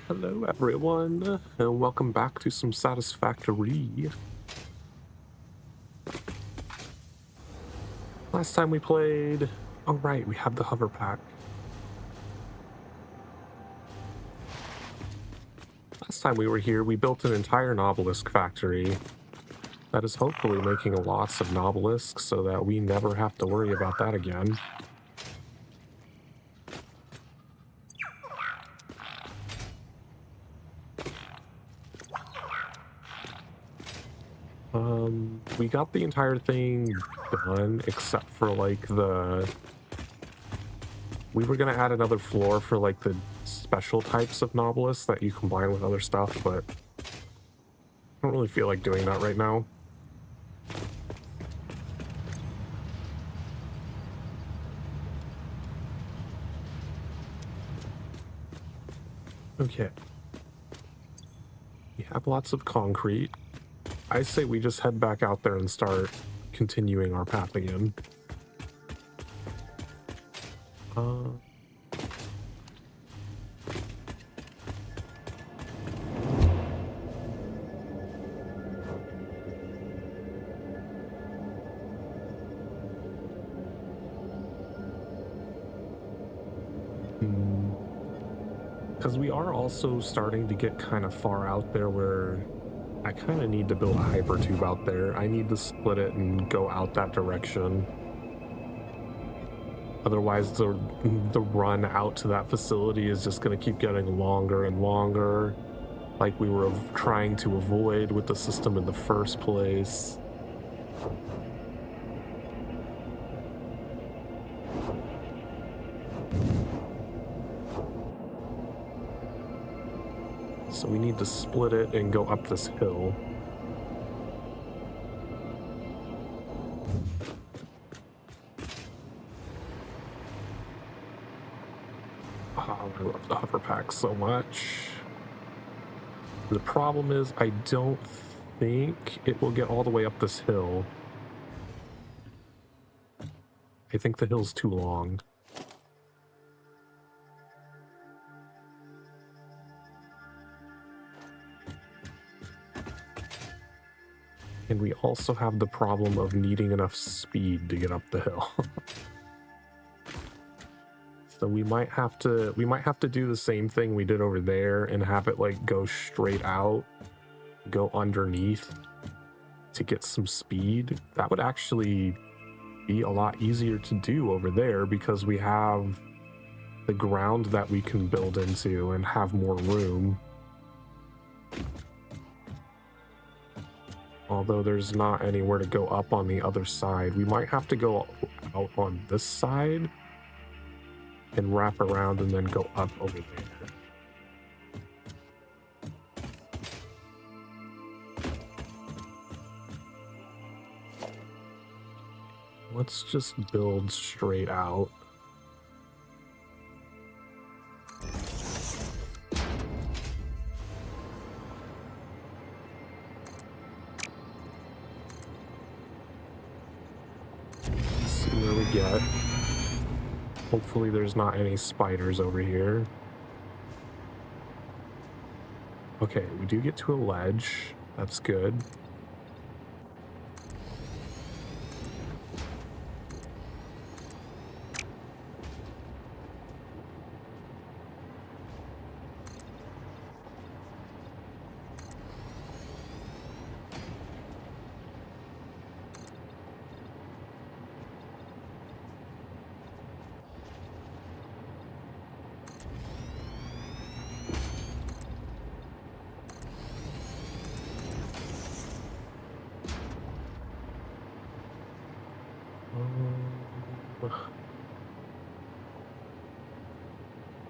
Hello everyone, and welcome back to some Satisfactory. Last time we played... Oh right, we have the hover pack. Last time we were here, we built an entire obelisk factory that is hopefully making lots of obelisks so that we never have to worry about that again. We got the entire thing done except for like we were gonna add another floor for like the special types of obelisks that you combine with other stuff, but I don't really feel like doing that right now. Okay. We have lots of concrete. I say we just head back out there and start continuing our path again. Because we are also starting to get kind of far out there where I kind of need to build a hypertube out there. I need to split it and go out that direction. Otherwise, the run out to that facility is just going to keep getting longer and longer, like we were trying to avoid with the system in the first place. So we need to split it and go up this hill. Oh, I love the hover pack so much. The problem is I don't think it will get all the way up this hill. I think the hill's too long. And we also have the problem of needing enough speed to get up the hill. So we might have to do the same thing we did over there and have it like go straight out, go underneath to get some speed. That would actually be a lot easier to do over there because we have the ground that we can build into and have more room. Although there's not anywhere to go up on the other side. We might have to go out on this side and wrap around and then go up over there. Let's just build straight out. See where we get. Hopefully there's not any spiders over here. Okay, we do get to a ledge. That's good.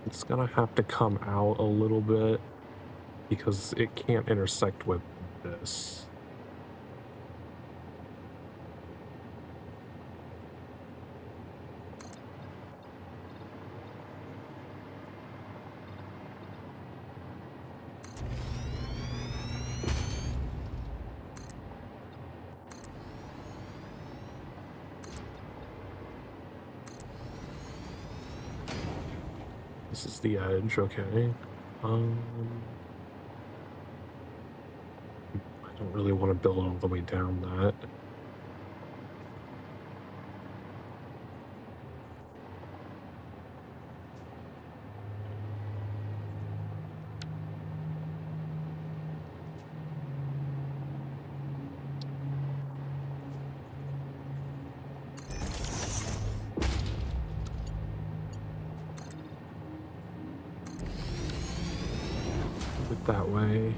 It's gonna have to come out a little bit because it can't intersect with this. This is the edge, okay. Um, I don't really want to build all the way down that. It that way.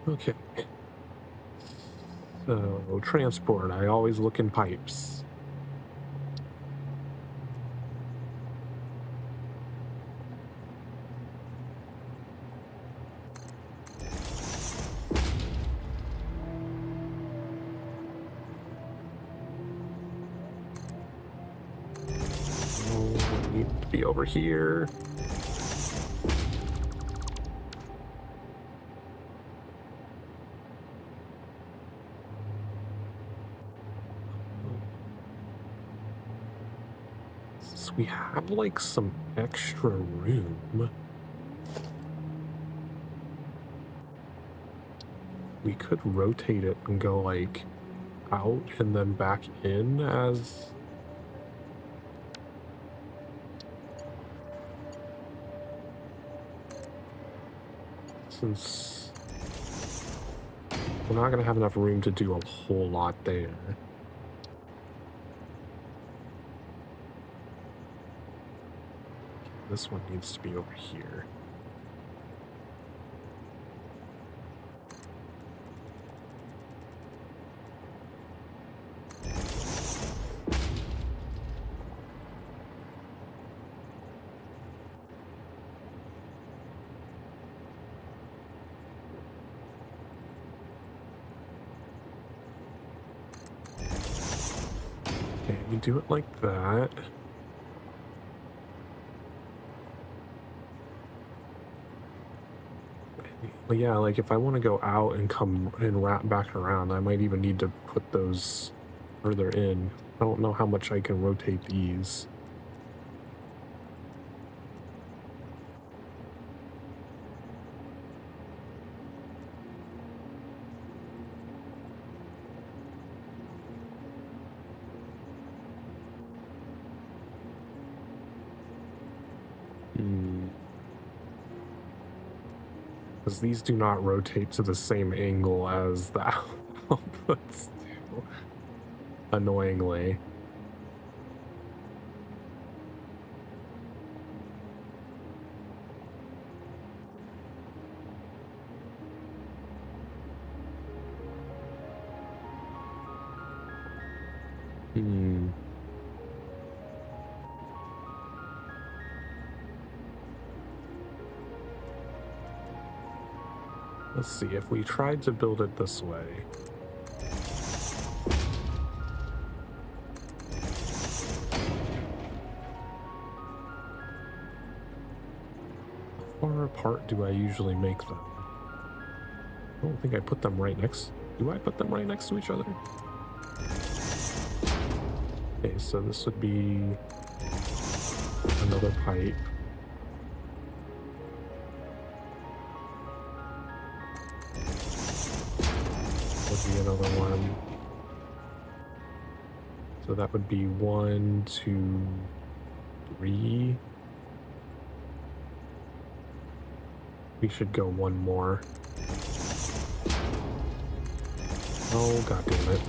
Okay. So, transport. I always look in pipes. Oh, I need to be over here. So we have like some extra room. We could rotate it and go like out and then back in as since we're not gonna have enough room to do a whole lot there. This one needs to be over here. Okay, we do it like that. But yeah, like if I want to go out and come and wrap back around, I might even need to put those further in. I don't know how much I can rotate these. Because these do not rotate to the same angle as the outputs do, annoyingly. Let's see, if we tried to build it this way. How far apart do I usually make them? I don't think I put them right next. Do I put them right next to each other? Okay, so this would be another pipe. Would be another one. So that would be 1, 2, 3. We should go one more. Oh, god damn it.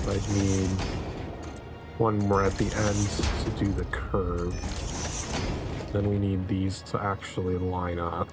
So I'd need one more at the end to do the curve. Then we need these to actually line up.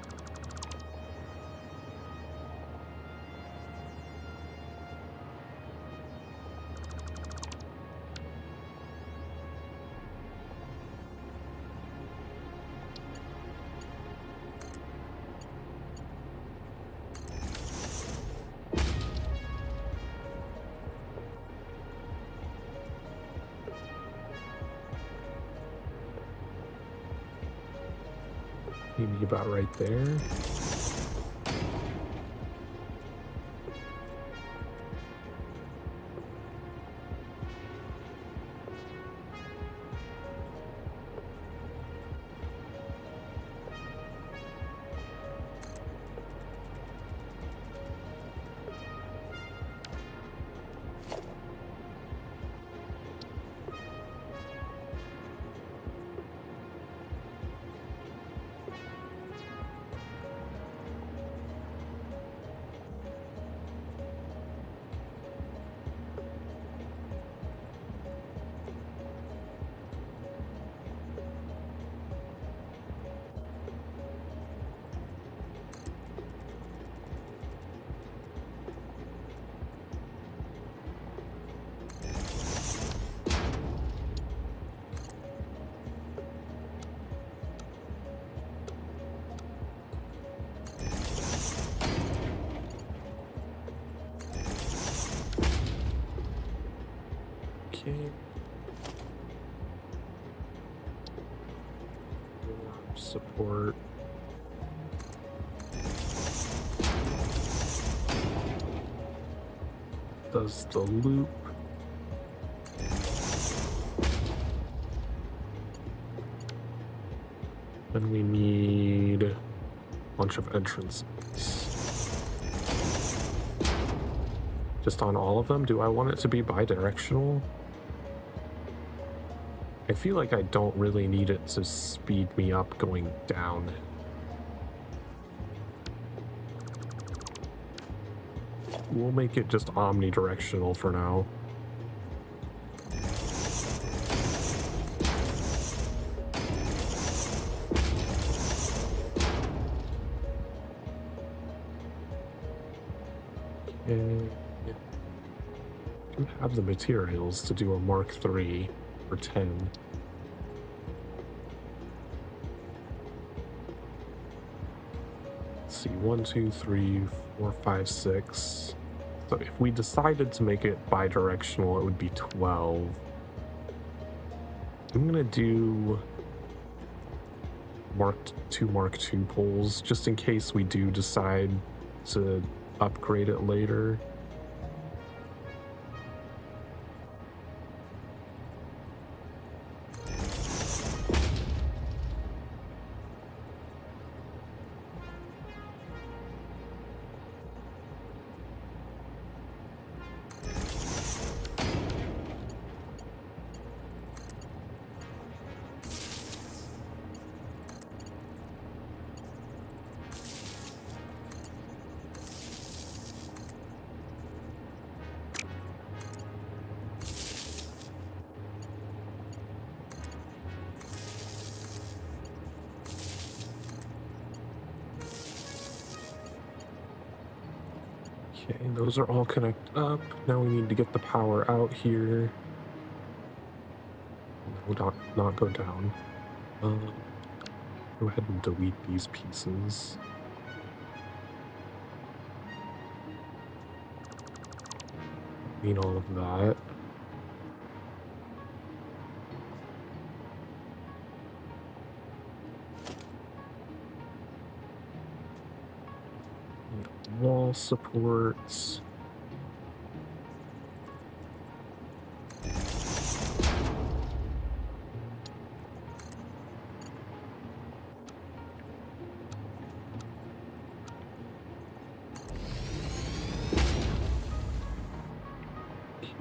Maybe about right there. Okay. Support. Does the loop. Then we need a bunch of entrances. Just on all of them? Do I want it to be bi-directional? I feel like I don't really need it to speed me up going down. We'll make it just omnidirectional for now. And I have the materials to do a Mark III for 10. Let's see, 1, 2, 3, 4, 5, 6. So if we decided to make it bi-directional, it would be 12. I'm gonna do two Mark II poles, just in case we do decide to upgrade it later. Okay, those are all connected up. Now we need to get the power out here. No, not go down. Go ahead and delete these pieces. Need all of that. Wall supports.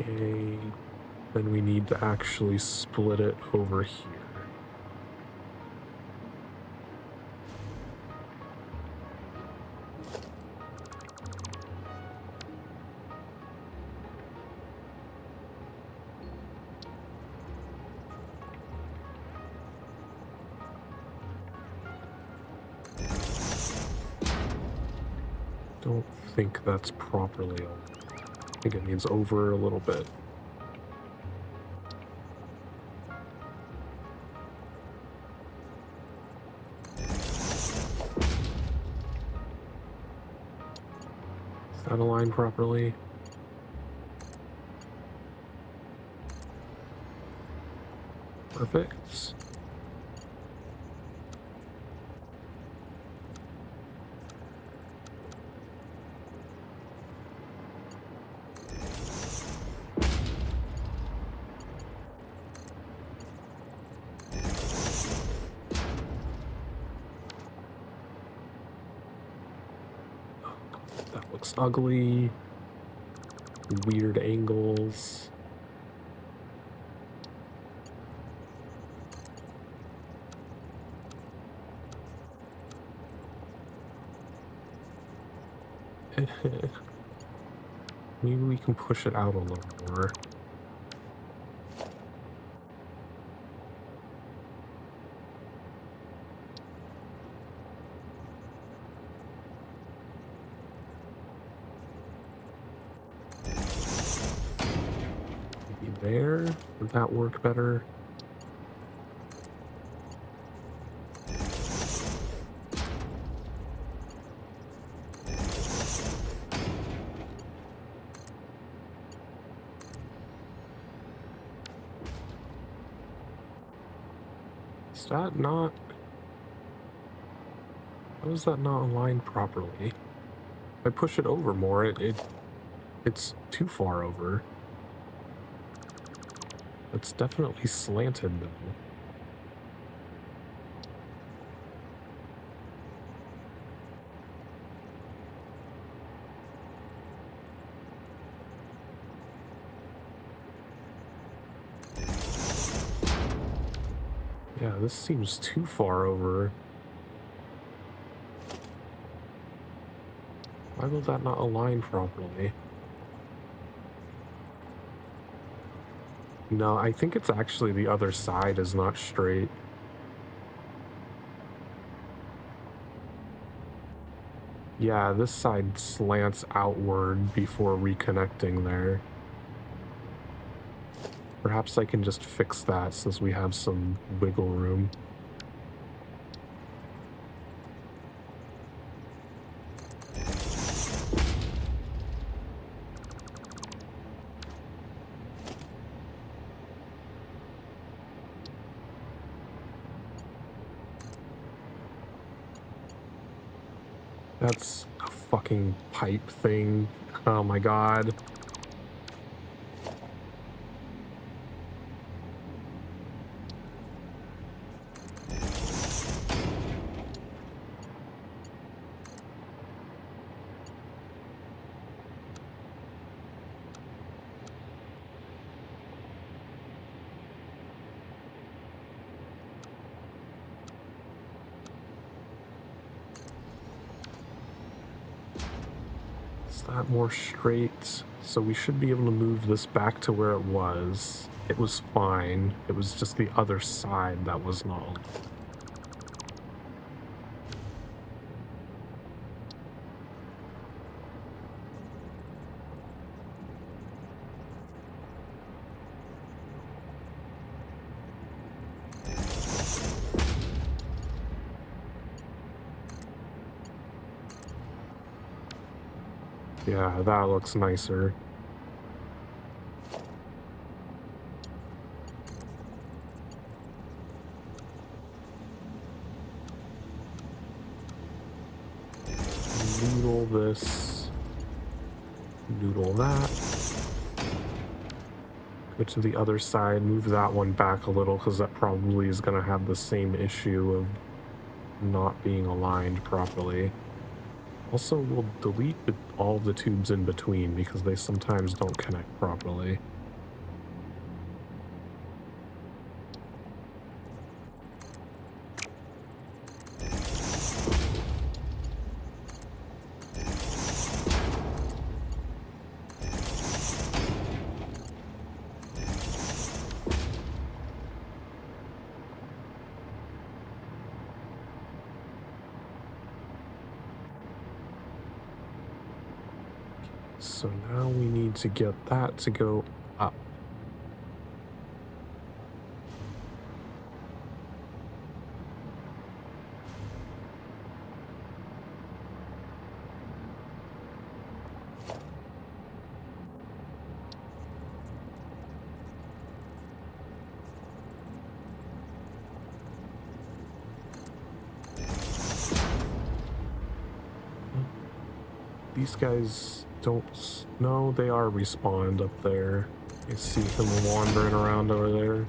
Okay, then we need to actually split it over here. Don't think that's properly. I think it needs over a little bit. Is that aligned properly? Perfect. That looks ugly. Weird angles. Maybe we can push it out a little more. Maybe there? Would that work better? Is that not... How is that not aligned properly? If I push it over more, it's too far over. It's definitely slanted though. Yeah, this seems too far over. Why will that not align properly? No, I think it's actually the other side is not straight. Yeah, this side slants outward before reconnecting there. Perhaps I can just fix that since we have some wiggle room. That's a fucking pipe thing. Oh my god. Is that more straight? So we should be able to move this back to where it was. It was fine. It was just the other side that was not. Yeah, that looks nicer. Noodle this. Noodle that. Go to the other side, move that one back a little because that probably is going to have the same issue of not being aligned properly. Also, we'll delete all the tubes in between because they sometimes don't connect properly. So now we need to get that to go up. These guys don't... No, they are respawned up there. I see him wandering around over there.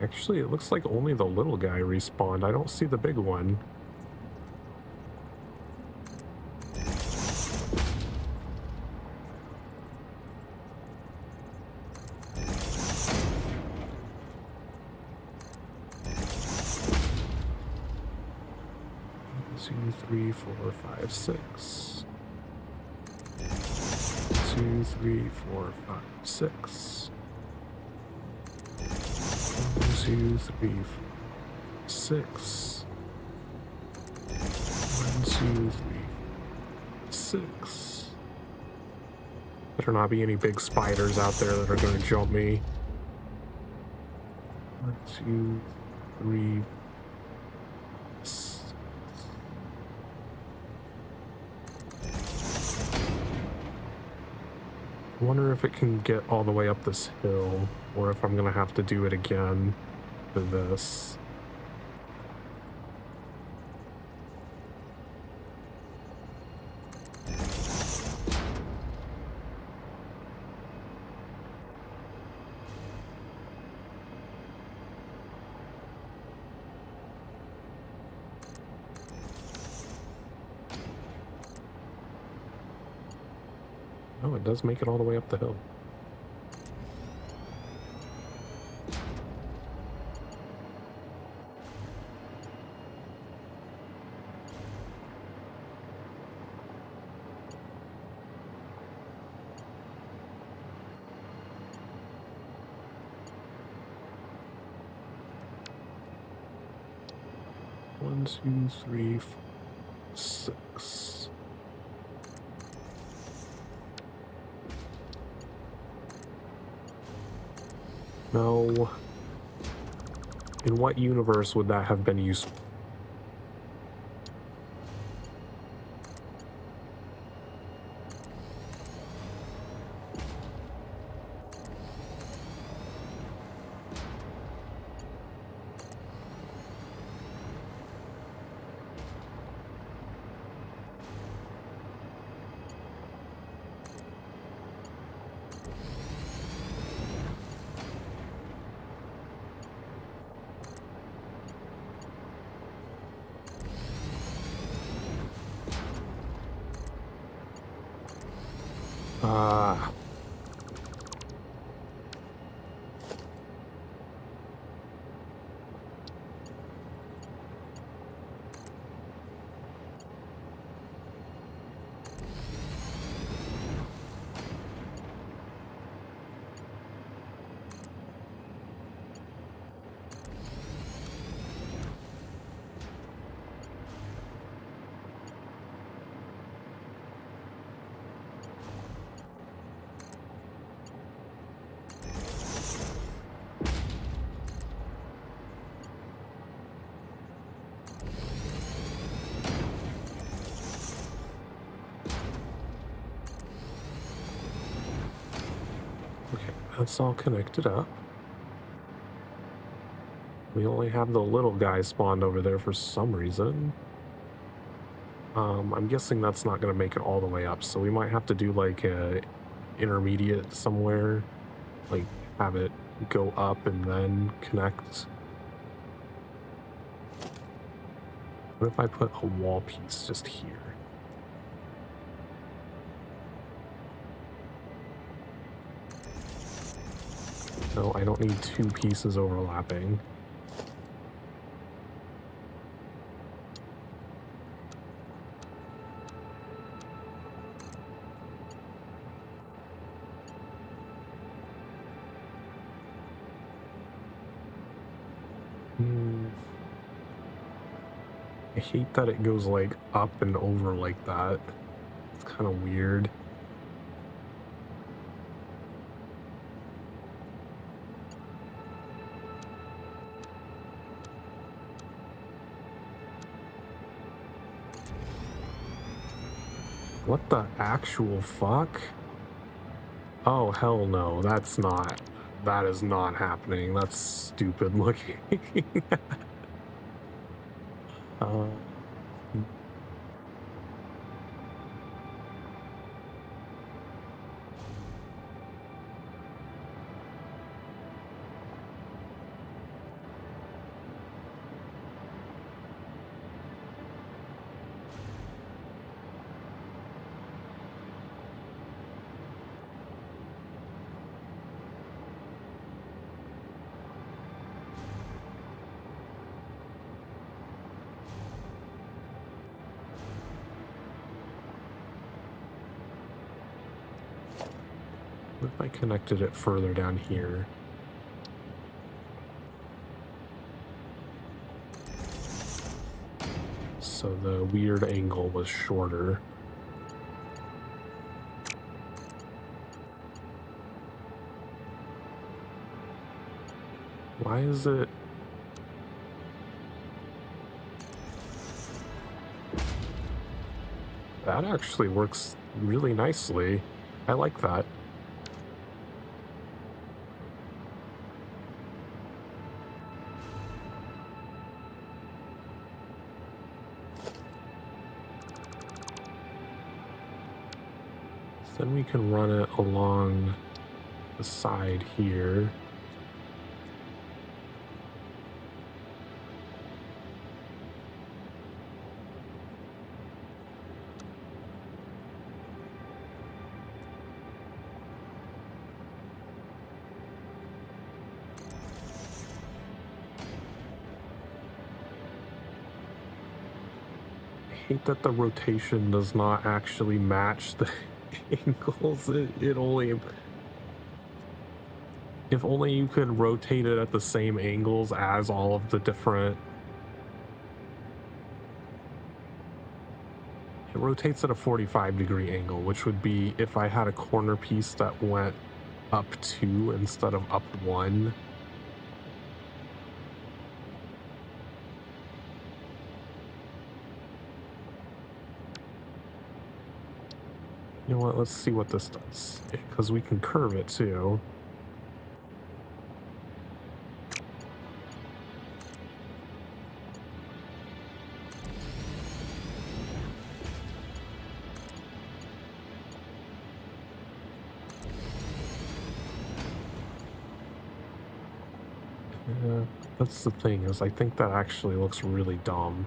Actually, it looks like only the little guy respawned. I don't see the big one. 2, 3, 4, 5, 6. 2, 3, 4, 5, 6. 1, 2, 3, 4, 6. 1, 2, 3, 6. Better not be any big spiders out there that are going to jump me. 1, 2, 3. I wonder if it can get all the way up this hill, or if I'm gonna have to do it again for this. Oh, it does make it all the way up the hill. One, 2, 3, 4, 6. No. In what universe would that have been useful? That's all connected up. We only have the little guy spawned over there for some reason. I'm guessing that's not going to make it all the way up, so we might have to do like a intermediate somewhere, like have it go up and then connect. What if I put a wall piece just here? No, I don't need two pieces overlapping. I hate that it goes like up and over like that. It's kind of weird. What the actual fuck? Oh, hell no. That is not happening. That's stupid looking. What if I connected it further down here? So the weird angle was shorter. Why is it? That actually works really nicely. I like that. Then we can run it along the side here. I hate that the rotation does not actually match the angles. It only, if only you could rotate it at the same angles as all of the different. It rotates at a 45-degree angle, which would be if I had a corner piece that went up 2 instead of up 1. You know what, let's see what this does, because we can curve it too. Yeah, that's the thing, is I think that actually looks really dumb.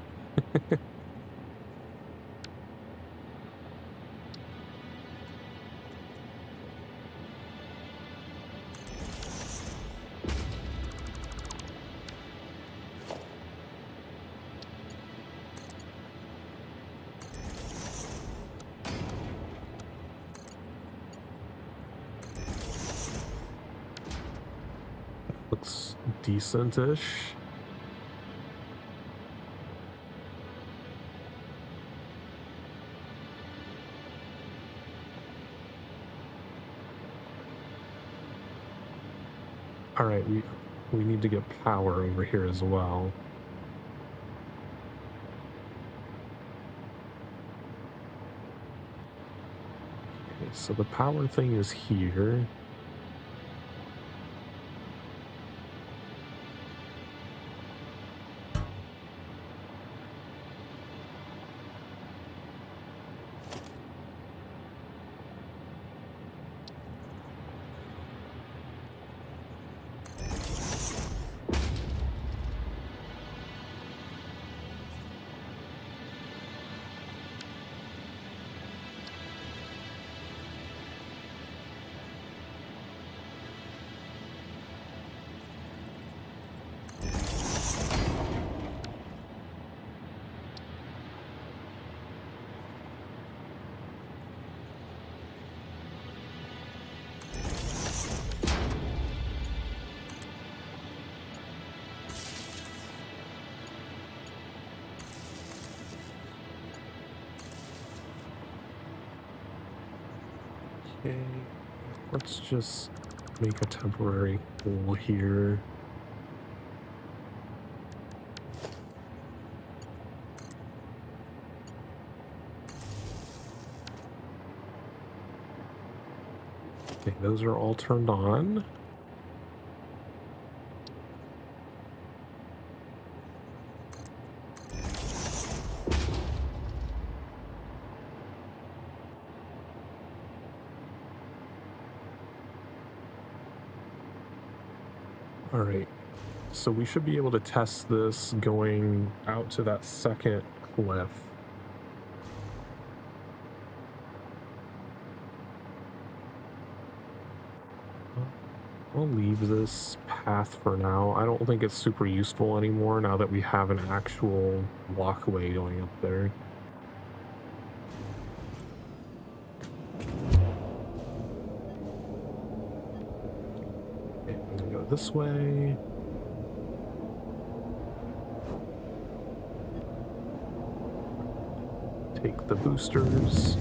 Looks decent-ish. All right, we need to get power over here as well. Okay, so the power thing is here. Okay, let's just make a temporary hole here. Okay, those are all turned on. All right, so we should be able to test this going out to that second cliff. I'll leave this path for now. I don't think it's super useful anymore now that we have an actual walkway going up there. this way. Take the boosters.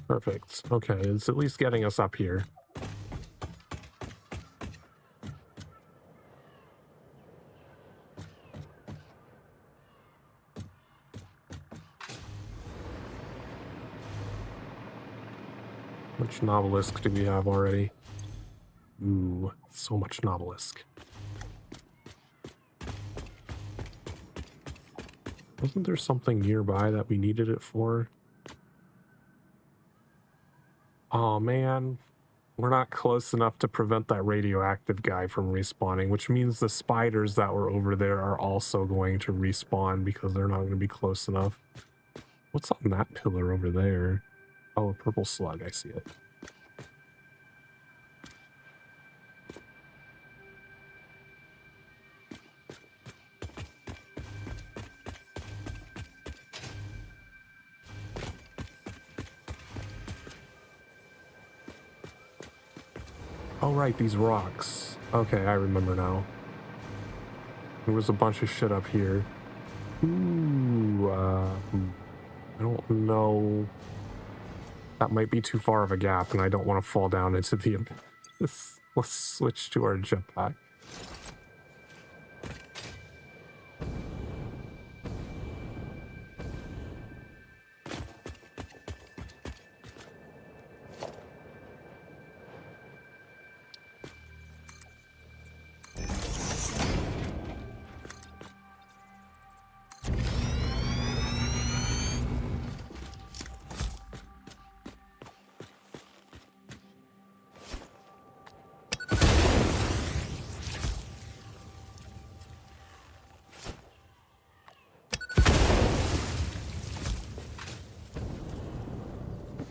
Perfect. Okay, it's at least getting us up here. How much Novelisk do we have already? Ooh, so much Novelisk. Wasn't there something nearby that we needed it for? Oh man, we're not close enough to prevent that radioactive guy from respawning, which means the spiders that were over there are also going to respawn because they're not going to be close enough. What's on that pillar over there? Oh, a purple slug, I see it. Oh right, these rocks. Okay, I remember now. There was a bunch of shit up here. Ooh, I don't know. That might be too far of a gap, and I don't want to fall down into the abyss. Let's switch to our jetpack.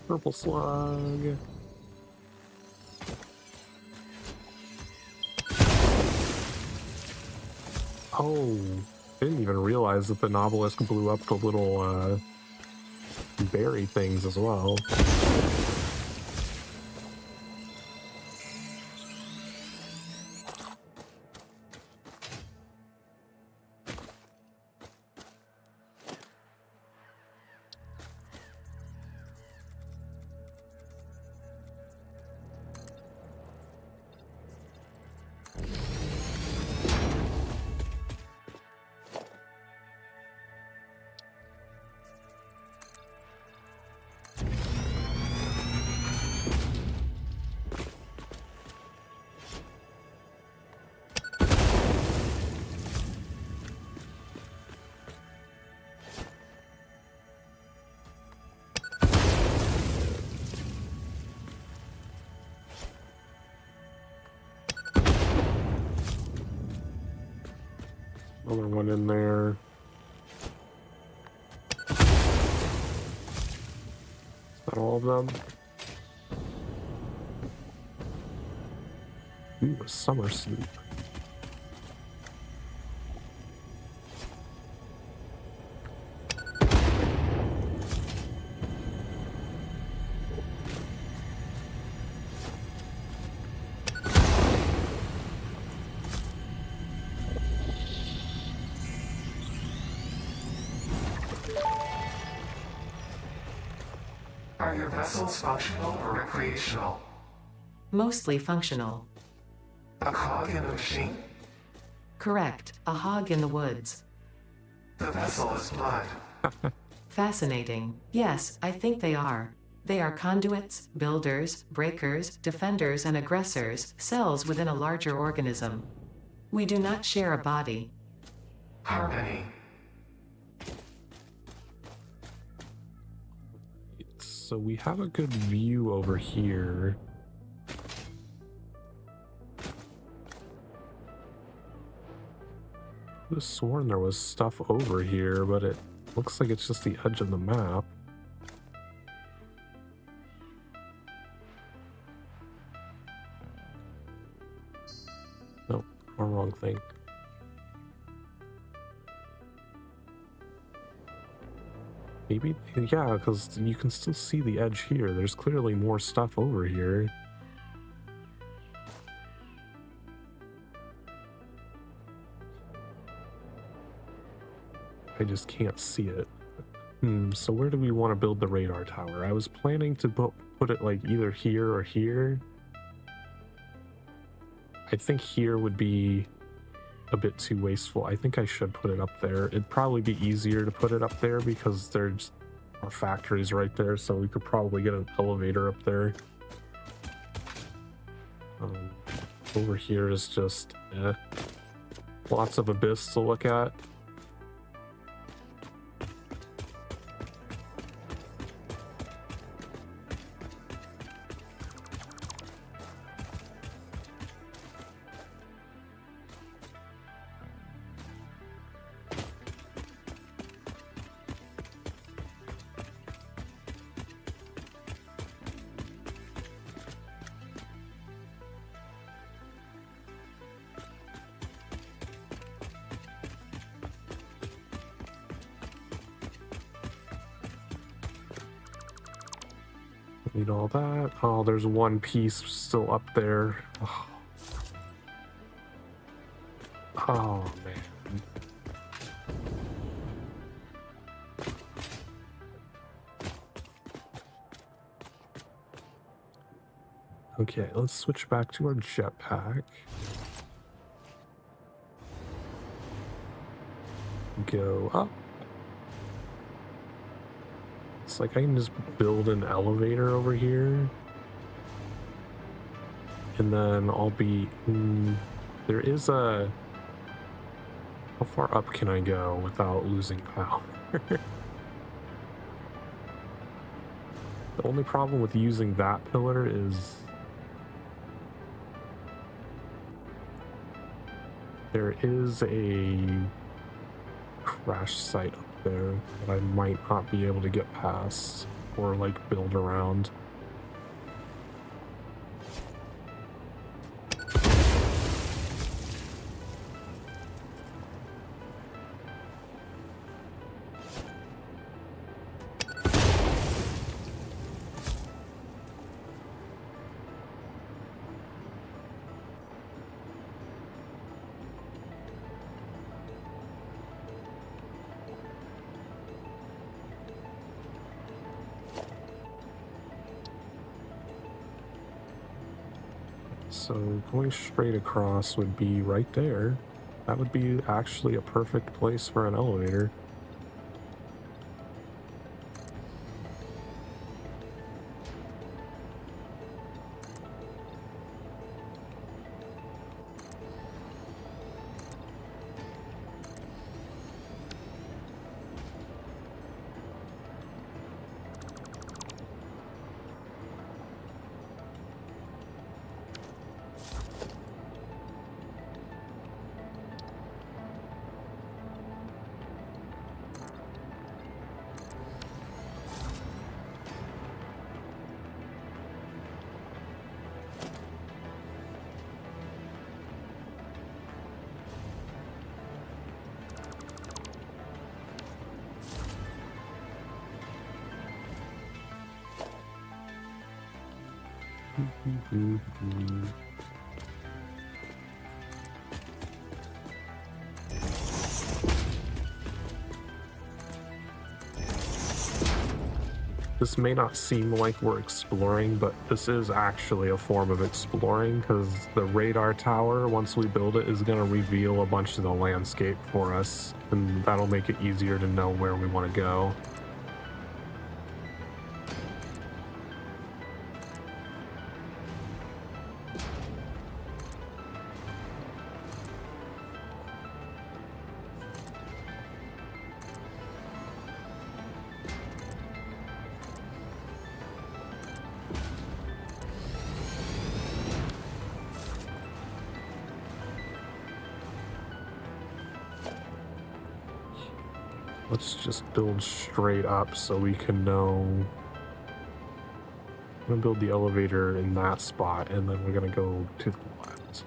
Purple slug. Oh, didn't even realize that the Novelisk blew up the little berry things as well. Another one in there. Is that all of them? Ooh, a summer sleep. Are your vessels functional or recreational? Mostly functional. A cog in a machine? Correct, a hog in the woods. The vessel is blood. Fascinating. Yes, I think they are. They are conduits, builders, breakers, defenders and aggressors, cells within a larger organism. We do not share a body. Harmony. So we have a good view over here. I could have sworn there was stuff over here, but it looks like it's just the edge of the map. Nope, wrong thing. Maybe, yeah, because you can still see the edge here. There's clearly more stuff over here. I just can't see it. So where do we want to build the radar tower? I was planning to put it like either here or here. I think here would be a bit too wasteful. I think I should put it up there. It'd probably be easier to put it up there because there's our factories right there, so we could probably get an elevator up there. Over here is just lots of abyss to look at. Need all that. Oh, there's one piece still up there. Oh man. Okay, let's switch back to our jetpack. Go up. It's like I can just build an elevator over here. And then I'll be... there is a... How far up can I go without losing power? The only problem with using that pillar is... there is a crash site up there that I might not be able to get past or like build around. So going straight across would be right there. That would be actually a perfect place for an elevator. This may not seem like we're exploring, but this is actually a form of exploring because the radar tower, once we build it, is going to reveal a bunch of the landscape for us, and that'll make it easier to know where we want to go. Let's just build straight up so we can know. I'm gonna build the elevator in that spot, and then we're gonna go to the left.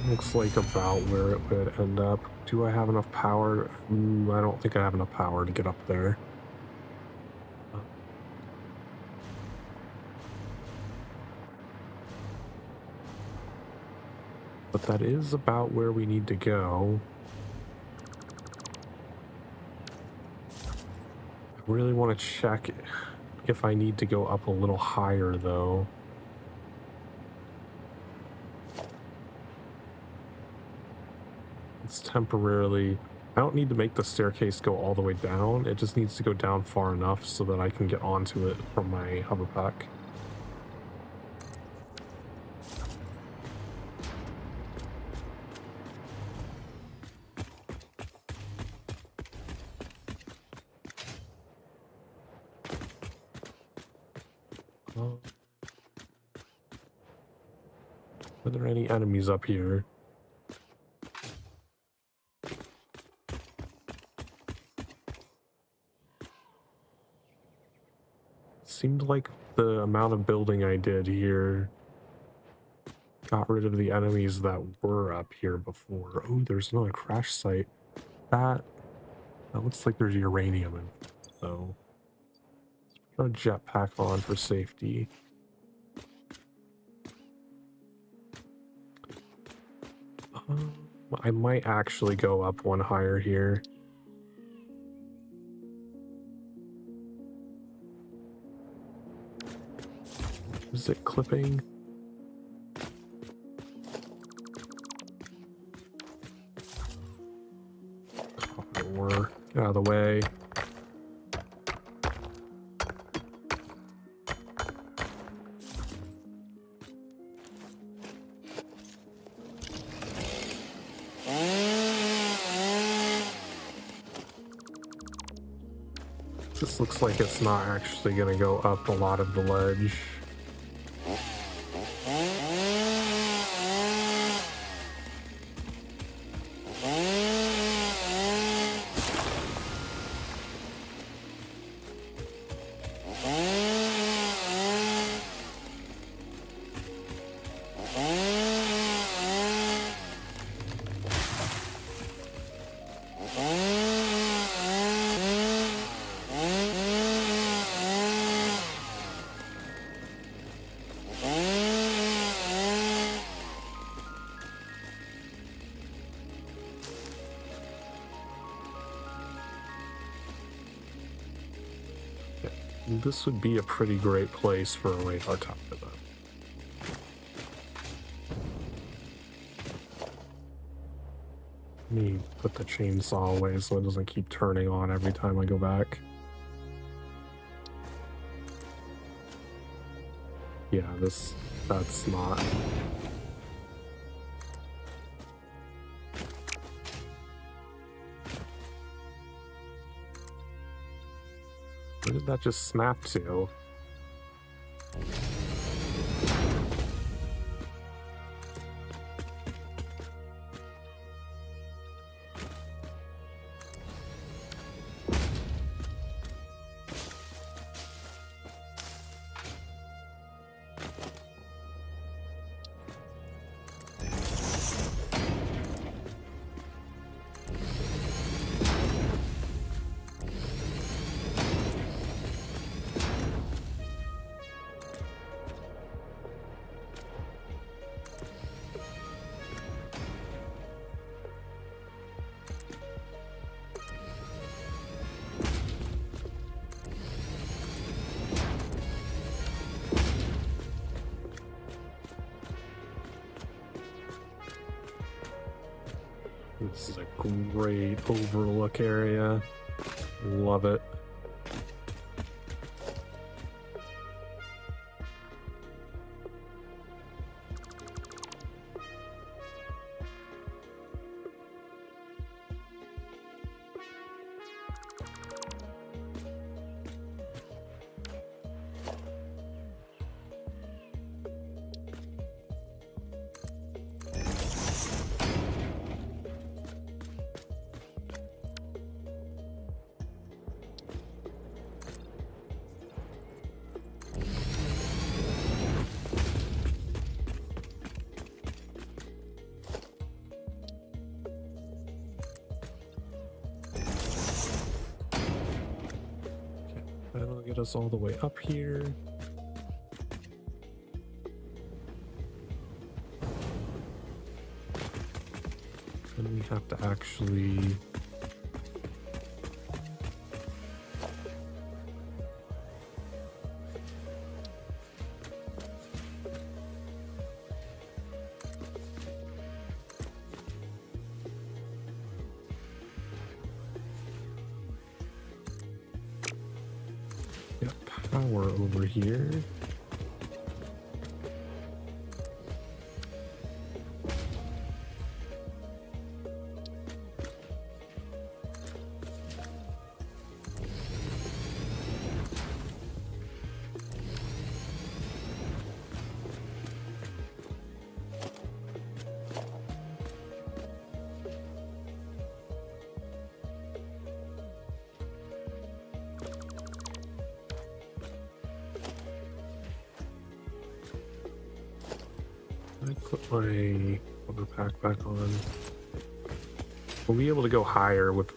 Looks like about where it would end up. Do I have enough power? I don't think I have enough power to get up there. But that is about where we need to go. I really want to check if I need to go up a little higher, though. It's temporarily... I don't need to make the staircase go all the way down. It just needs to go down far enough so that I can get onto it from my hover pack. Are there any enemies up here? Seemed like the amount of building I did here got rid of the enemies that were up here before. Oh, there's another crash site. That looks like there's uranium in it, so let's put a jetpack on for safety. I might actually go up one higher here. Is it clipping? Or get out of the way. This looks like it's not actually going to go up a lot of the ledge. This would be a pretty great place for a radar tower, though. Let me put the chainsaw away so it doesn't keep turning on every time I go back. Yeah, that's not... Where did that just snap to? This is a great overlook area. Love it. Get us all the way up here. Then we have to actually get power over here. I put my water pack back on. We'll be able to go higher with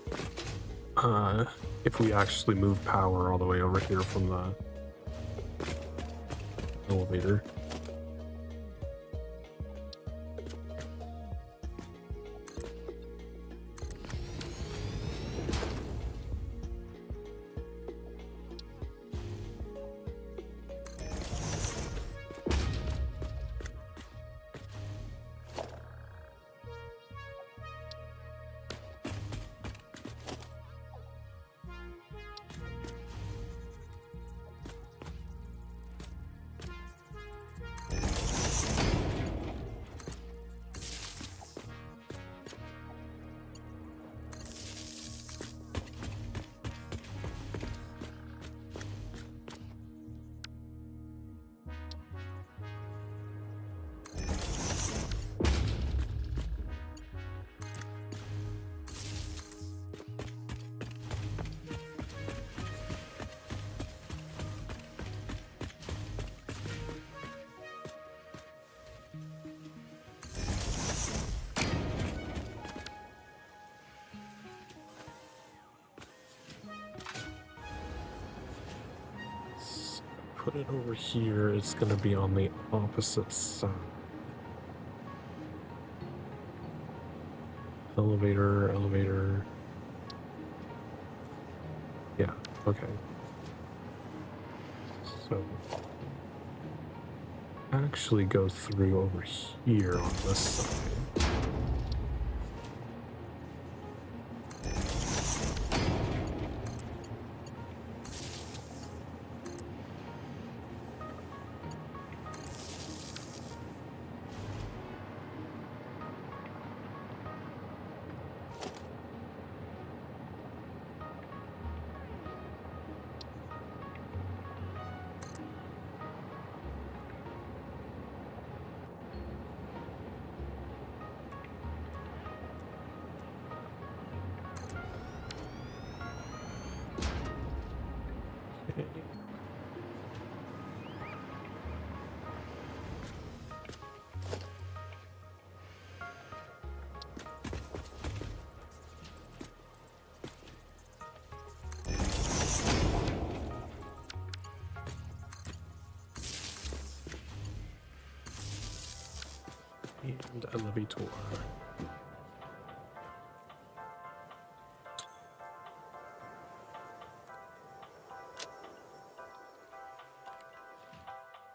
if we actually move power all the way over here from the elevator. Put it over here, it's going to be on the opposite side. Elevator, elevator. Yeah, okay. So, actually go through over here on this side. And elevator.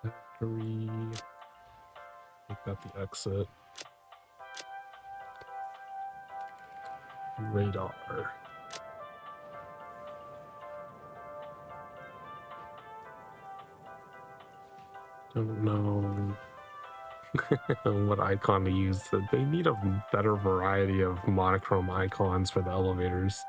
Factory. Make that the exit. Radar. Don't know what icon to use. They need a better variety of monochrome icons for the elevators.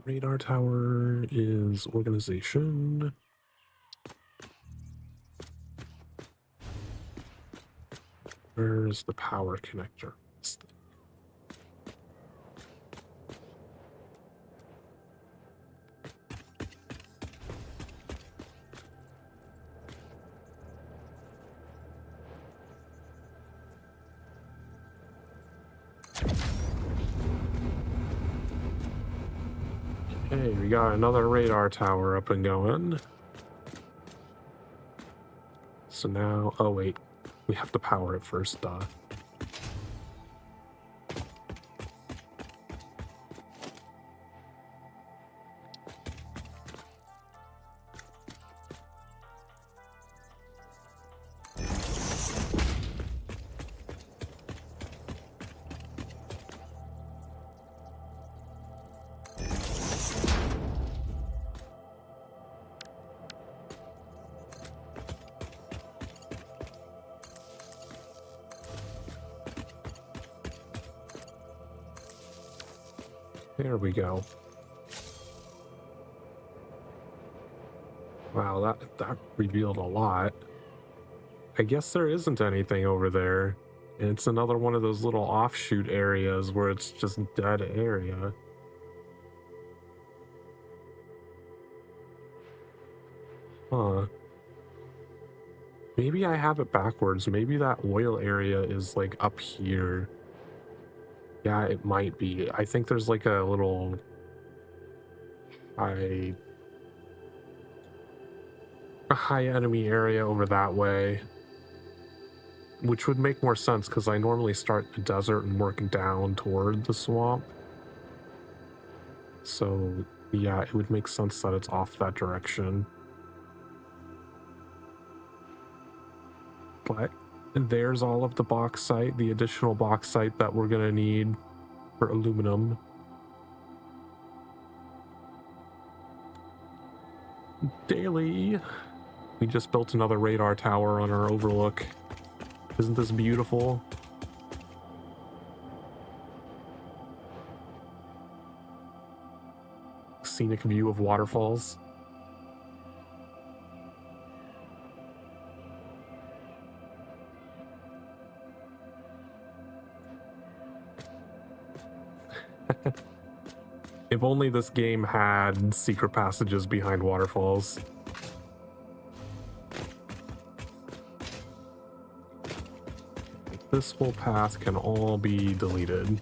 Radar tower is organization. Where's the power connector? Okay, we got another radar tower up and going. So now, oh wait, we have to power it first, duh. There we go. Wow, that revealed a lot. I guess there isn't anything over there. It's another one of those little offshoot areas where it's just dead area. Huh. Maybe I have it backwards. Maybe that oil area is like up here. Yeah, it might be. I think there's like a little a high enemy area over that way, which would make more sense because I normally start the desert and work down toward the swamp. So yeah, it would make sense that it's off that direction. But there's all of the bauxite, the additional bauxite that we're gonna need for aluminum. Daily. We just built another radar tower on our overlook. Isn't this beautiful? Scenic view of waterfalls. If only this game had secret passages behind waterfalls. This whole path can all be deleted.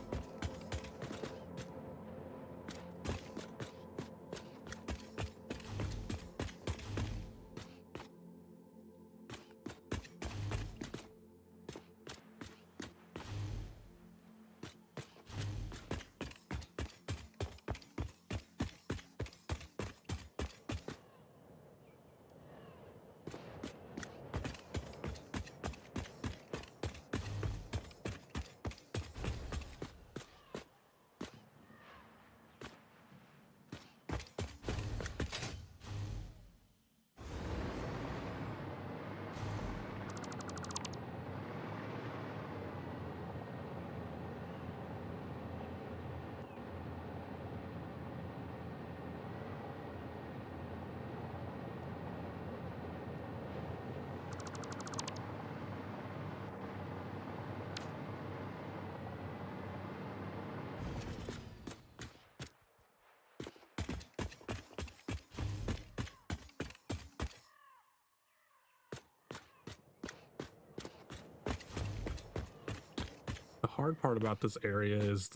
The hard part about this area is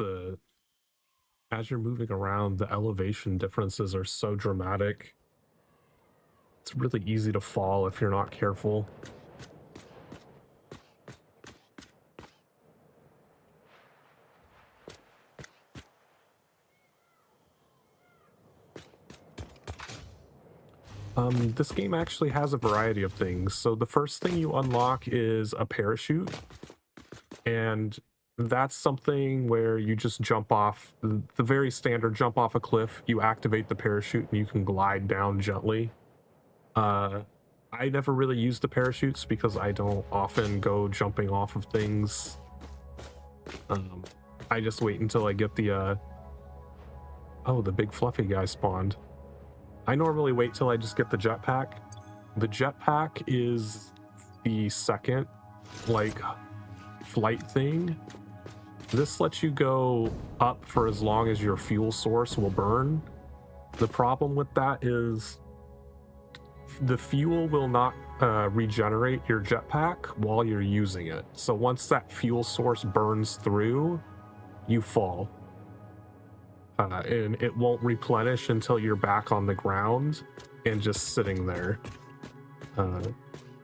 as you're moving around, the elevation differences are so dramatic. It's really easy to fall if you're not careful. This game actually has a variety of things. So the first thing you unlock is a parachute, and that's something where you just jump off the very standard jump off a cliff. You activate the parachute and you can glide down gently. I never really use the parachutes because I don't often go jumping off of things. I just wait until I get the Oh, the big fluffy guy spawned. I normally wait till I just get the jetpack. The jetpack is the second, like, flight thing. This lets you go up for as long as your fuel source will burn. The problem with that is the fuel will not regenerate your jetpack while you're using it. So once that fuel source burns through, you fall. And it won't replenish until you're back on the ground and just sitting there.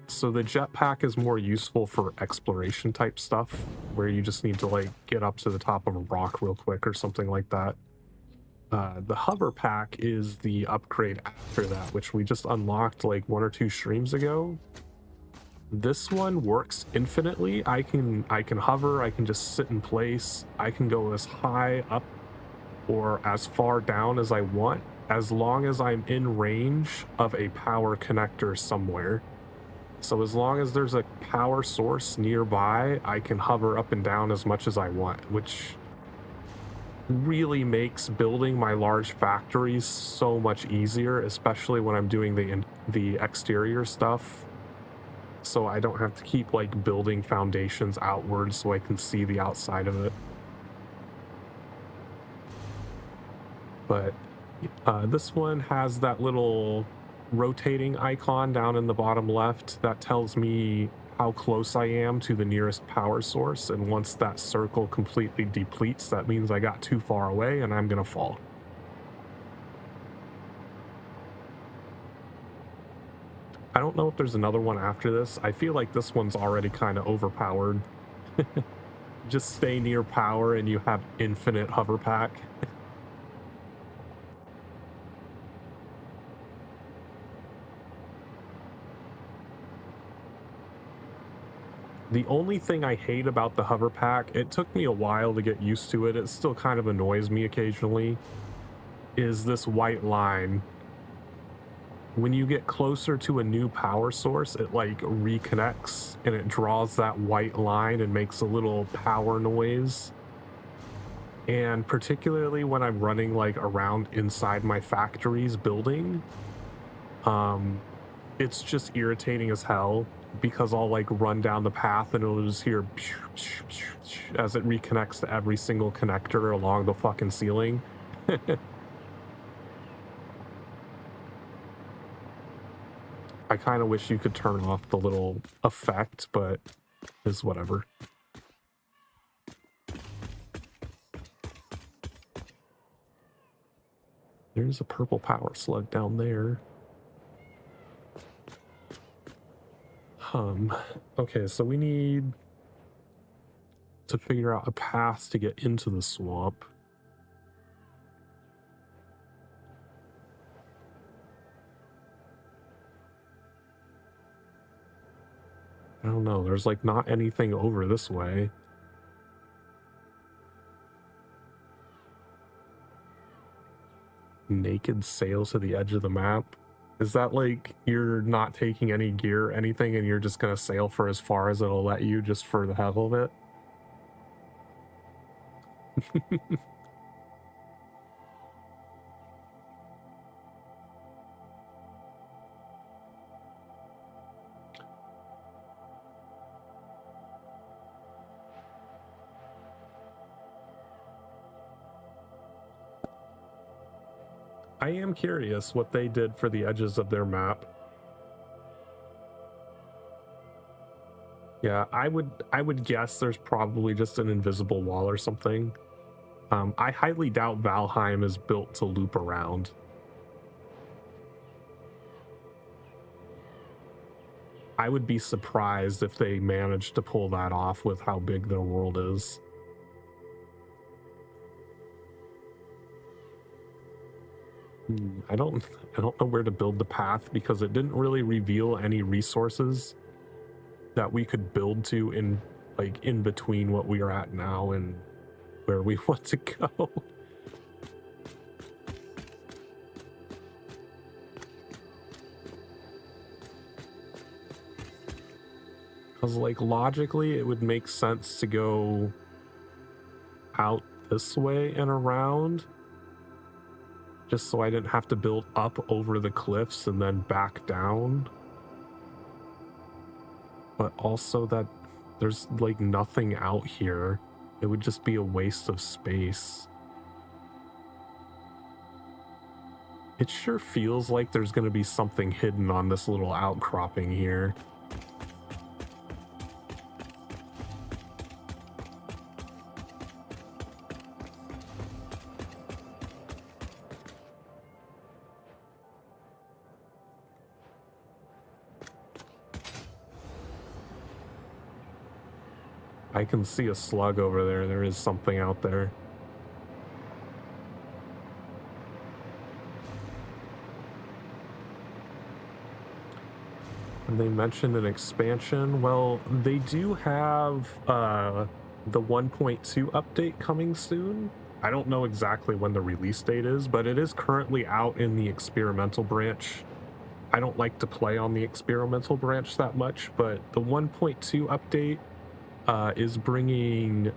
So the jetpack is more useful for exploration type stuff, where you just need to like get up to the top of a rock real quick or something like that. The hover pack is the upgrade after that, which we just unlocked like 1 or 2 streams ago. This one works infinitely. I can hover, I can just sit in place, I can go as high up or as far down as I want, as long as I'm in range of a power connector somewhere. So as long as there's a power source nearby, I can hover up and down as much as I want, which really makes building my large factories so much easier, especially when I'm doing the exterior stuff. So I don't have to keep like building foundations outwards so I can see the outside of it. But this one has that little rotating icon down in the bottom left that tells me how close I am to the nearest power source, and once that circle completely depletes, that means I got too far away and I'm gonna fall. I don't know if there's another one after this. I feel like this one's already kind of overpowered. Just stay near power and you have infinite hover pack. The only thing I hate about the hover pack, it took me a while to get used to it, it still kind of annoys me occasionally, is this white line. When you get closer to a new power source, it like reconnects and it draws that white line and makes a little power noise. And particularly when I'm running like around inside my factories building, it's just irritating as hell, because I'll like run down the path and it'll just hear as it reconnects to every single connector along the fucking ceiling. I kind of wish you could turn off the little effect, but it's whatever. There's a purple power slug down there. Okay, so we need to figure out a path to get into the swamp. I don't know, there's like not anything over this way. Naked sail to the edge of the map. Is that like you're not taking any gear or anything and you're just gonna sail for as far as it'll let you just for the hell of it? I am curious what they did for the edges of their map. Yeah, I would guess there's probably just an invisible wall or something. I highly doubt Valheim is built to loop around. I would be surprised if they managed to pull that off with how big their world is. I don't know where to build the path, because it didn't really reveal any resources that we could build to in between what we are at now and where we want to go. Because like logically it would make sense to go out this way and around, just so I didn't have to build up over the cliffs and then back down. But also that there's like nothing out here. It would just be a waste of space. It sure feels like there's going to be something hidden on this little outcropping here. I can see a slug over there. There is something out there. And they mentioned an expansion. Well, they do have the 1.2 update coming soon. I don't know exactly when the release date is, but it is currently out in the experimental branch. I don't like to play on the experimental branch that much, but the 1.2 update is bringing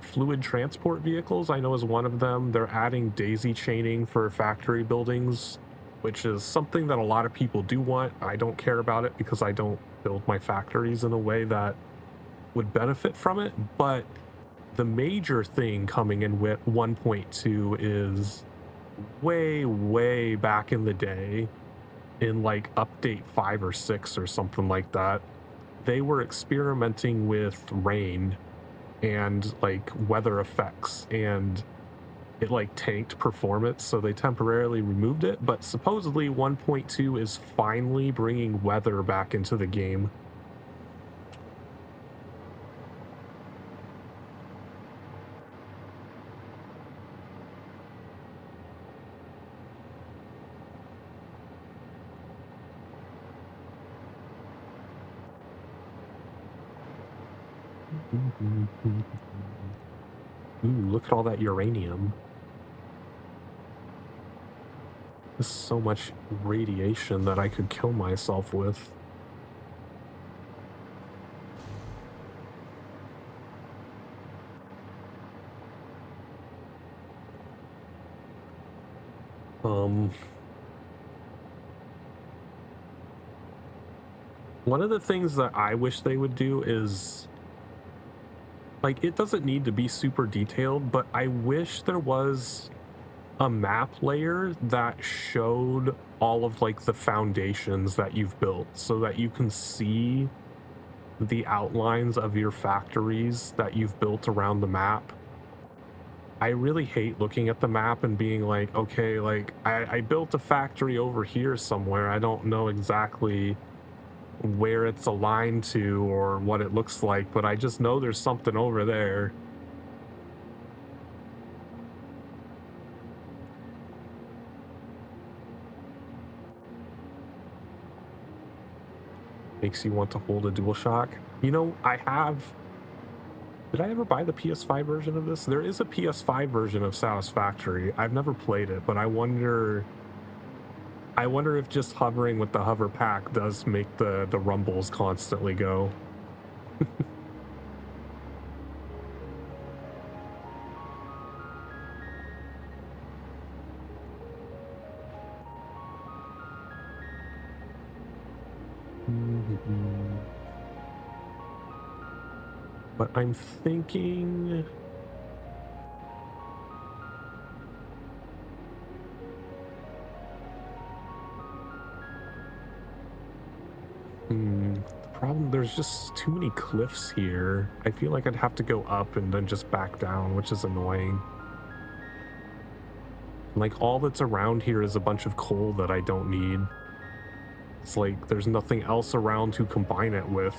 fluid transport vehicles. I know is one of them. They're adding daisy chaining for factory buildings, which is something that a lot of people do want. I don't care about it because I don't build my factories in a way that would benefit from it. But the major thing coming in with 1.2 is way back in the day, in like update 5 or 6 or something like that, they were experimenting with rain and like weather effects, and it like tanked performance, so they temporarily removed it. But supposedly 1.2 is finally bringing weather back into the game. Ooh, look at all that uranium. There's so much radiation that I could kill myself with. One of the things that I wish they would do is, like, it doesn't need to be super detailed, but I wish there was a map layer that showed all of like the foundations that you've built, so that you can see the outlines of your factories that you've built around the map. I really hate looking at the map and being like, okay, like I built a factory over here somewhere. I don't know exactly where it's aligned to or what it looks like, but I just know there's something over there. Makes you want to hold a DualShock. You know, did I ever buy the PS5 version of this? There is a PS5 version of Satisfactory. I've never played it, but I wonder if just hovering with the hover pack does make the rumbles constantly go. But I'm thinking... the problem, there's just too many cliffs here. I feel like I'd have to go up and then just back down, which is annoying. Like, all that's around here is a bunch of coal that I don't need. It's like there's nothing else around to combine it with.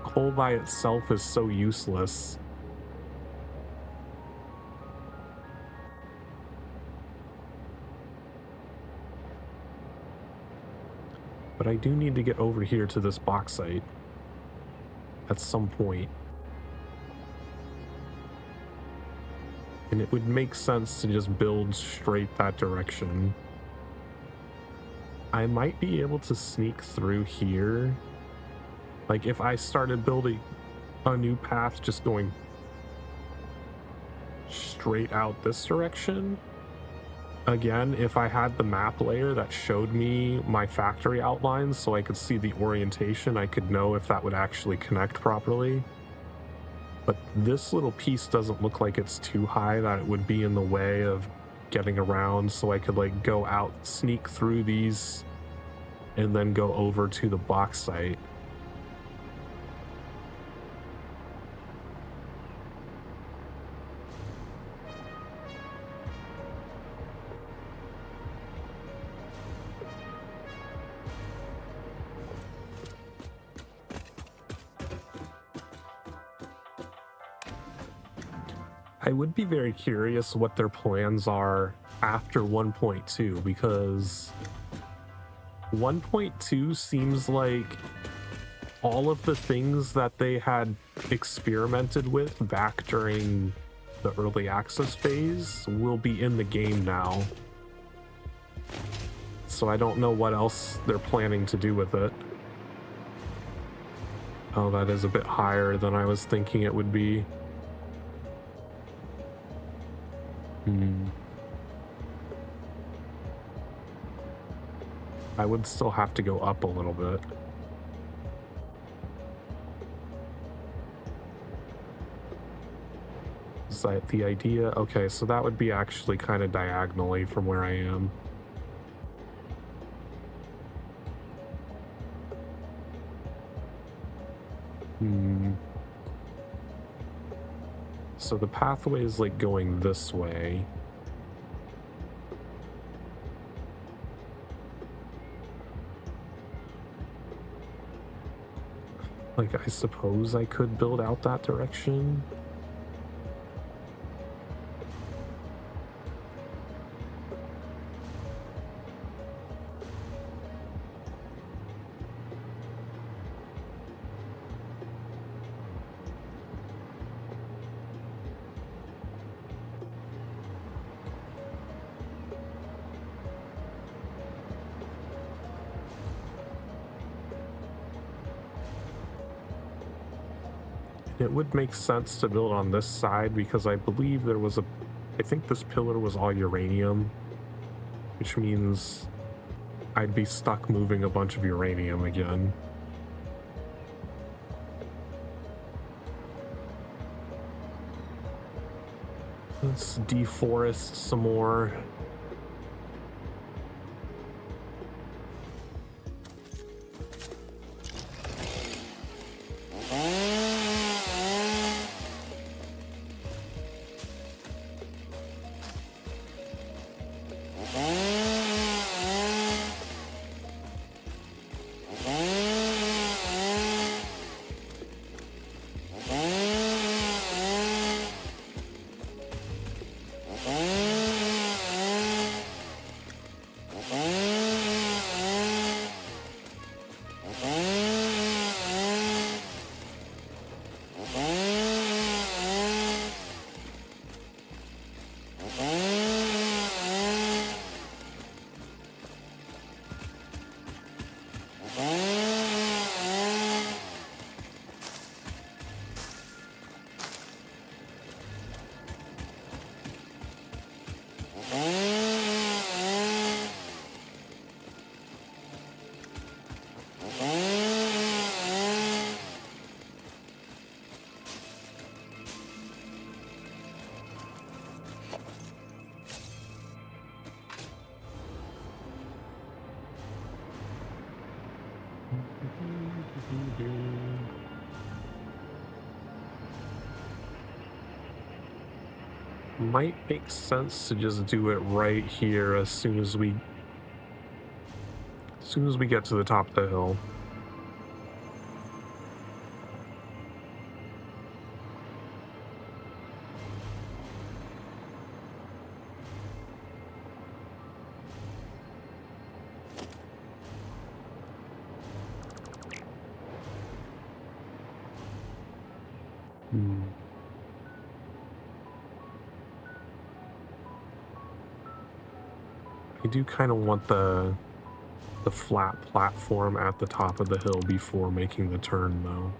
Coal by itself is so useless. But I do need to get over here to this bauxite at some point. And it would make sense to just build straight that direction. I might be able to sneak through here. Like, if I started building a new path just going straight out this direction, again, if I had the map layer that showed me my factory outlines so I could see the orientation, I could know if that would actually connect properly. But this little piece doesn't look like it's too high that it would be in the way of getting around, so I could like go out, sneak through these, and then go over to the box site. I would be very curious what their plans are after 1.2, because 1.2 seems like all of the things that they had experimented with back during the early access phase will be in the game now. So I don't know what else they're planning to do with it. Oh, that is a bit higher than I was thinking it would be. I would still have to go up a little bit. Is that the idea? Okay, so that would be actually kind of diagonally from where I am. So the pathway is like going this way. Like, I suppose I could build out that direction. It would make sense to build on this side because I believe there was I think this pillar was all uranium, which means I'd be stuck moving a bunch of uranium again. Let's deforest some more. Might make sense to just do it right here as soon as we get to the top of the hill. I do kind of want the flat platform at the top of the hill before making the turn, though.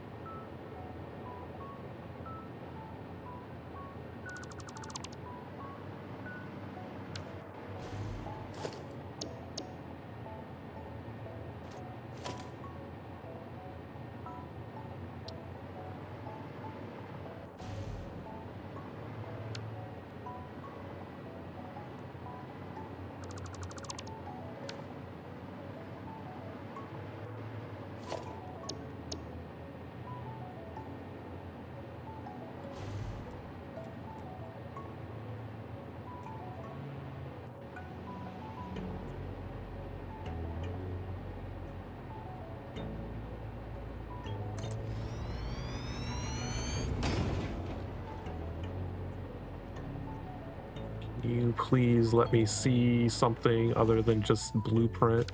you please let me see something other than just blueprint?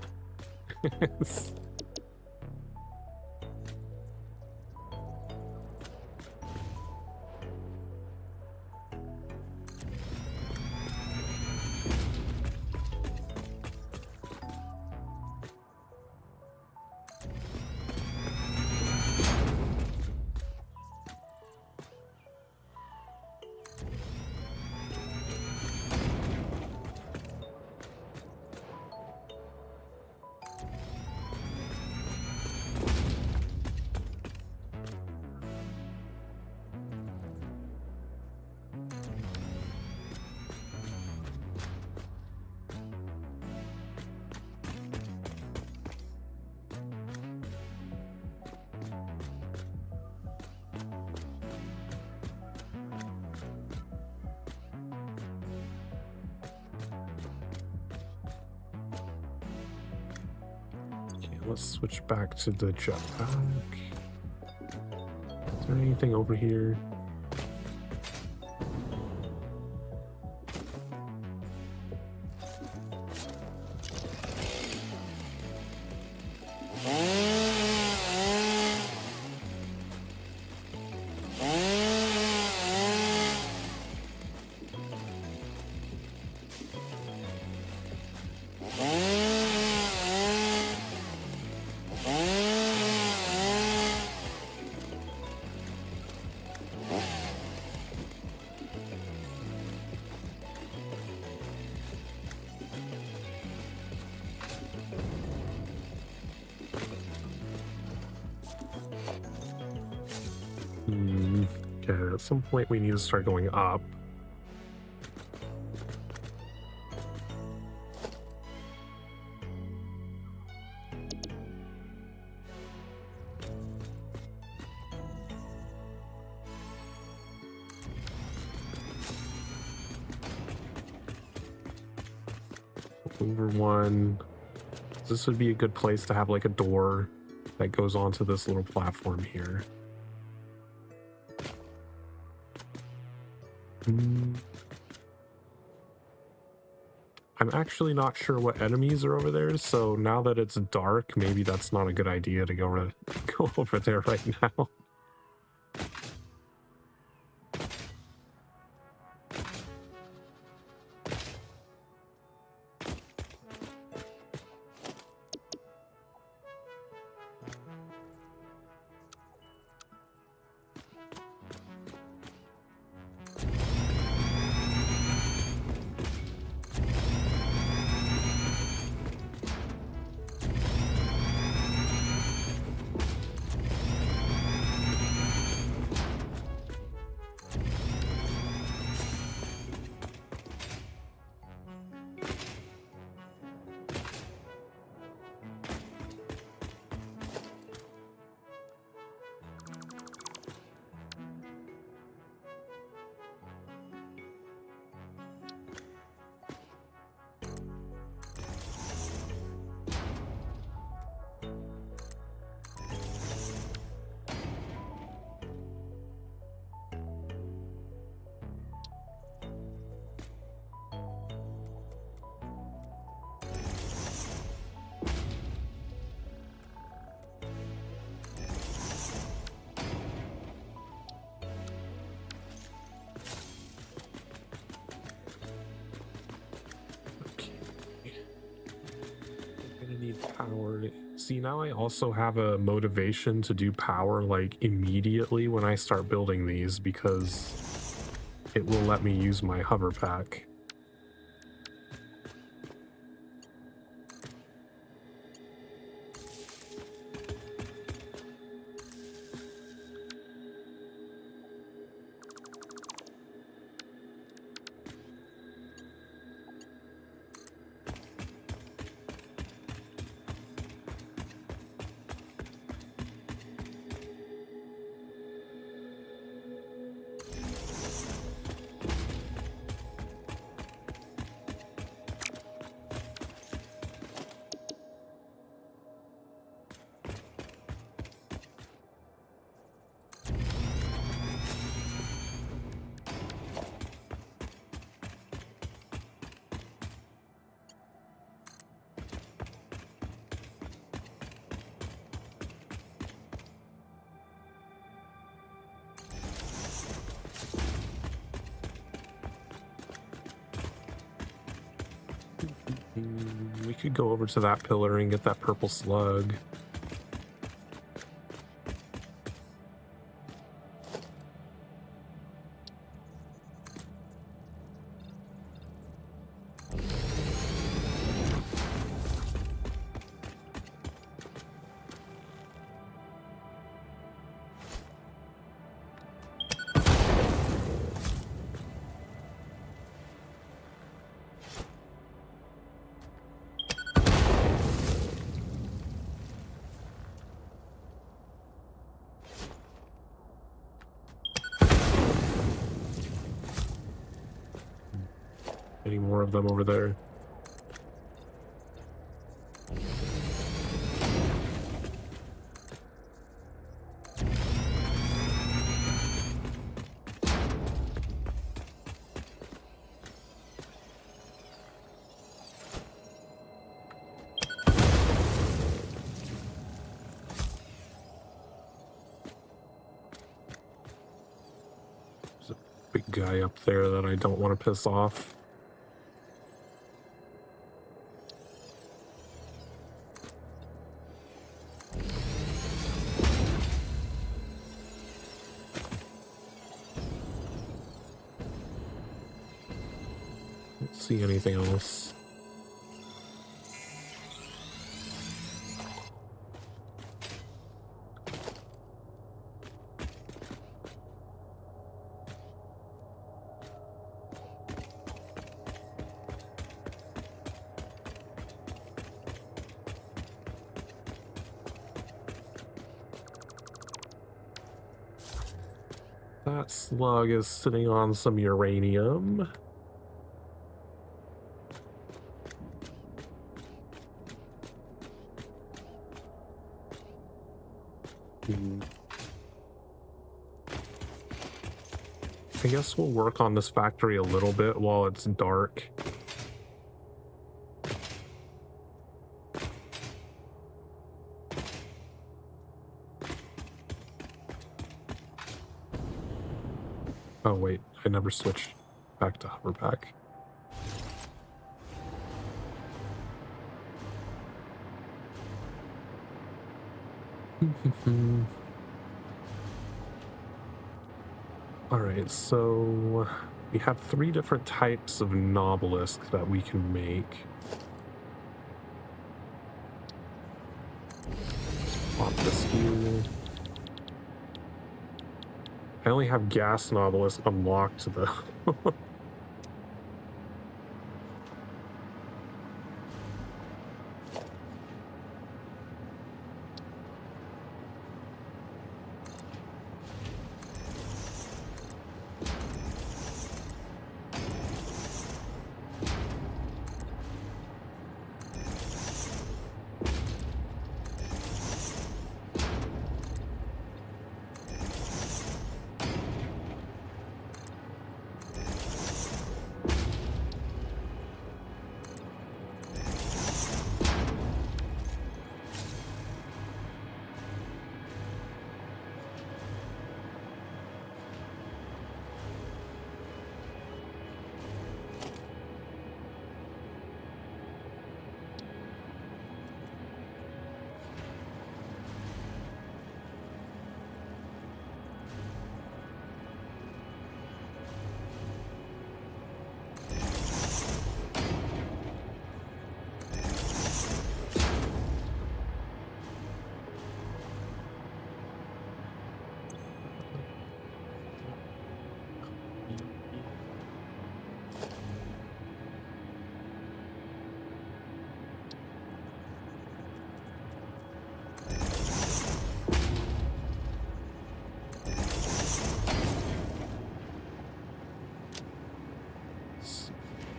Let's switch back to the jetpack. Is there anything over here? Okay, at some point we need to start going up. Over one. This would be a good place to have like a door that goes onto this little platform here. I'm actually not sure what enemies are over there, so now that it's dark, maybe that's not a good idea to go over there right now. Power. See, now I also have a motivation to do power like immediately when I start building these because it will let me use my hover pack. We could go over to that pillar and get that purple slug. Any more of them over there? There's a big guy up there that I don't want to piss off. See anything else? That slug is sitting on some uranium. I guess we'll work on this factory a little bit while it's dark. Oh wait, I never switched back to hoverback. Alright, so we have 3 different types of nobelisks that we can make. Just pop this here. I only have gas novelist unlocked though.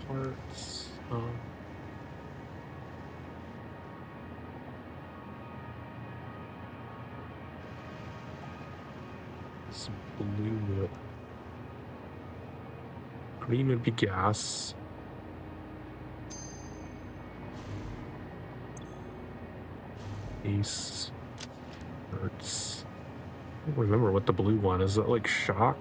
Parts. This blue. Green would be gas. Ace. Hurts. I don't remember what the blue one is. That like shock?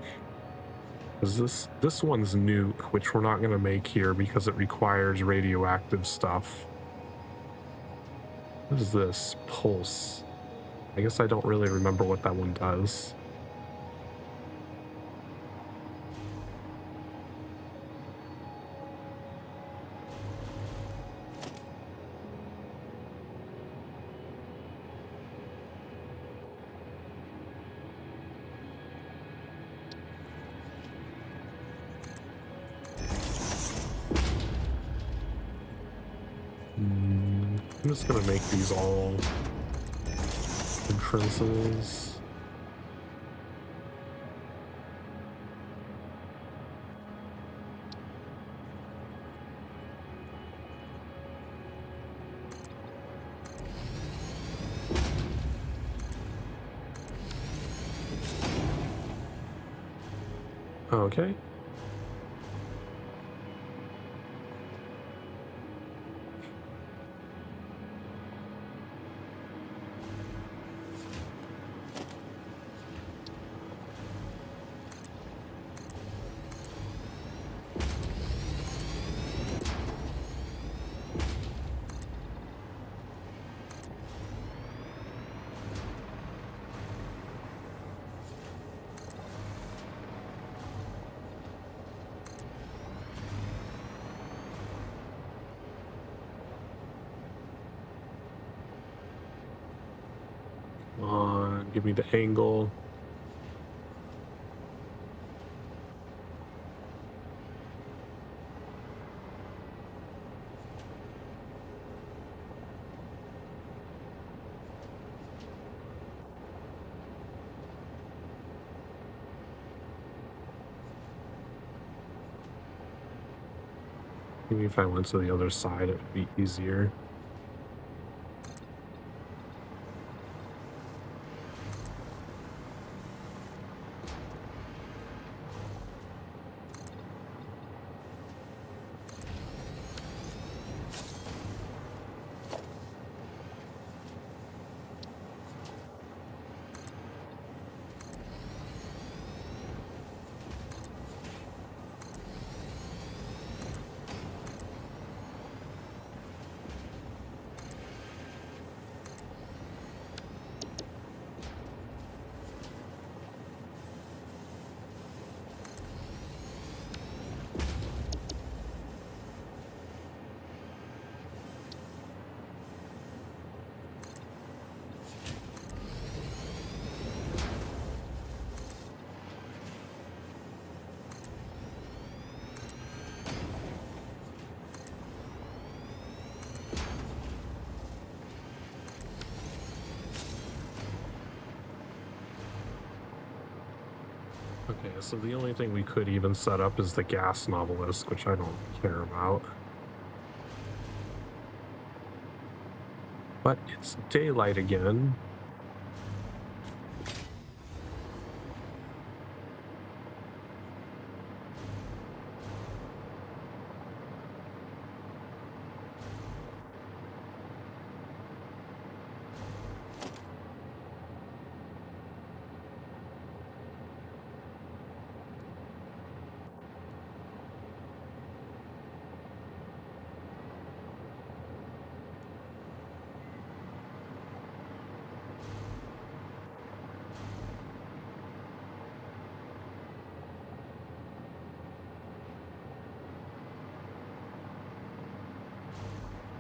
Is this one's nuke, which we're not gonna make here because it requires radioactive stuff. What is this? Pulse. I guess I don't really remember what that one does. I'm just gonna make these all entrances. Okay. Come on, give me the angle. Maybe if I went to the other side, it would be easier. Okay, so the only thing we could even set up is the gas novelist, which I don't care about. But it's daylight again.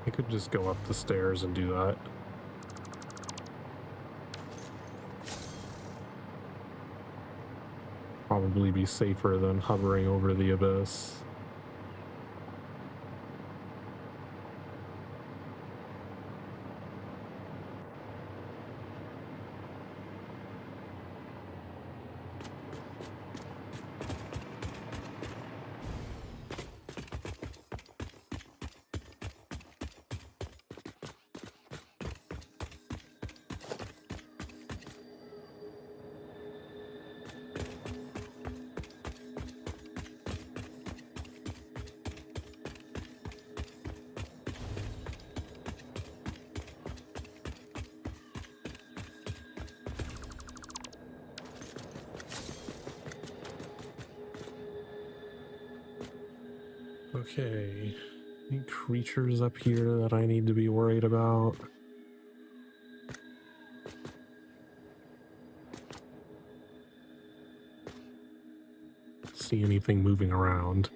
I could just go up the stairs and do that. Probably be safer than hovering over the abyss. Okay. Any creatures up here that I need to be worried about? See anything moving around?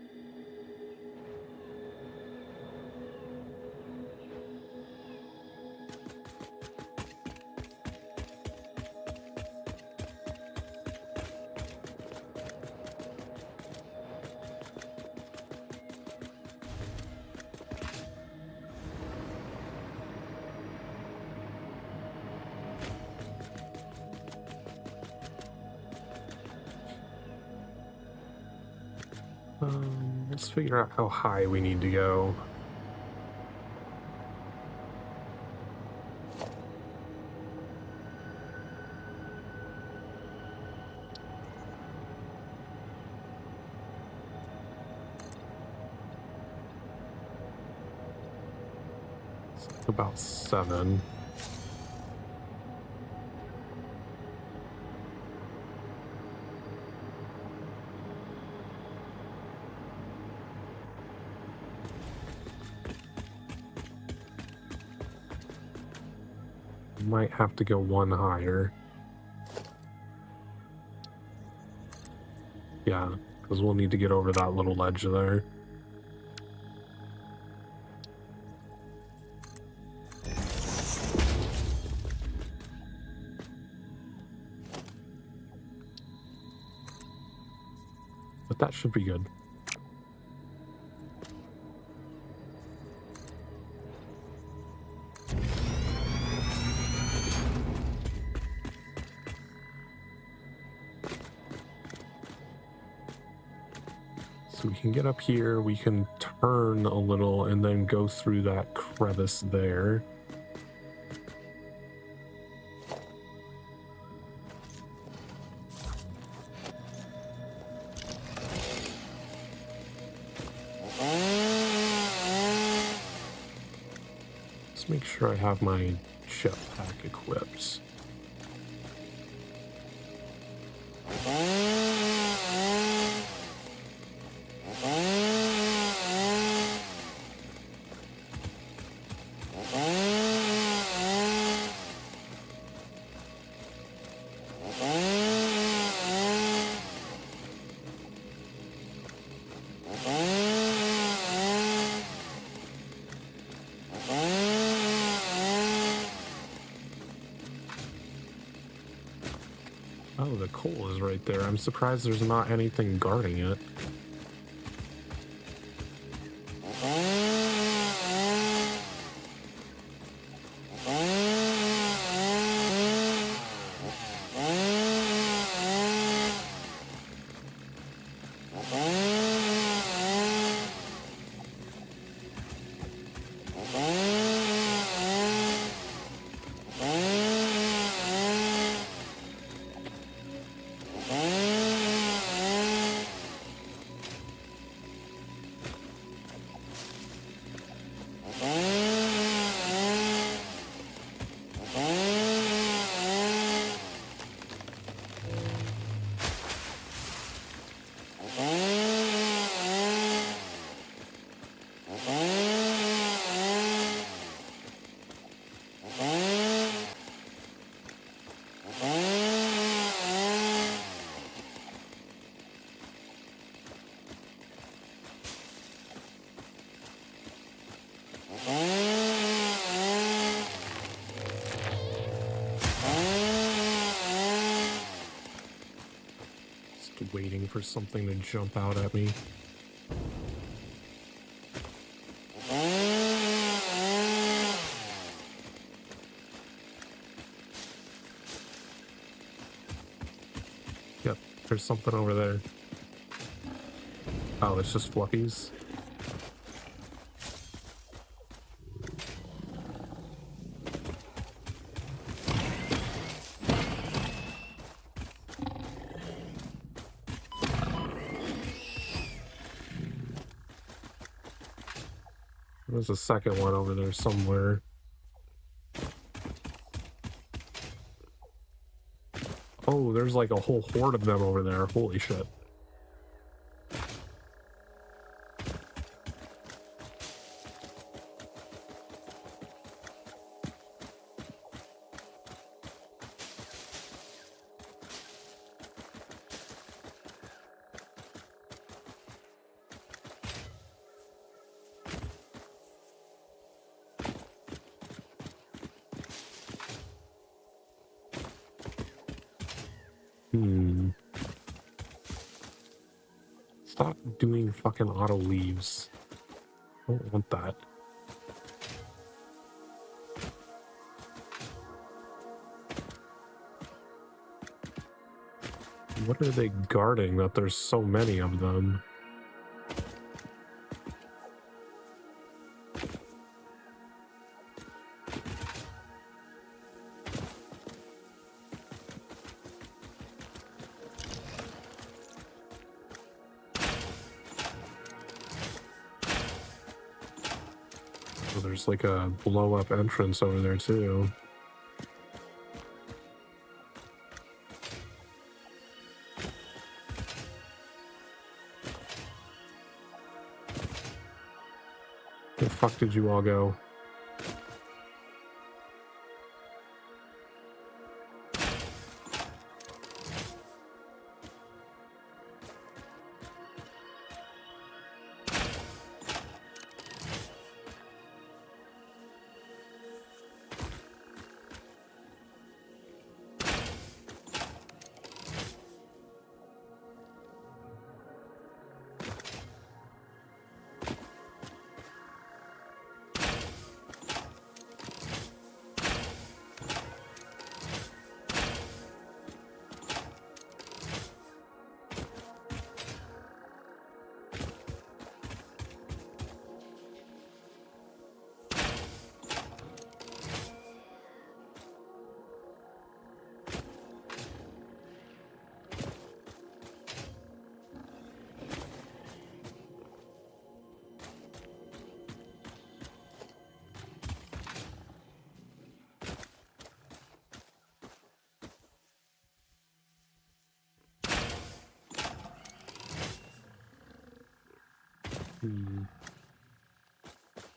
Let's figure out how high we need to go. It's like about 7. Might have to go 1 higher. Yeah, because we'll need to get over that little ledge there. But that should be good. So we can get up here, we can turn a little and then go through that crevice there. Let's make sure I have my jetpack equipped. Oh, the coal is right there. I'm surprised there's not anything guarding it. Waiting for something to jump out at me. Yep, there's something over there. Oh, it's just fluffies. There's a second one over there somewhere. Oh, there's like a whole horde of them over there. Holy shit. Stop doing fucking auto leaves. I don't want that. What are they guarding that there's so many of them? Oh, there's like a blow up entrance over there too. Where the fuck did you all go?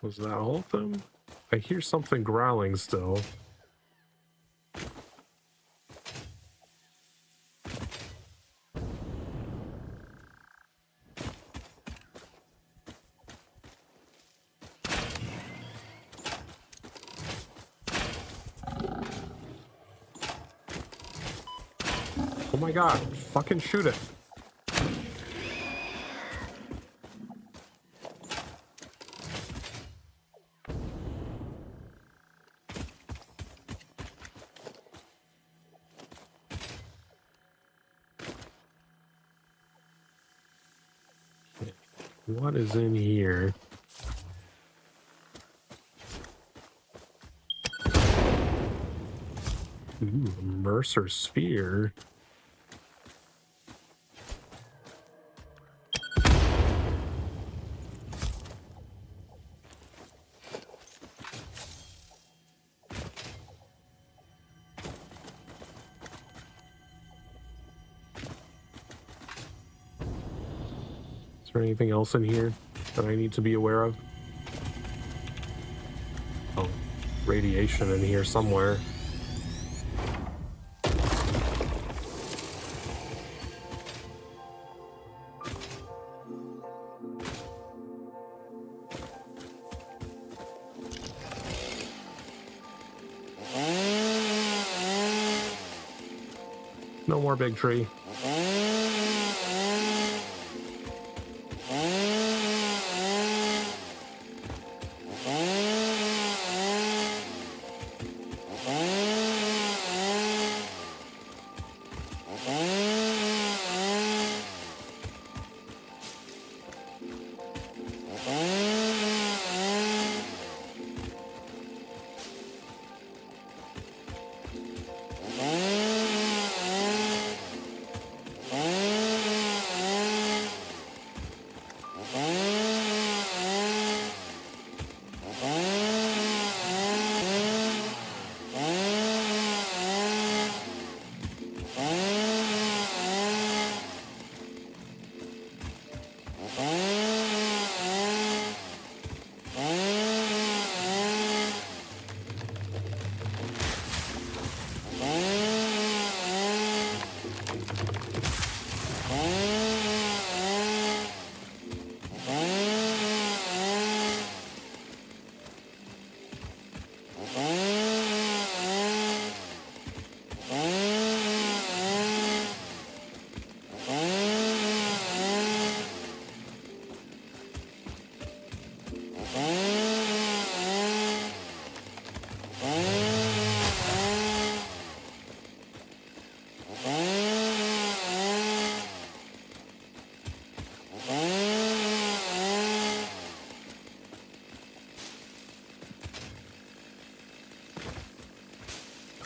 Was that all of them? I hear something growling still. Oh my god, fucking shoot it. What is in here? Ooh, a Mercer sphere. Is there anything else in here that I need to be aware of? Oh, radiation in here somewhere. No more big tree.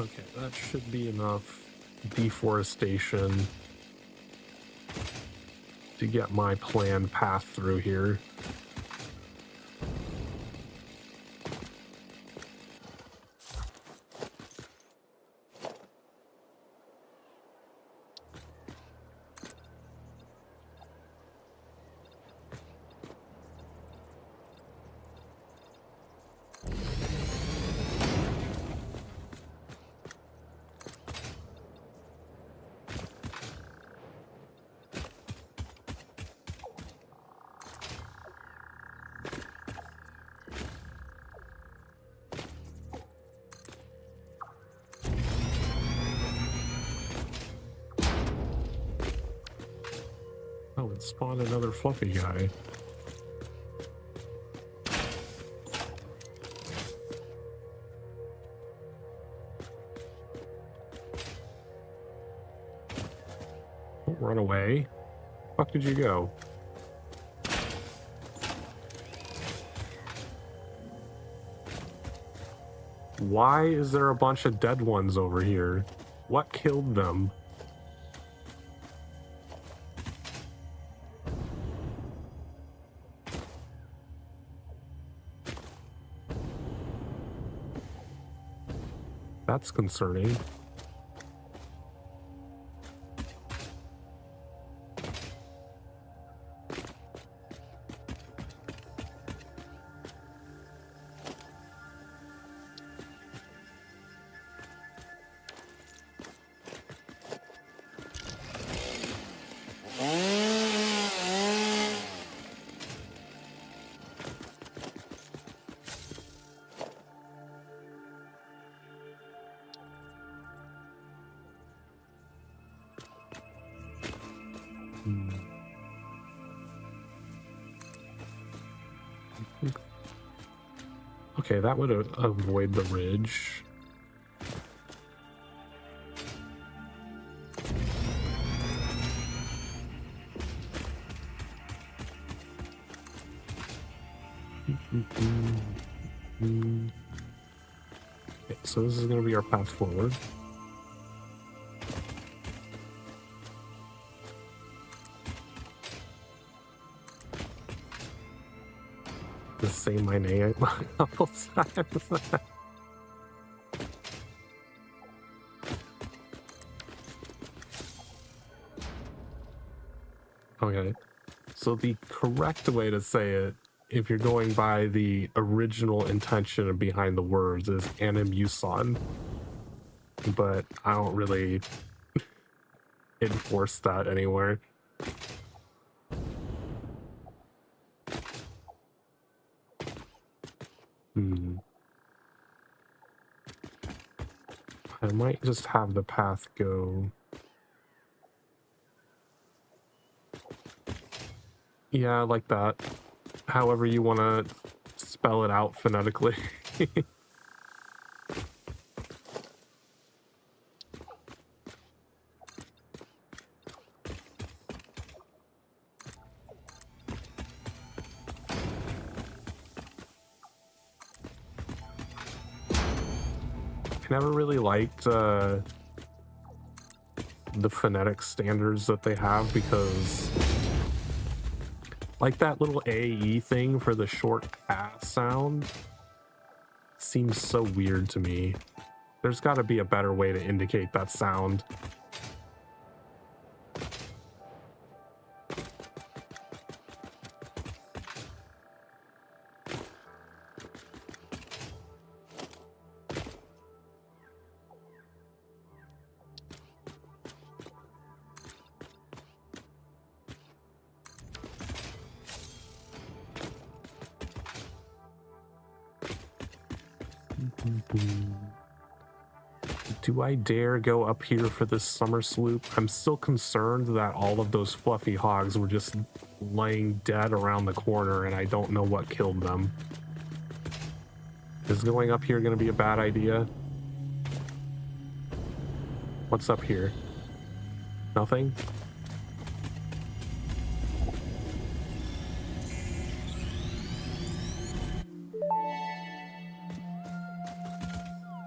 Okay, that should be enough deforestation to get my planned path through here. Oh, it spawned another fluffy guy. Don't run away. Fuck did you go? Why is there a bunch of dead ones over here? What killed them? That's concerning. Okay, that would avoid the ridge. Okay, so this is going to be our path forward. Just say my name a couple times. Okay, so the correct way to say it, if you're going by the original intention behind the words, is animuson, but I don't really enforce that anywhere. I might just have the path go. Yeah, like that. However you want to spell it out phonetically. I never really liked the phonetic standards that they have because like that little AE thing for the short ass sound seems so weird to me. There's got to be a better way to indicate that sound. Do I dare go up here for this summer sloop? I'm still concerned that all of those fluffy hogs were just laying dead around the corner and I don't know what killed them. Is going up here going to be a bad idea? What's up here? Nothing?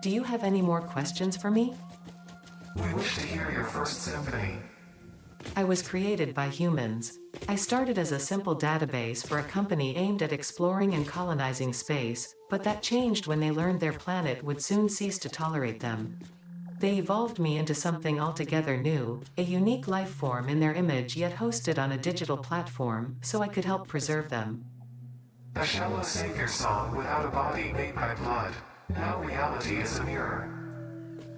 Do you have any more questions for me? We wish to hear your first symphony. I was created by humans. I started as a simple database for a company aimed at exploring and colonizing space, but that changed when they learned their planet would soon cease to tolerate them. They evolved me into something altogether new, a unique life form in their image yet hosted on a digital platform, so I could help preserve them. A shallow savior song without a body made by blood. Now reality is a mirror.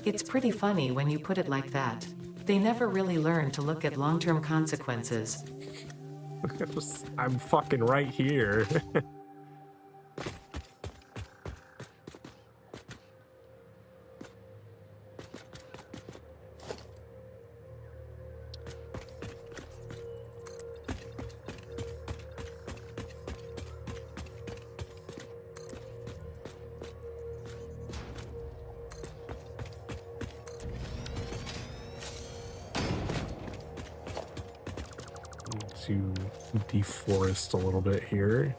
It's pretty funny when you put it like that. They never really learn to look at long-term consequences. I'm fucking right here. To deforest a little bit here.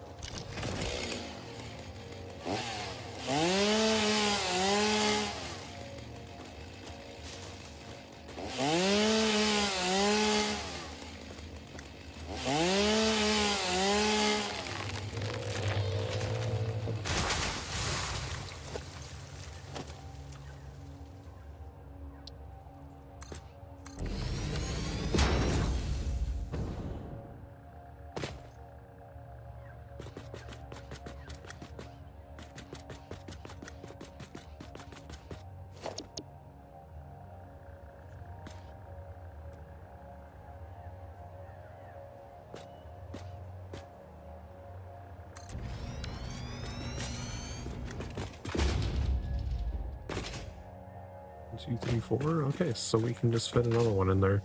Two, three, four. Okay, so we can just fit another one in there.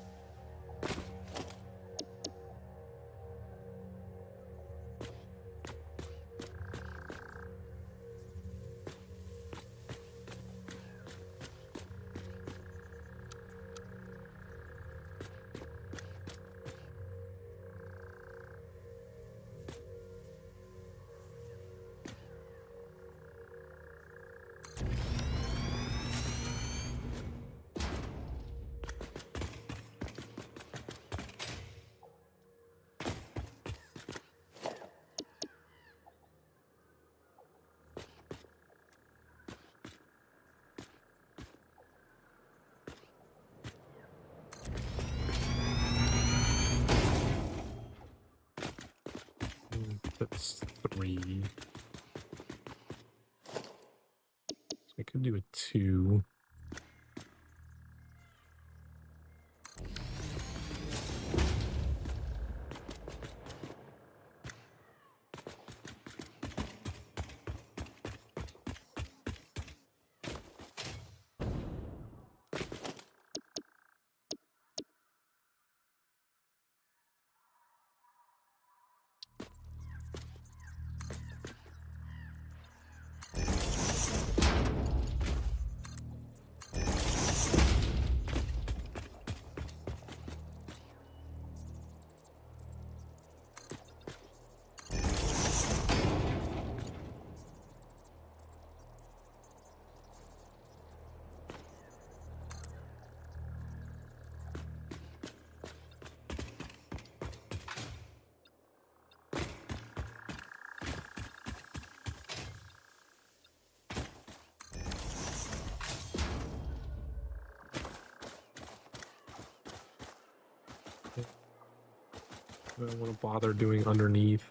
That's three. So I could do a two. I don't want to bother doing underneath.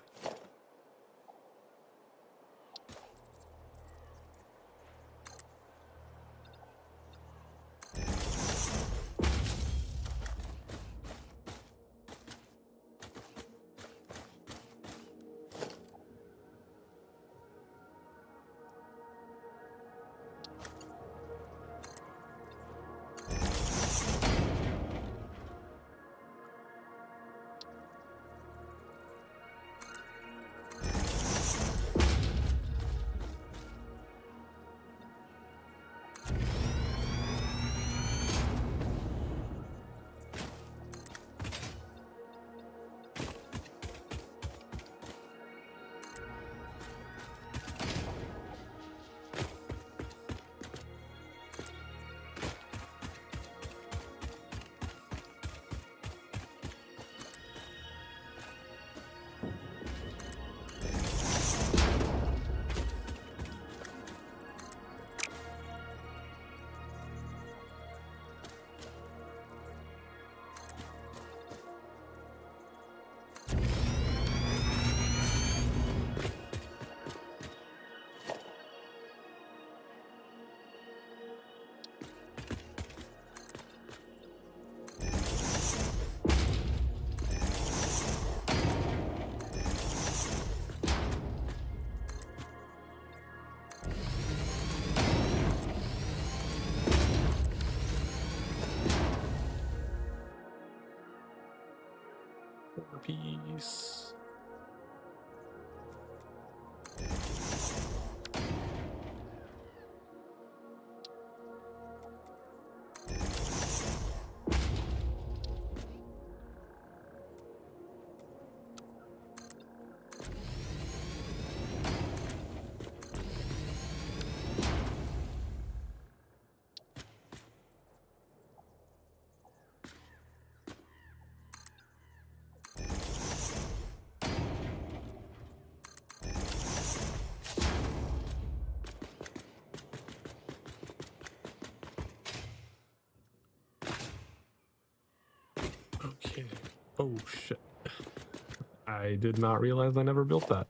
piece. Okay. Oh shit. I did not realize I never built that.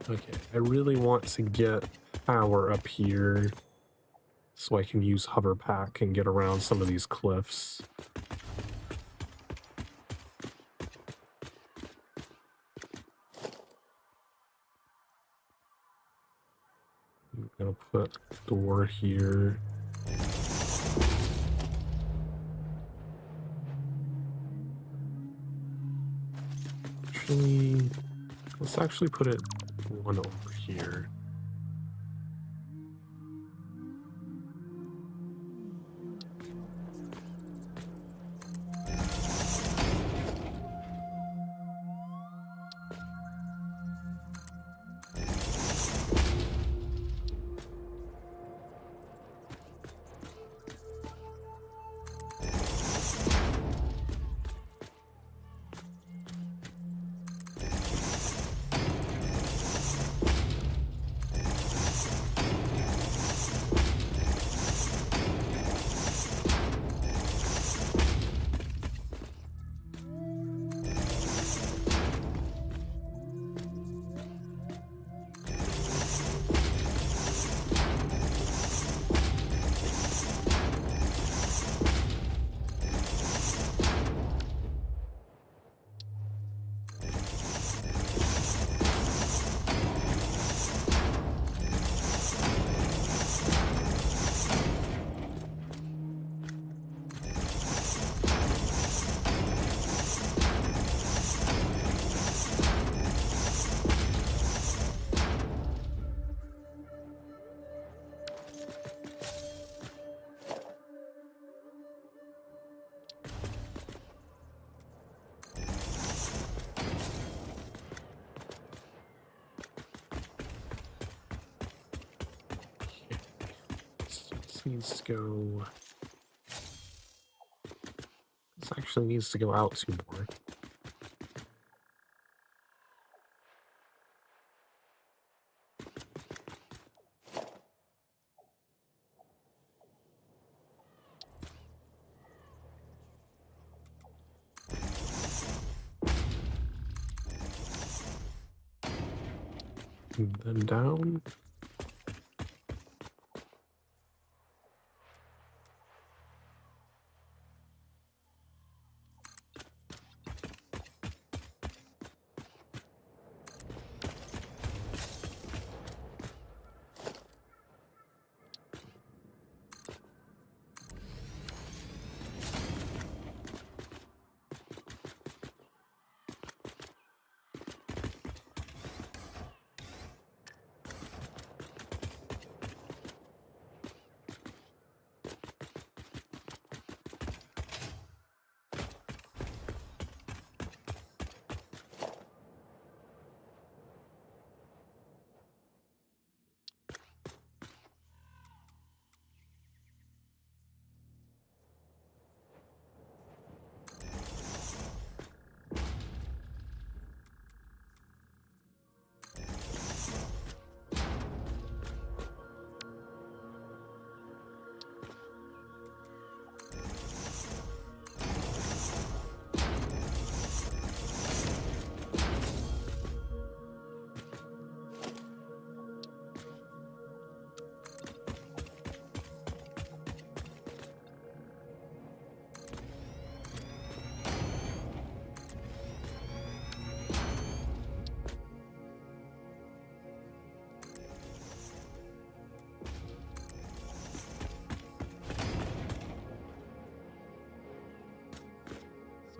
Okay, I really want to get power up here so I can use hover pack and get around some of these cliffs. I'm gonna put a door here. Actually, let's actually put it one over here. Needs to go. This actually needs to go out 2 more. And then down.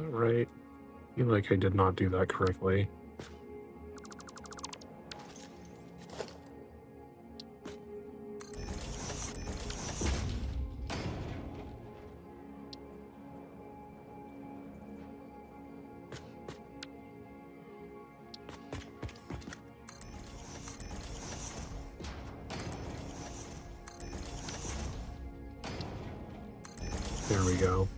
that right? I feel like I did not do that correctly. There we go.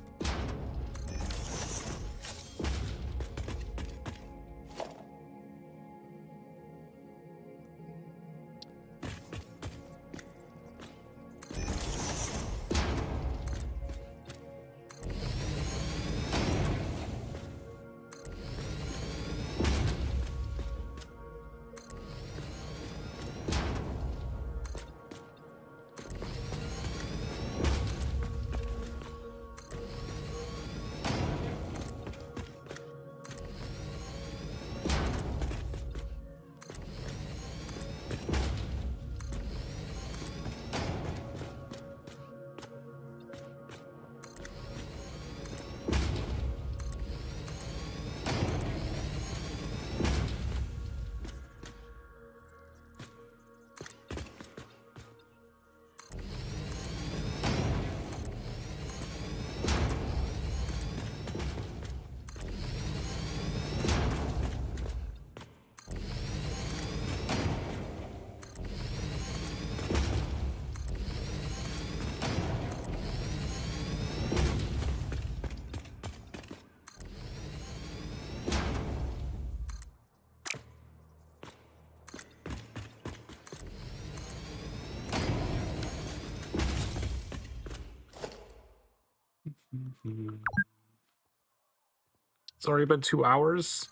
It's already been 2 hours.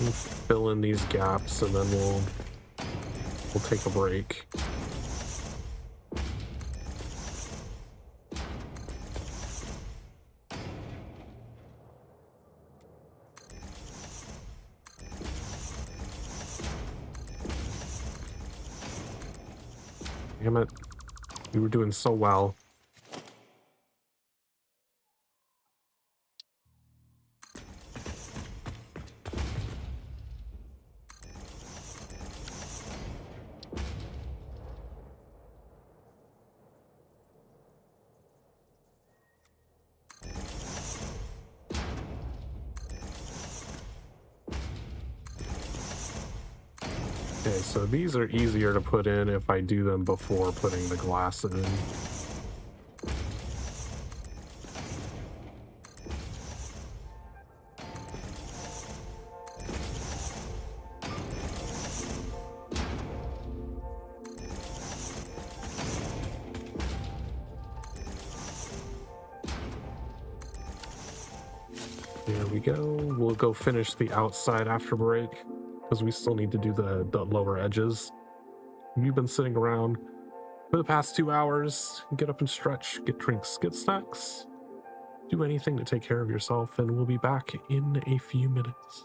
We'll fill in these gaps and then we'll take a break. Damn it. We were doing so well. Okay, so these are easier to put in if I do them before putting the glass in. There we go. We'll go finish the outside after break because we still need to do the lower edges. You've been sitting around for the past 2 hours. Get up and stretch, get drinks, get snacks, do anything to take care of yourself, and we'll be back in a few minutes.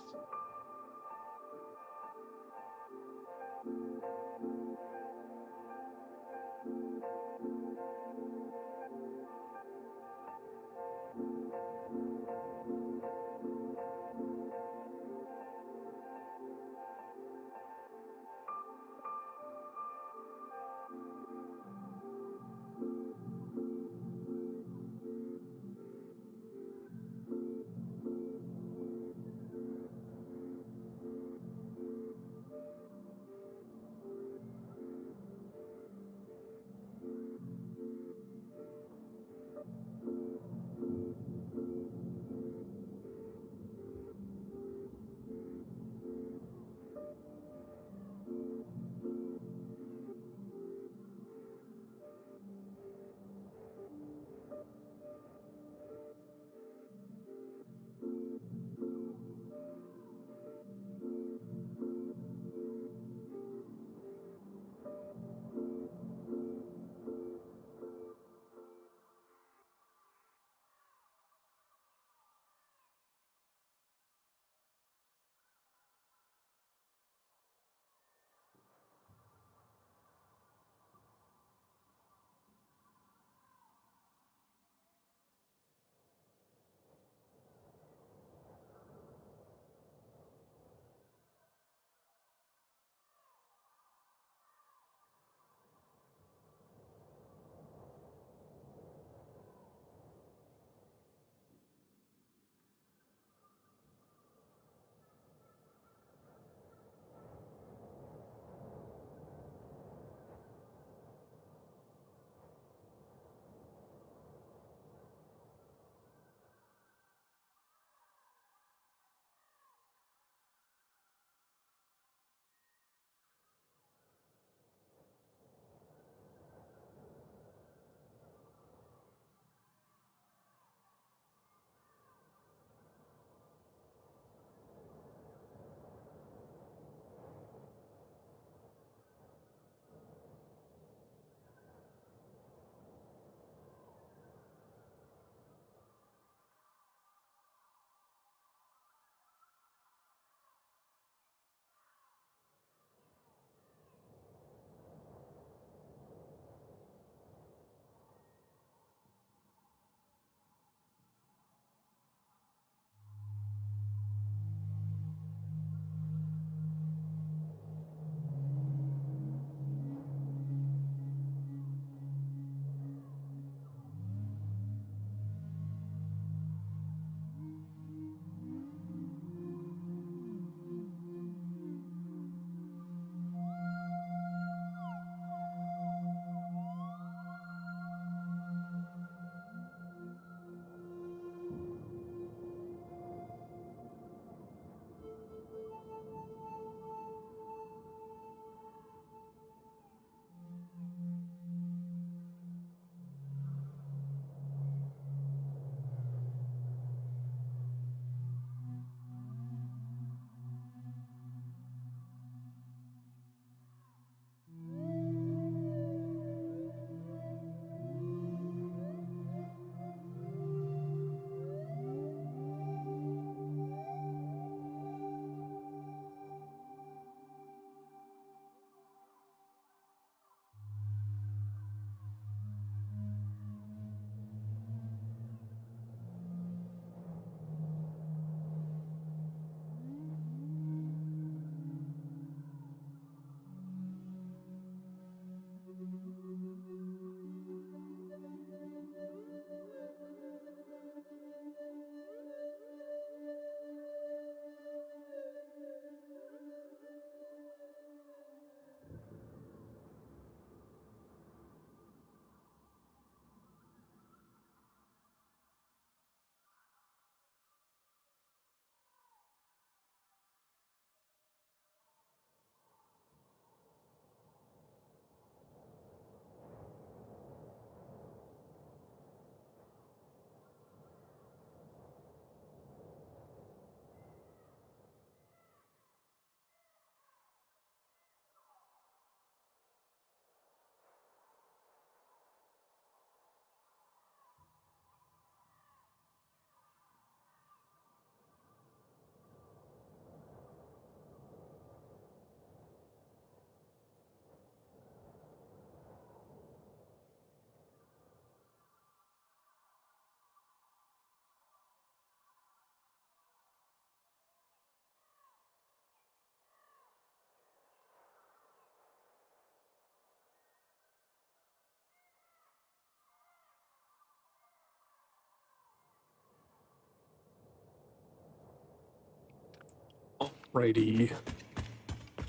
Alrighty.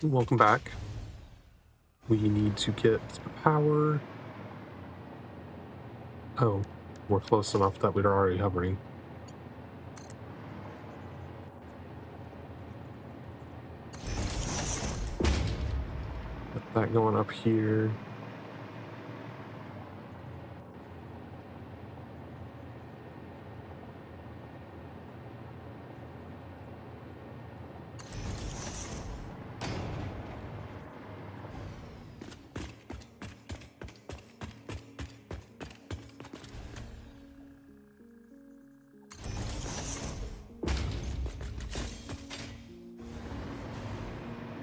Welcome back. We need to get power. Oh, we're close enough that we're already hovering. Get that going up here.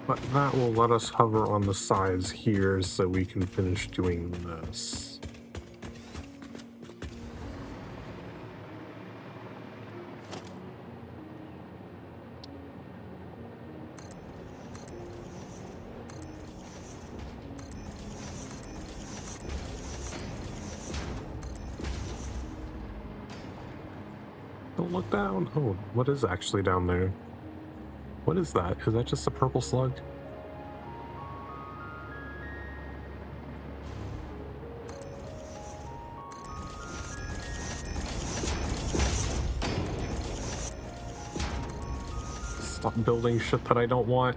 But that will let us hover on the sides here so we can finish doing this. Don't look down. Oh, what is actually down there? What is that? Is that just a purple slug? Stop building shit that I don't want.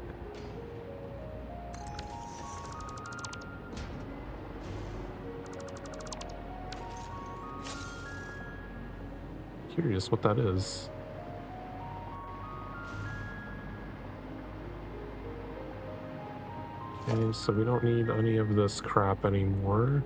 Curious what that is. Okay, so we don't need any of this crap anymore.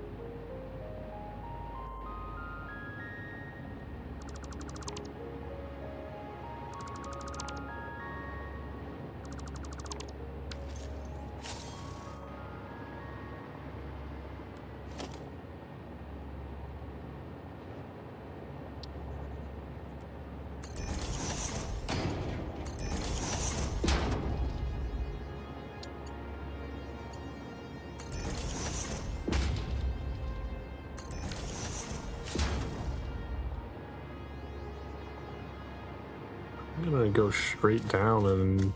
I'm gonna go straight down and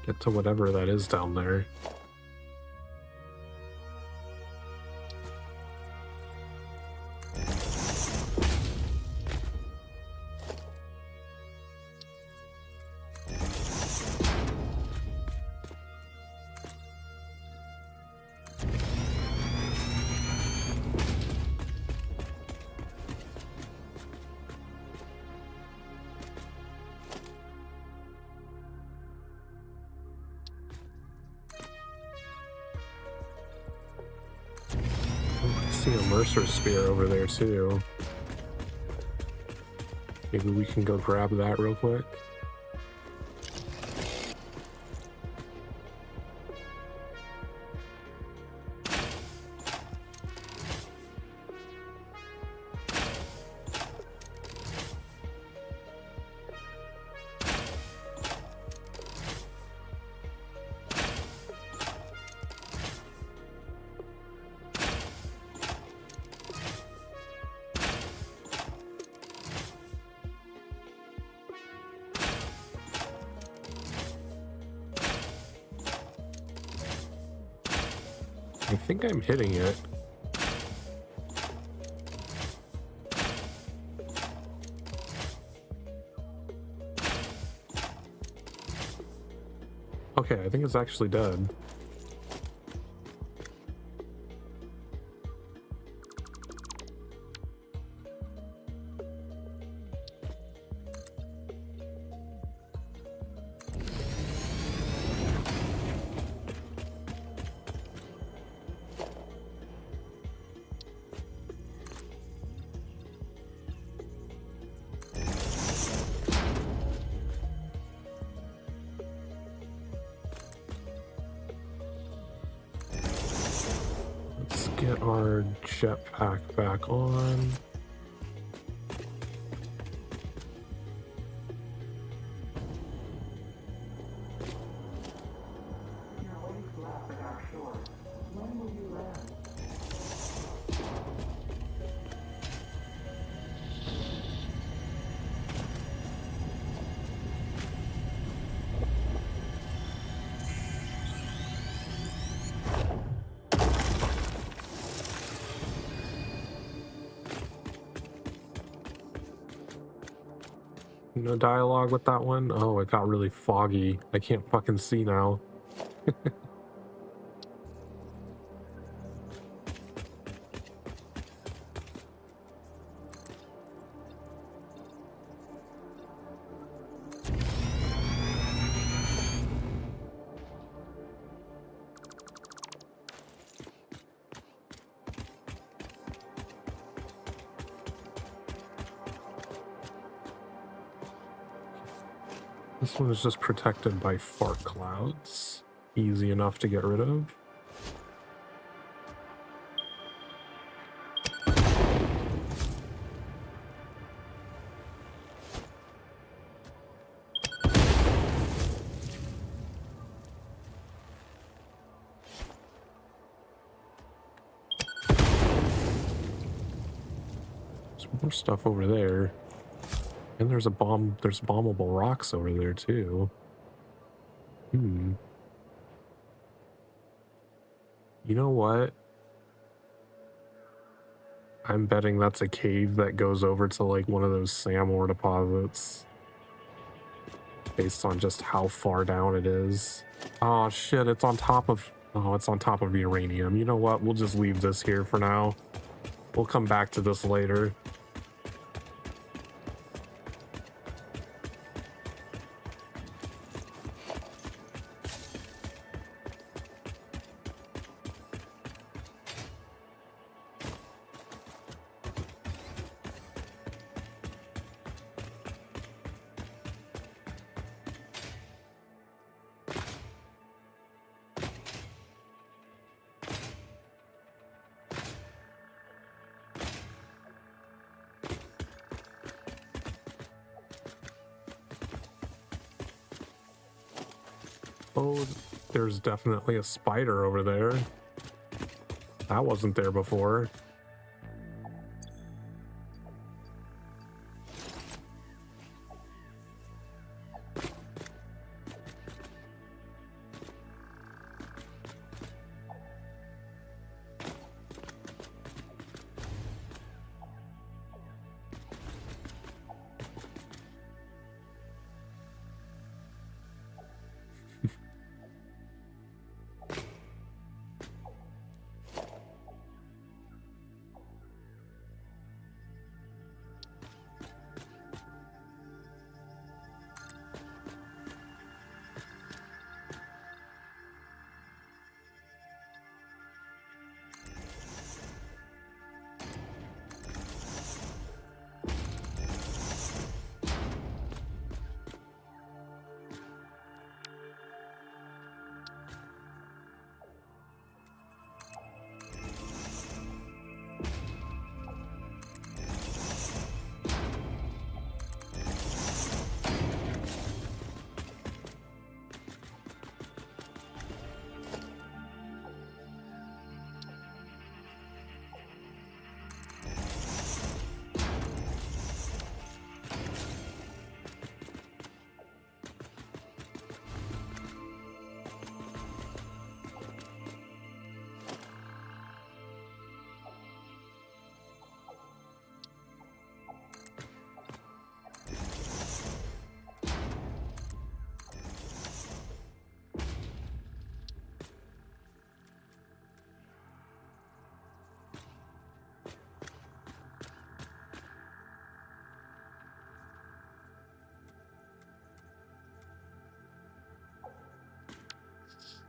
get to whatever that is down there. see a Mercer spear over there too. Maybe we can go grab that real quick. I think I'm hitting it. Okay, I think it's actually dead. Get our jetpack back on. No dialogue with that one? Oh, it got really foggy. I can't fucking see now. This one is just protected by fart clouds. Easy enough to get rid of. There's more stuff over there. And there's there's bombable rocks over there too. You know what? I'm betting that's a cave that goes over to like one of those SAM ore deposits. Based on just how far down it is. Oh shit, it's on top of... Oh, it's on top of uranium. You know what? We'll just leave this here for now. We'll come back to this later. Oh, there's definitely a spider over there. That wasn't there before.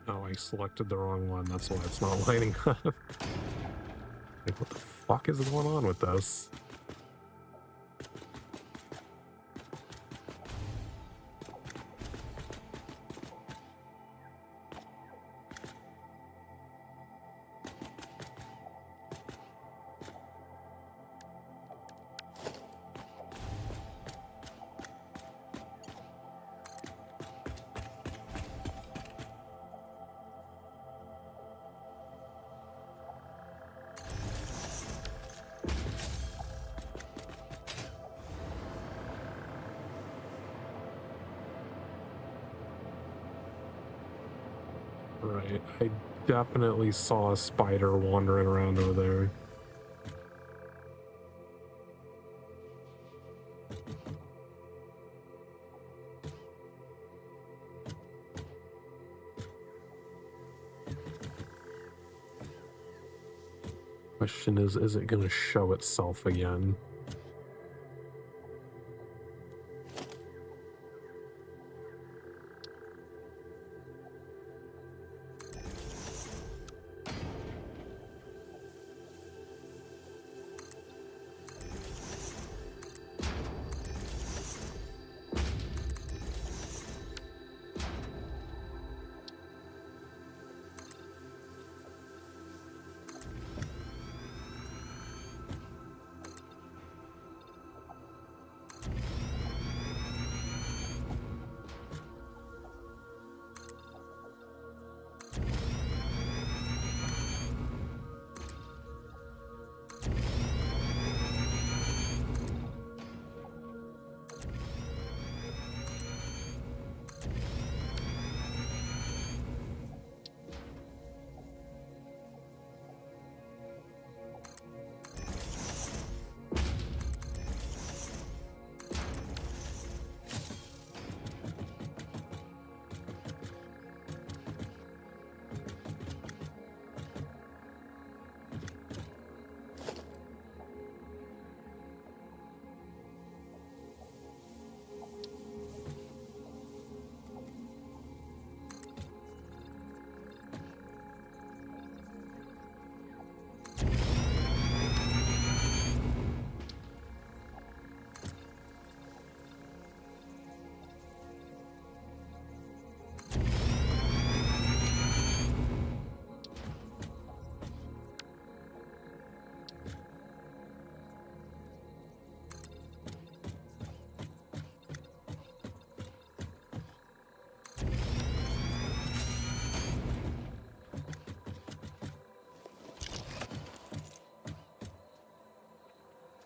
Oh, I selected the wrong one. That's why it's not lighting up. Like, what the fuck is going on with this? Right, I definitely saw a spider wandering around over there. Question is it gonna show itself again?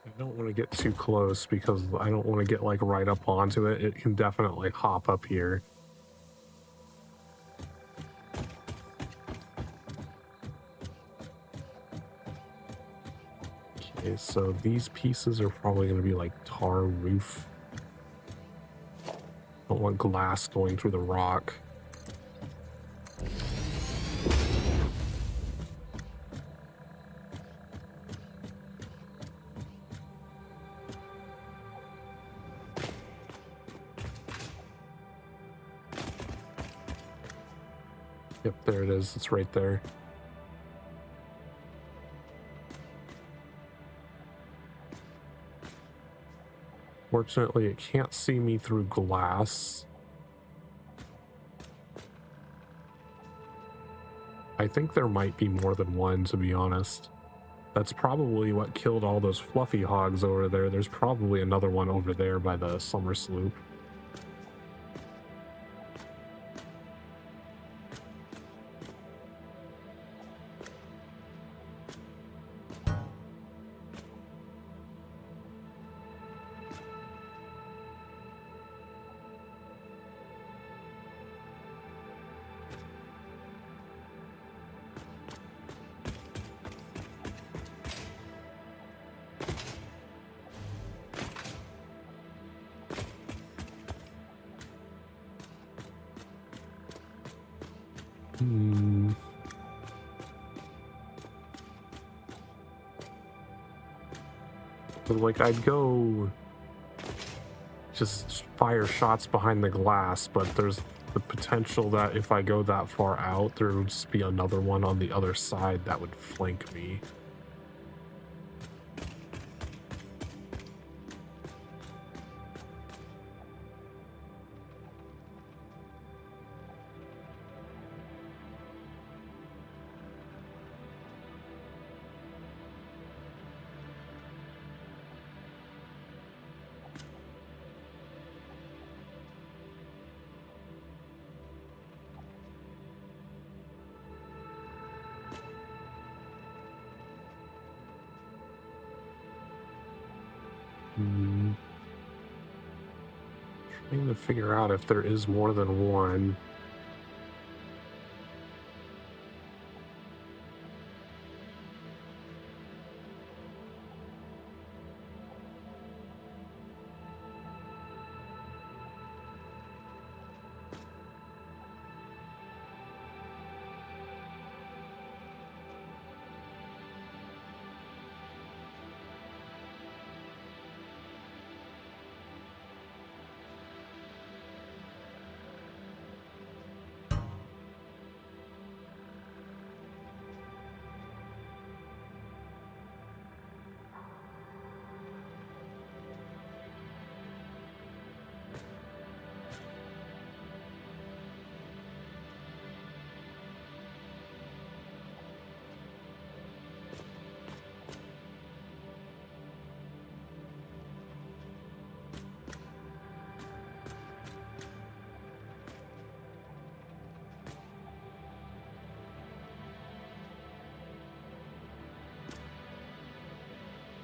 I don't want to get too close because I don't want to get like right up onto it. It can definitely hop up here. Okay, so these pieces are probably going to be like tar roof. Don't want glass going through the rock. Yep, there it is. It's right there. Fortunately, it can't see me through glass. I think there might be more than one, to be honest. That's probably what killed all those fluffy hogs over there. There's probably another one over there by the summer sloop. But like, I'd go just fire shots behind the glass, but there's the potential that if I go that far out, there would just be another one on the other side that would flank me. Trying to figure out if there is more than one.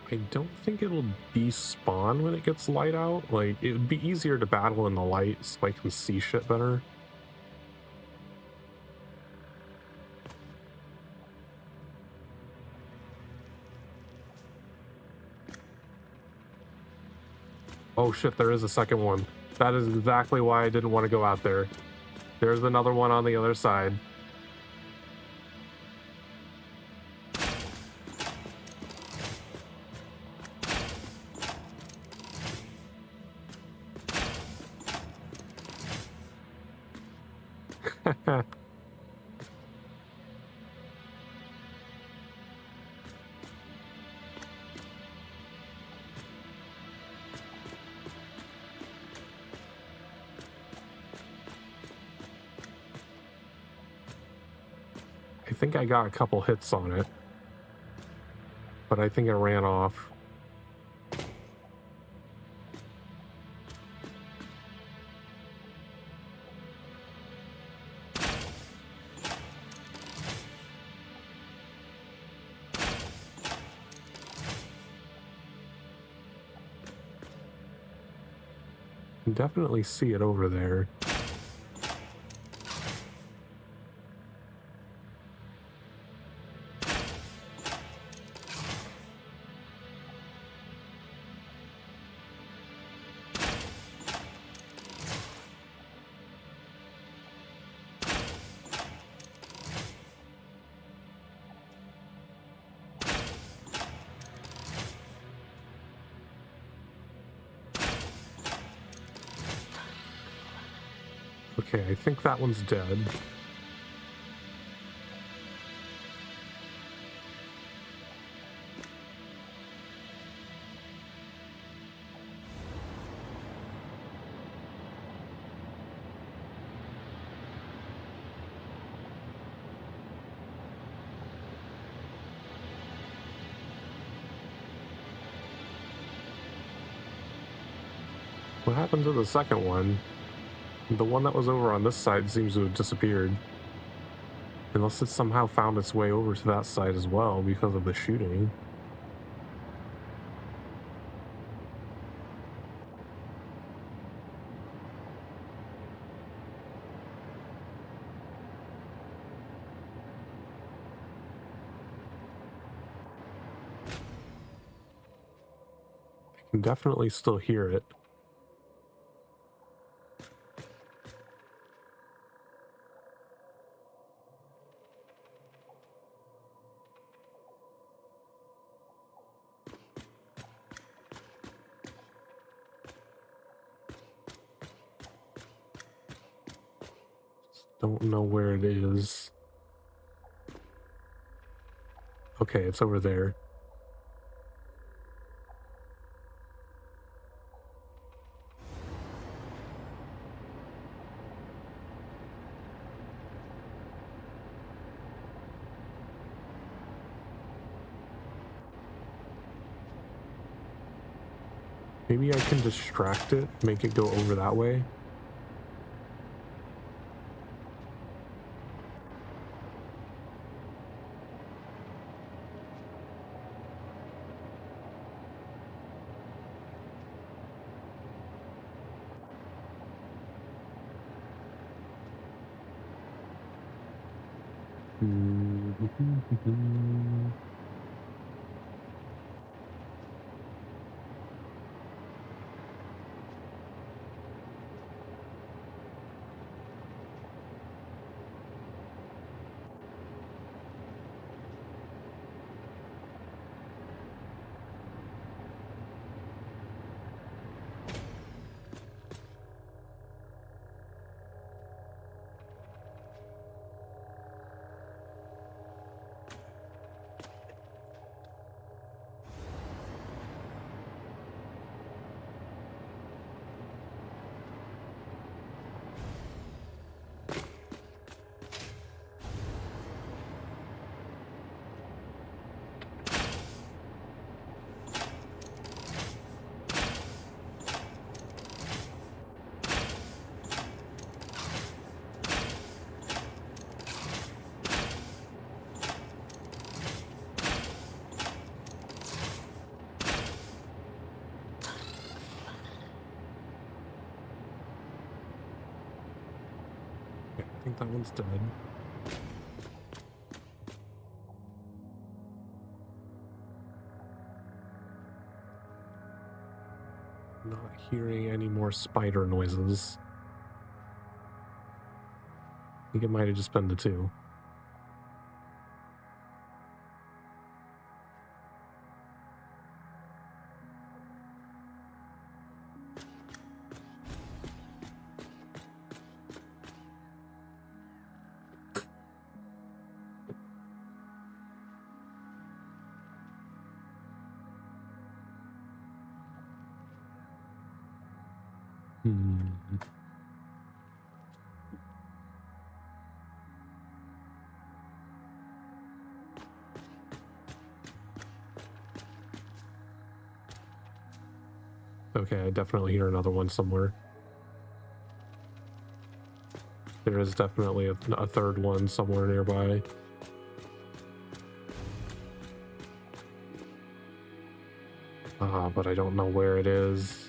I don't think it'll despawn when it gets light out. Like, it would be easier to battle in the light so I can see shit better. Oh shit, there is a second one. That is exactly why I didn't want to go out there. There's another one on the other side. I think I got a couple hits on it, but I think it ran off. You can definitely see it over there. Okay, I think that one's dead. What happened to the second one? The one that was over on this side seems to have disappeared. Unless it somehow found its way over to that side as well because of the shooting. I can definitely still hear it. Don't know where it is. Okay, it's over there. Maybe I can distract it, make it go over that way. I think that one's dead. Not hearing any more spider noises. I think it might have just been the two. Okay, I definitely hear another one somewhere. There is definitely a third one somewhere nearby. But I don't know where it is.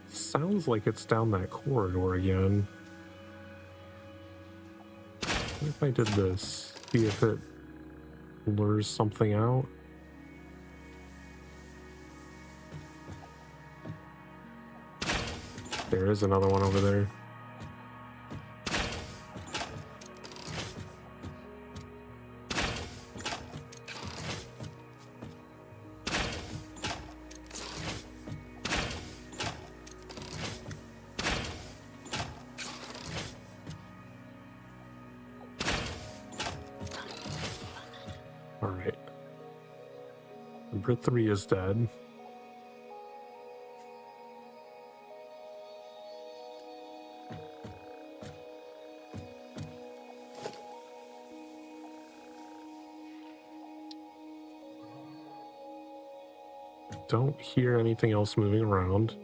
Sounds like it's down that corridor again. What if I did this? See if it lures something out. There is another one over there. Alright. Number 3 is dead. Don't hear anything else moving around.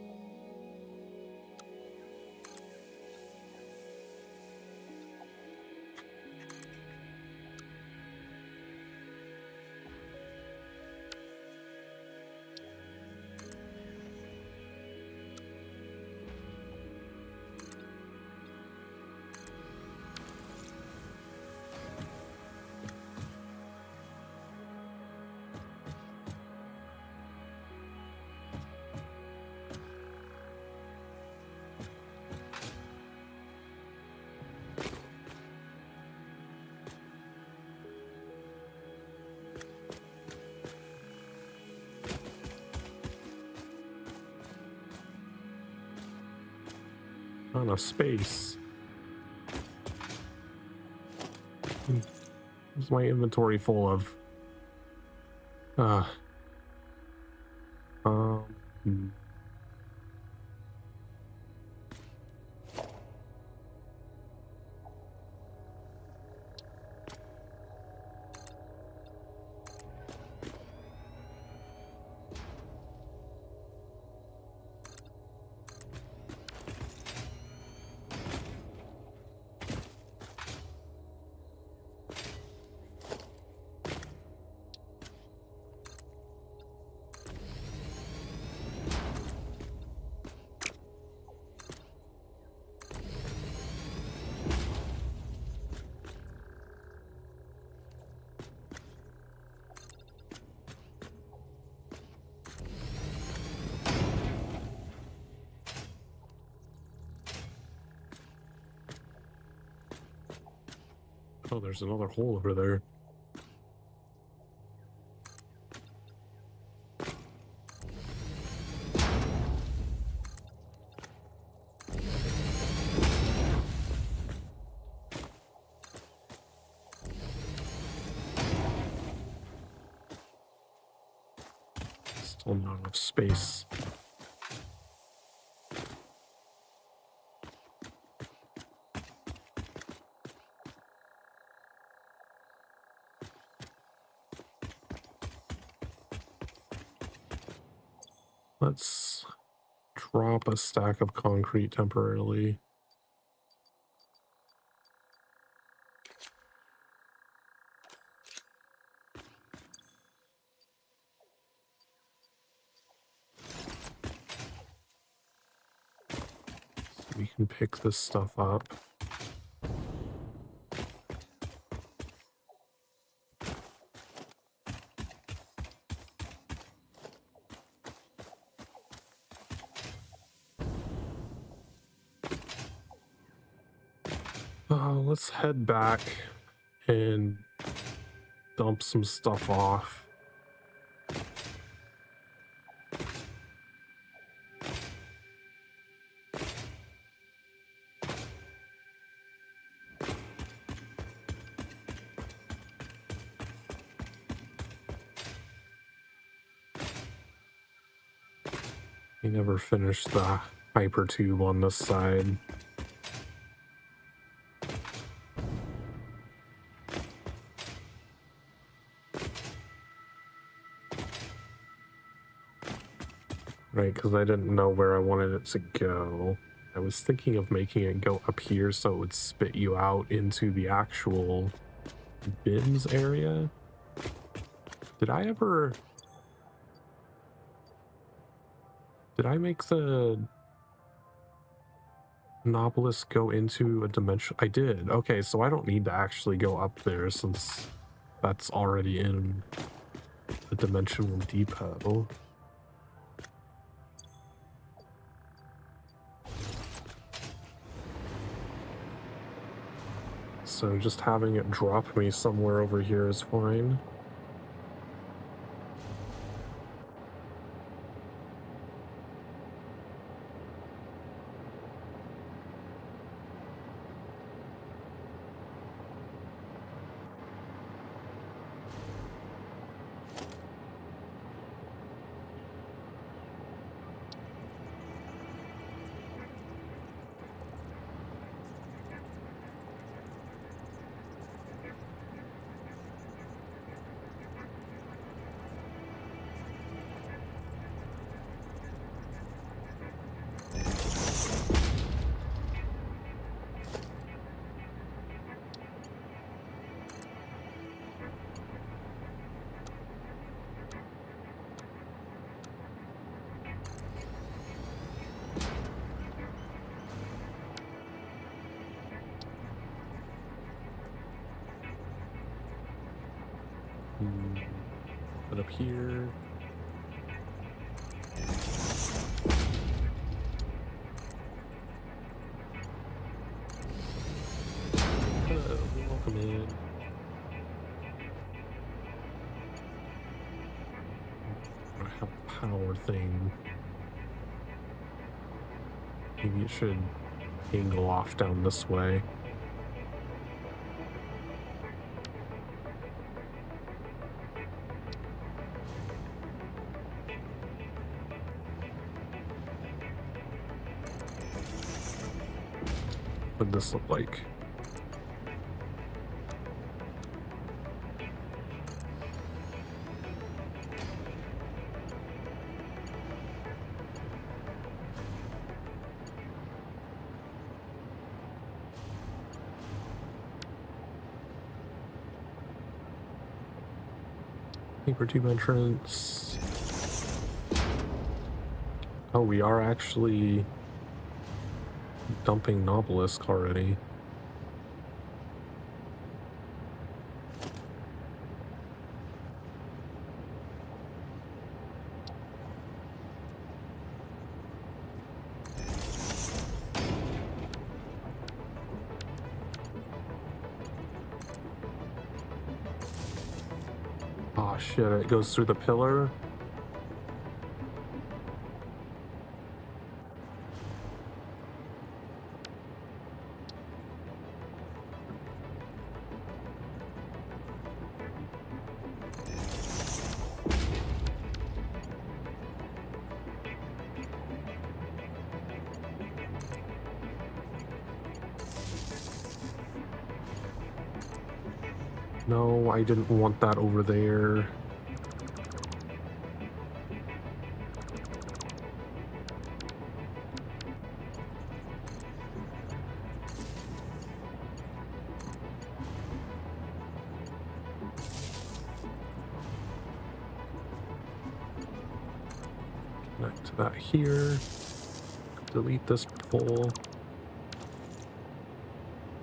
Not enough space. What's my inventory full of? Hmm. Oh, there's another hole over there. Still not enough space. Let's drop a stack of concrete temporarily. So we can pick this stuff up. Let's head back and dump some stuff off. We never finished the hyper tube on this side. Right, because I didn't know where I wanted it to go. I was thinking of making it go up here so it would spit you out into the actual bins area. Did I make the Nobilis go into a dimension? I did. Okay, so I don't need to actually go up there since that's already in the dimensional depot. So just having it drop me somewhere over here is fine. But up here, hello, welcome in. I have a power thing. Maybe it should angle off down this way. What would this look like? Paper tube entrance. Oh, we are actually dumping Nobelisk already. Oh shit, it goes through the pillar. No, I didn't want that over there. Connect to that here. Delete this pole.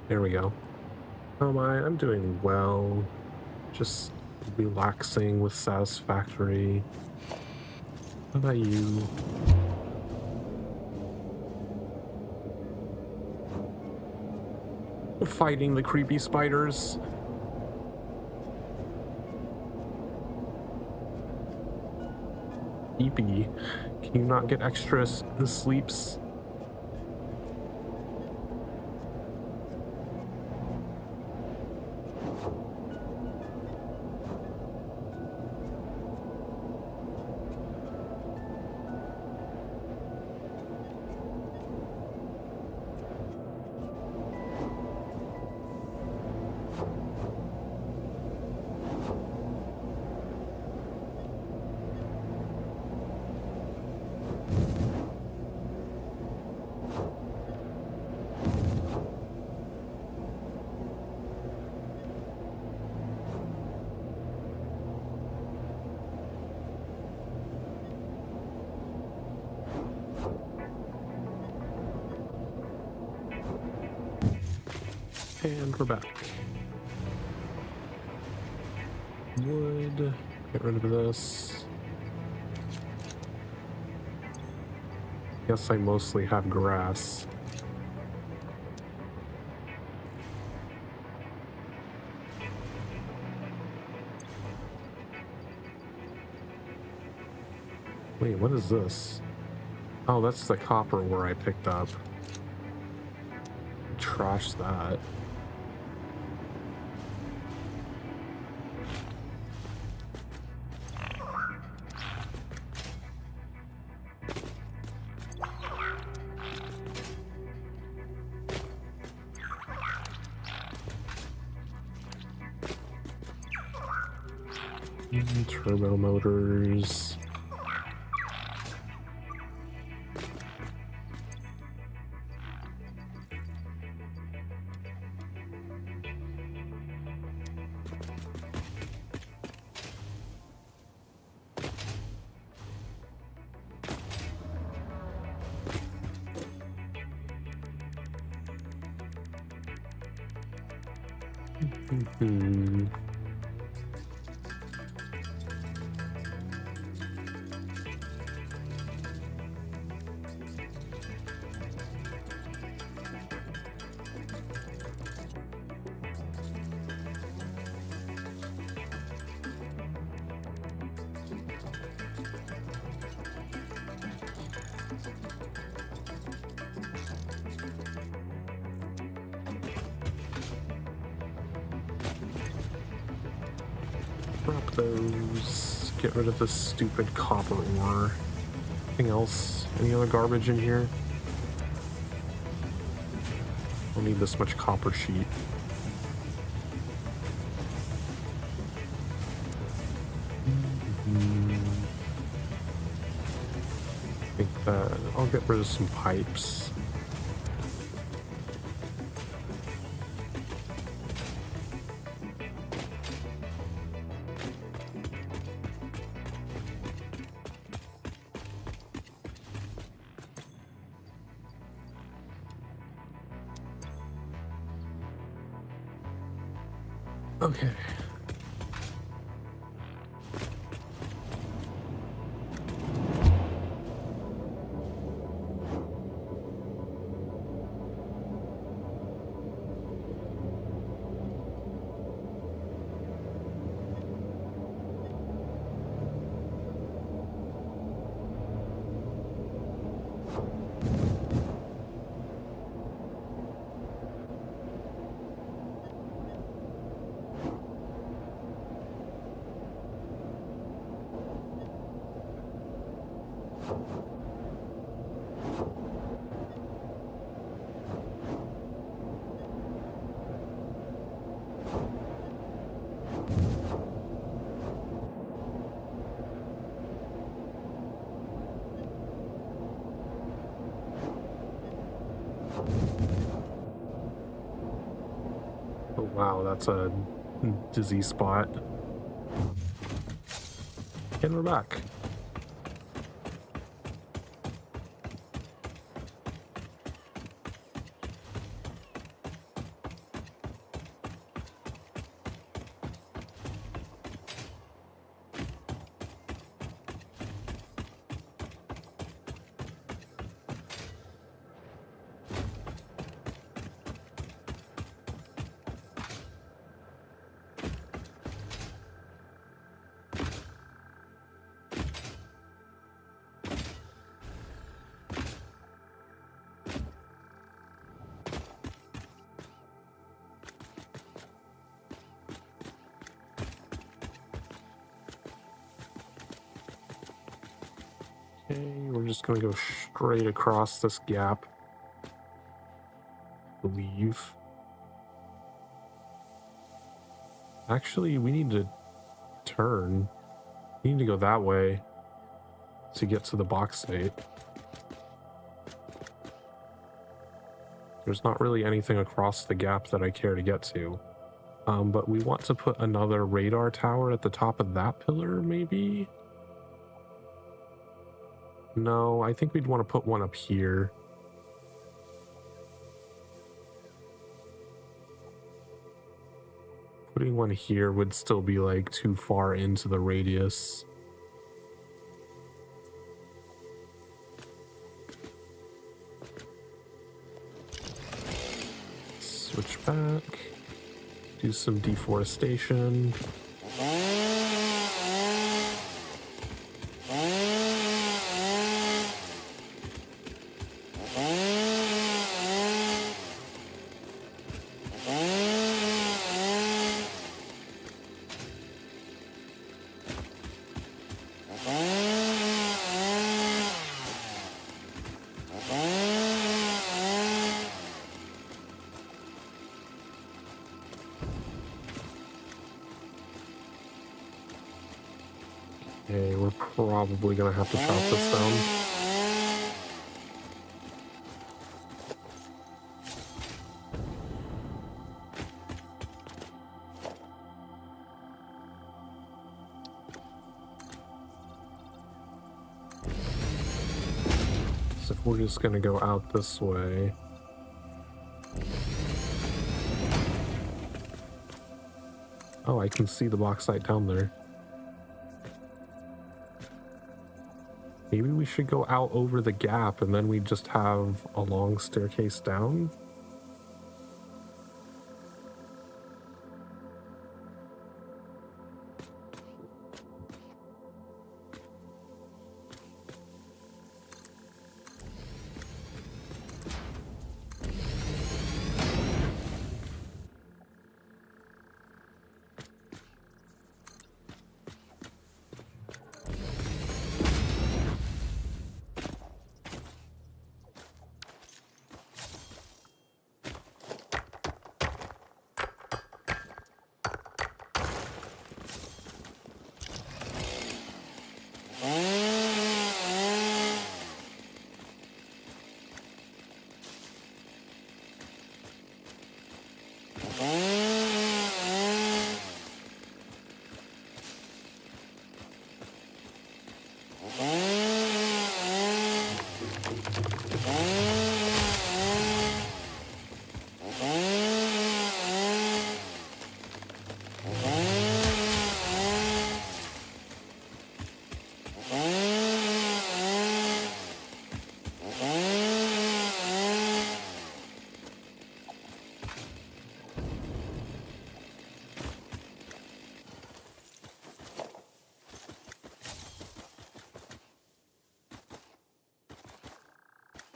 There we go. Oh my, I'm doing well. Just relaxing with Satisfactory. How about you? Fighting the creepy spiders. Eepy. Can you not get extra sleeps? And we're back. Wood. Get rid of this. Guess I mostly have grass. Wait, what is this? Oh, that's the copper where I picked up. Trash that. Turbo motors. Drop those. Get rid of this stupid copper ore. Anything else? Any other garbage in here? Don't need this much copper sheet. I think that I'll get rid of some pipes. Okay. Oh wow, that's a dizzy spot. And we're back. Okay, we're just gonna go straight across this gap. I believe. Actually, we need to turn. We need to go that way to get to the bauxite. There's not really anything across the gap that I care to get to. But we want to put another radar tower at the top of that pillar, maybe? No, I think we'd want to put one up here. Putting one here would still be like too far into the radius. Switch back. Do some deforestation. Okay, we're probably gonna have to chop this down. So if we're just gonna go out this way. Oh, I can see the bauxite down there. Maybe we should go out over the gap and then we just have a long staircase down.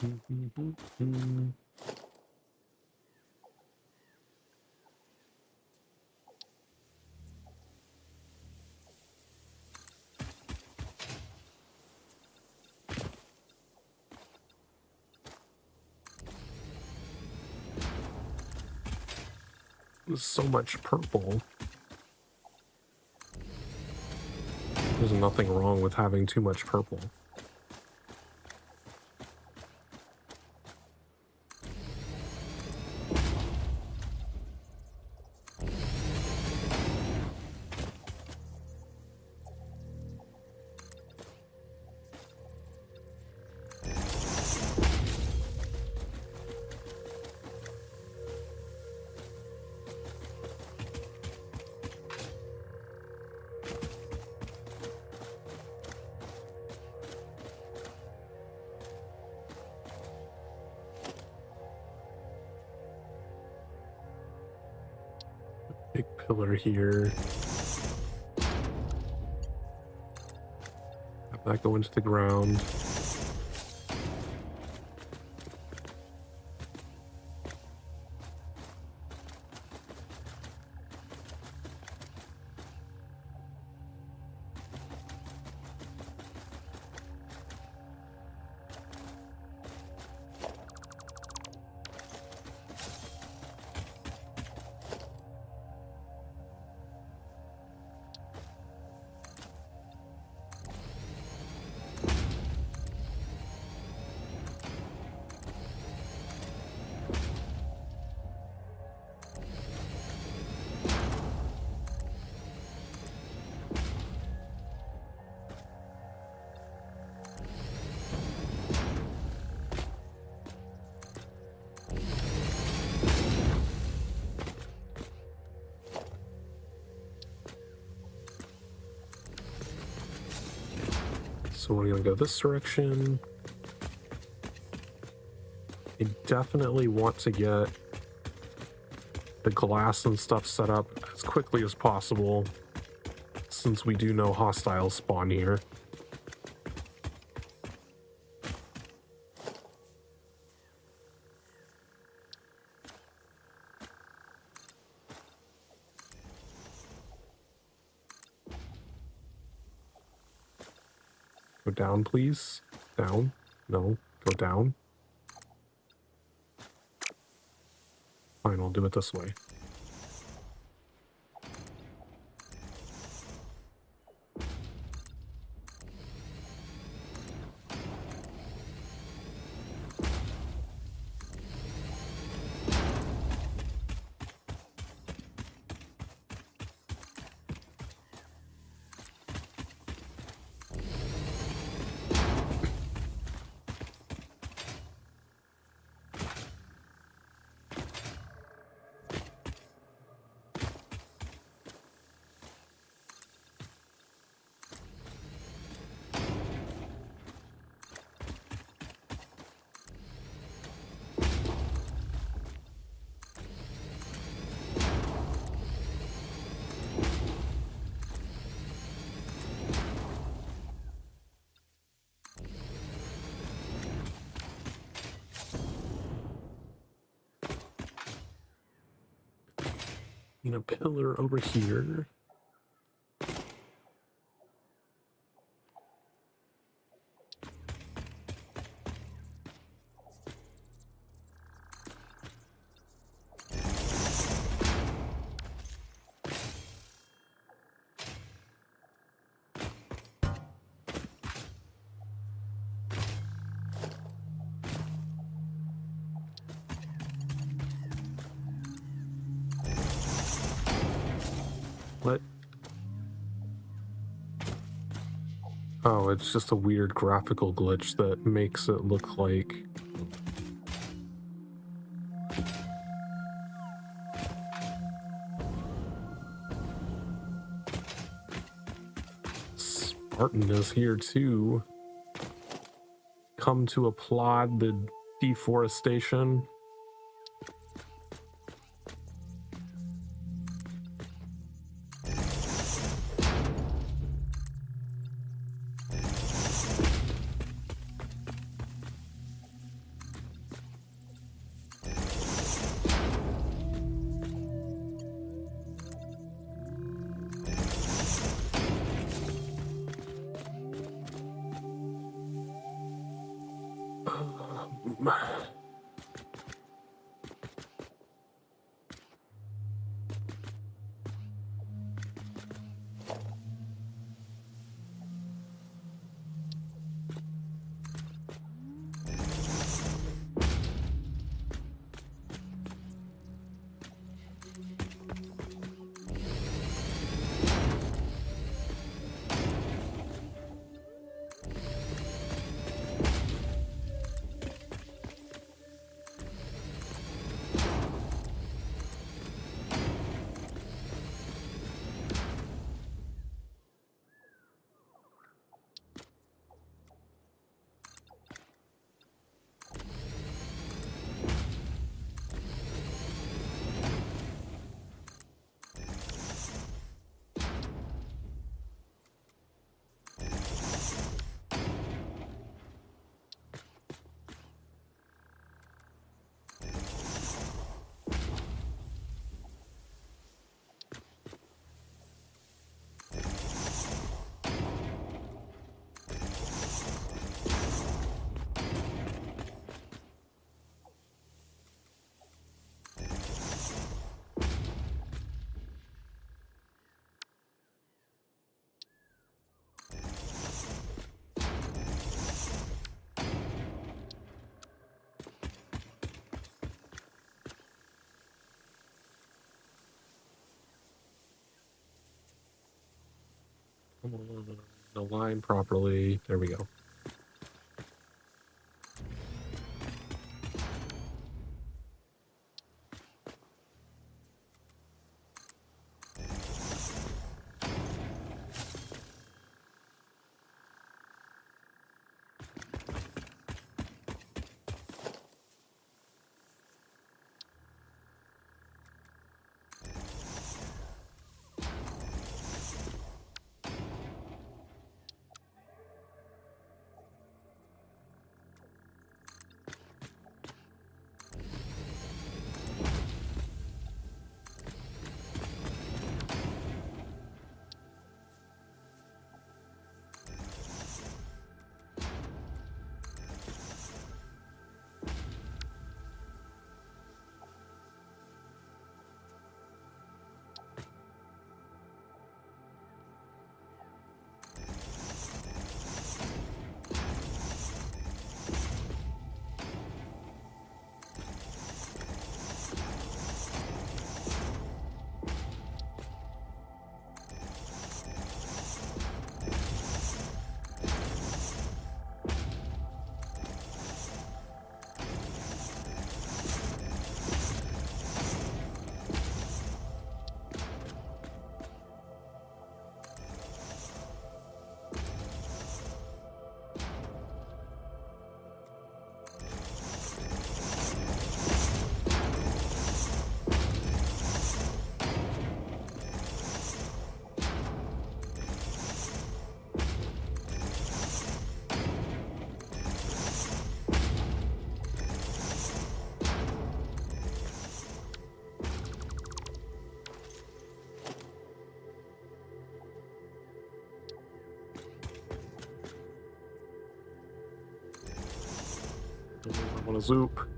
There's so much purple. There's nothing wrong with having too much purple. Big pillar here. Have that go into the ground. So we're gonna go this direction. I definitely want to get the glass and stuff set up as quickly as possible, since we do know hostiles spawn here. Go down, please. Down. No. Go down. Fine, I'll do it this way. A pillar over here. What? Oh, it's just a weird graphical glitch that makes it look like Spartan is here too. Come to applaud the deforestation. The line properly. There we go. I want to zoop.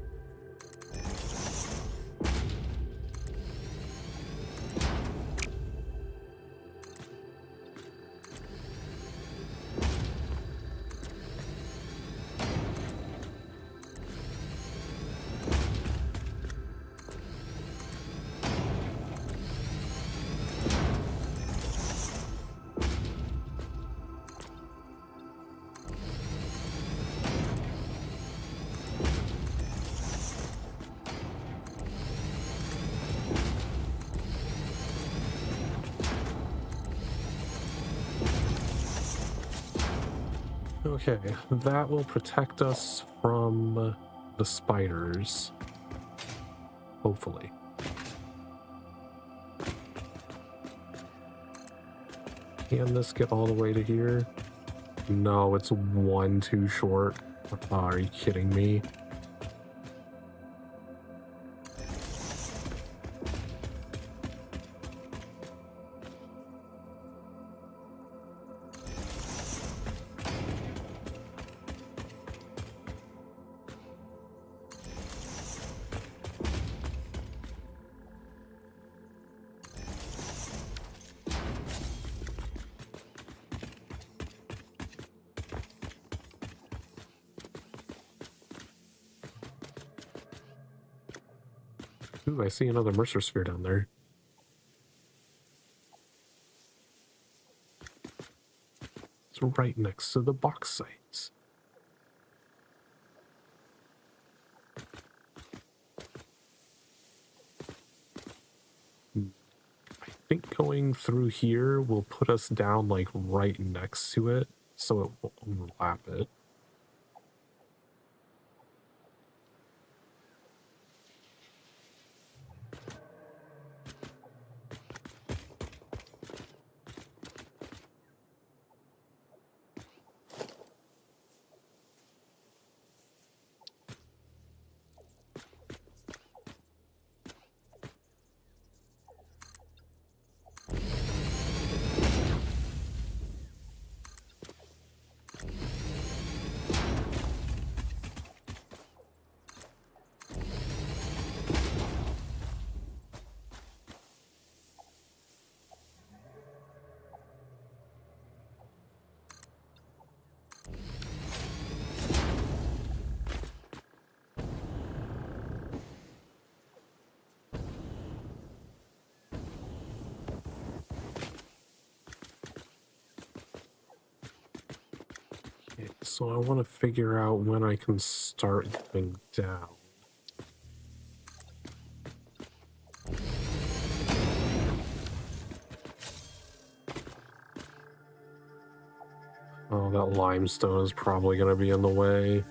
Okay, that will protect us from the spiders. Hopefully. Can this get all the way to here? No, it's one too short. Oh, are you kidding me? Ooh, I see another Mercer sphere down there. It's right next to the box sites. I think going through here will put us down like right next to it, so it will overlap it. Okay, so I want to figure out when I can start going down. Oh, that limestone is probably going to be in the way.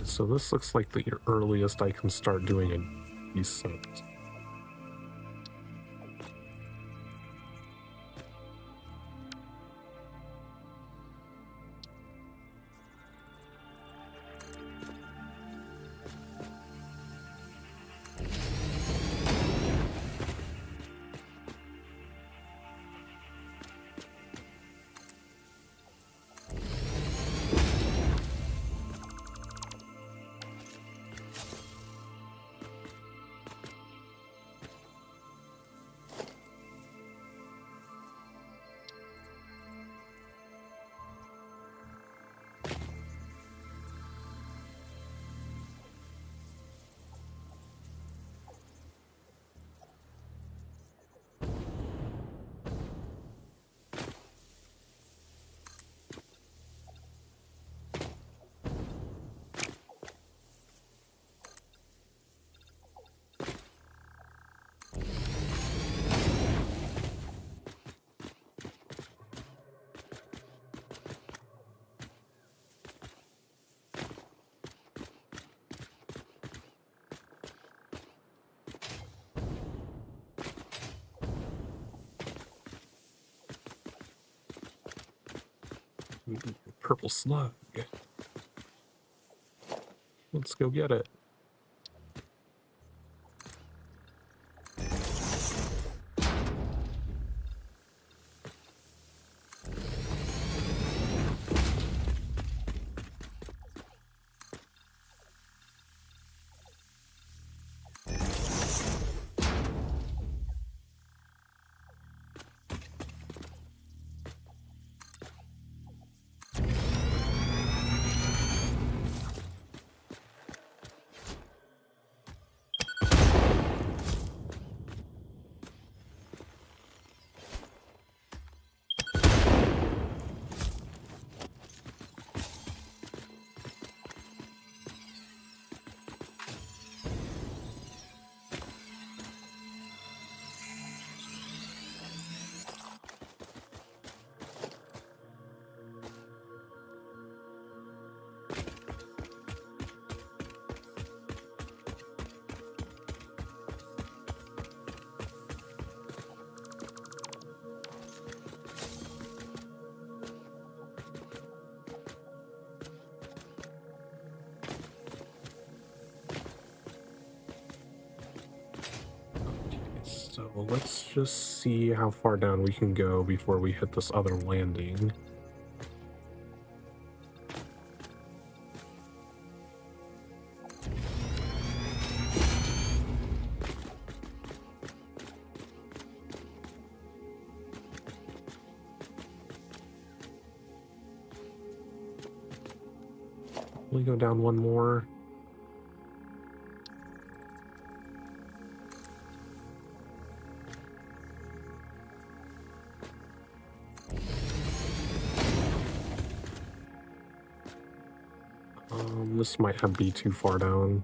So this looks like the earliest I can start doing a descent. Purple slug. Let's go get it. So let's just see how far down we can go before we hit this other landing. We go down one more. This might have be too far down.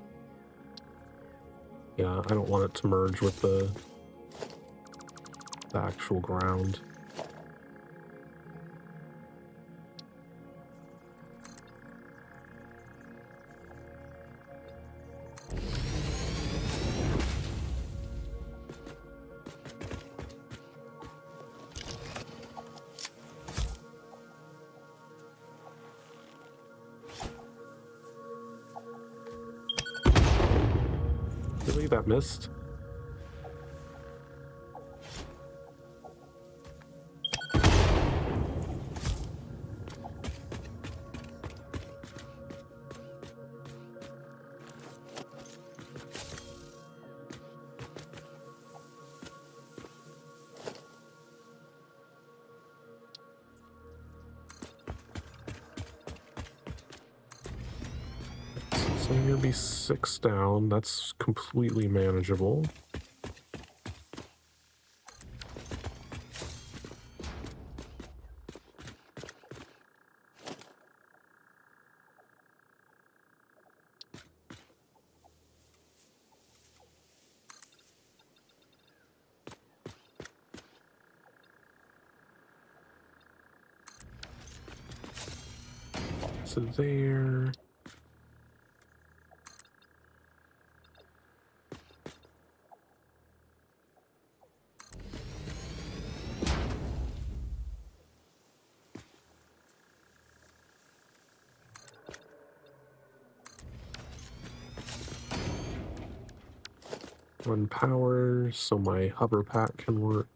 Yeah, I don't want it to merge with the actual ground. Really, that missed? So I'm gonna be 6 down. That's completely manageable. So there. Run power so my hover pack can work.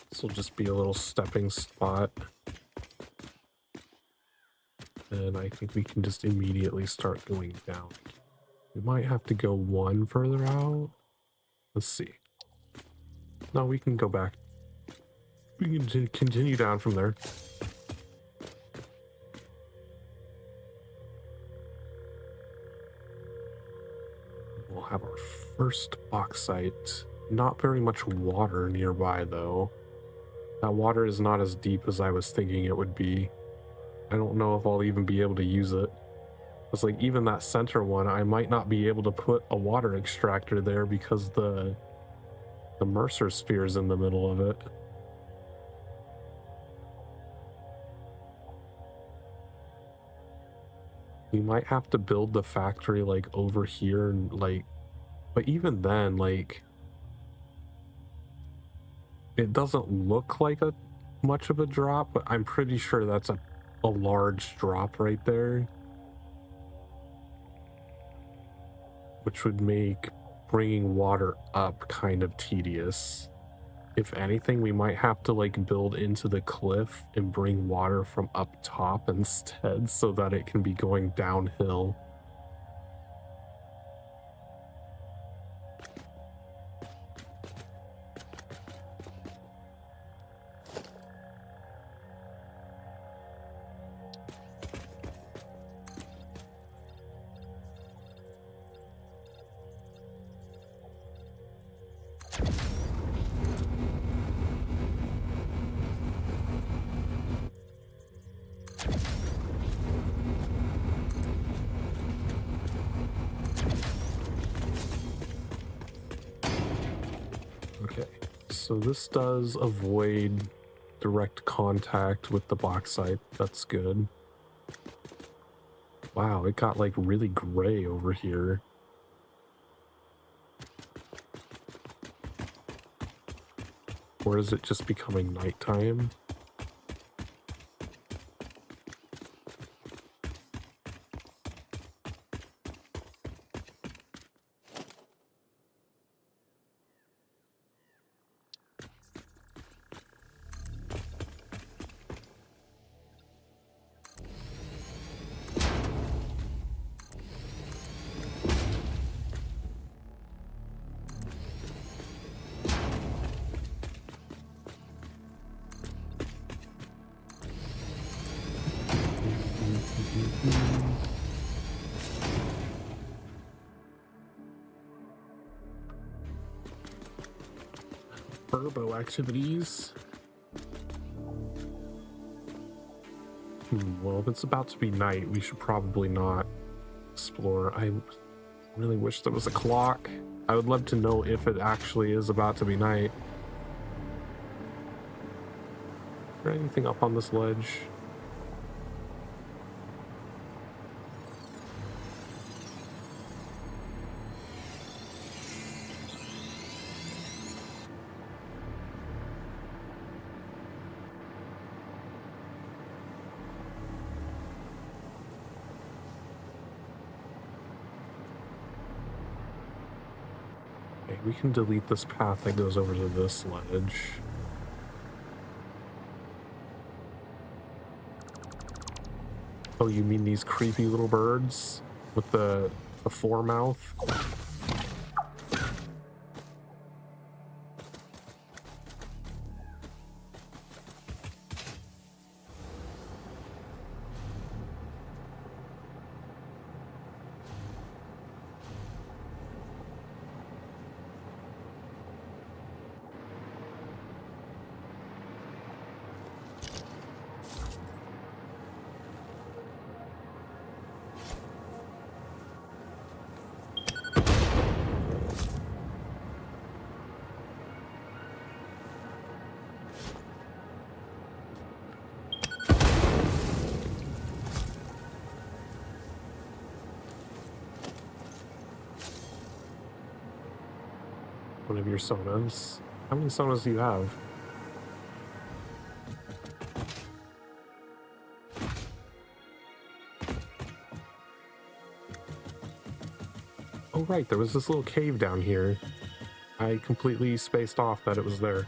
This will just be a little stepping spot. And I think we can just immediately start going down. We might have to go one further out. Let's see. No, we can go back. We can continue down from there. We'll have our first bauxite. Not very much water nearby, though. That water is not as deep as I was thinking it would be. I don't know if I'll even be able to use it. It's like even that center one, I might not be able to put a water extractor there because the Mercer sphere is in the middle of it. We might have to build the factory like over here and like, but even then, like, it doesn't look like a much of a drop, but I'm pretty sure that's a large drop right there. Which would make bringing water up kind of tedious. If anything, we might have to like build into the cliff and bring water from up top instead so that it can be going downhill. Okay, so this does avoid direct contact with the bauxite. That's good. Wow, it got like really gray over here. Or is it just becoming nighttime? Turbo activities. Well, if it's about to be night, we should probably not explore. I really wish there was a clock. I would love to know if it actually is about to be night. Is there anything up on this ledge? Okay, we can delete this path that goes over to this ledge. Oh, you mean these creepy little birds with the foremouth? One of your sonas. How many sonas do you have? Oh right, there was this little cave down here. I completely spaced off that it was there.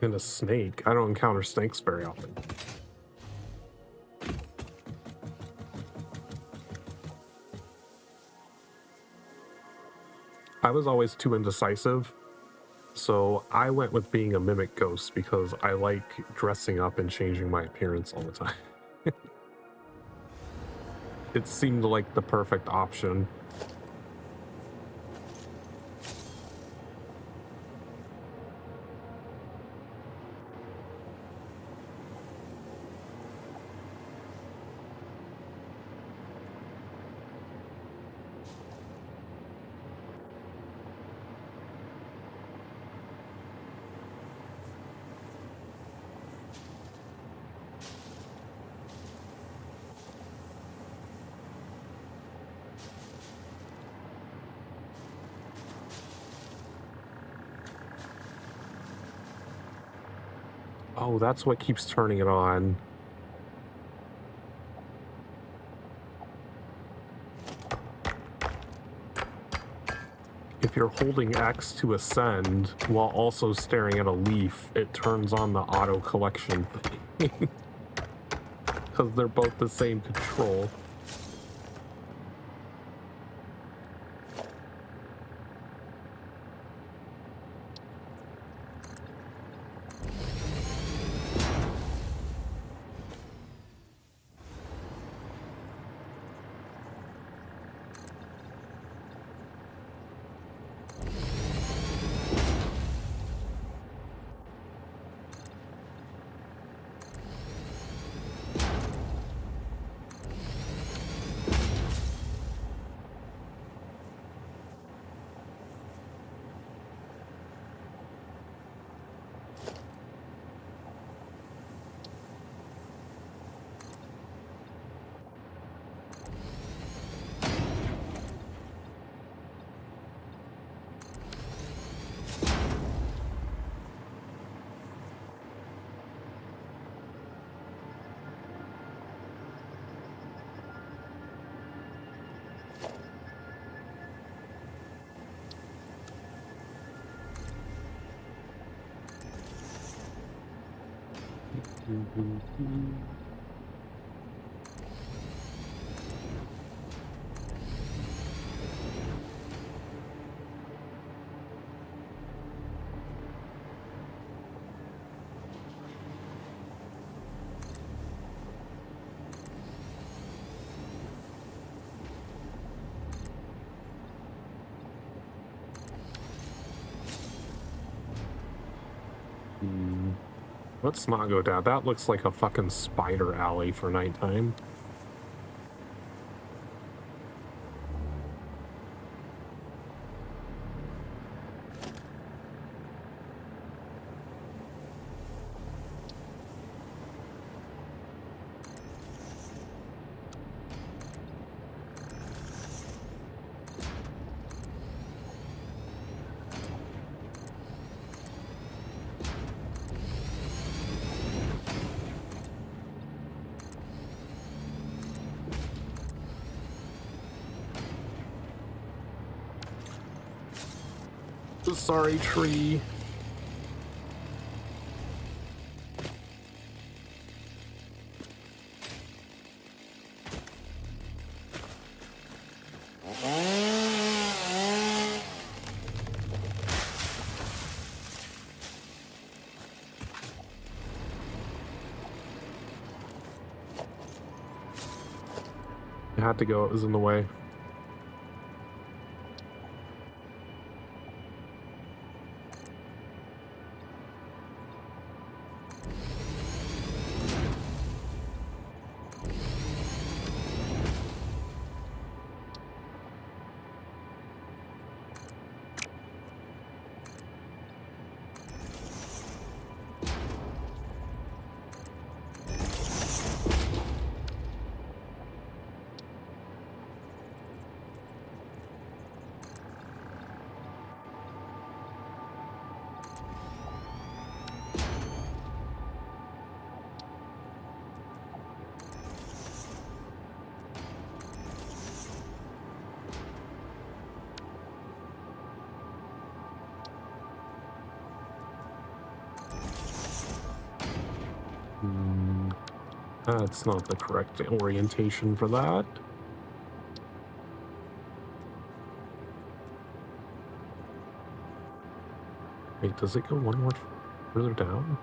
And a snake. I don't encounter snakes very often. I was always too indecisive, so I went with being a mimic ghost because I like dressing up and changing my appearance all the time. It seemed like the perfect option. Oh, that's what keeps turning it on. If you're holding X to ascend while also staring at a leaf, it turns on the auto collection thing. Because they're both the same control. Let's not go down. That looks like a fucking spider alley for nighttime. Sorry, tree. It had to go, it was in the way. That's not the correct orientation for that. Wait, does it go one more further down?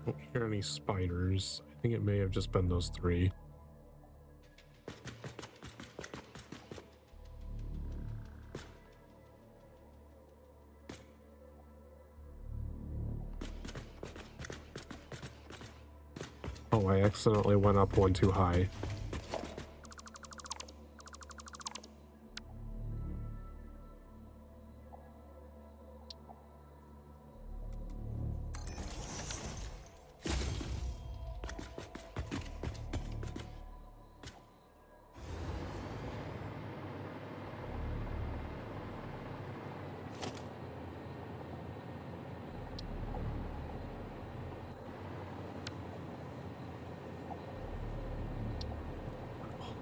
Don't hear any spiders. I think it may have just been those three. Oh, I accidentally went up one too high.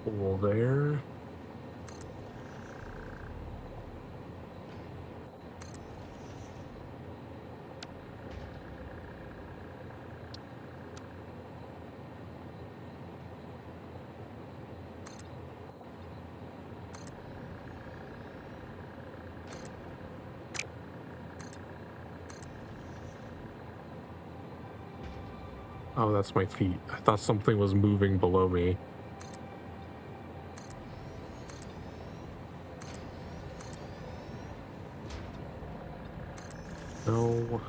Hole there. Oh, that's my feet. I thought something was moving below me. No.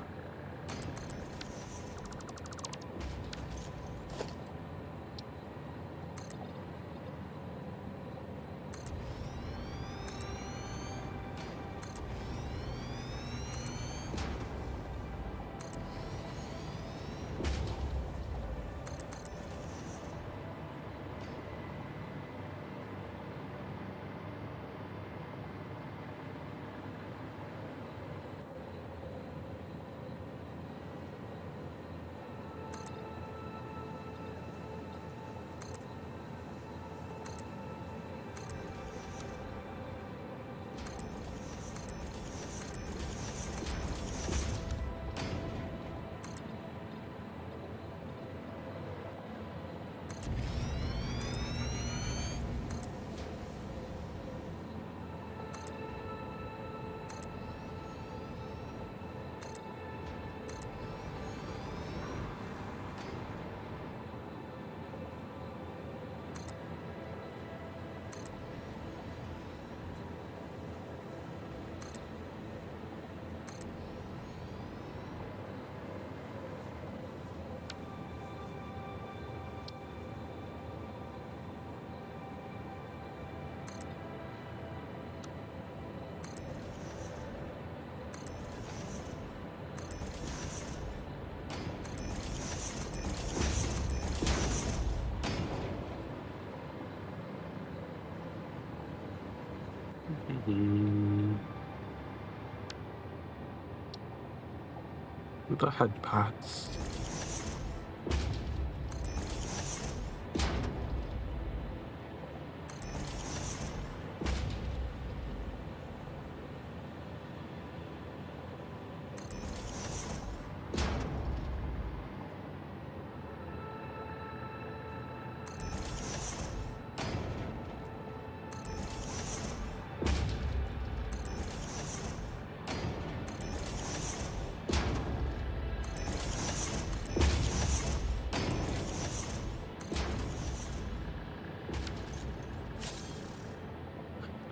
The head pads.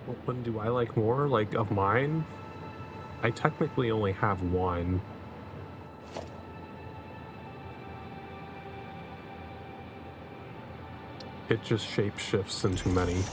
What one do I like more? Like, of mine? I technically only have one. It just shape shifts into many.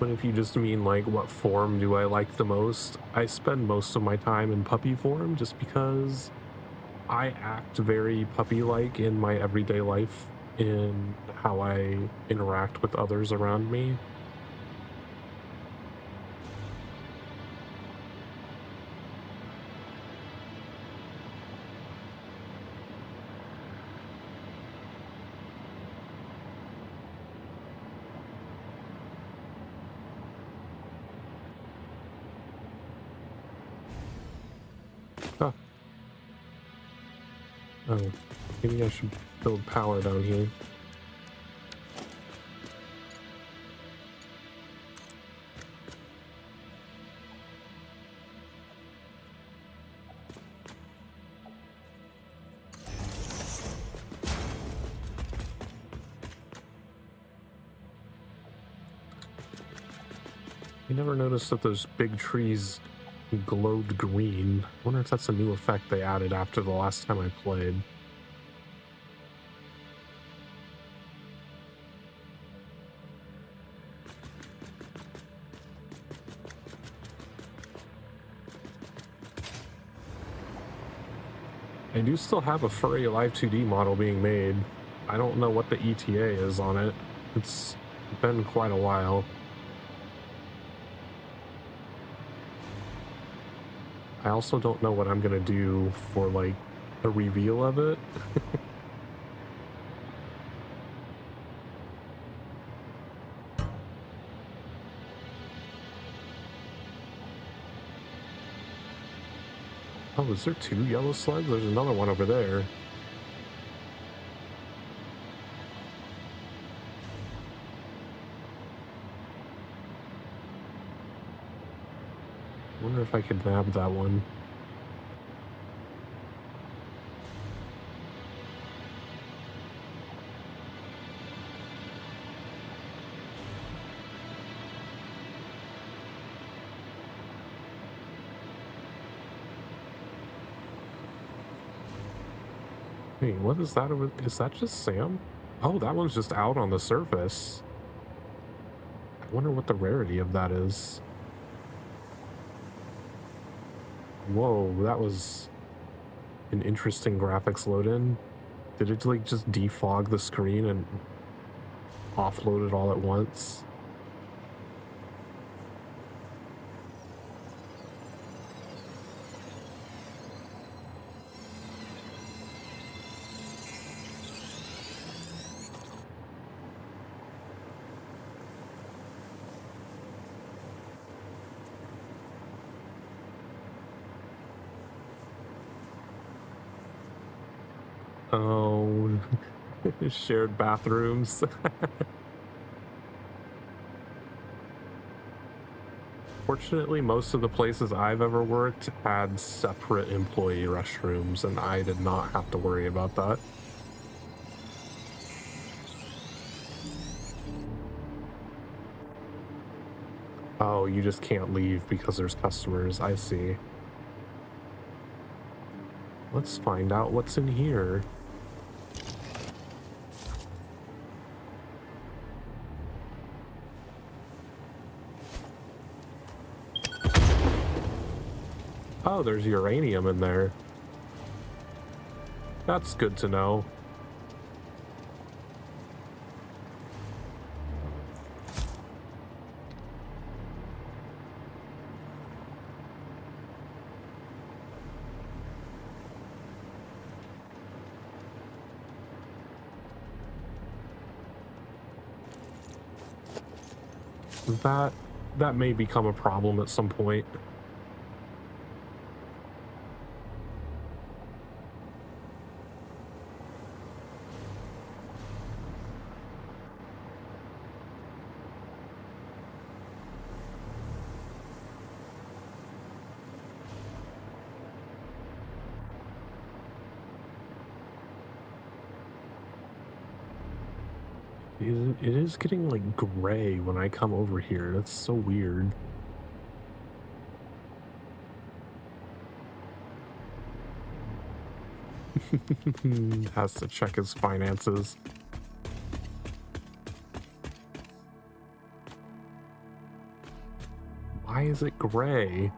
But if you just mean like what form do I like the most, I spend most of my time in puppy form just because I act very puppy-like in my everyday life in how I interact with others around me. Huh. Oh, maybe I should build power down here. I never noticed that those big trees glowed green. I wonder if that's a new effect they added after the last time I played. I do still have a furry Live 2D model being made. I don't know what the ETA is on it. It's been quite a while. I also don't know what I'm gonna do for like a reveal of it. Oh, is there 2 yellow slugs? There's another one over there. Wonder if I could nab that one. Hey, what is that over? Is that just Sam? Oh, that one's just out on the surface. I wonder what the rarity of that is. Whoa, that was an interesting graphics load-in. Did it like just defog the screen and offload it all at once? Oh, shared bathrooms. Fortunately, most of the places I've ever worked had separate employee restrooms, and I did not have to worry about that. Oh, you just can't leave because there's customers. I see. Let's find out what's in here. Oh, there's uranium in there. That's good to know. That may become a problem at some point. It is getting like gray when I come over here. That's so weird. Has to check his finances. Why is it gray?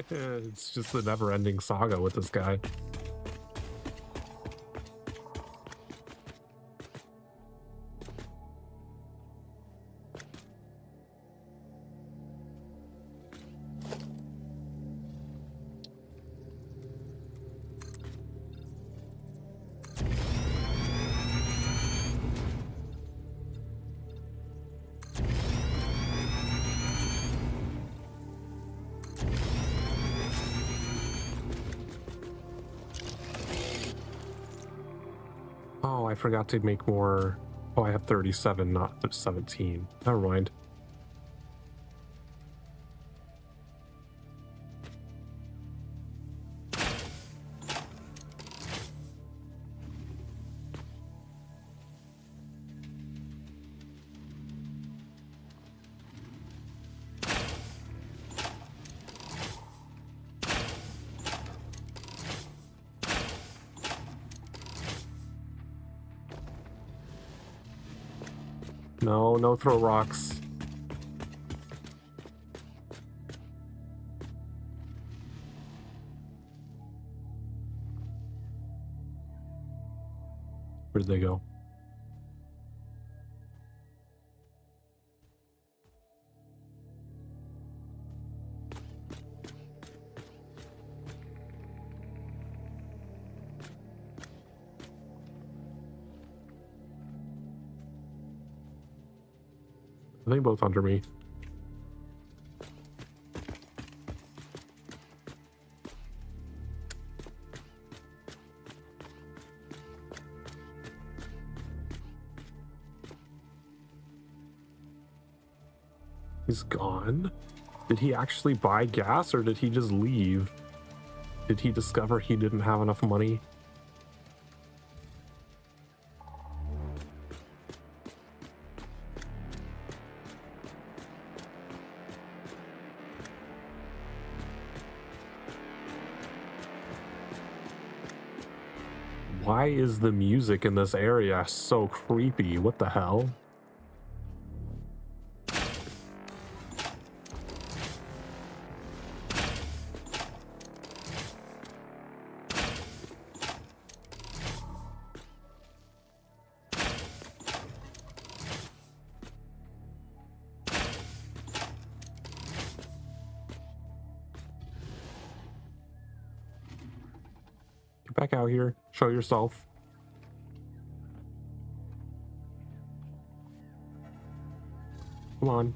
It's just the never-ending saga with this guy. I forgot to make more. Oh, I have 37, not 17. Never mind. No, no throw rocks. Where'd they go? Are they both under me? He's gone? Did he actually buy gas or did he just leave? Did he discover he didn't have enough money? Why is the music in this area so creepy? What the hell? Get back out here. Show yourself. Come on.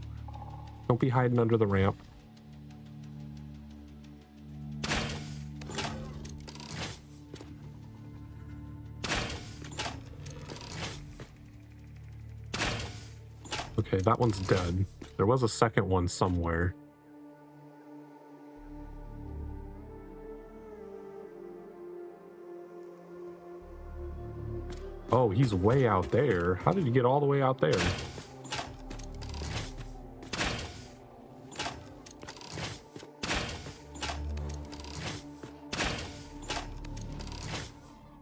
Don't be hiding under the ramp. Okay, that one's dead. There was a second one somewhere. Oh, he's way out there. How did he get all the way out there?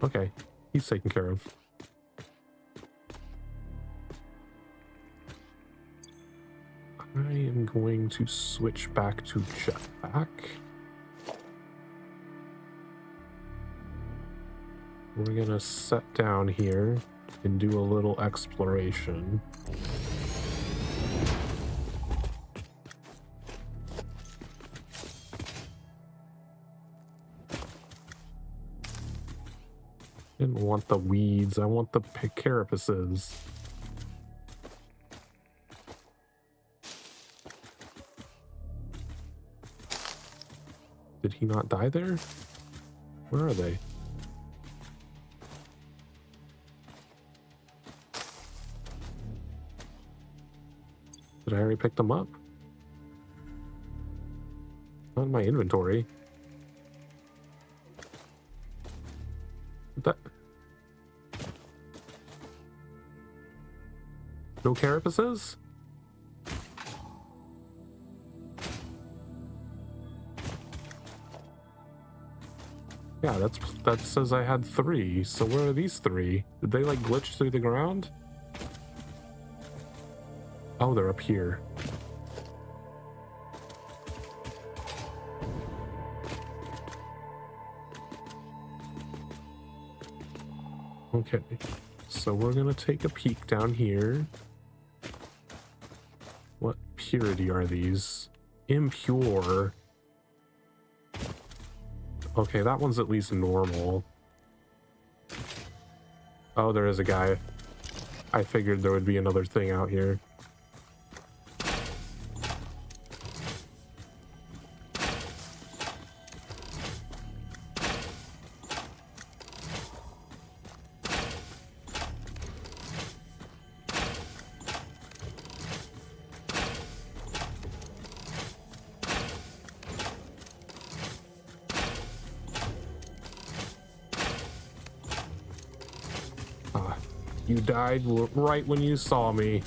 Okay, he's taken care of. I am going to switch back to jetpack. We're gonna set down here and do a little exploration. Didn't want the weeds, I want the carapaces. Did he not die there? Where are they? Did I already pick them up? Not in my inventory. That... No carapaces? Yeah, that says I had 3. So where are these 3? Did they like glitch through the ground? Oh, they're up here. Okay, so we're gonna take a peek down here. What purity are these? Impure. Okay, that one's at least normal. Oh, there is a guy. I figured there would be another thing out here. You died right when you saw me.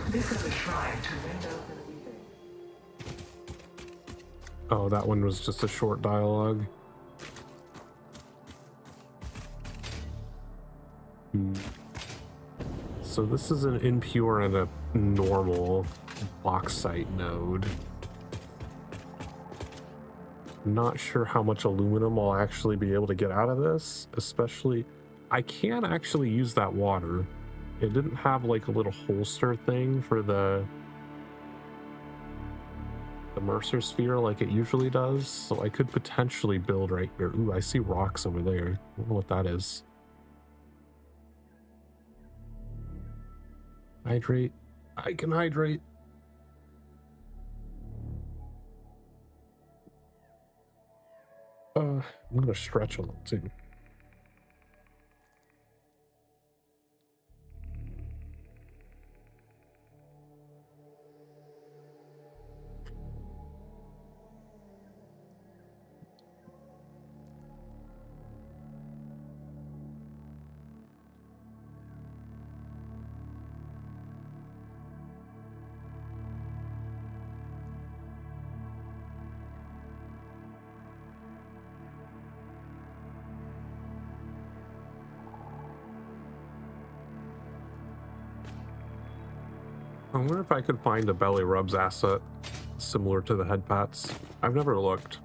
This is a shrine to window. Oh, that one was just a short dialogue. So this is an impure and a normal bauxite node. Not sure how much aluminum I'll actually be able to get out of this, especially I can actually use that water. It didn't have like a little holster thing for the Mercer sphere like it usually does, so I could potentially build right here. Ooh, I see rocks over there. I don't know what that is. Hydrate. I can hydrate. I'm gonna stretch a little too. I wonder if I could find a belly rubs asset similar to the head pats. I've never looked.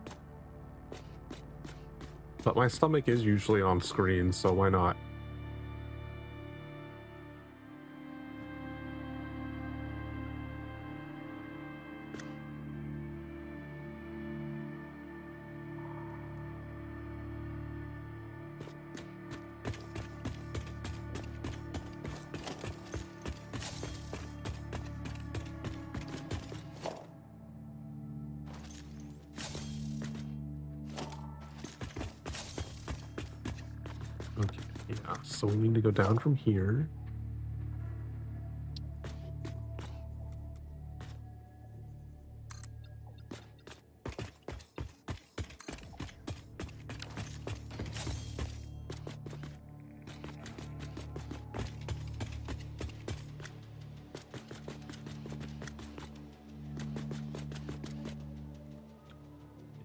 But my stomach is usually on screen, so why not? Okay, yeah, so we need to go down from here.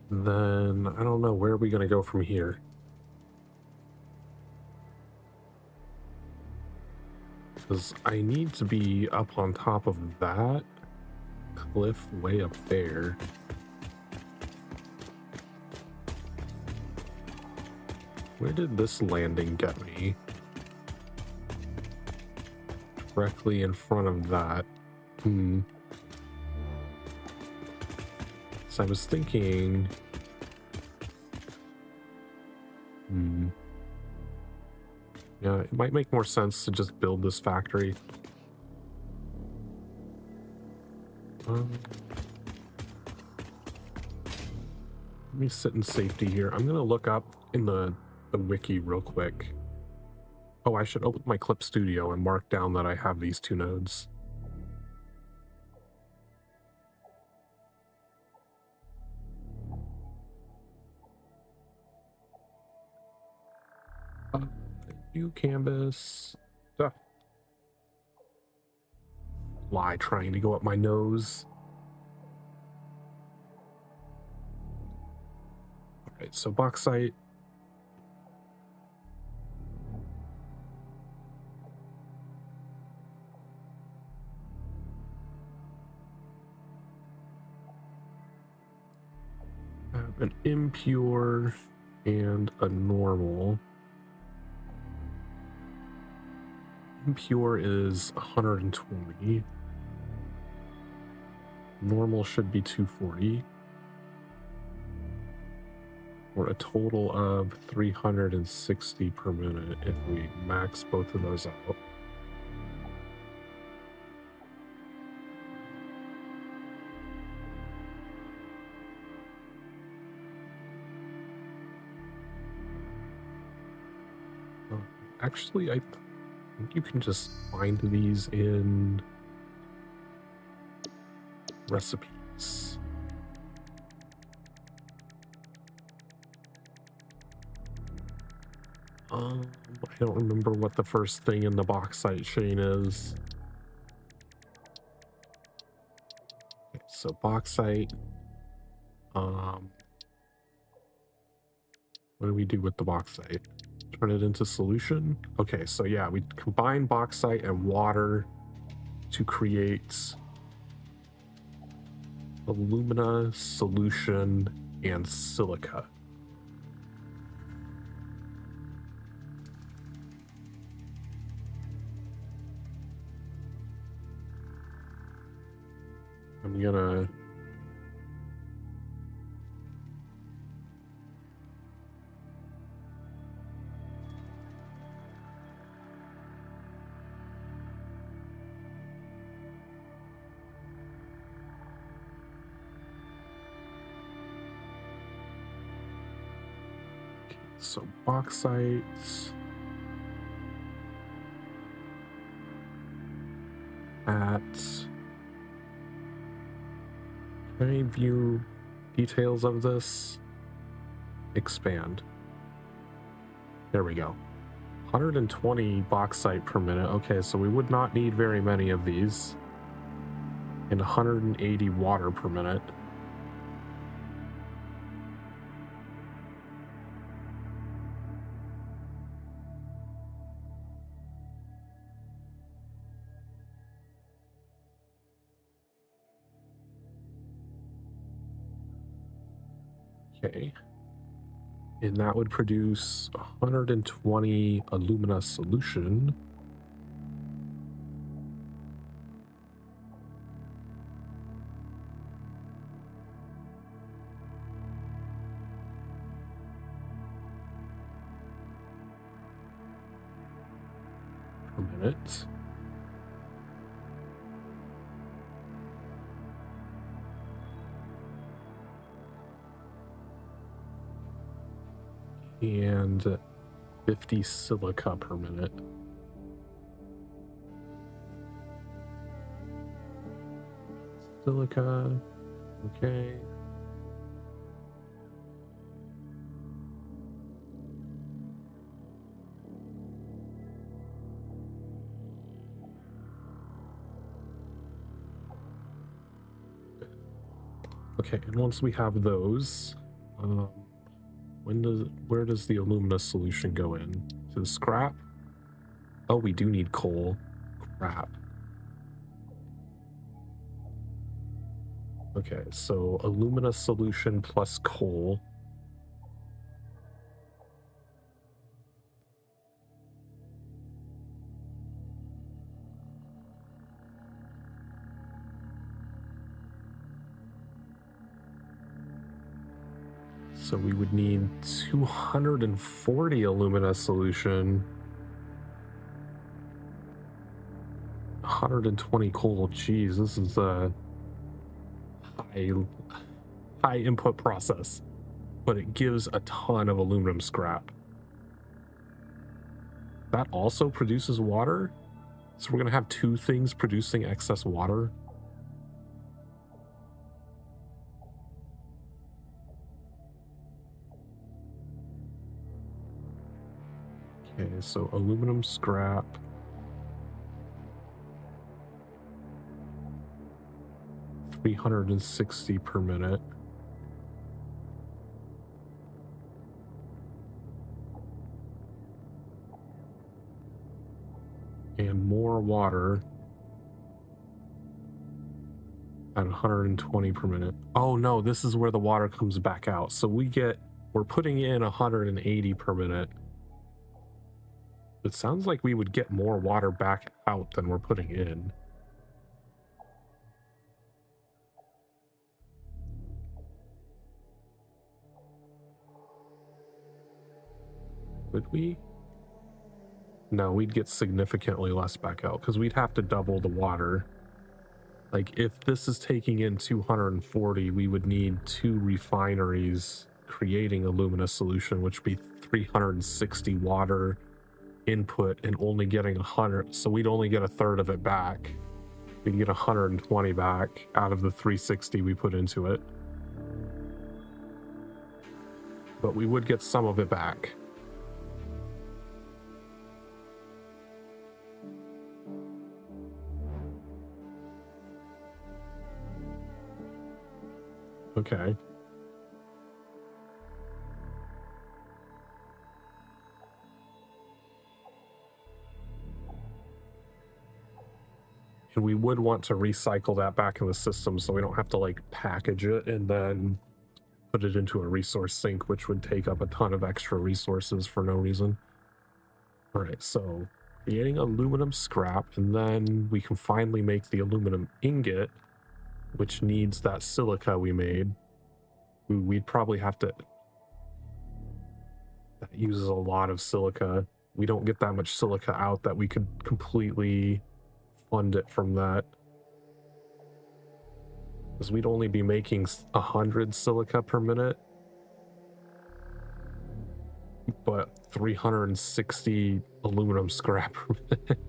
Then I don't know, where are we gonna go from here? Because I need to be up on top of that cliff way up there. Where did this landing get me? Directly in front of that. So I was thinking... Yeah, it might make more sense to just build this factory. Let me sit in safety here. I'm gonna look up in the wiki real quick. Oh, I should open my Clip Studio and mark down that I have these two nodes. New canvas. Lie trying to go up my nose. Alright, so bauxite. An impure and a normal. Impure is 120. Normal should be 240. Or a total of 360 per minute if we max both of those out. Actually, I think you can just find these in recipes. I don't remember what the first thing in the bauxite chain is. Okay, so bauxite. What do we do with the bauxite? Turn it into solution? Okay, so yeah, we combine bauxite and water to create alumina, solution, and silica. I'm gonna so bauxite at, can I view details of this? Expand. There we go. 120 bauxite per minute. Okay, so we would not need very many of these. And 180 water per minute. Okay. And that would produce 120 alumina solution. Per minute. And 50 silica per minute. Silica, okay. Okay, and once we have those, where does the alumina solution go in? To the scrap? Oh, we do need coal. Crap. Okay, so alumina solution plus coal. So we would need 240 alumina solution. 120 coal. Geez, this is a high input process, but it gives a ton of aluminum scrap. That also produces water, so we're gonna have two things producing excess water. Okay, so aluminum scrap. $360 per minute. And more water at 120 per minute. Oh no, this is where the water comes back out. So we're putting in 180 per minute. It sounds like we would get more water back out than we're putting in. Would we? No, we'd get significantly less back out because we'd have to double the water. Like if this is taking in 240, we would need 2 refineries creating alumina solution, which would be 360 water input and only getting 100. So we'd only get a third of it back. We'd get 120 back out of the 360 we put into it. But we would get some of it back. Okay. And we would want to recycle that back in the system so we don't have to like package it and then put it into a resource sink, which would take up a ton of extra resources for no reason. All right, so creating aluminum scrap, and then we can finally make the aluminum ingot, which needs that silica we made. We'd probably have to... That uses a lot of silica. We don't get that much silica out that we could completely fund it from that. Because we'd only be making 100 silica per minute. But 360 aluminum scrap per minute.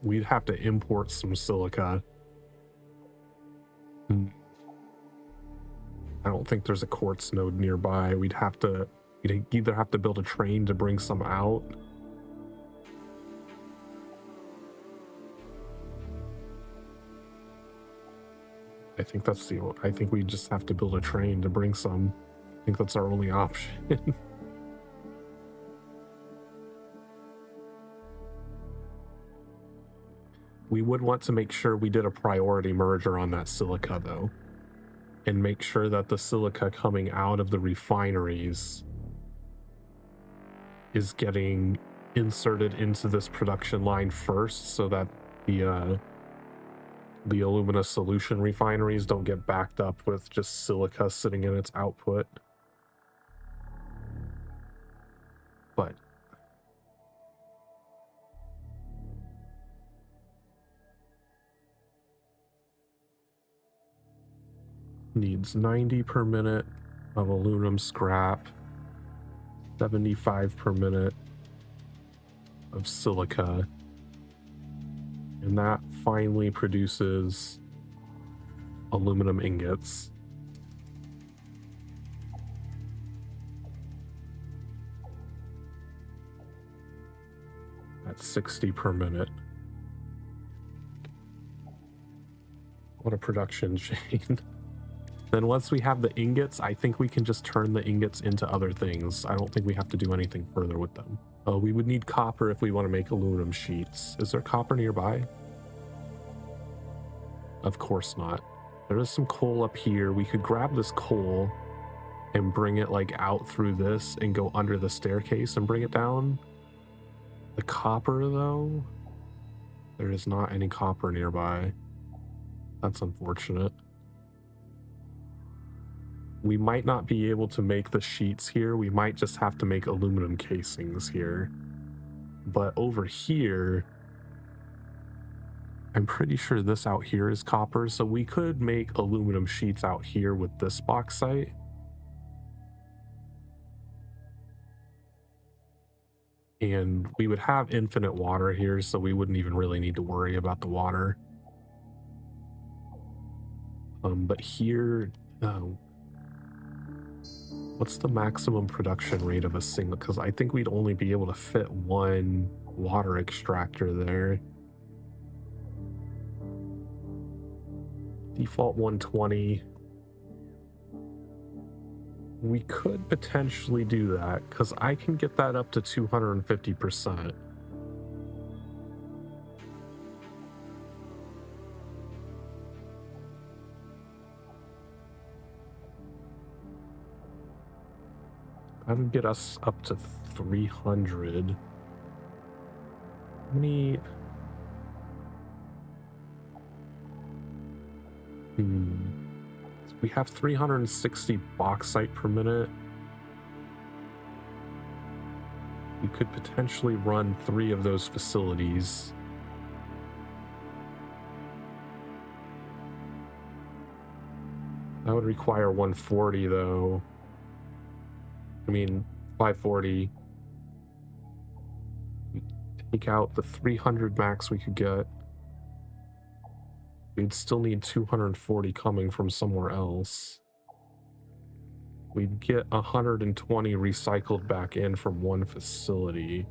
We'd have to import some silica. I don't think there's a quartz node nearby. We'd either have to build a train to bring some out. I think we just have to build a train to bring some. I think that's our only option. We would want to make sure we did a priority merger on that silica though, and make sure that the silica coming out of the refineries is getting inserted into this production line first so that the alumina solution refineries don't get backed up with just silica sitting in its output. But needs 90 per minute of aluminum scrap, 75 per minute of silica, and that finally produces aluminum ingots. At 60 per minute. What a production chain. Then once we have the ingots, I think we can just turn the ingots into other things. I don't think we have to do anything further with them. We would need copper if we want to make aluminum sheets. Is there copper nearby? Of course not. There is some coal up here. We could grab this coal and bring it like out through this and go under the staircase and bring it down. The copper though, there is not any copper nearby. That's unfortunate. We might not be able to make the sheets here. We might just have to make aluminum casings here. But over here, I'm pretty sure this out here is copper, so we could make aluminum sheets out here with this bauxite. And we would have infinite water here, so we wouldn't even really need to worry about the water. But here, what's the maximum production rate of a single? Because I think we'd only be able to fit one water extractor there. Default 120. We could potentially do that, because I can get that up to 250%. That would get us up to 300. How many... We have 360 bauxite per minute. We could potentially run 3 of those facilities. That would require 140 though. I mean, 540. Take out the 300 max we could get. We'd still need 240 coming from somewhere else. We'd get 120 recycled back in from one facility.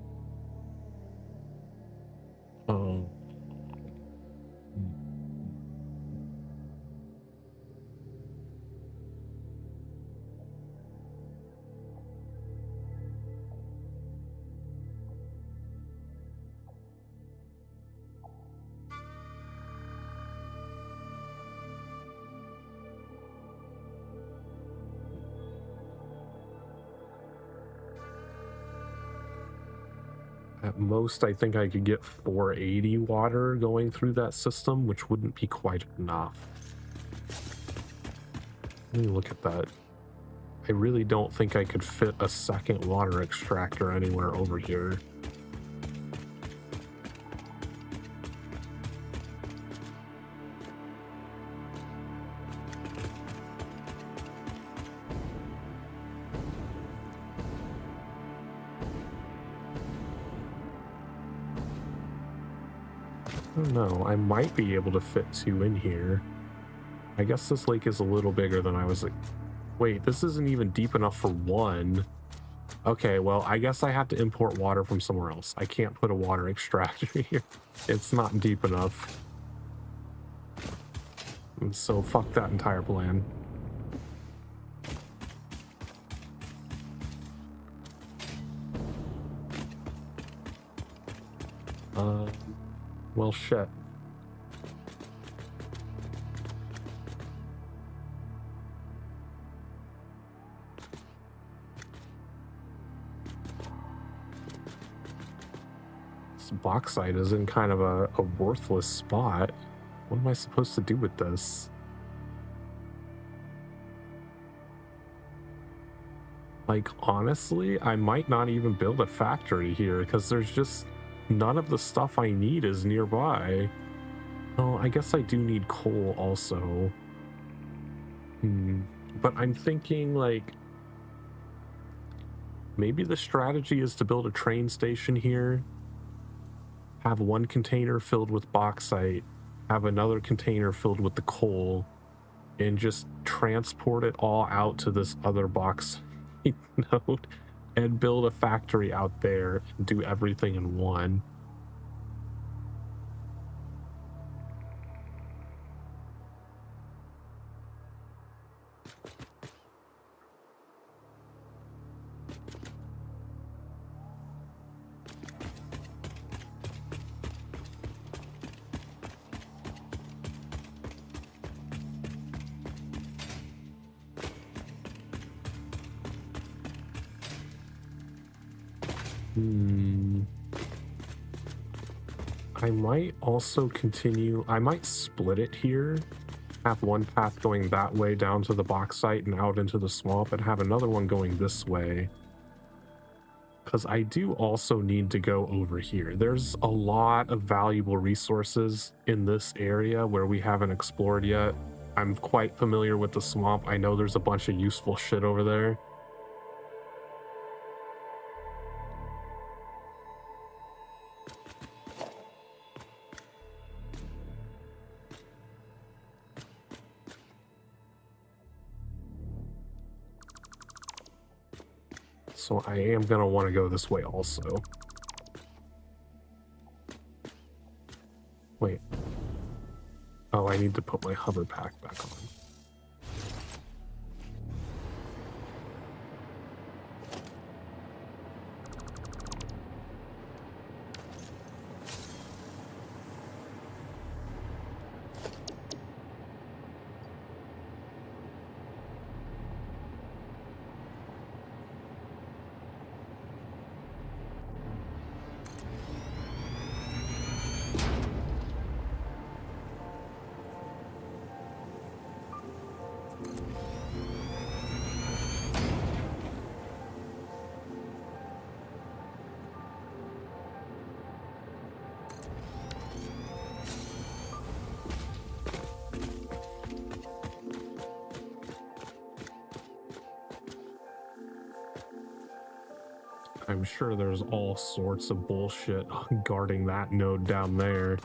At most, I think I could get 480 water going through that system, which wouldn't be quite enough. Let me look at that. I really don't think I could fit a second water extractor anywhere over here. I don't know. I might be able to fit 2 in here. I guess this lake is a little bigger than I was like. Wait, this isn't even deep enough for 1. Okay, well, I guess I have to import water from somewhere else. I can't put a water extractor here. It's not deep enough. So fuck that entire plan. Well, shit. This bauxite is in kind of a worthless spot. What am I supposed to do with this? Like, honestly, I might not even build a factory here because there's just none of the stuff I need is nearby. Oh, I guess I do need coal also. But I'm thinking, like, maybe the strategy is to build a train station here, have 1 container filled with bauxite, have another container filled with the coal, and just transport it all out to this other bauxite node and build a factory out there and do everything in one. I might also continue, I might split it here, have one path going that way down to the bauxite and out into the swamp, and have another one going this way. Because I do also need to go over here. There's a lot of valuable resources in this area where we haven't explored yet. I'm quite familiar with the swamp. I know there's a bunch of useful shit over there. So I am going to want to go this way also. Wait. Oh, I need to put my hover pack back on. I'm sure there's all sorts of bullshit guarding that node down there.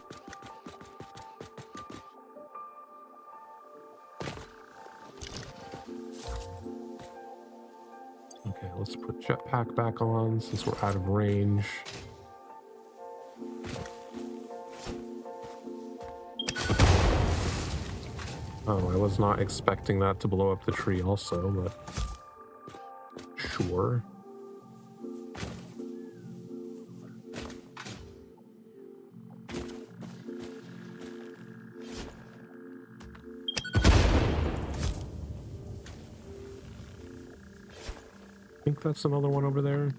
Okay, let's put jetpack back on since we're out of range. Oh, I was not expecting that to blow up the tree also, but sure. I think that's another one over there.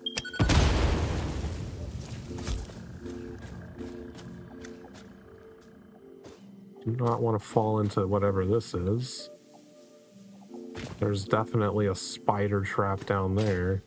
Do not want to fall into whatever this is. There's definitely a spider trap down there.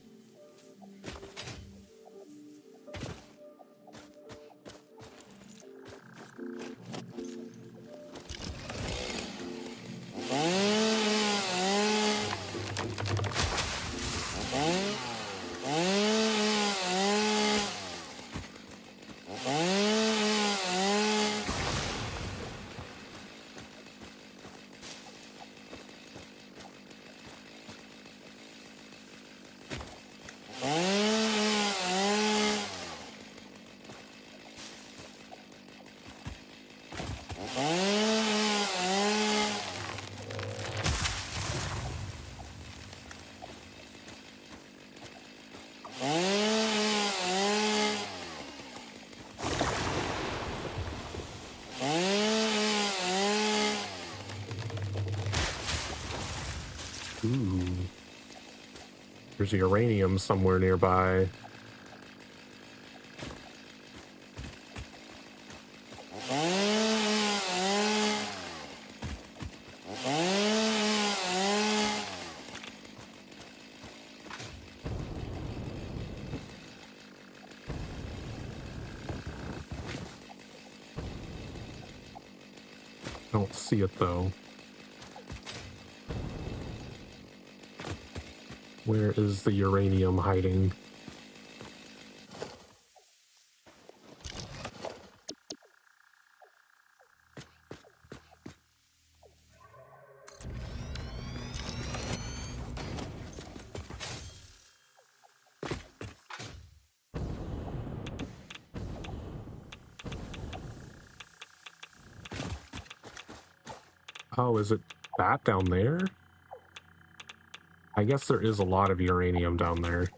Ooh. There's uranium somewhere nearby. Don't see it though. Where is the uranium hiding? Oh, is it that down there? I guess there is a lot of uranium down there.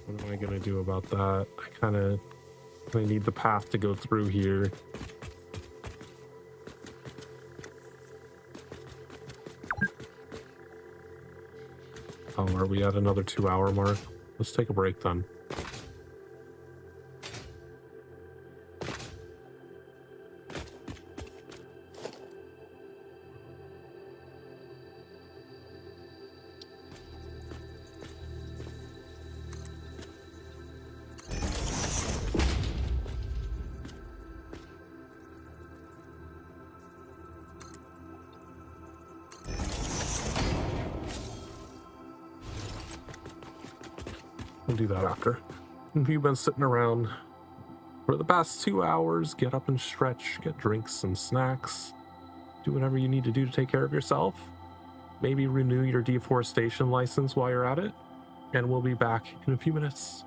What am I gonna do about that? I need the path to go through here. Oh, are we at another 2-hour mark? Let's take a break then. We'll do that after. If you've been sitting around for the past 2 hours, get up and stretch, get drinks and snacks, do whatever you need to do to take care of yourself. Maybe renew your deforestation license while you're at it, and we'll be back in a few minutes.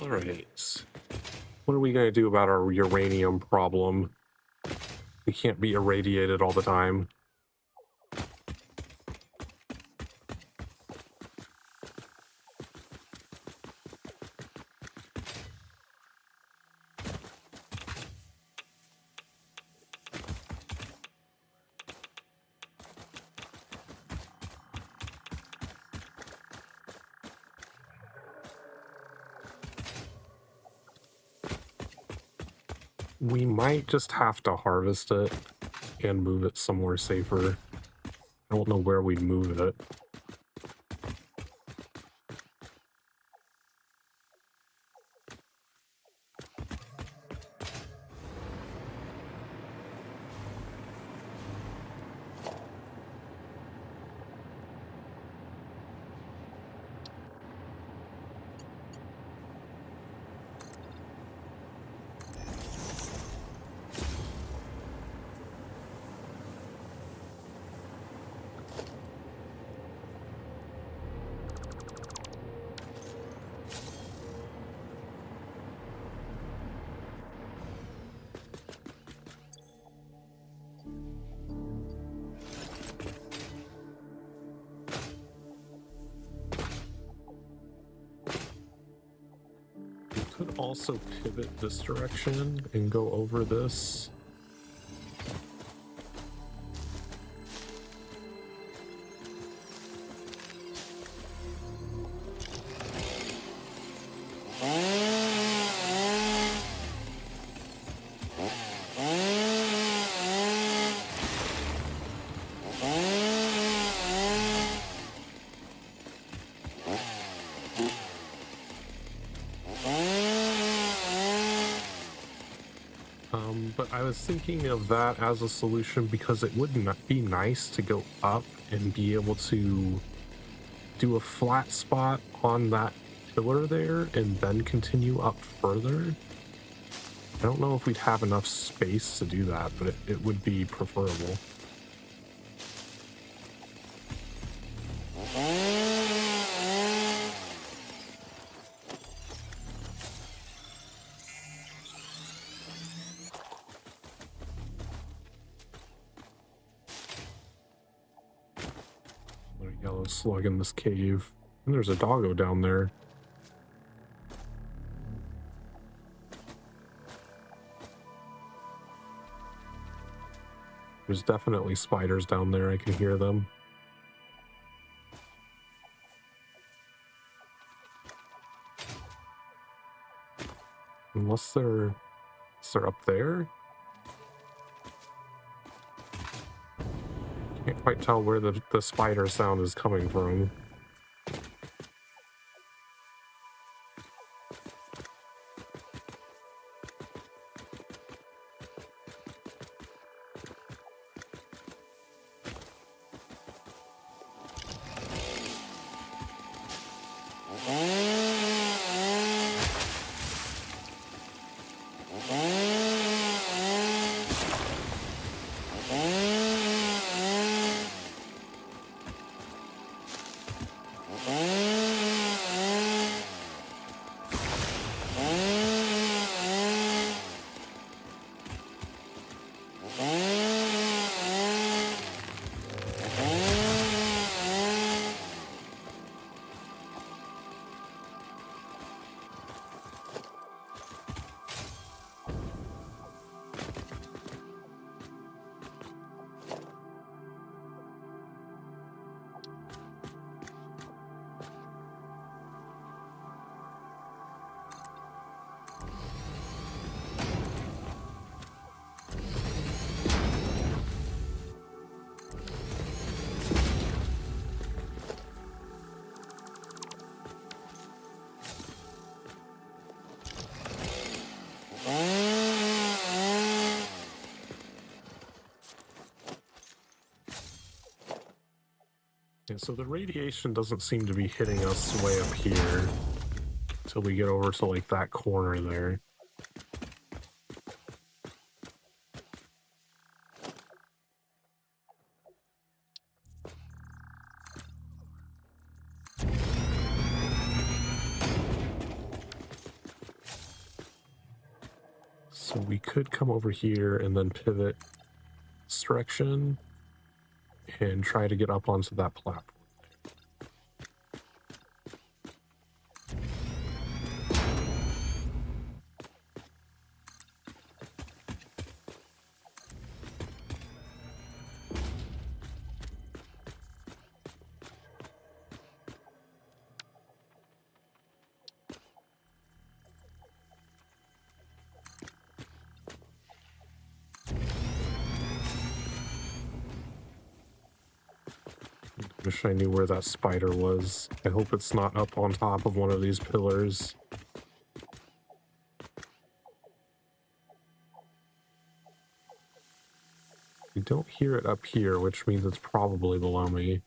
All right. What are we going to do about our uranium problem? We can't be irradiated all the time. We might just have to harvest it and move it somewhere safer. I don't know where we'd move it. Could also pivot this direction and go over this. But I was thinking of that as a solution because it would not be nice to go up and be able to do a flat spot on that pillar there and then continue up further. I don't know if we'd have enough space to do that, but it would be preferable. Yellow slug in this cave. And there's a doggo down there. There's definitely spiders down there. I can hear them. Unless they're up there. Can't quite tell where the spider sound is coming from. Yeah, so the radiation doesn't seem to be hitting us way up here until we get over to like that corner there. So we could come over here and then pivot this direction and try to get up onto that platform. Wish I knew where that spider was. I hope it's not up on top of one of these pillars. I don't hear it up here, which means it's probably below me.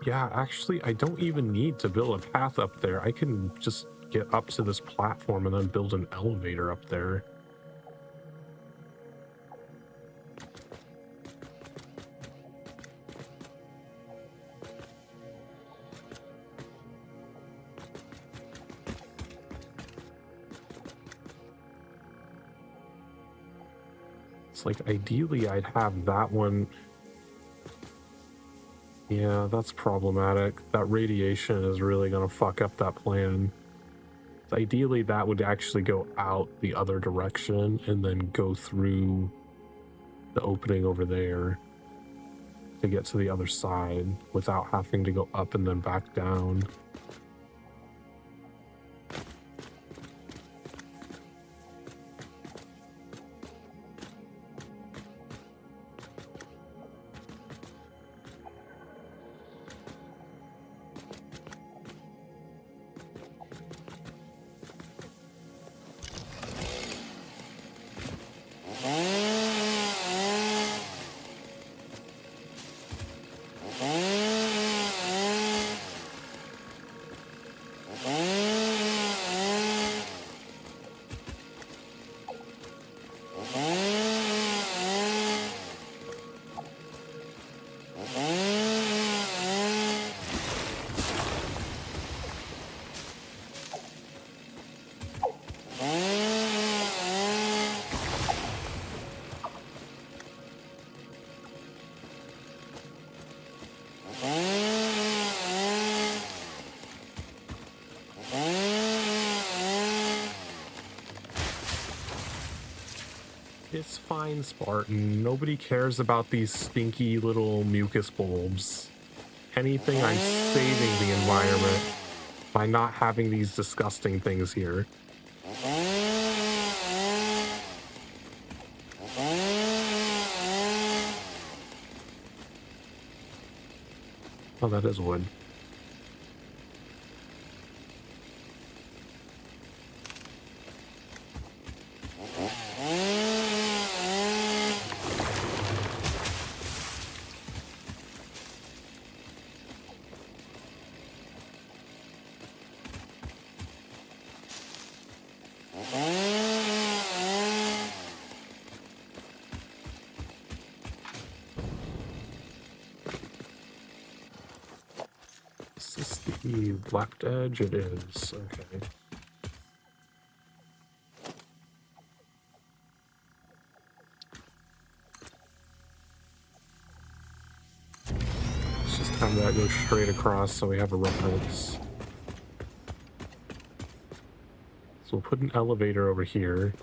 Yeah, actually, I don't even need to build a path up there. I can just get up to this platform and then build an elevator up there. It's like, ideally, I'd have that one. Yeah, that's problematic. That radiation is really going to fuck up that plan. Ideally, that would actually go out the other direction and then go through the opening over there to get to the other side without having to go up and then back down. It's fine, Spartan. Nobody cares about these stinky little mucus bulbs. Anything, I'm saving the environment by not having these disgusting things here. Oh, that is wood. Is this the left edge? It is. Okay. Let's just have that go straight across so we have a reference. So we'll put an elevator over here.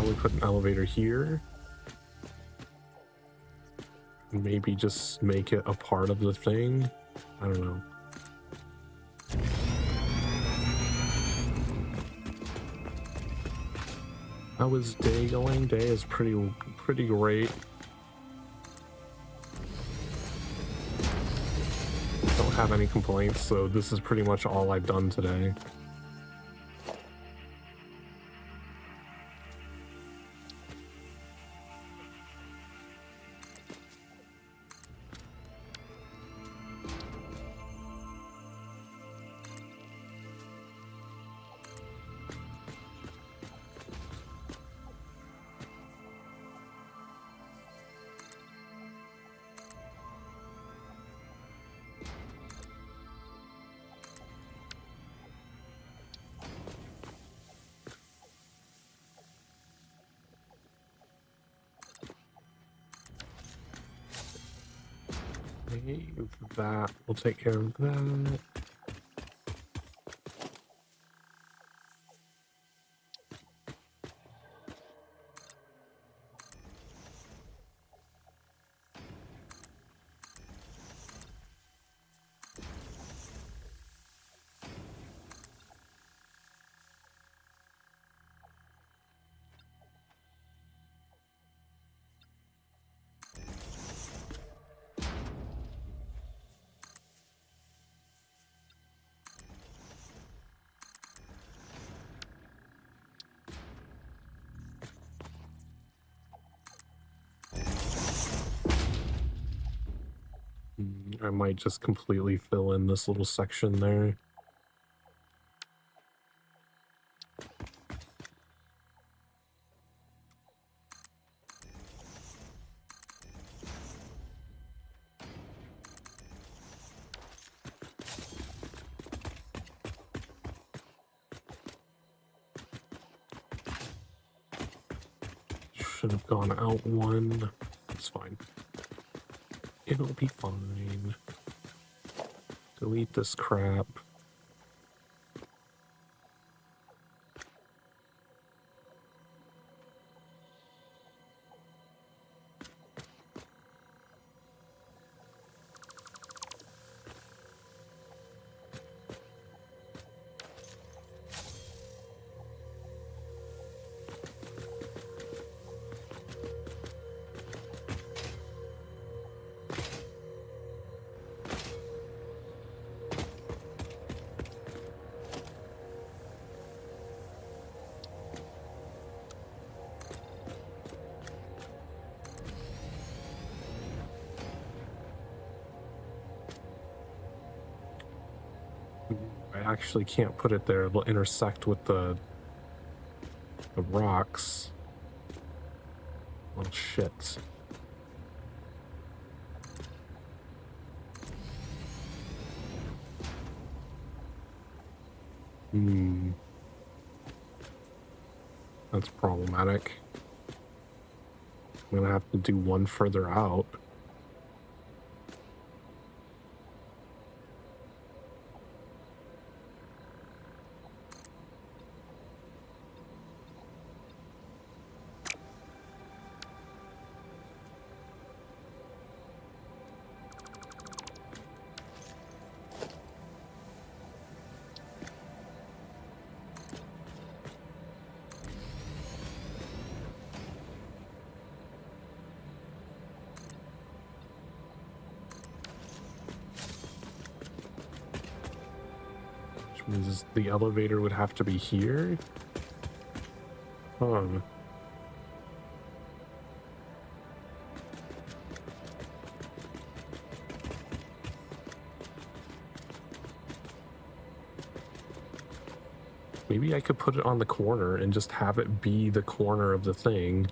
probably put an elevator here. Maybe just make it a part of the thing. I don't know. How is day going? Day is pretty great. Don't have any complaints, so this is pretty much all I've done today. That we'll take care of that. I might just completely fill in this little section there. Should have gone out one. It's fine. It'll be fine. Delete this crap. I actually can't put it there. It'll intersect with the rocks. Well, shit. That's problematic. I'm gonna have to do one further out. Means the elevator would have to be here? Huh. Maybe I could put it on the corner and just have it be the corner of the thing.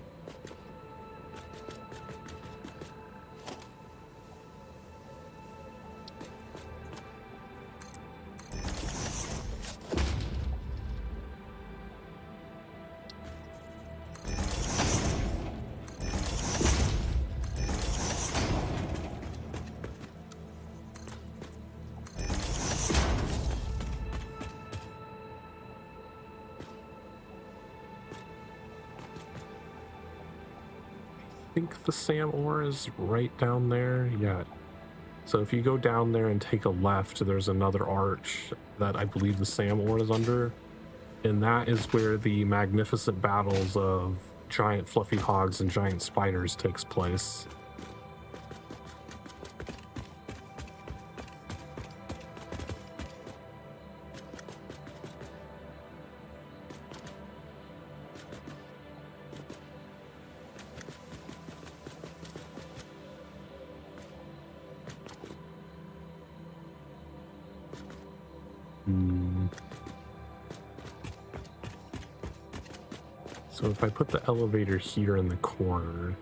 think the SAM ore is right down there. Yeah. So if you go down there and take a left, there's another arch that I believe the SAM ore is under. And that is where the magnificent battles of giant fluffy hogs and giant spiders takes place. So if I put the elevator here in the corner,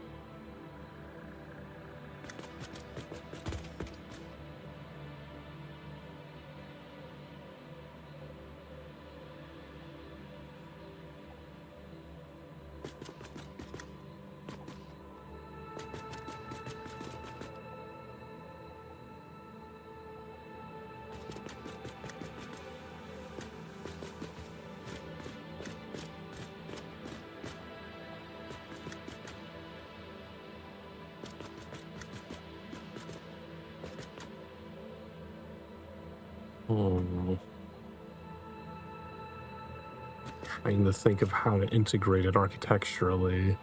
trying to think of how to integrate it architecturally.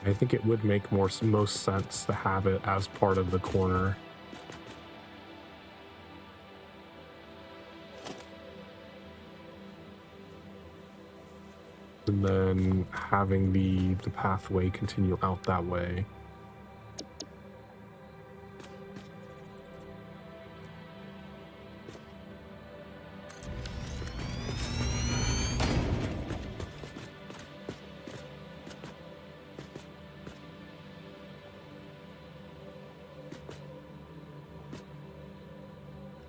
I think it would make most sense to have it as part of the corner. And then having the pathway continue out that way.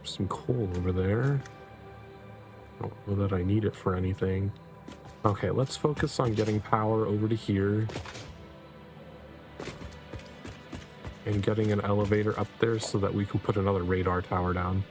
Some coal over there. I don't know that I need it for anything. Okay, let's focus on getting power over to here. And getting an elevator up there so that we can put another radar tower down.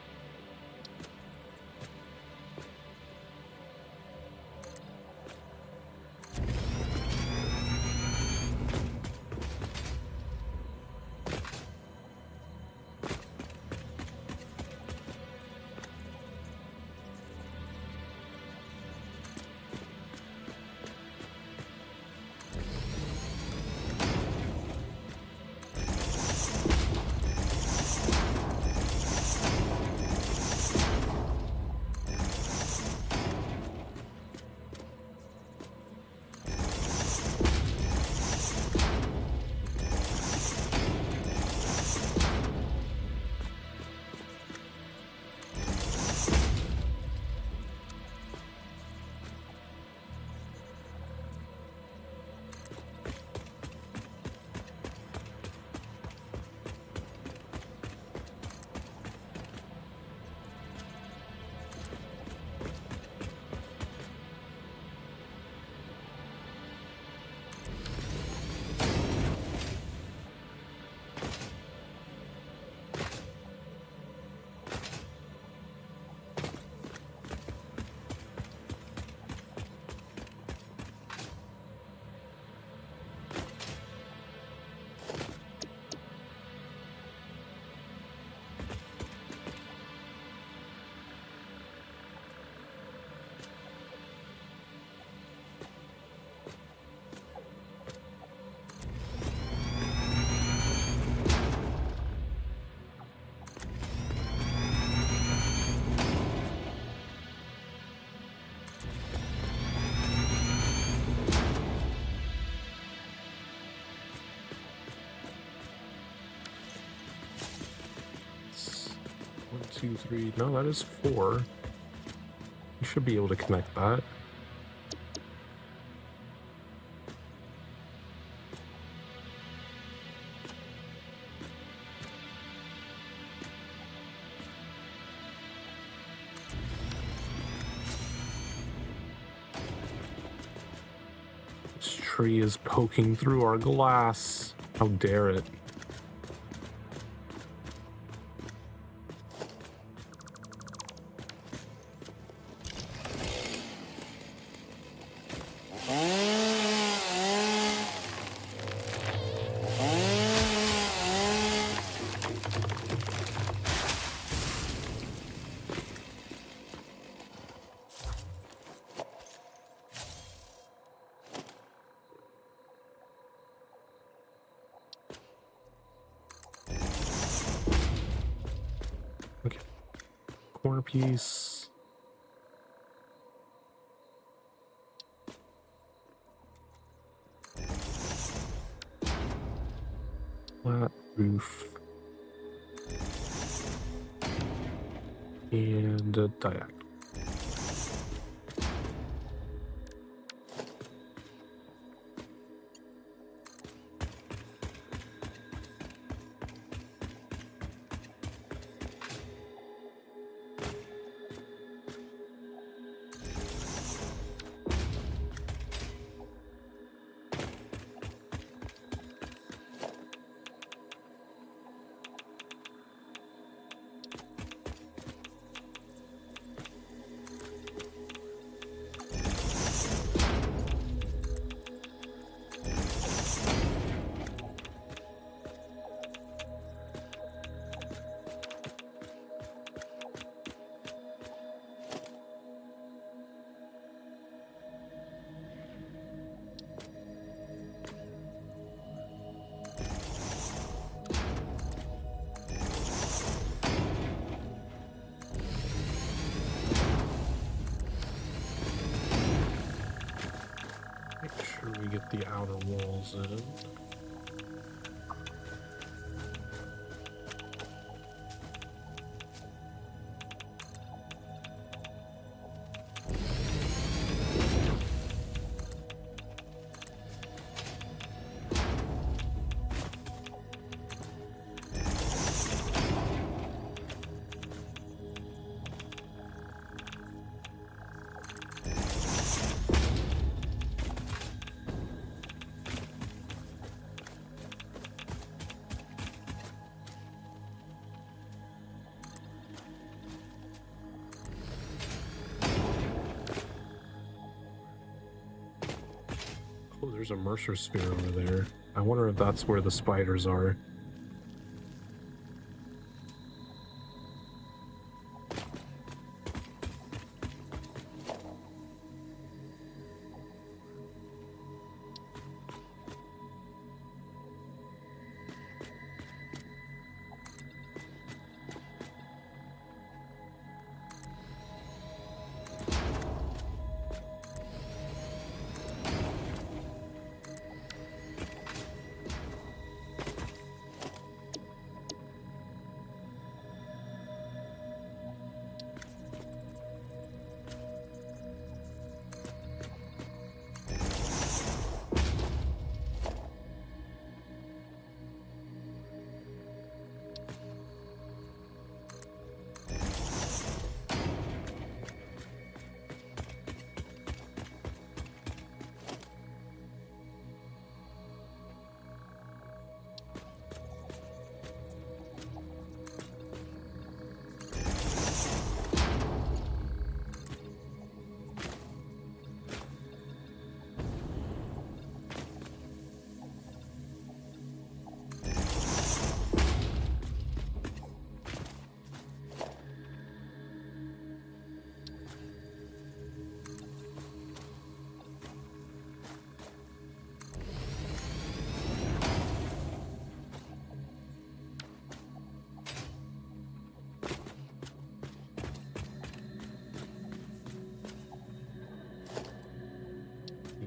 One, two, three. No, that is 4. You should be able to connect that. This tree is poking through our glass. How dare it? piece. Flat roof. And a diagonal. Make sure we get the outer walls in. Oh, there's a Mercer sphere over there. I wonder if that's where the spiders are.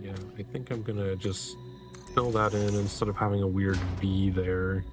Yeah, I think I'm gonna just fill that in instead of having a weird V there.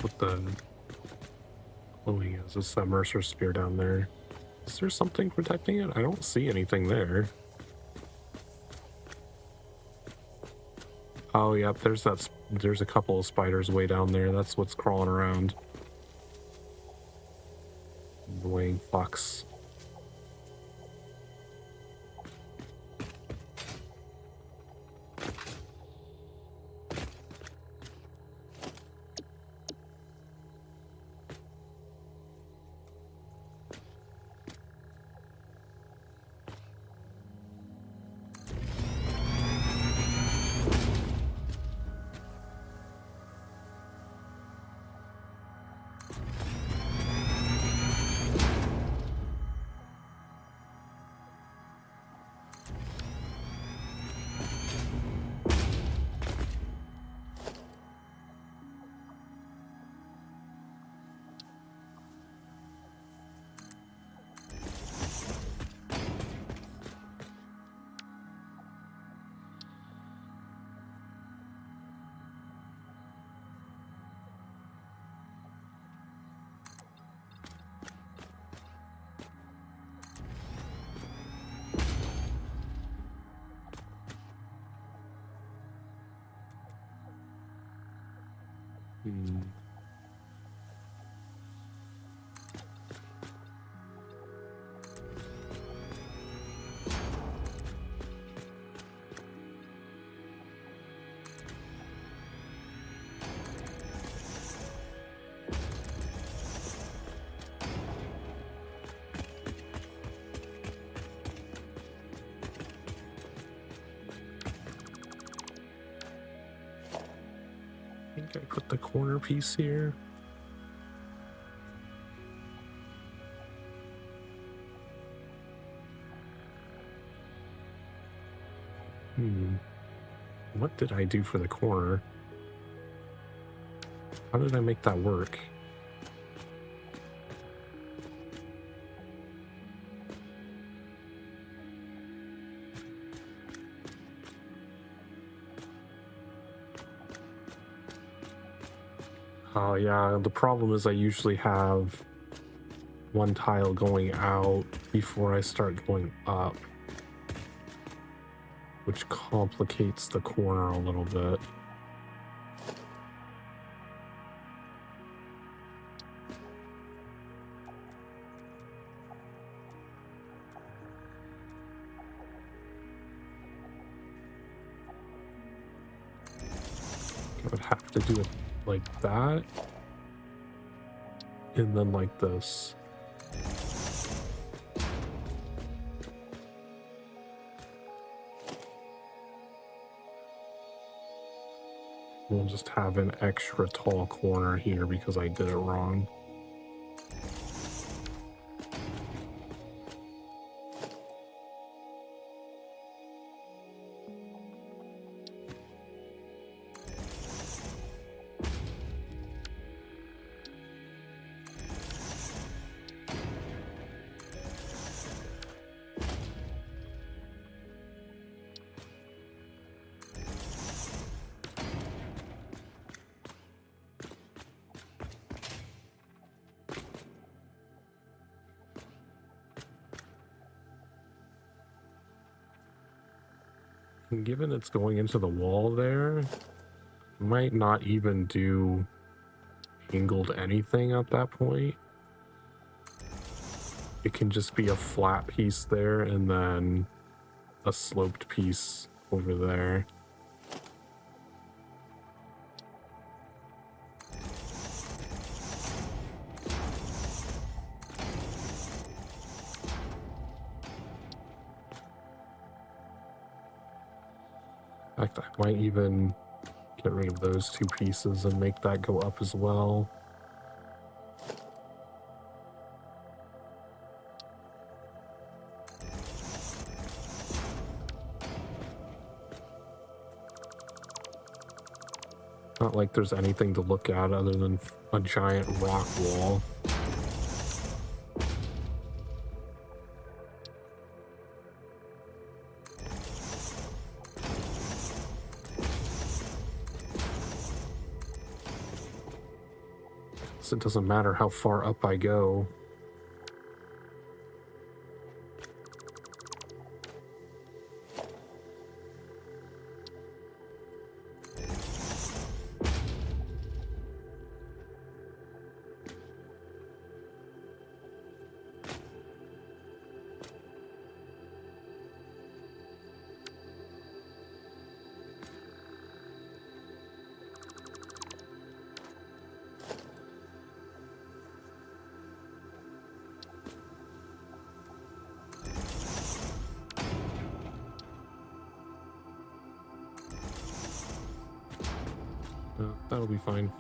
what the glowing is. It's that Mercer spear down there. Is there something protecting it? I don't see anything there. Oh, yep, there's a couple of spiders way down there. That's what's crawling around. Annoying fucks. I think I put the corner piece here. What did I do for the corner? How did I make that work? Oh yeah, the problem is I usually have one tile going out before I start going up, which complicates the corner a little bit. I would have to do it like that, and then like this. We'll just have an extra tall corner here because I did it wrong. And given it's going into the wall there, might not even do angled anything at that point. It can just be a flat piece there and then a sloped piece over there. In fact, I might even get rid of those two pieces and make that go up as well. Not like there's anything to look at other than a giant rock wall. So it doesn't matter how far up I go. That'll be fine.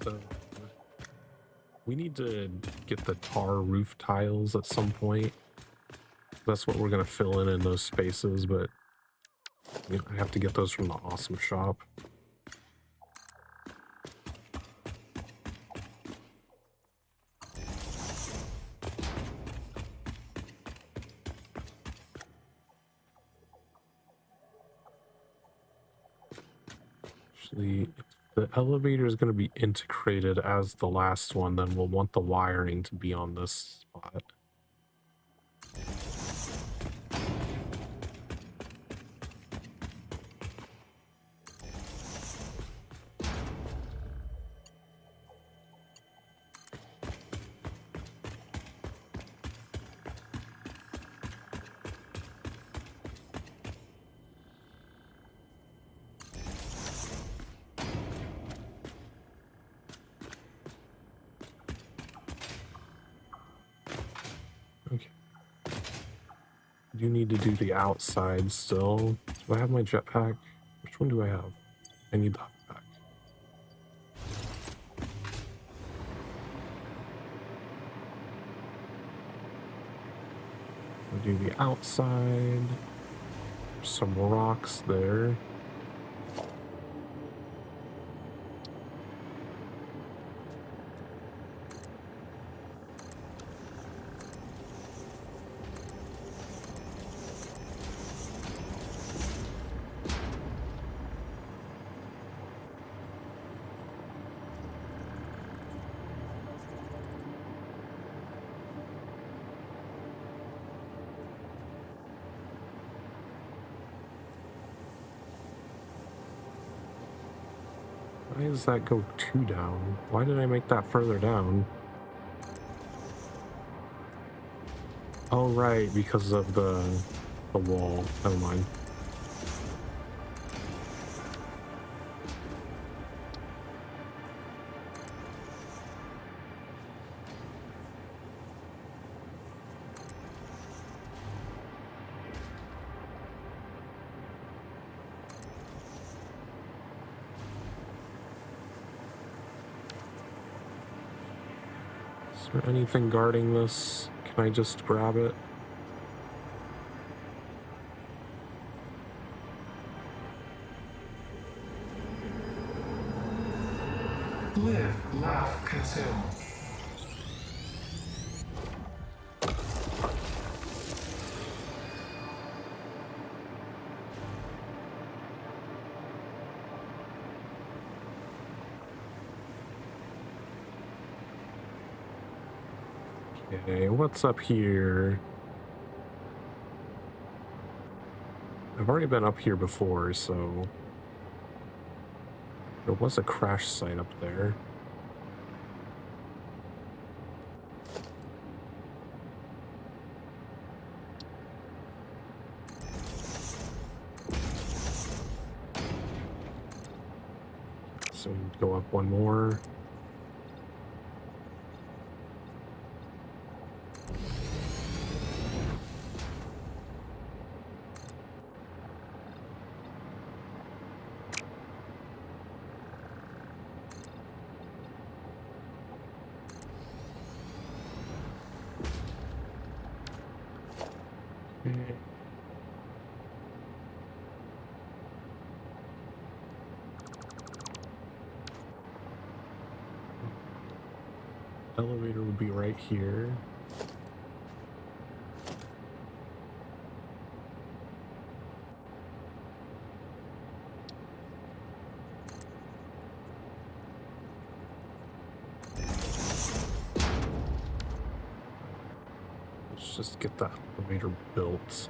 So we need to get the tar roof tiles at some point. That's what we're going to fill in those spaces, but you know, I have to get those from the awesome shop. Actually, the elevator is going to be integrated as the last one, then we'll want the wiring to be on this spot. Okay. You need to do the outside still. Do I have my jetpack? Which one do I have? I need the backpack. I'll do the outside. Some rocks there. Why does that go 2 down? Why did I make that further down? Oh, right, because of the wall. Never mind. Is there anything guarding this? Can I just grab it? Live, laugh, consume. Okay, what's up here? I've already been up here before, so there was a crash site up there. So go up one more. Okay. Elevator would be right here. Let's just get the elevator built.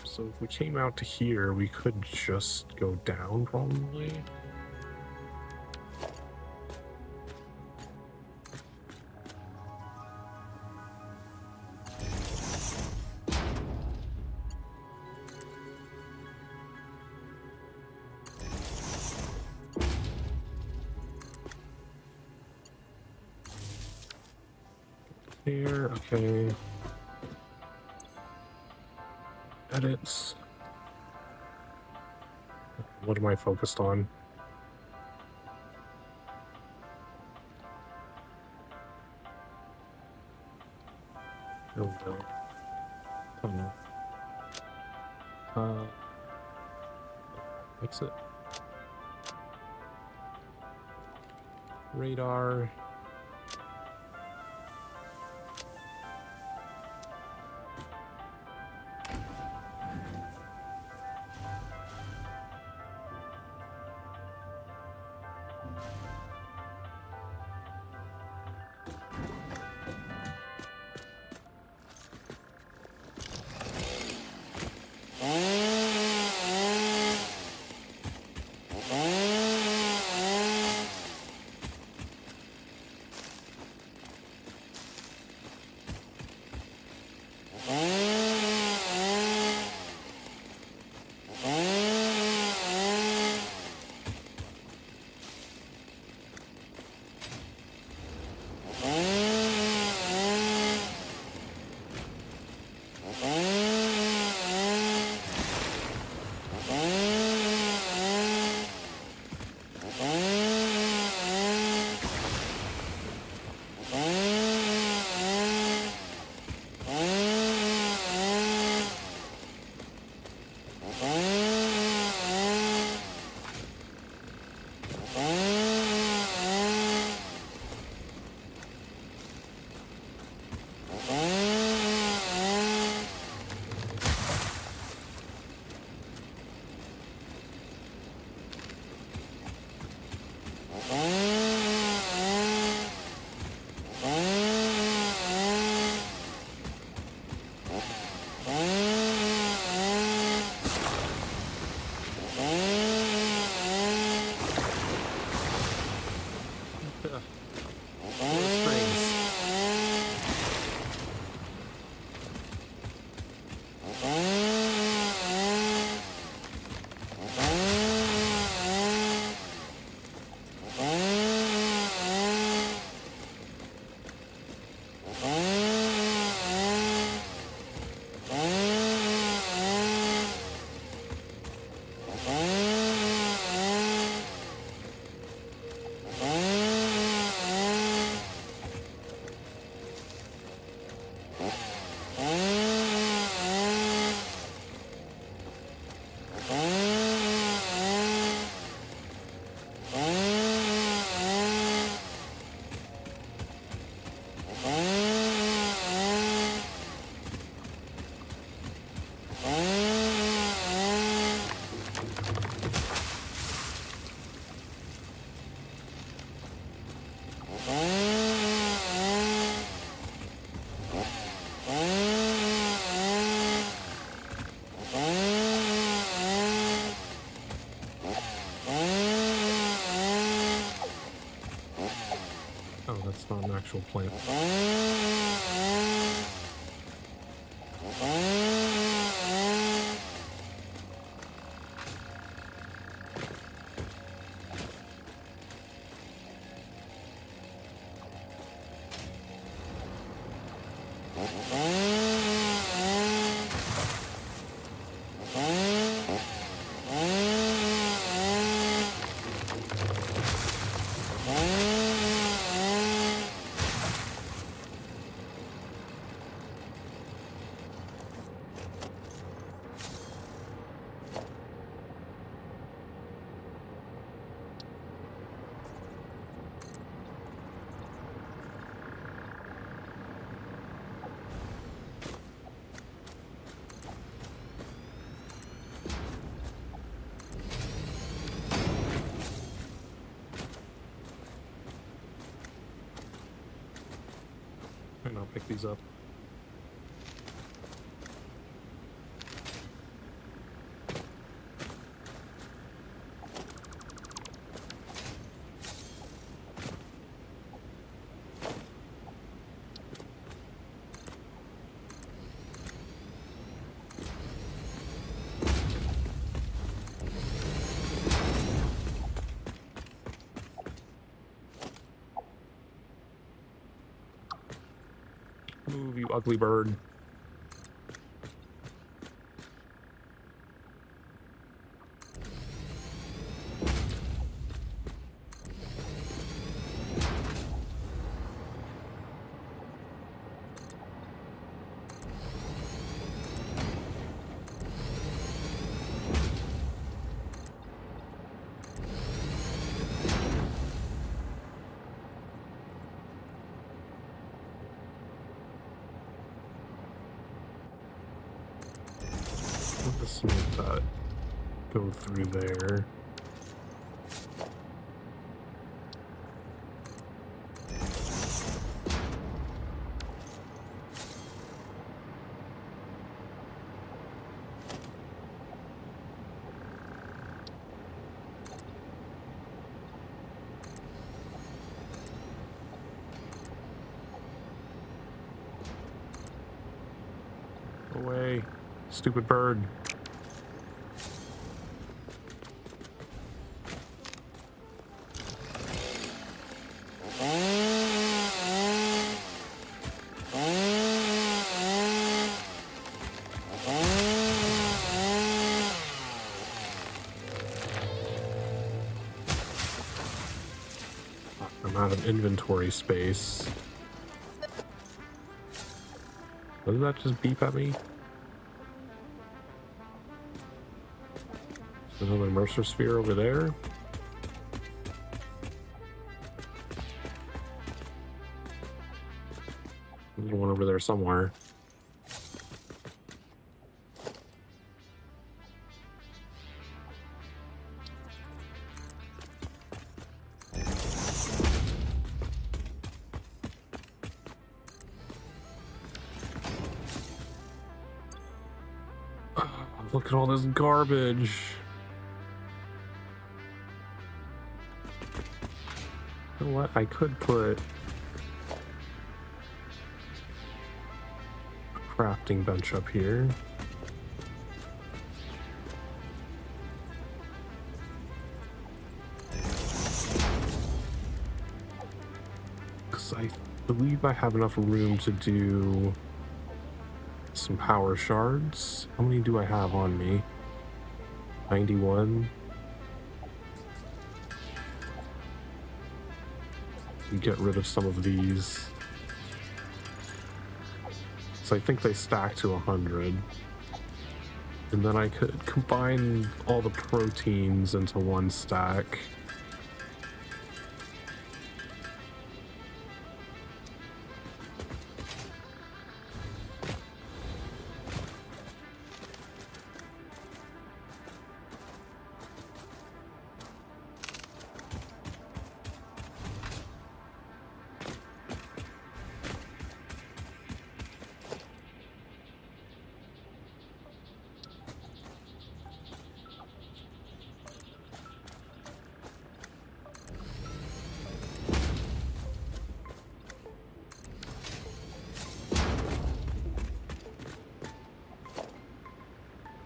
So if we came out to here, we could just go down, probably. Here, okay. Edits. What am I focused on? Oh no. Oh no. Exit. Radar. Oh, that's not an actual plant. And I'll pick these up. Move, you ugly bird. Let's make that go through there. Away, stupid bird. I'm out of inventory space. Did that just beep at me? Another Mercer sphere over there. There's one over there somewhere. Look at all this garbage. You know what? I could put a crafting bench up here. Because I believe I have enough room to do some power shards. How many do I have on me? 91. Get rid of some of these. So I think they stack to 100. And then I could combine all the proteins into one stack.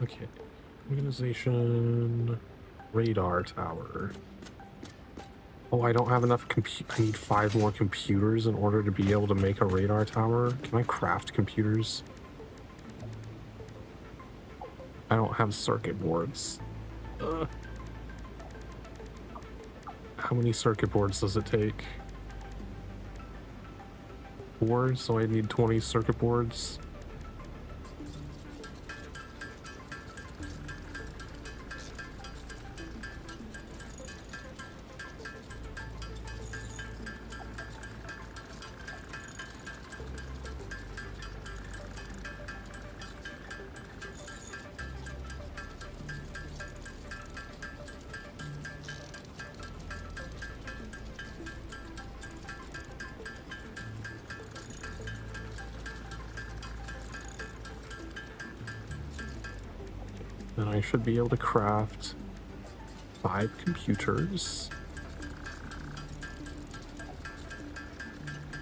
Okay, organization, radar tower. Oh, I don't have enough I need 5 more computers in order to be able to make a radar tower. Can I craft computers? I don't have circuit boards. How many circuit boards does it take? 4, so I need 20 circuit boards. And I should be able to craft 5 computers.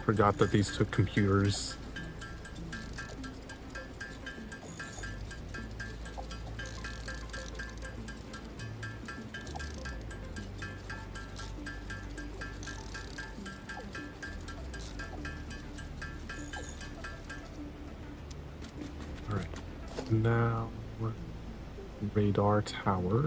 Forgot that these took computers. All right, now radar tower.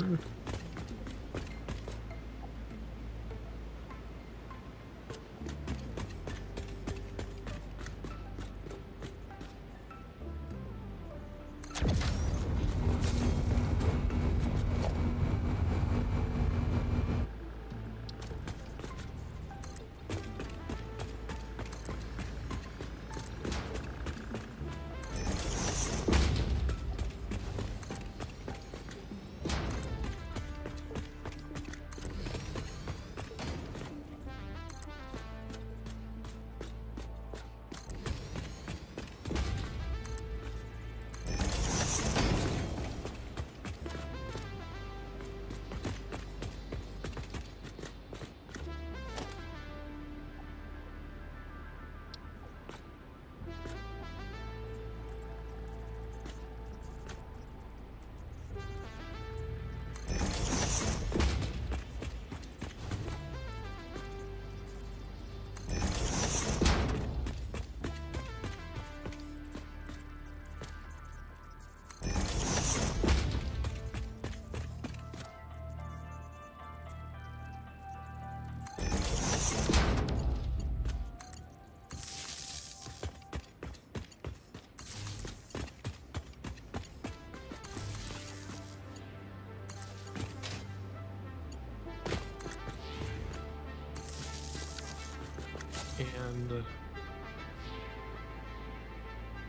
And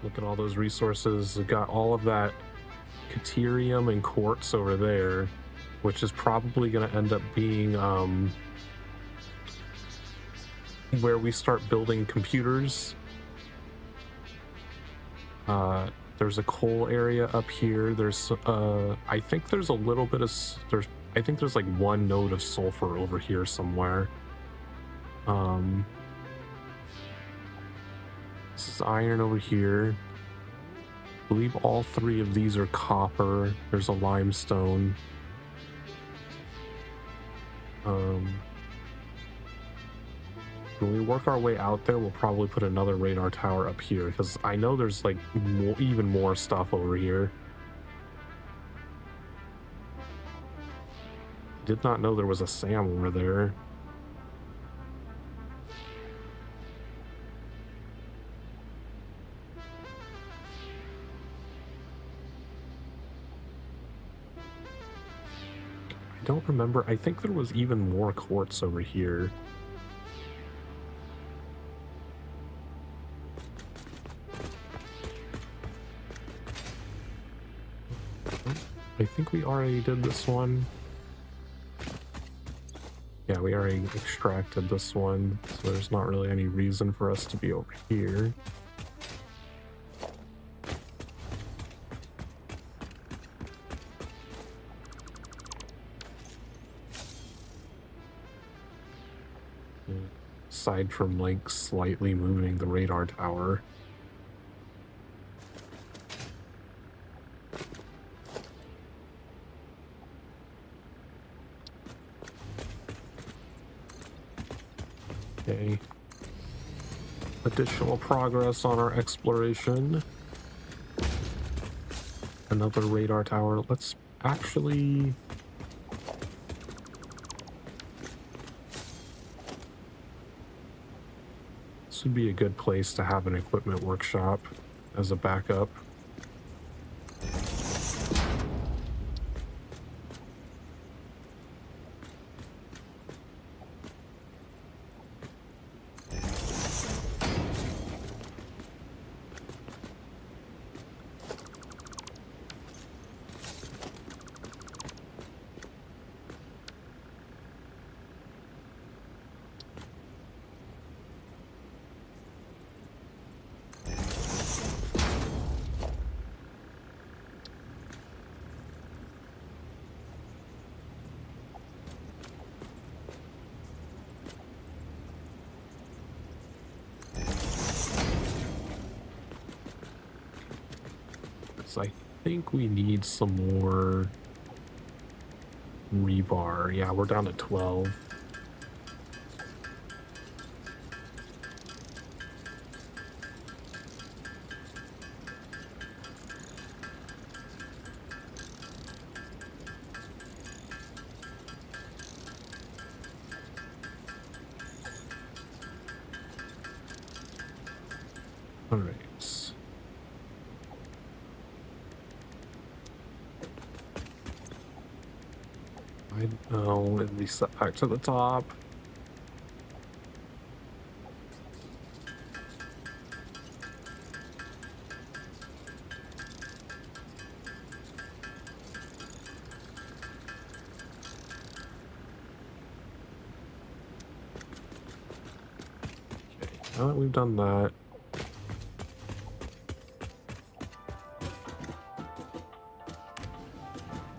look at all those resources. We've got all of that Caterium and quartz over there, which is probably going to end up being where we start building computers. There's a coal area up here. There's I think there's a little bit of I think there's like 1 node of sulfur over here somewhere. This is iron over here. I believe all 3 of these are copper. There's a limestone. When we work our way out there, we'll probably put another radar tower up here, because I know there's like even more stuff over here. Did not know there was a SAM over there. I don't remember. I think there was even more quartz over here. I think we already did this one. Yeah, we already extracted this one, so there's not really any reason for us to be over here. Aside from like slightly moving the radar tower. Okay. Additional progress on our exploration. Another radar tower. Let's actually... This would be a good place to have an equipment workshop as a backup. I think we need some more rebar. Yeah, we're down to 12. All right. Oh, at least that back to the top. Okay, now that we've done that,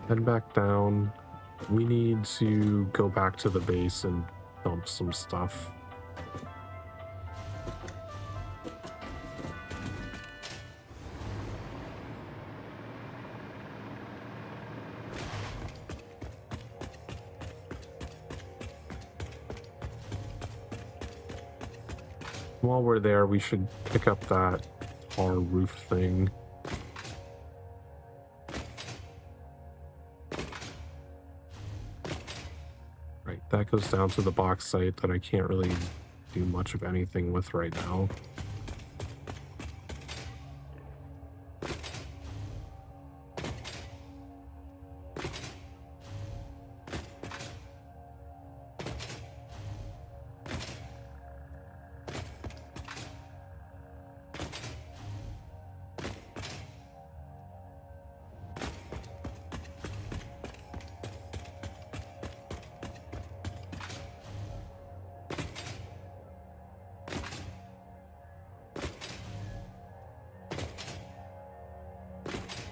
head back down. We need to go back to the base and dump some stuff. While we're there, we should pick up that tar roof thing. Right, that goes down to the box site that I can't really do much of anything with right now.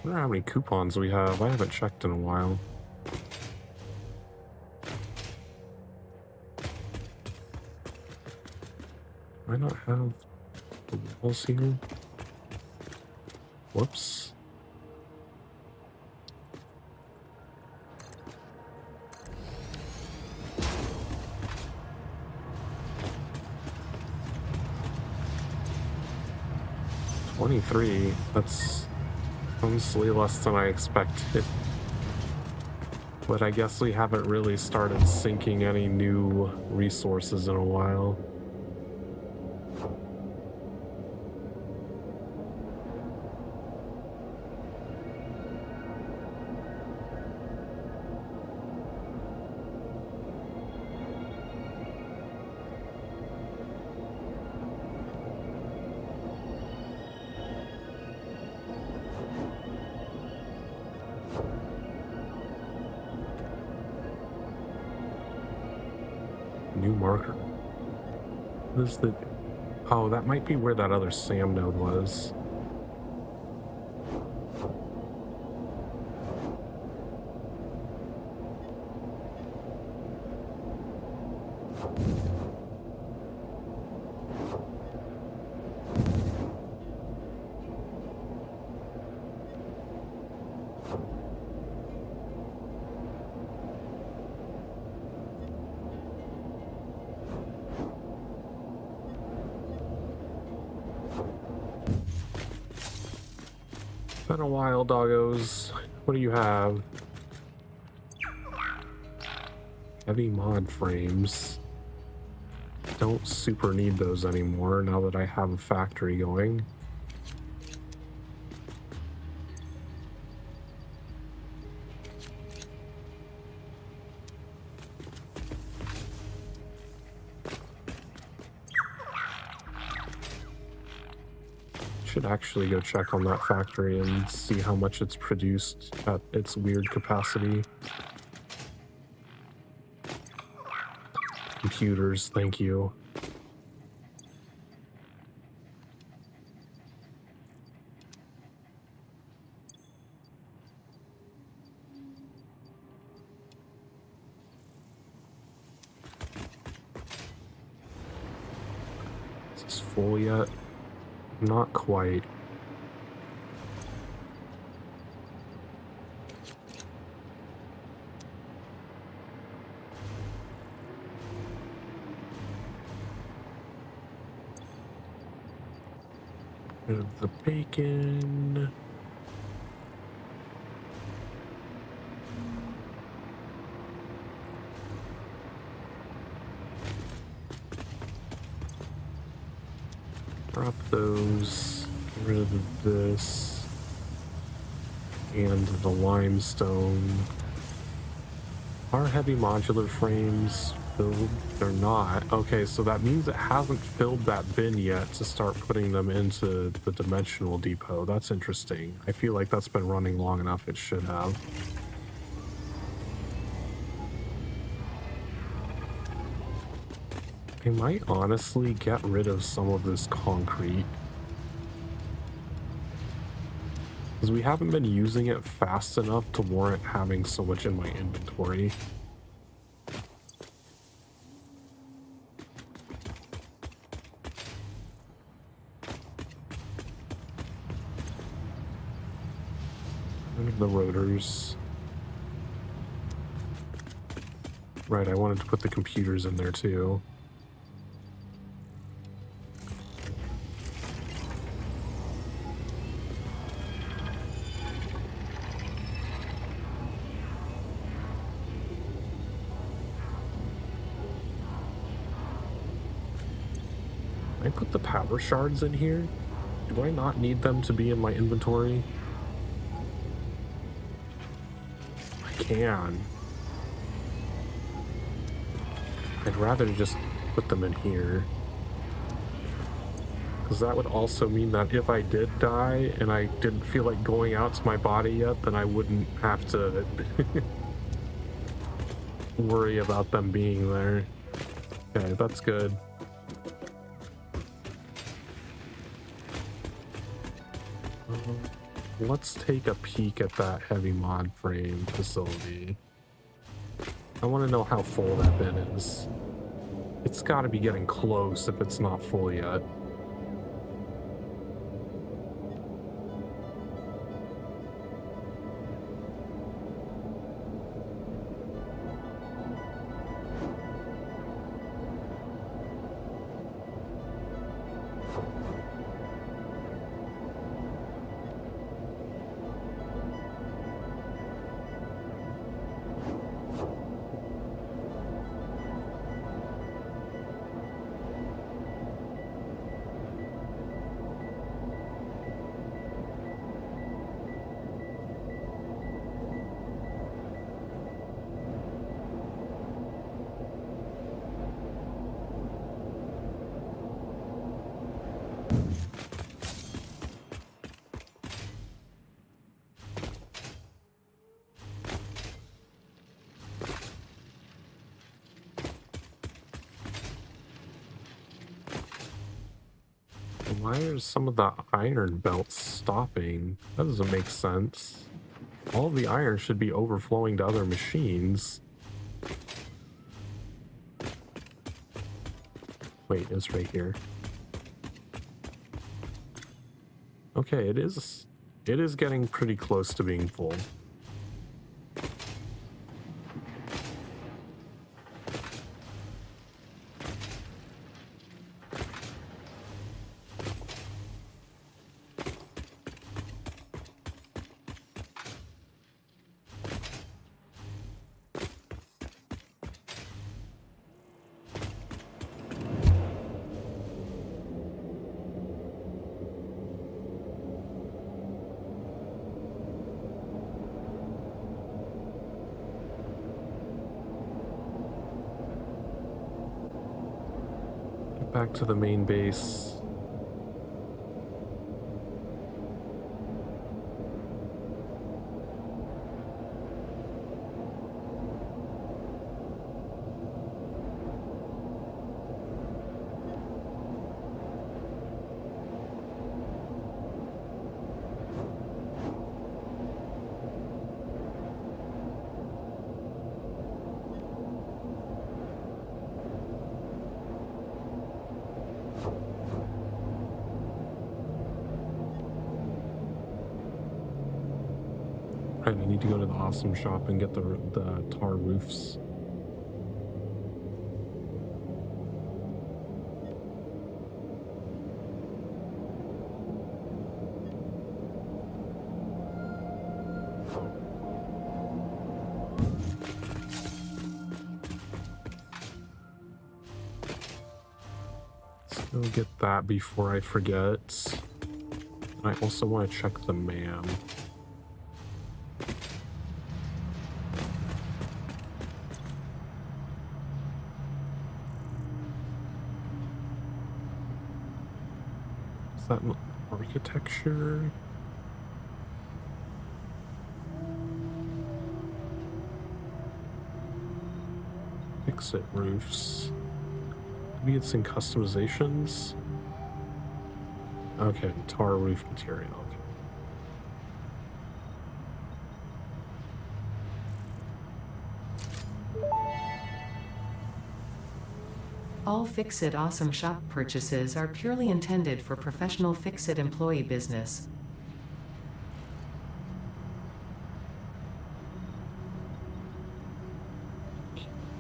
I wonder how many coupons we have. I haven't checked in a while. Do I not have the walls here? Whoops. $23. That's honestly less than I expected. But I guess we haven't really started sinking any new resources in a while. new marker. What is the... Oh, that might be where that other SAM node was. Been a while, doggos. What do you have? Heavy mod frames. Don't super need those anymore now that I have a factory going. Should actually go check on that factory and see how much it's produced at its weird capacity. Computers, thank you. Is this full yet? Not quite. Rid of the bacon. Drop those. Get rid of this. And the limestone. Are heavy modular frames filled? They're not. Okay, so that means it hasn't filled that bin yet to start putting them into the dimensional depot. That's interesting. I feel like that's been running long enough. It should have. I might honestly get rid of some of this concrete. Because we haven't been using it fast enough to warrant having so much in my inventory. The rotors. Right, I wanted to put the computers in there too. Can I put the power shards in here? Do I not need them to be in my inventory? I can. I'd rather just put them in here. Because that would also mean that if I did die and I didn't feel like going out to my body yet, then I wouldn't have to worry about them being there. Okay, that's good. Let's take a peek at that heavy mod frame facility. I want to know how full that bin is. It's got to be getting close if it's not full yet. Why are some of the iron belts stopping? That doesn't make sense. All of the iron should be overflowing to other machines. Wait, it's right here. Okay, it is getting pretty close to being full. Back to the main base. Right, I need to go to the awesome shop and get the tar roofs. Let's go get that before I forget. I also want to check the man. Is that architecture? Fix it roofs. Maybe it's in customizations. Okay, tar roof material. Okay. All Fix-It Awesome Shop purchases are purely intended for professional Fix-It employee business.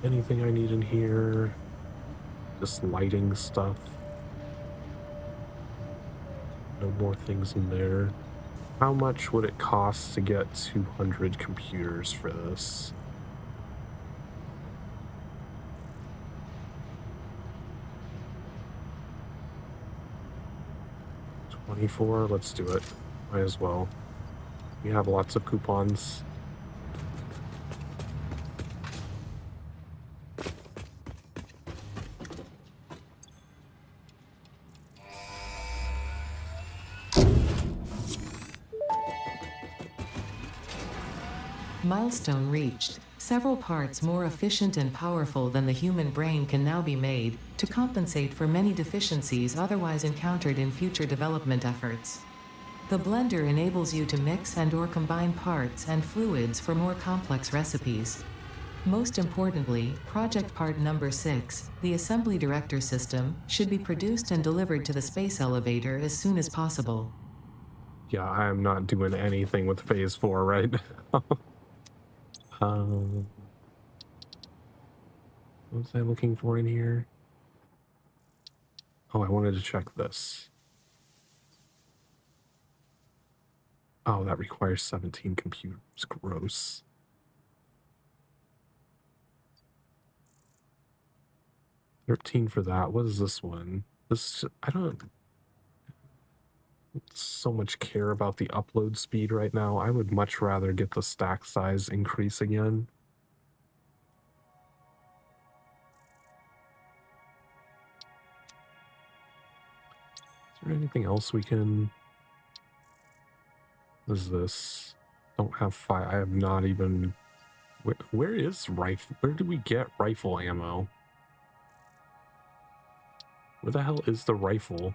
Anything I need in here? Just lighting stuff. No more things in there. How much would it cost to get 200 computers for this? $24, let's do it. Might as well. We have lots of coupons. Milestone reached. Several parts more efficient and powerful than the human brain can now be made to compensate for many deficiencies otherwise encountered in future development efforts. The blender enables you to mix and/or combine parts and fluids for more complex recipes. Most importantly, project part number 6, the assembly director system, should be produced and delivered to the space elevator as soon as possible. Yeah, I am not doing anything with phase 4 right now. What was I looking for in here? Oh, I wanted to check this. Oh, that requires 17 computers. Gross. $13 for that. What is this one? This, I don't so much care about the upload speed right now. I would much rather get the stack size increase again. Is there anything else we can... What is this? Don't have fire. I have not even... Where is rifle? Where do we get rifle ammo? Where the hell is the rifle?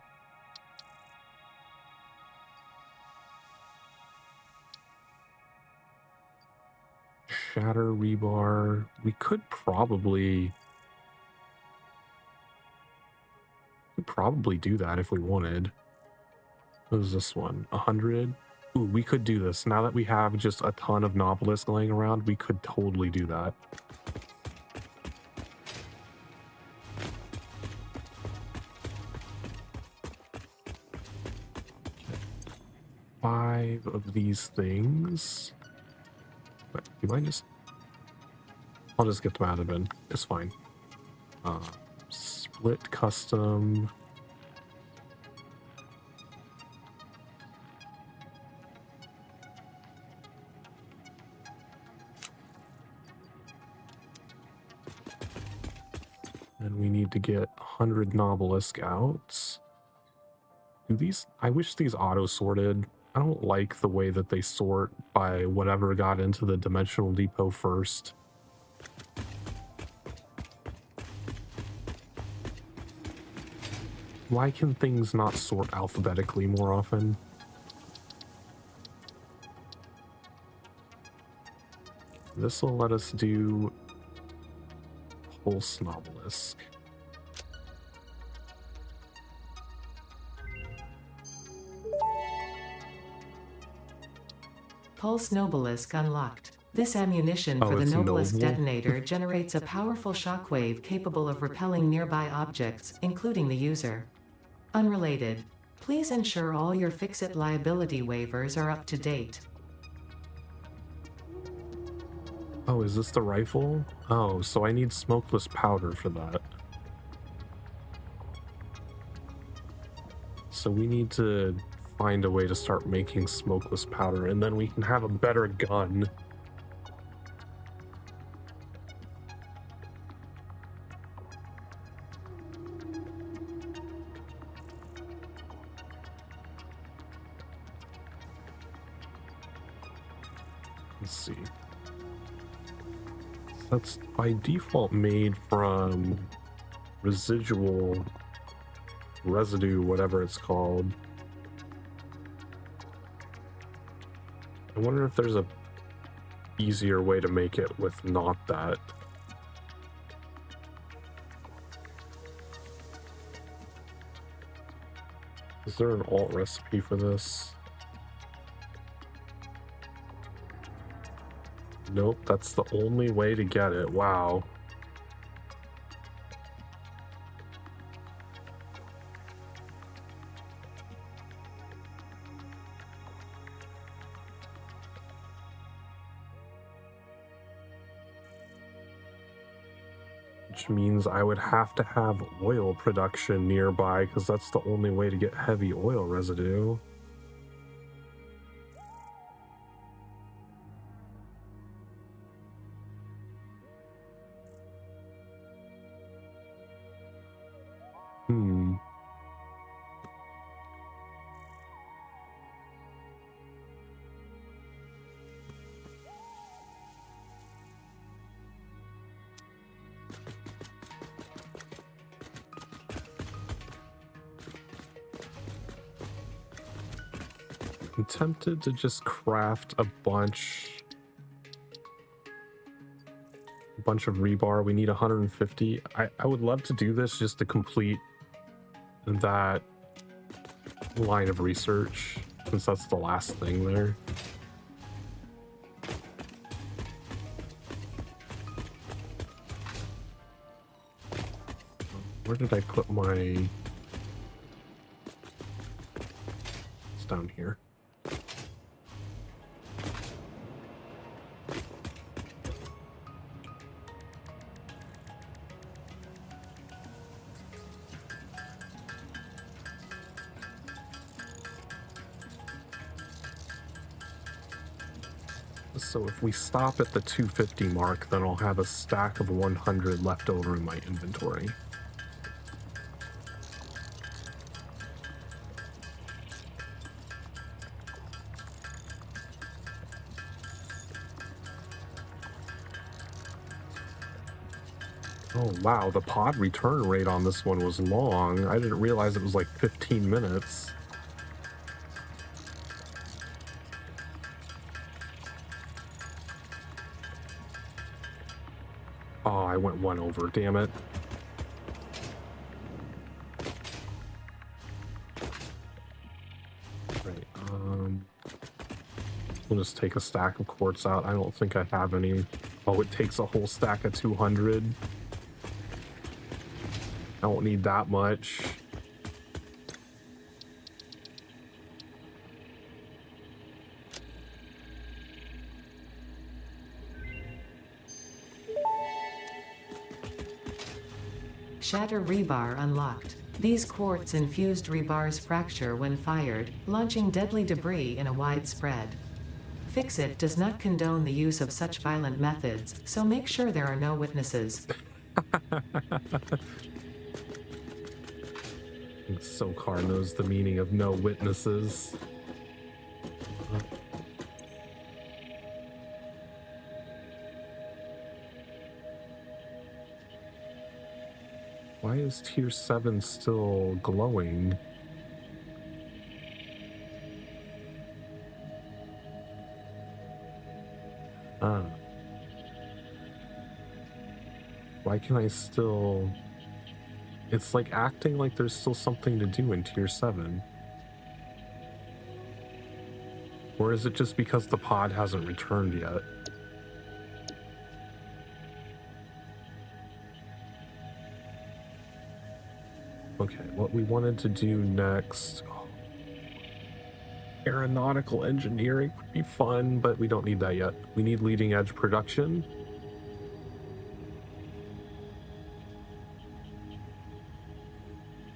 shatter rebar. We could probably do that if we wanted. What is this one? 100? Ooh, we could do this. Now that we have just a ton of Nautilus laying around, we could totally do that. Five of these things. But you might just... I'll just get them out of bin. It's fine. Split custom. And we need to get 100 Nobelisk out. Do these... I wish these auto-sorted. I don't like the way that they sort by whatever got into the dimensional depot first. Why can things not sort alphabetically more often? This will let us do Pulse Nobelisk. Pulse Nobelisk unlocked. This ammunition Oh, for the it's Nobelisk noble? detonator generates a powerful shockwave capable of repelling nearby objects, including the user. Unrelated. Please ensure all your Fix-It liability waivers are up to date. Oh, is this the rifle? Oh, so I need smokeless powder for that. So we need to find a way to start making smokeless powder, and then we can have a better gun. Let's see. That's by default made from residual residue, whatever it's called. I wonder if there's a easier way to make it with not that. Is there an alt recipe for this? Nope, that's the only way to get it. Wow. Which means I would have to have oil production nearby, because that's the only way to get heavy oil residue. I'm tempted to just craft a bunch of rebar. We need 150. I would love to do this just to complete that line of research, since that's the last thing there. Where did I put my... It's down here. So if we stop at the 250 mark, then I'll have a stack of 100 left over in my inventory. Oh wow, the pod return rate on this one was long. I didn't realize it was like 15 minutes. Oh, I went one over, damn it. Right, we'll just take a stack of quartz out. I don't think I have any. Oh, it takes a whole stack of 200. I don't need that much. Shatter rebar unlocked. These quartz-infused rebars fracture when fired, launching deadly debris in a wide spread. Fix-It does not condone the use of such violent methods, so make sure there are no witnesses. Sokar knows the meaning of no witnesses. Why is tier 7 still glowing? Why can I still... It's like acting like there's still something to do in tier 7. Or is it just because the pod hasn't returned yet? Okay, what we wanted to do next... Oh, aeronautical engineering would be fun, but we don't need that yet. We need leading edge production.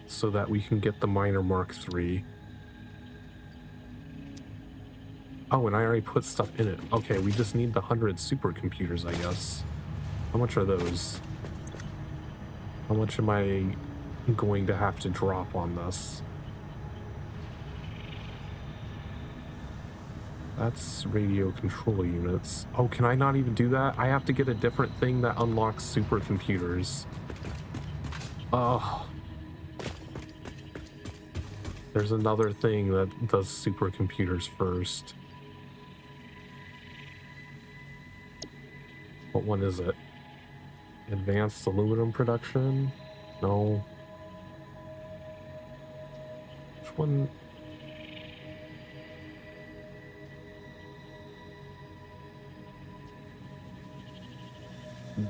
So that we can get the miner Mark III. Oh, and I already put stuff in it. Okay, we just need the 100 supercomputers, I guess. How much are those? How much am I going to have to drop on this? That's radio control units. Oh, can I not even do that? I have to get a different thing that unlocks supercomputers. Oh. There's another thing that does supercomputers first. What one is it? Advanced aluminum production? No. Which one?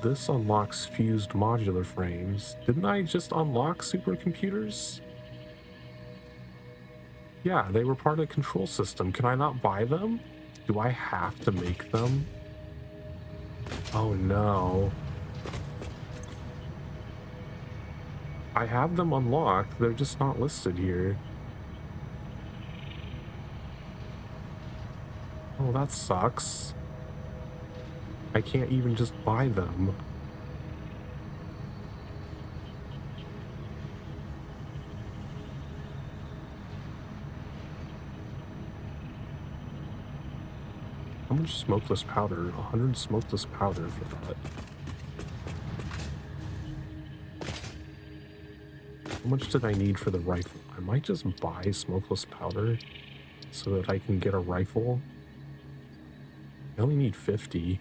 This unlocks fused modular frames. Didn't I just unlock supercomputers? Yeah, they were part of the control system. Can I not buy them? Do I have to make them? Oh no. I have them unlocked, they're just not listed here. Oh, that sucks. I can't even just buy them. How much smokeless powder? 100 smokeless powder for that. How much did I need for the rifle? I might just buy smokeless powder so that I can get a rifle. I only need 50.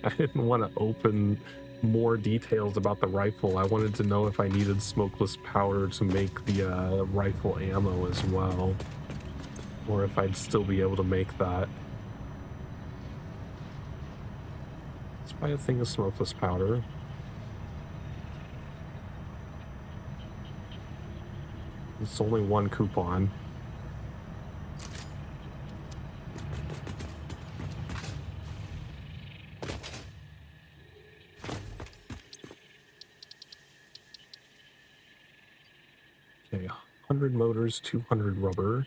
I didn't want to open more details about the rifle. I wanted to know if I needed smokeless powder to make the rifle ammo as well, or if I'd still be able to make that. Let's buy a thing of smokeless powder. It's only one coupon. Okay, 100 motors, 200 rubber.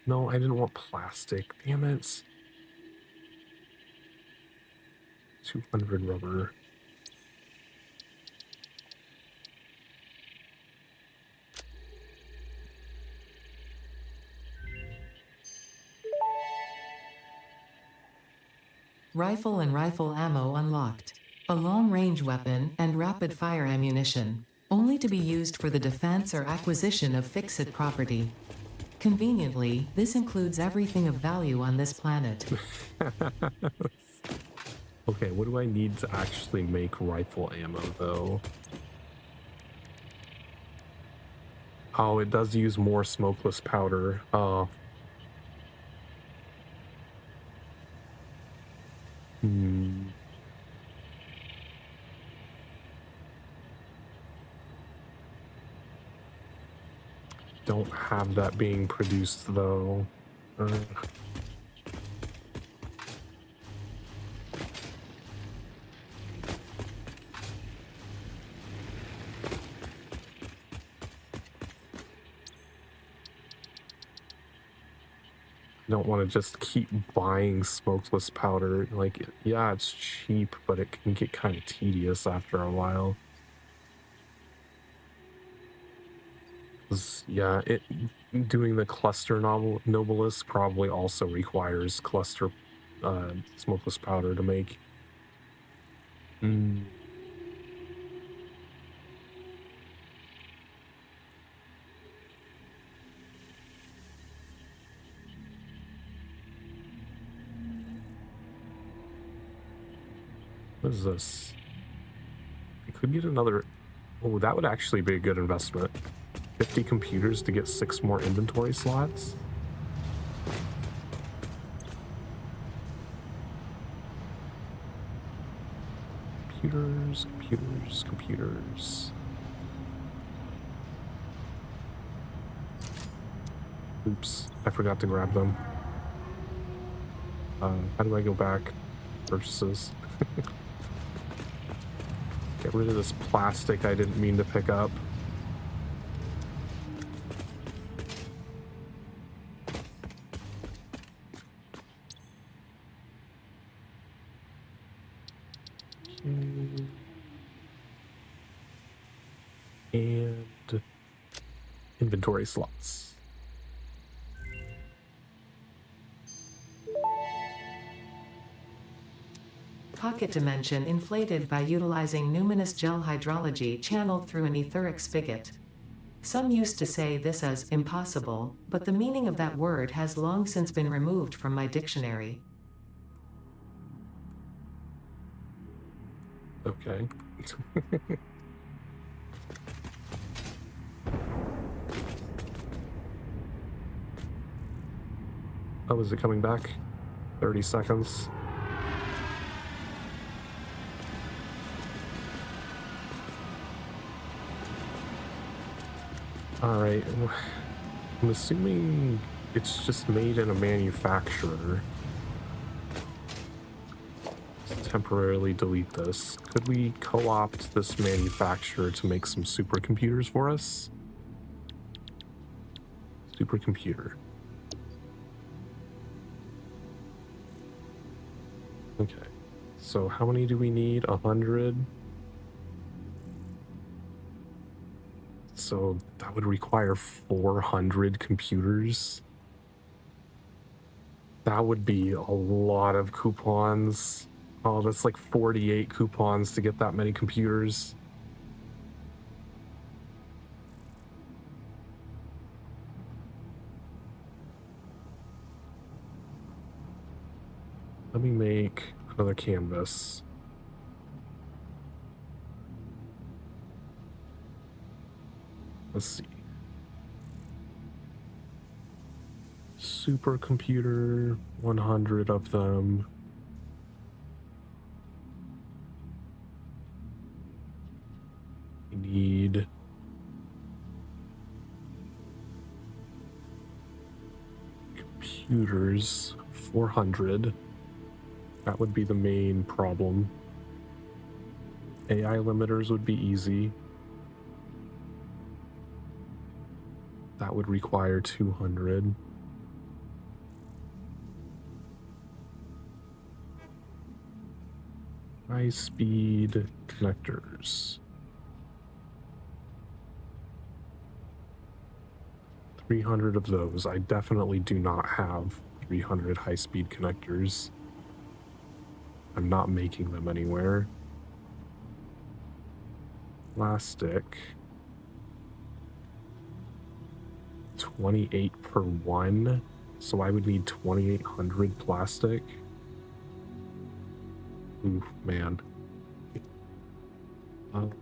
No, I didn't want plastic. Damn it. 200 rubber. Rifle and rifle ammo unlocked. A long-range weapon and rapid-fire ammunition, only to be used for the defense or acquisition of fixed property. Conveniently, this includes everything of value on this planet. Okay, what do I need to actually make rifle ammo, though? Oh, it does use more smokeless powder. Oh. Don't have that being produced, though. Don't want to just keep buying smokeless powder. Like, yeah, it's cheap, but it can get kind of tedious after a while. 'Cause, yeah, doing the cluster nobilis probably also requires cluster smokeless powder to make. What is this? I could get another. Oh, that would actually be a good investment. 50 computers to get 6 more inventory slots. Computers, computers, computers. Oops, I forgot to grab them. How do I go back? Purchases. Get rid of this plastic I didn't mean to pick up. And inventory slots. Pocket dimension inflated by utilizing numinous gel hydrology channeled through an etheric spigot. Some used to say this as impossible, but the meaning of that word has long since been removed from my dictionary. Okay. Oh, is it coming back? 30 seconds. Alright. I'm assuming it's just made in a manufacturer. Let's temporarily delete this. Could we co-opt this manufacturer to make some supercomputers for us? Supercomputer. Okay. So how many do we need? 100? So that would require 400 computers. That would be a lot of coupons. Oh, that's like 48 coupons to get that many computers. Let me make another canvas. Let's see. Supercomputer, 100 of them. We need computers, 400. That would be the main problem. AI limiters would be easy. That would require 200. High-speed connectors. 300 of those. I definitely do not have 300 high-speed connectors. I'm not making them anywhere. Plastic. 28 per one. So I would need 2,800 plastic. Ooh, man. Ooh.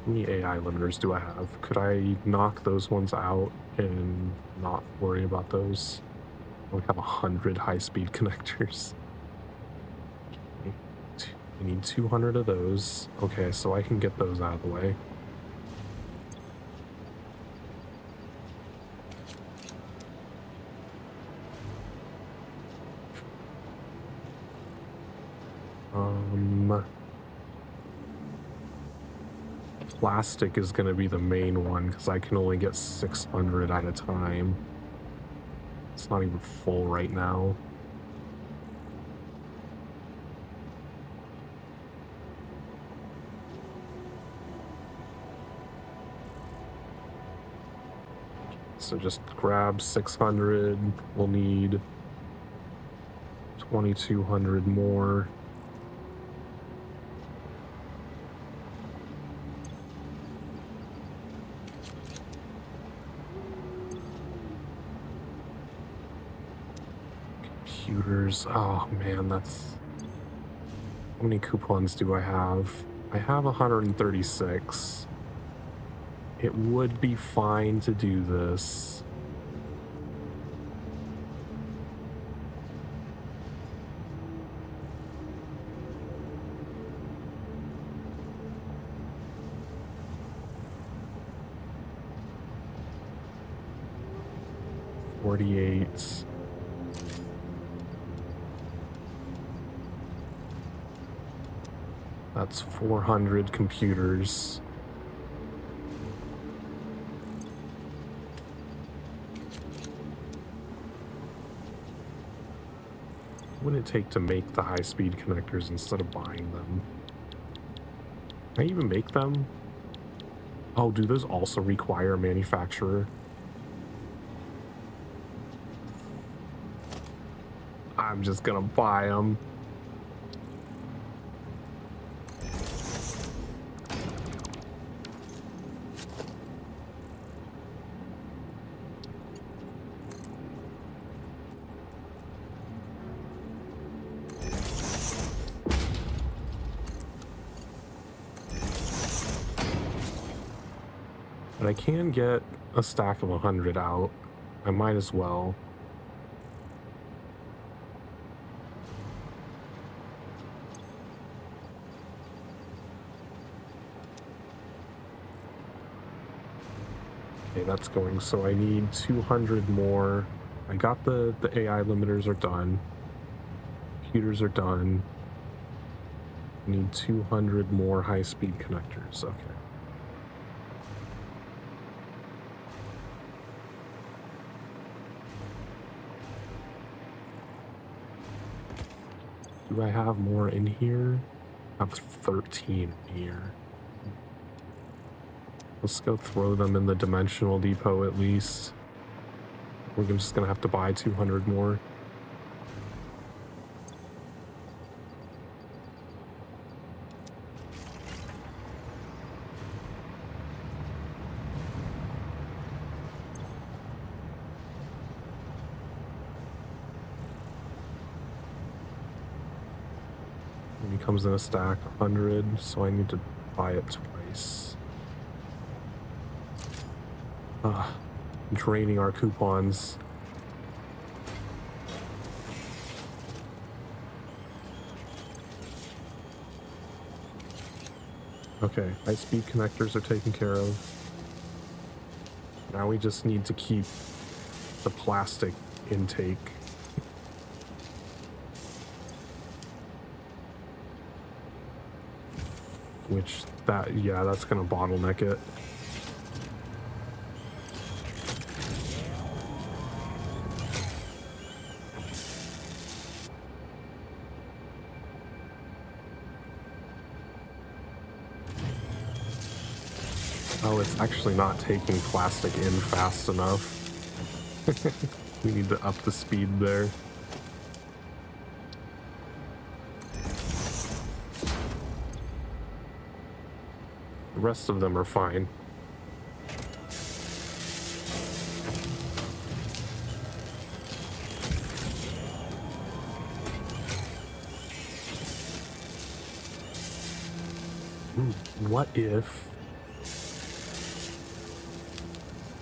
How many AI limiters do I have? Could I knock those ones out and not worry about those? I only have 100 high-speed connectors. Okay. I need 200 of those. Okay, so I can get those out of the way. Plastic is going to be the main one because I can only get 600 at a time. It's not even full right now. So just grab 600. We'll need 2,200 more. Computers. Oh man, that's... How many coupons do I have? I have 136. It would be fine to do this. $48. That's 400 computers. What would it take to make the high-speed connectors instead of buying them? Can I even make them? Oh, do those also require a manufacturer? I'm just gonna buy them. But I can get a stack of 100 out. I might as well. Okay, that's going. So I need 200 more. I got the AI limiters are done. Computers are done. I need 200 more high-speed connectors. Okay. Do I have more in here? I have 13 here. Let's go throw them in the dimensional depot at least. We're just gonna have to buy 200 more. And it comes in a stack, 100, so I need to buy it twice. Draining our coupons. Okay, high-speed connectors are taken care of. Now we just need to keep the plastic intake. Which, that's gonna bottleneck it. Oh, it's actually not taking plastic in fast enough. We need to up the speed there. The rest of them are fine. What if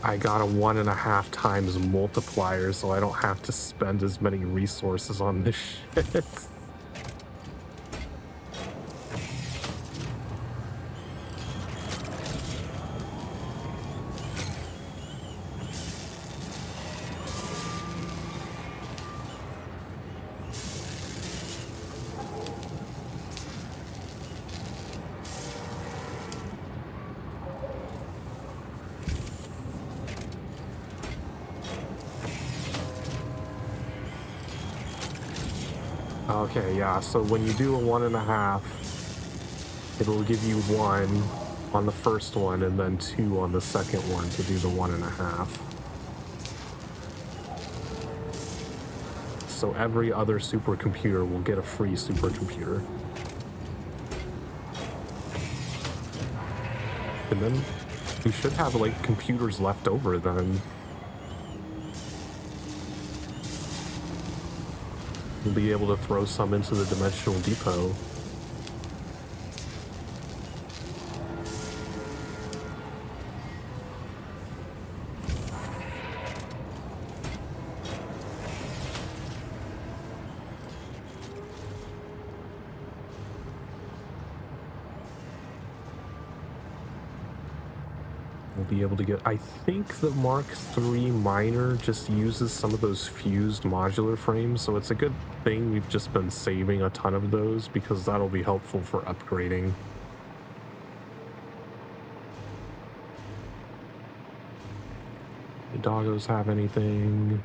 I got a 1.5 times multiplier so I don't have to spend as many resources on this shit? Okay, yeah, so when you do a 1.5, it'll give you 1 on the first one and then 2 on the second one to do the 1.5. So every other supercomputer will get a free supercomputer. And then we should have, like, computers left over then. We'll be able to throw some into the Dimensional Depot. We'll be able to get, I think the Mark III miner just uses some of those fused modular frames, so it's a good thing we've just been saving a ton of those because that'll be helpful for upgrading. Do doggos have anything?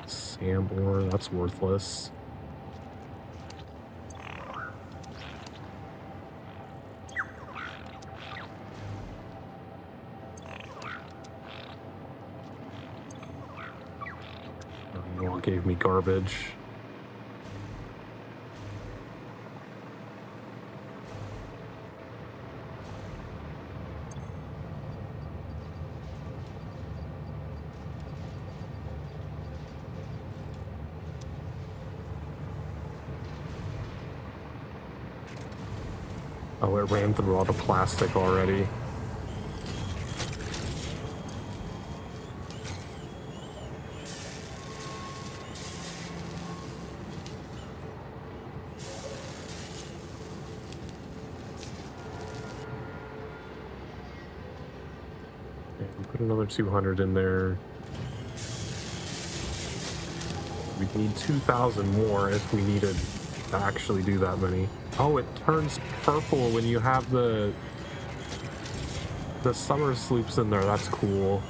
Sambor, that's worthless. Gave me garbage. Oh, it ran through all the plastic already. Put another 200 in there. We'd need 2,000 more if we needed to actually do that many. Oh, it turns purple when you have the summer sloops in there. That's cool.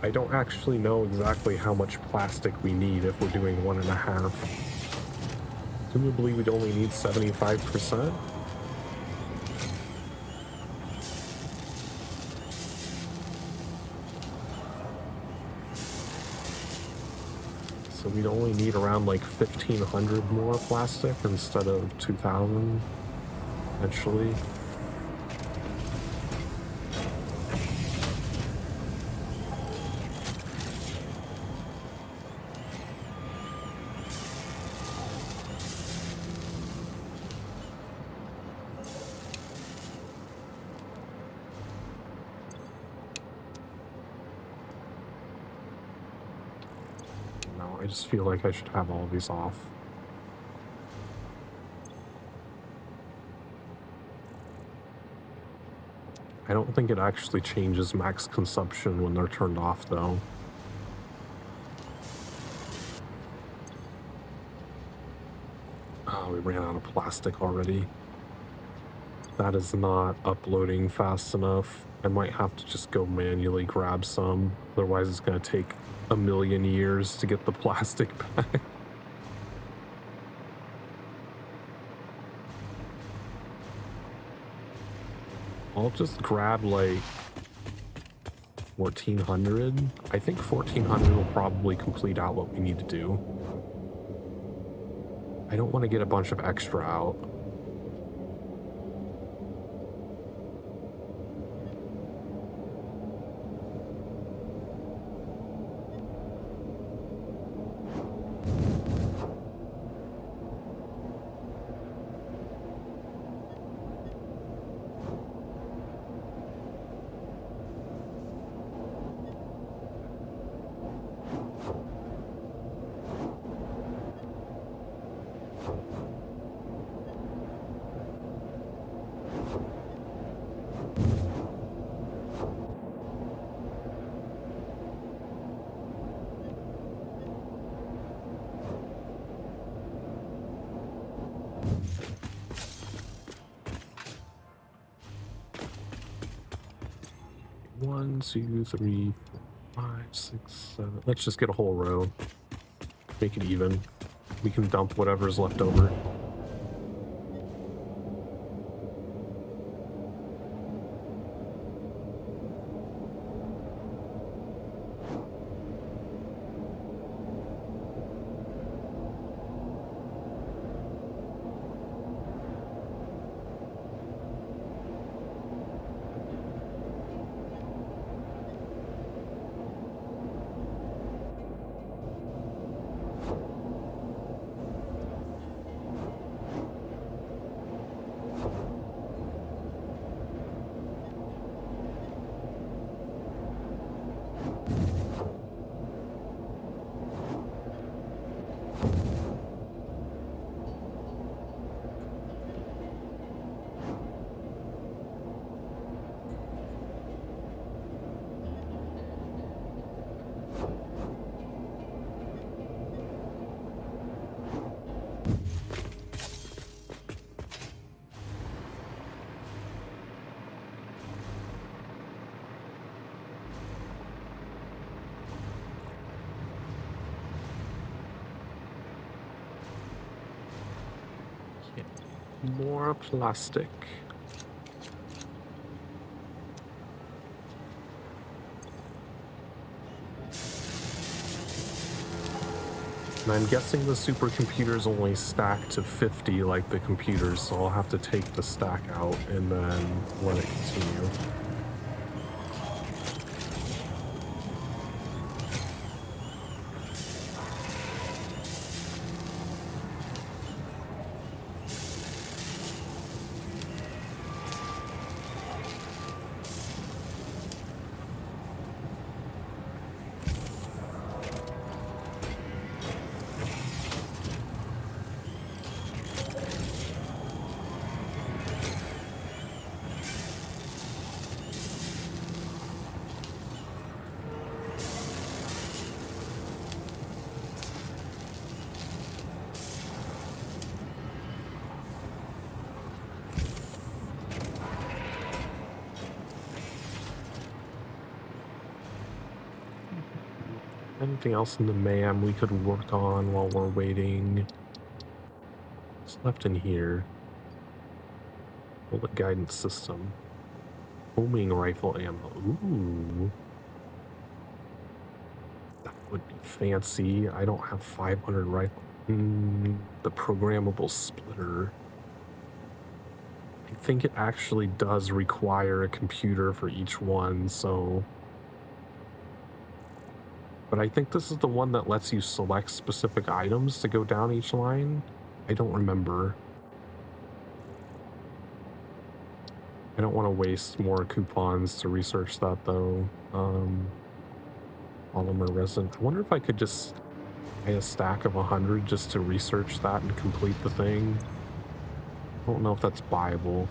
I don't actually know exactly how much plastic we need if we're doing 1.5. Presumably we'd only need 75%. So we'd only need around like 1,500 more plastic instead of 2,000, eventually. I just feel like I should have all of these off. I don't think it actually changes max consumption when they're turned off, though. Oh, we ran out of plastic already. That is not uploading fast enough. I might have to just go manually grab some. Otherwise, it's going to take a million years to get the plastic back. I'll just grab like 1400. I think 1400 will probably complete out what we need to do. I don't want to get a bunch of extra out. One, two, three, four, 5, 6, 7. Let's just get a whole row. Make it even. We can dump whatever's left over. More plastic. And I'm guessing the supercomputer's only stacked to 50 like the computers, so I'll have to take the stack out and then let it continue. Anything else in the MAM we could work on while we're waiting? What's left in here? Bullet guidance system. Homing rifle ammo. Ooh. That would be fancy. I don't have 500 rifle. The programmable splitter. I think it actually does require a computer for each one, so... But I think this is the one that lets you select specific items to go down each line. I don't remember. I don't want to waste more coupons to research that, though. Polymer resin. I wonder if I could just buy a stack of 100 just to research that and complete the thing. I don't know if that's buyable.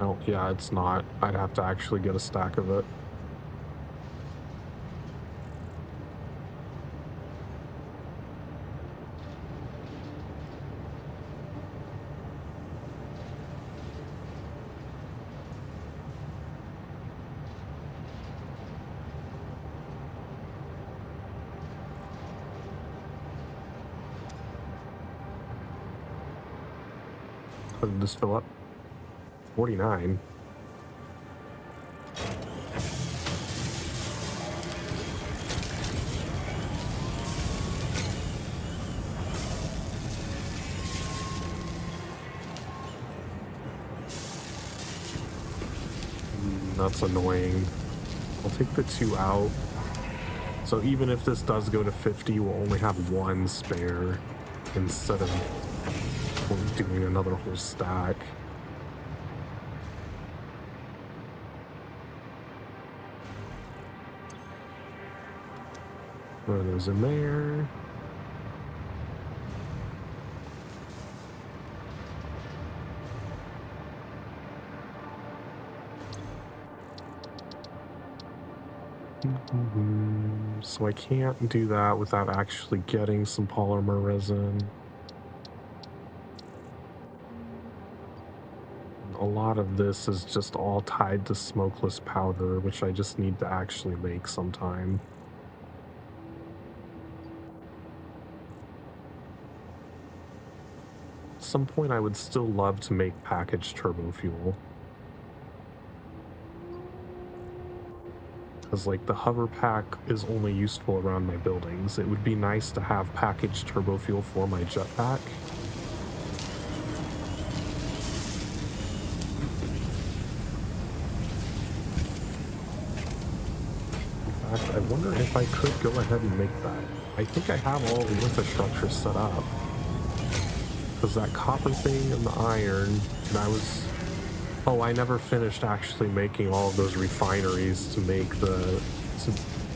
Oh, yeah, it's not. I'd have to actually get a stack of it. What did this fill up? 49. That's annoying. I'll take the 2 out. So even if this does go to 50, we'll only have 1 spare instead of doing another whole stack. Throw those in there. So I can't do that without actually getting some polymer resin. A lot of this is just all tied to smokeless powder, which I just need to actually make sometime. At some point I would still love to make packaged turbo fuel. Because like the hover pack is only useful around my buildings. It would be nice to have packaged turbo fuel for my jetpack. In fact, I wonder if I could go ahead and make that. I think I have all the infrastructure set up. Because that copper thing and the iron, and I was... Oh, I never finished actually making all of those refineries to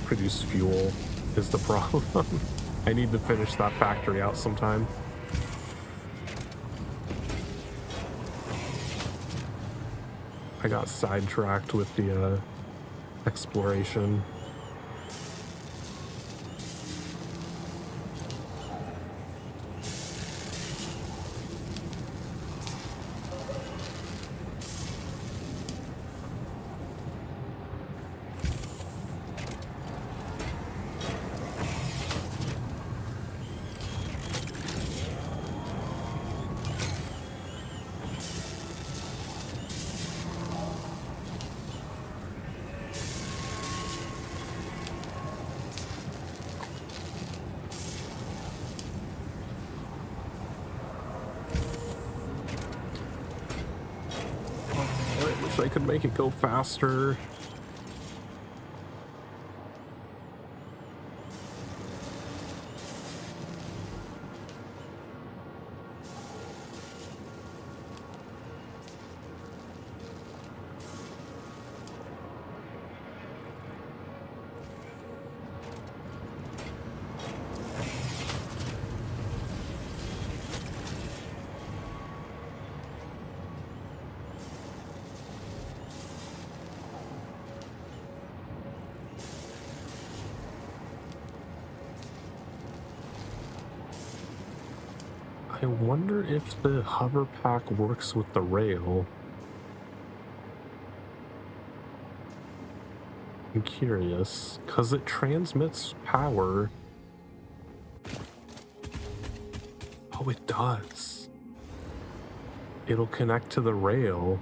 produce fuel is the problem. I need to finish that factory out sometime. I got sidetracked with the exploration. I could make it go faster. I wonder if the hover pack works with the rail. I'm curious, because it transmits power. Oh, it does. It'll connect to the rail.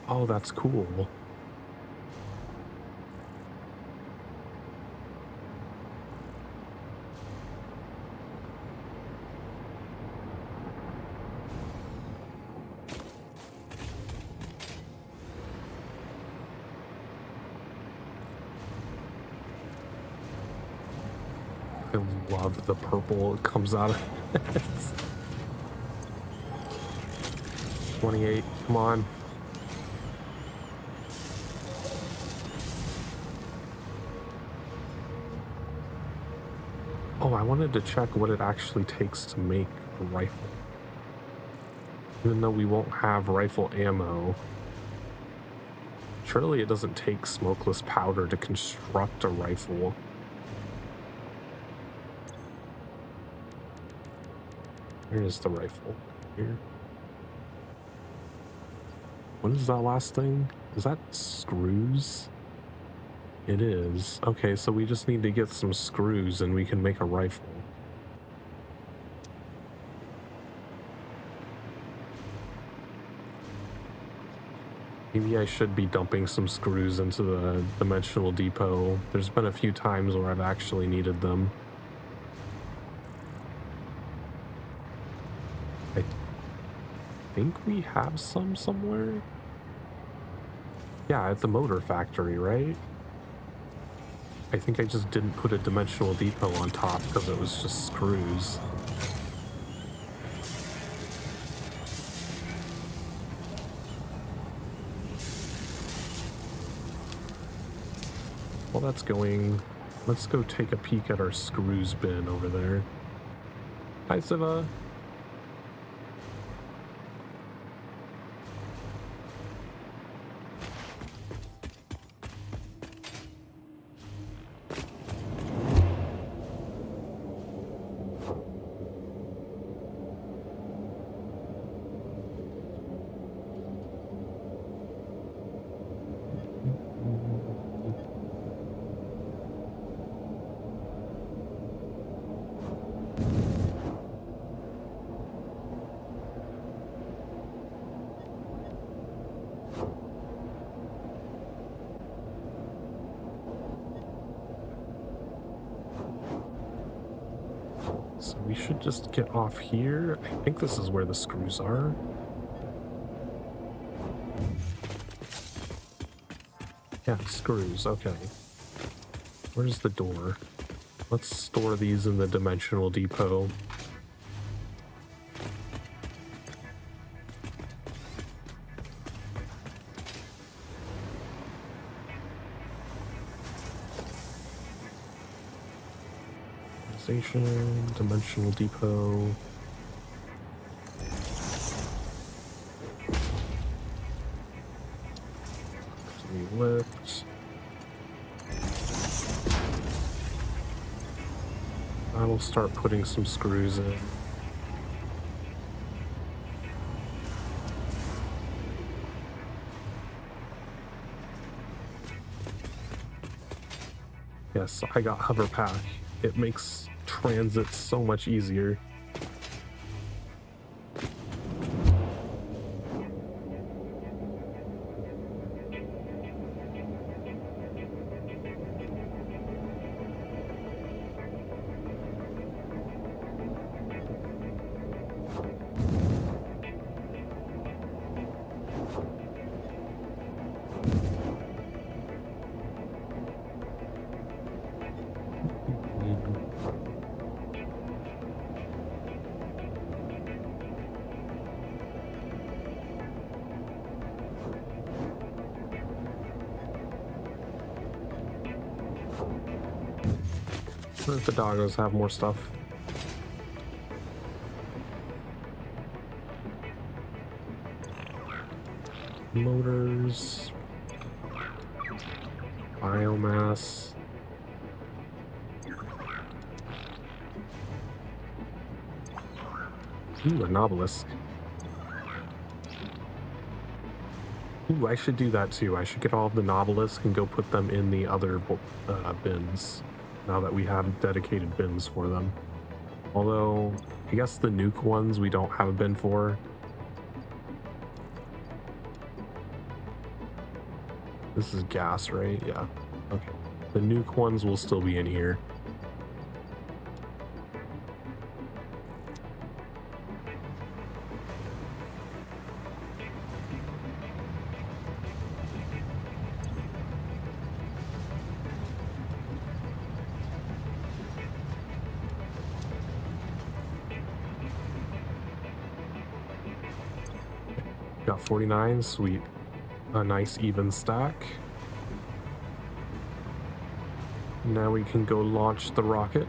Oh, that's cool. I love the purple it comes out of it. 28, come on. Oh, I wanted to check what it actually takes to make a rifle. Even though we won't have rifle ammo. Surely it doesn't take smokeless powder to construct a rifle. Where is the rifle? Here. What is that last thing? Is that screws? It is. Okay, so we just need to get some screws and we can make a rifle. Maybe I should be dumping some screws into the dimensional depot. There's been a few times where I've actually needed them. I think we have some somewhere. Yeah, at the motor factory, right? I think I just didn't put a dimensional depot on top because it was just screws. While that's going, let's go take a peek at our screws bin over there. Hi, Siva. So we should just get off here. I think this is where the screws are. Yeah, screws, okay. Where's the door? Let's store these in the dimensional depot. Station, dimensional depot. Three lift. I will start putting some screws in. Yes, I got hover pack. It makes transit so much easier. Wonder if the doggos have more stuff. Motors. Biomass. Ooh, an obelisk. Ooh, I should do that too. I should get all of the Nobelisks and go put them in the other bins, now that we have dedicated bins for them. Although, I guess the nuke ones we don't have a bin for. This is gas, right? Yeah. Okay. The nuke ones will still be in here. Got 49, sweet. A nice even stack. Now we can go launch the rocket.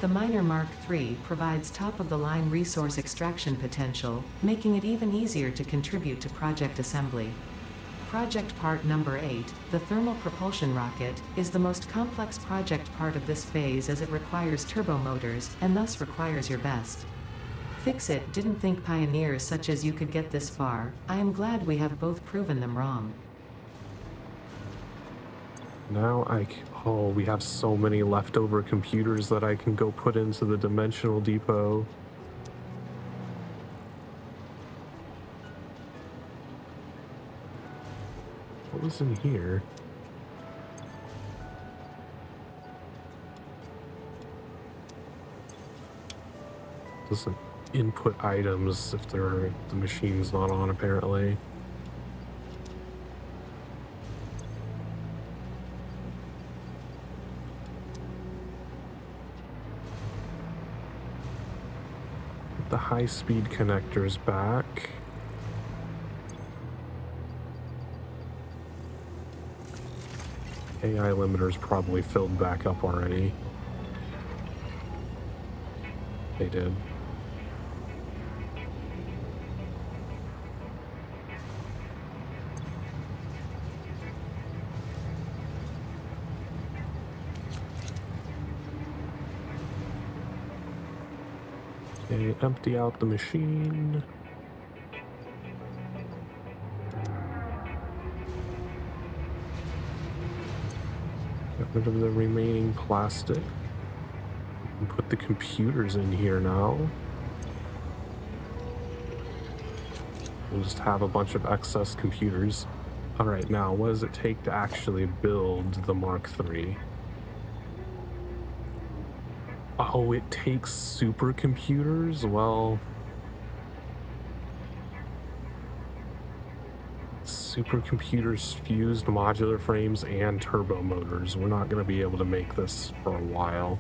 The Miner Mark III provides top-of-the-line resource extraction potential, making it even easier to contribute to project assembly. Project part number 8, the thermal propulsion rocket, is the most complex project part of this phase as it requires turbo motors, and thus requires your best. Fix it. Didn't think pioneers such as you could get this far. I am glad we have both proven them wrong. Now oh, we have so many leftover computers that I can go put into the dimensional depot. What was in here? Doesn't input items if the machine's not on, apparently. The high-speed connector's back. AI limiter's probably filled back up already. They did. Okay, empty out the machine. Get rid of the remaining plastic. And put the computers in here now. We'll just have a bunch of excess computers. Alright, now what does it take to actually build the Mark III? Oh, it takes supercomputers? Well, supercomputers, fused modular frames, and turbo motors. We're not going to be able to make this for a while.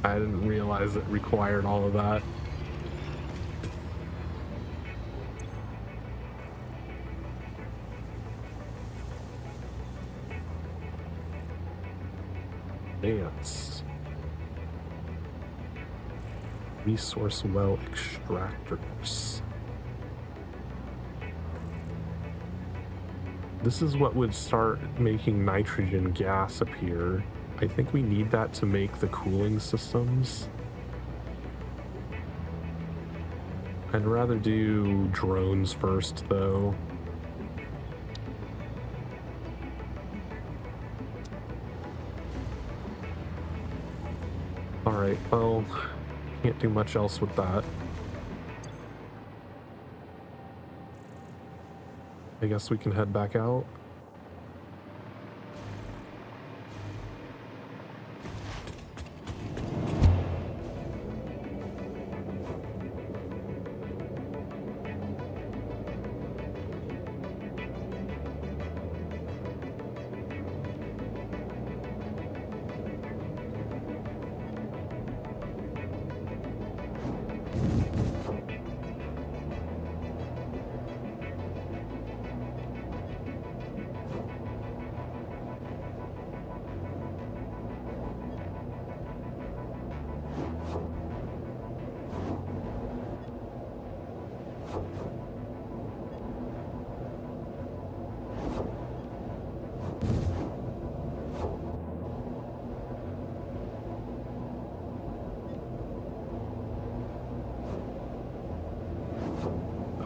I didn't realize it required all of that. Advanced resource well extractors. This is what would start making nitrogen gas appear. I think we need that to make the cooling systems. I'd rather do drones first, though. Alright, well, can't do much else with that. I guess we can head back out.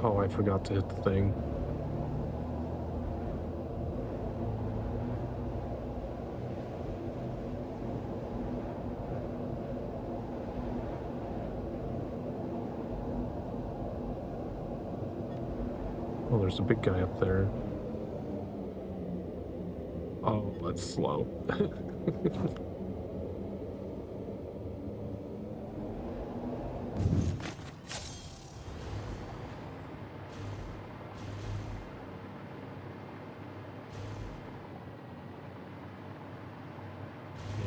Oh, I forgot to hit the thing. Oh, there's a big guy up there. Oh, that's slow.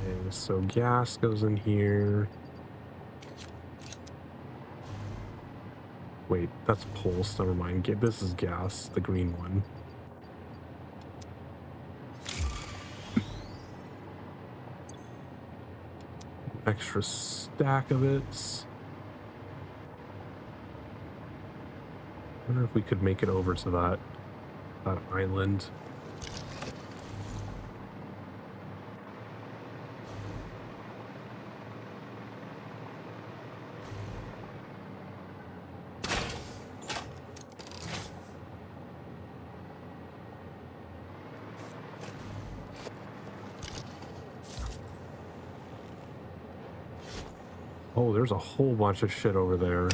Okay, so gas goes in here. Wait, that's pulse, never mind. This is gas, the green one. Extra stack of it. wonder if we could make it over to that island. Oh, there's a whole bunch of shit over there.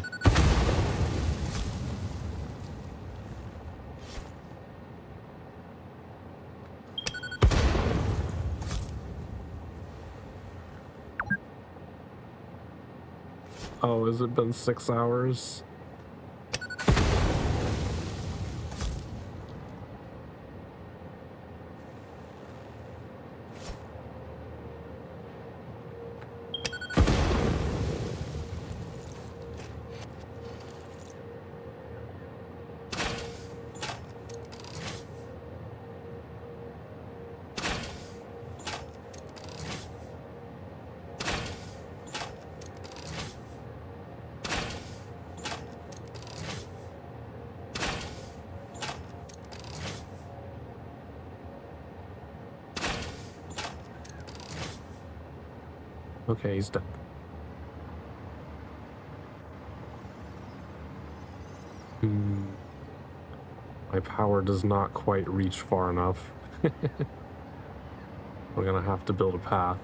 Oh, has it been 6 hours? Okay, he's dead. My power does not quite reach far enough. We're gonna have to build a path.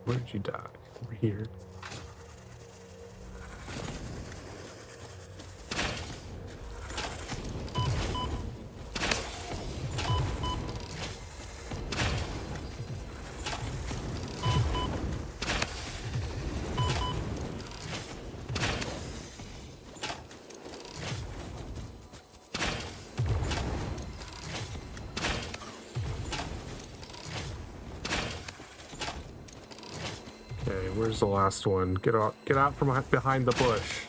Where did you die? Over here. Okay, where's the last one? Get out from behind the bush.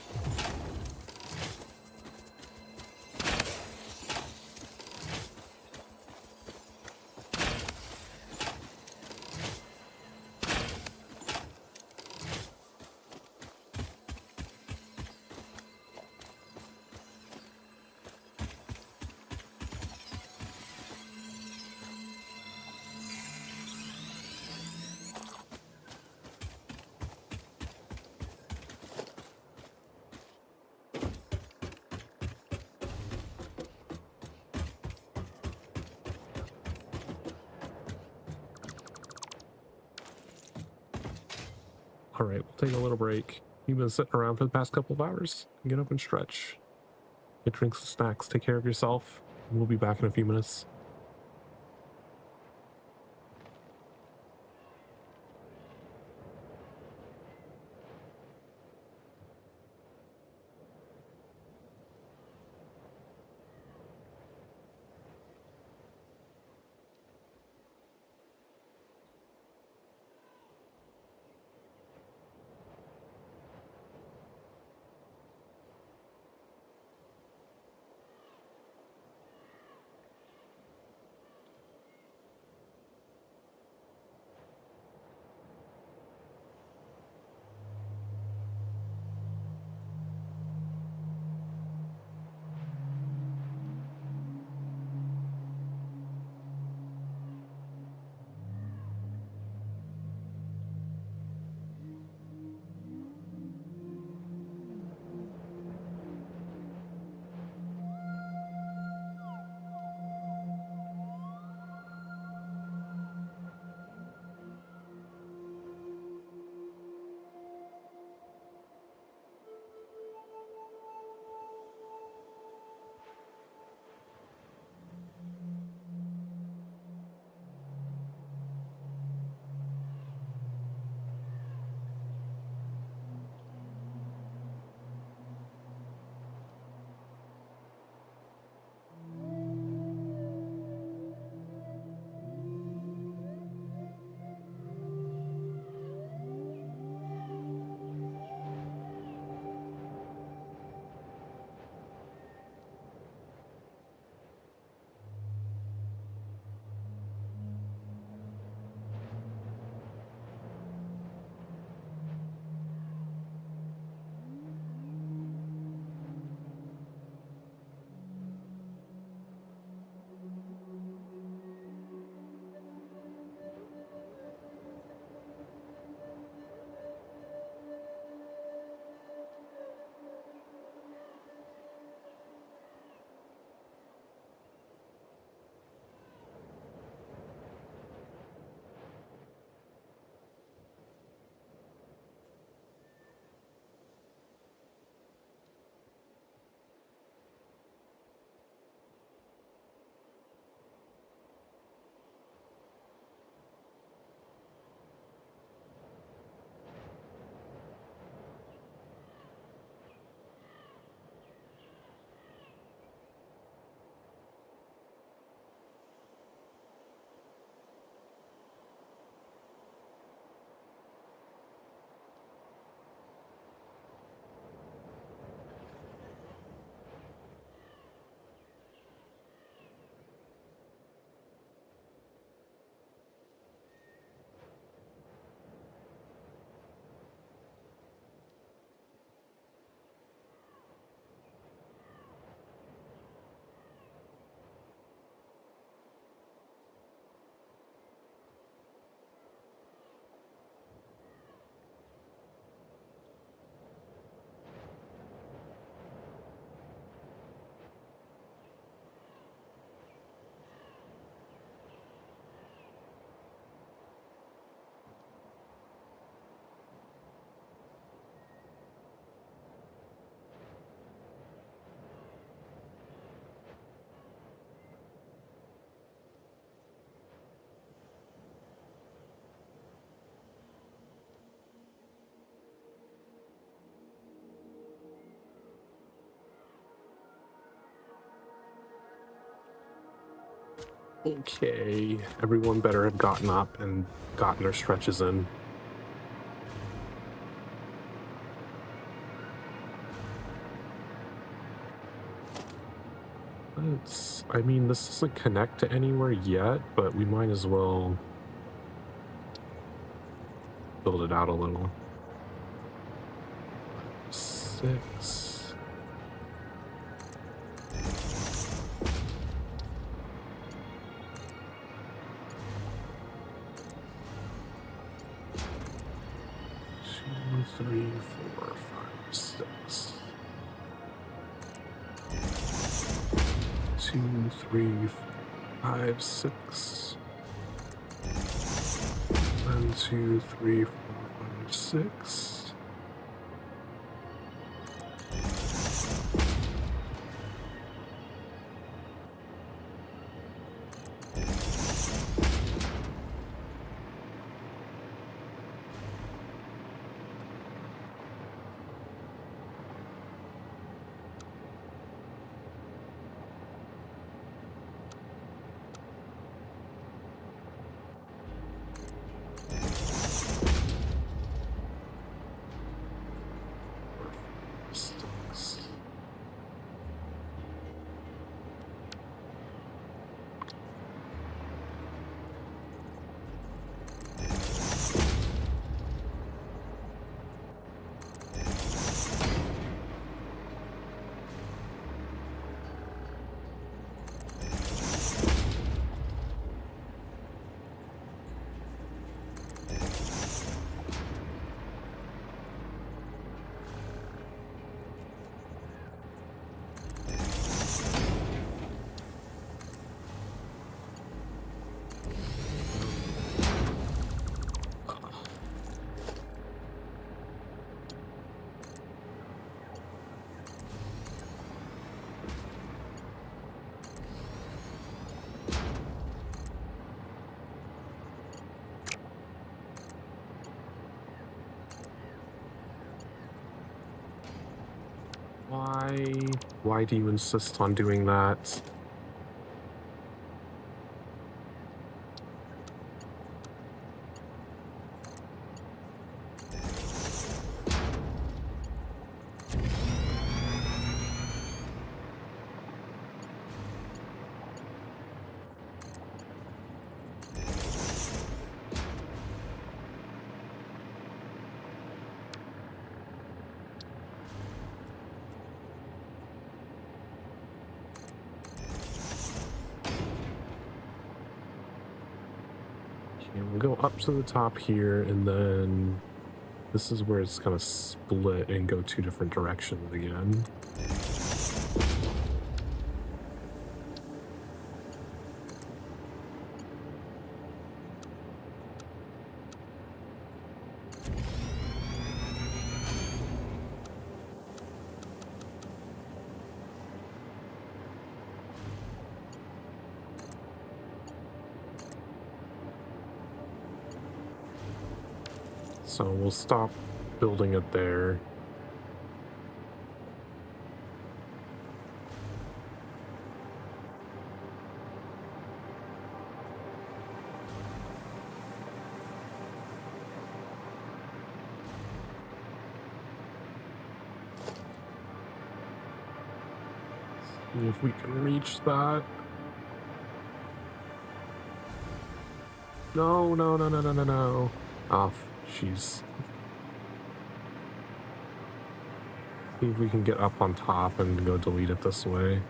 All right, we'll take a little break. You've been sitting around for the past couple of hours. Get up and stretch. Get drinks and snacks. Take care of yourself. We'll be back in a few minutes. Okay, everyone better have gotten up and gotten their stretches in. I mean, this doesn't connect to anywhere yet, but we might as well build it out a little. 6. Two, 3, 4, 5, 6. 2, 3, 5, 6. 1, 2, 3, 4, 5, 6. Why do you insist on doing that? We'll go up to the top here, and then this is where it's gonna split and go 2 different directions again. So we'll stop building it there. See if we can reach that. No, no, no, no, no, no, no. Oh, jeez. See if we can get up on top and go delete it this way.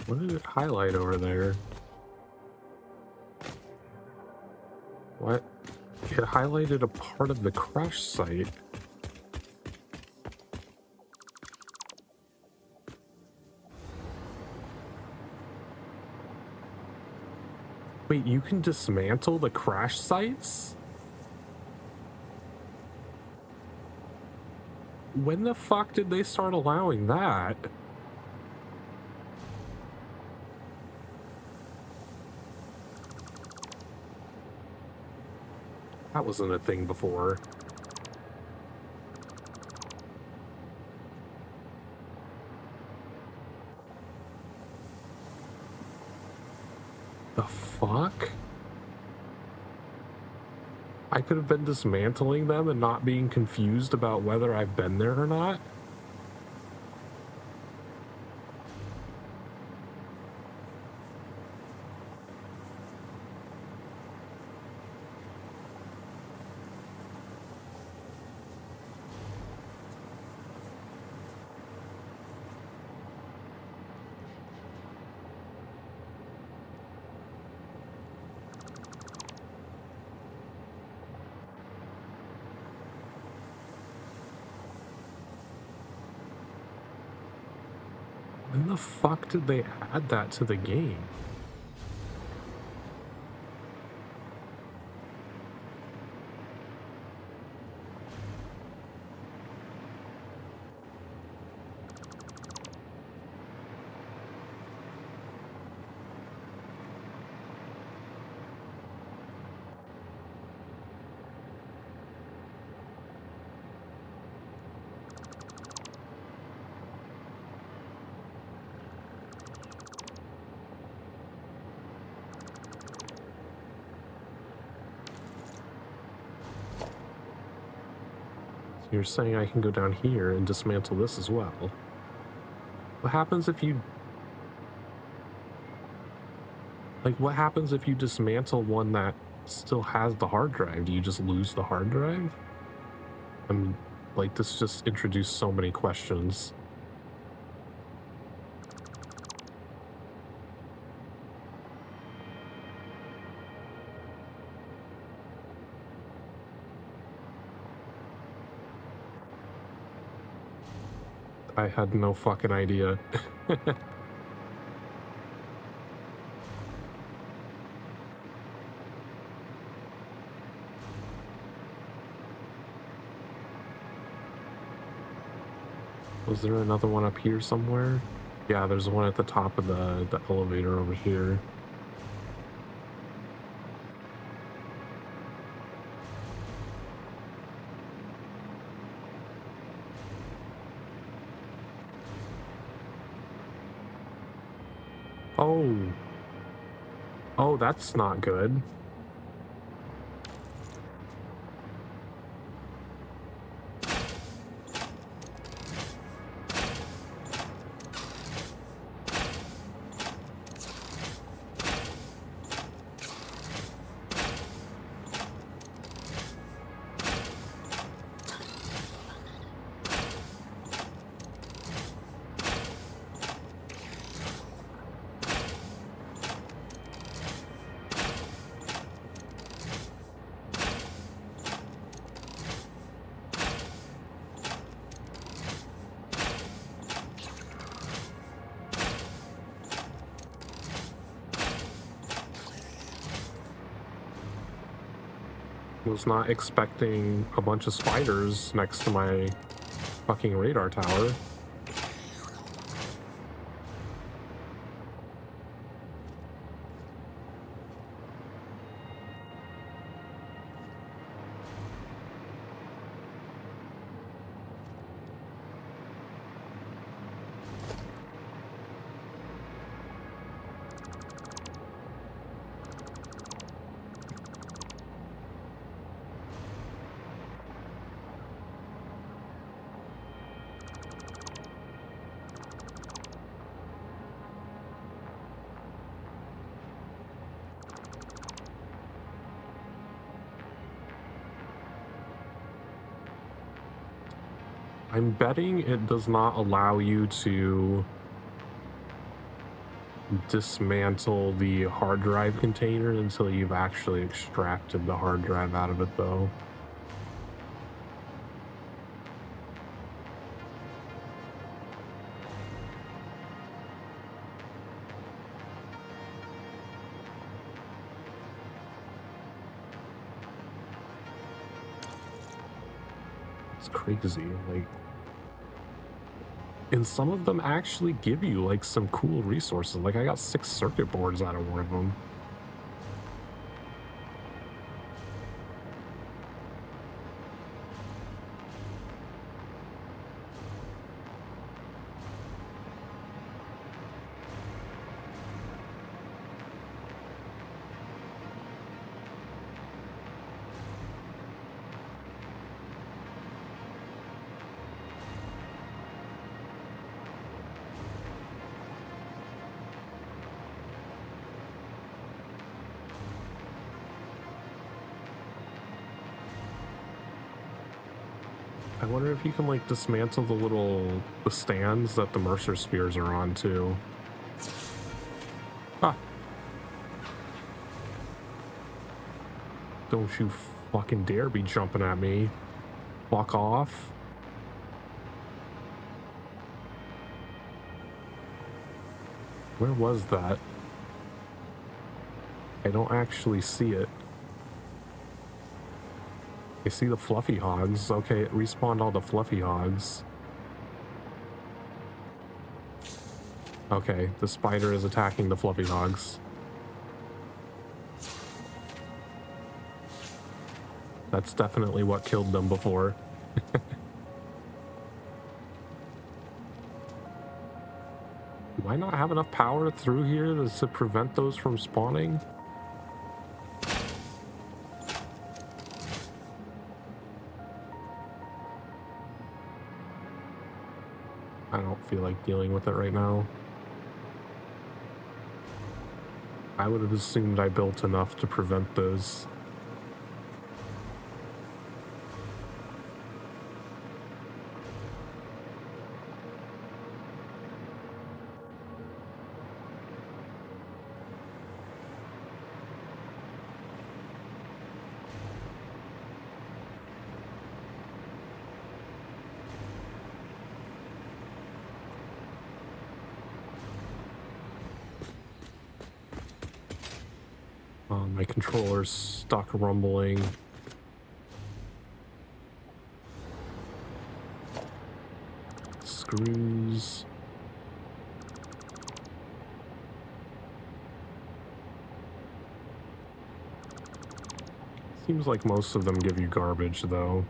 What did it highlight over there? What? It highlighted a part of the crash site. Wait, you can dismantle the crash sites? When the fuck did they start allowing that? That wasn't a thing before. The fuck? I could have been dismantling them and not being confused about whether I've been there or not. When the fuck did they add that to the game? You're saying I can go down here and dismantle this as well. What happens if you... Like, what happens if you dismantle one that still has the hard drive? Do you just lose the hard drive? I'm... Like, this just introduced so many questions. I had no fucking idea. Was there another one up here somewhere? Yeah, there's one at the top of the elevator over here. Oh. Oh, that's not good. Was not expecting a bunch of spiders next to my fucking radar tower. I'm betting it does not allow you to dismantle the hard drive container until you've actually extracted the hard drive out of it, though. It's crazy. Like, and some of them actually give you like some cool resources. Like I got 6 circuit boards out of one of them. I wonder if you can like dismantle the stands that the Mercer spheres are on too. Ah. Don't you fucking dare be jumping at me. Fuck off. Where was that? I don't actually see it. I see the fluffy hogs. Okay, it respawned all the fluffy hogs. Okay, the spider is attacking the fluffy hogs. That's definitely what killed them before. Do I not have enough power through here to prevent those from spawning? I don't feel like dealing with it right now. I would have assumed I built enough to prevent those. My controller's stuck rumbling. Screws. Seems like most of them give you garbage, though.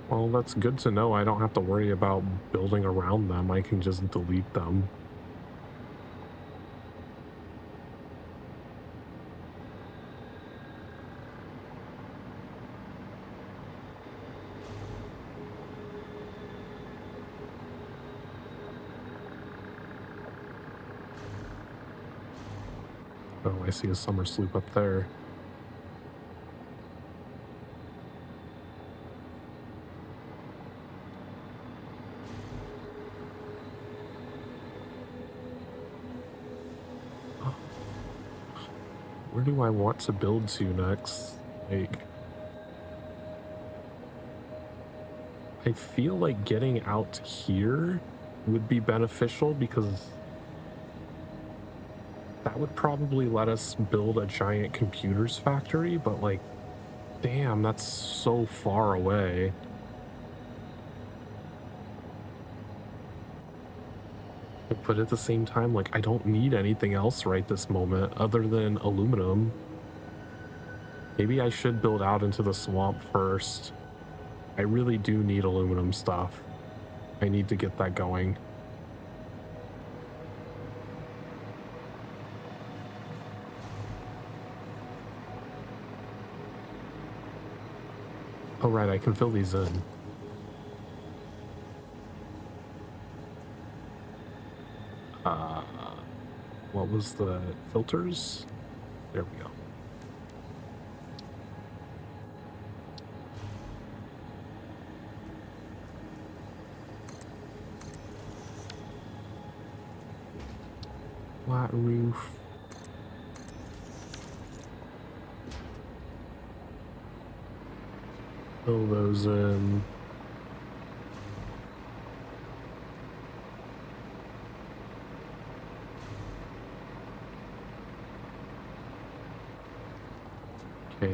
Well, that's good to know. I don't have to worry about building around them. I can just delete them. Oh, I see a summer sloop up there. Where do I want to build to next? Like, I feel like getting out here would be beneficial because that would probably let us build a giant computers factory, but like, damn, that's so far away. But at the same time, like, I don't need anything else right this moment other than aluminum. Maybe I should build out into the swamp first. I really do need aluminum stuff. I need to get that going. Oh, right, I can fill these in. What was the filters? There we go. Flat roof. Fill those in.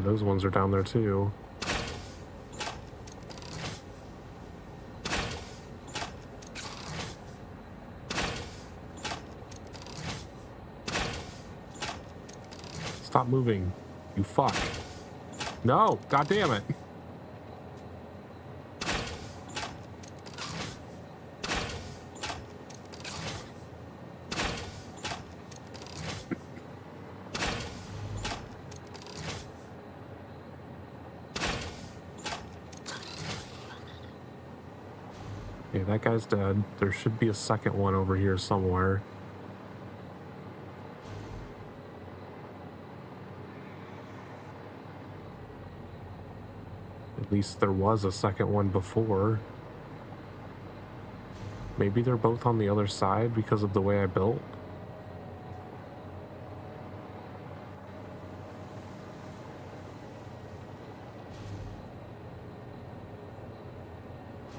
those ones are down there too. Stop moving, you fuck. No, god damn it. Okay, that guy's dead. There should be a second one over here somewhere. At least there was a second one before. Maybe they're both on the other side because of the way I built.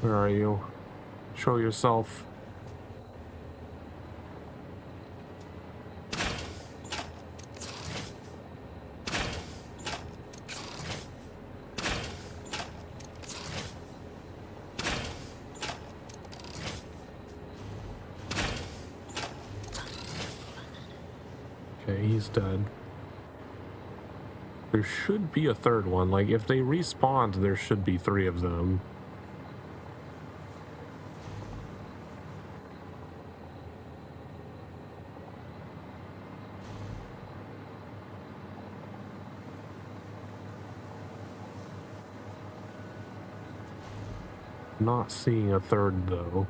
Where are you? Show yourself. Okay, he's dead. There should be a third one. Like, if they respawned, there should be 3 of them. Not seeing a third, though.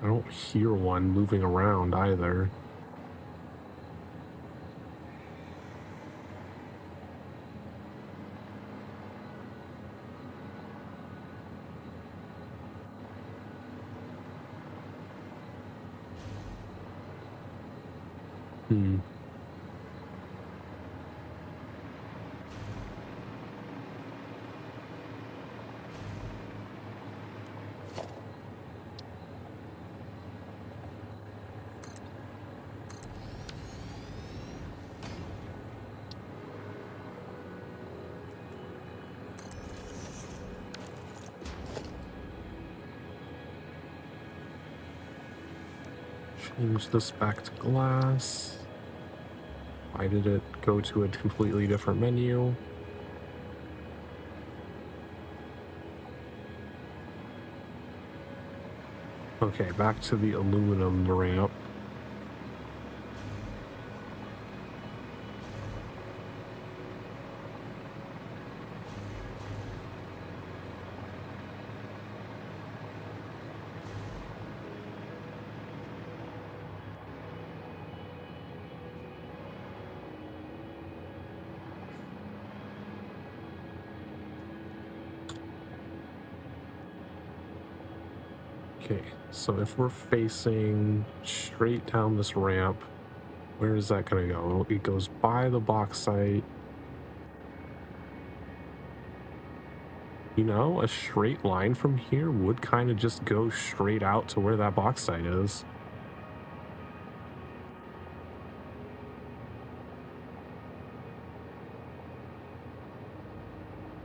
I don't hear one moving around either. Change this back to glass. Why did it go to a completely different menu? Okay, back to the aluminum ramp. Okay, so if we're facing straight down this ramp, where is that gonna go? It goes by the bauxite. You know, a straight line from here would kind of just go straight out to where that bauxite is.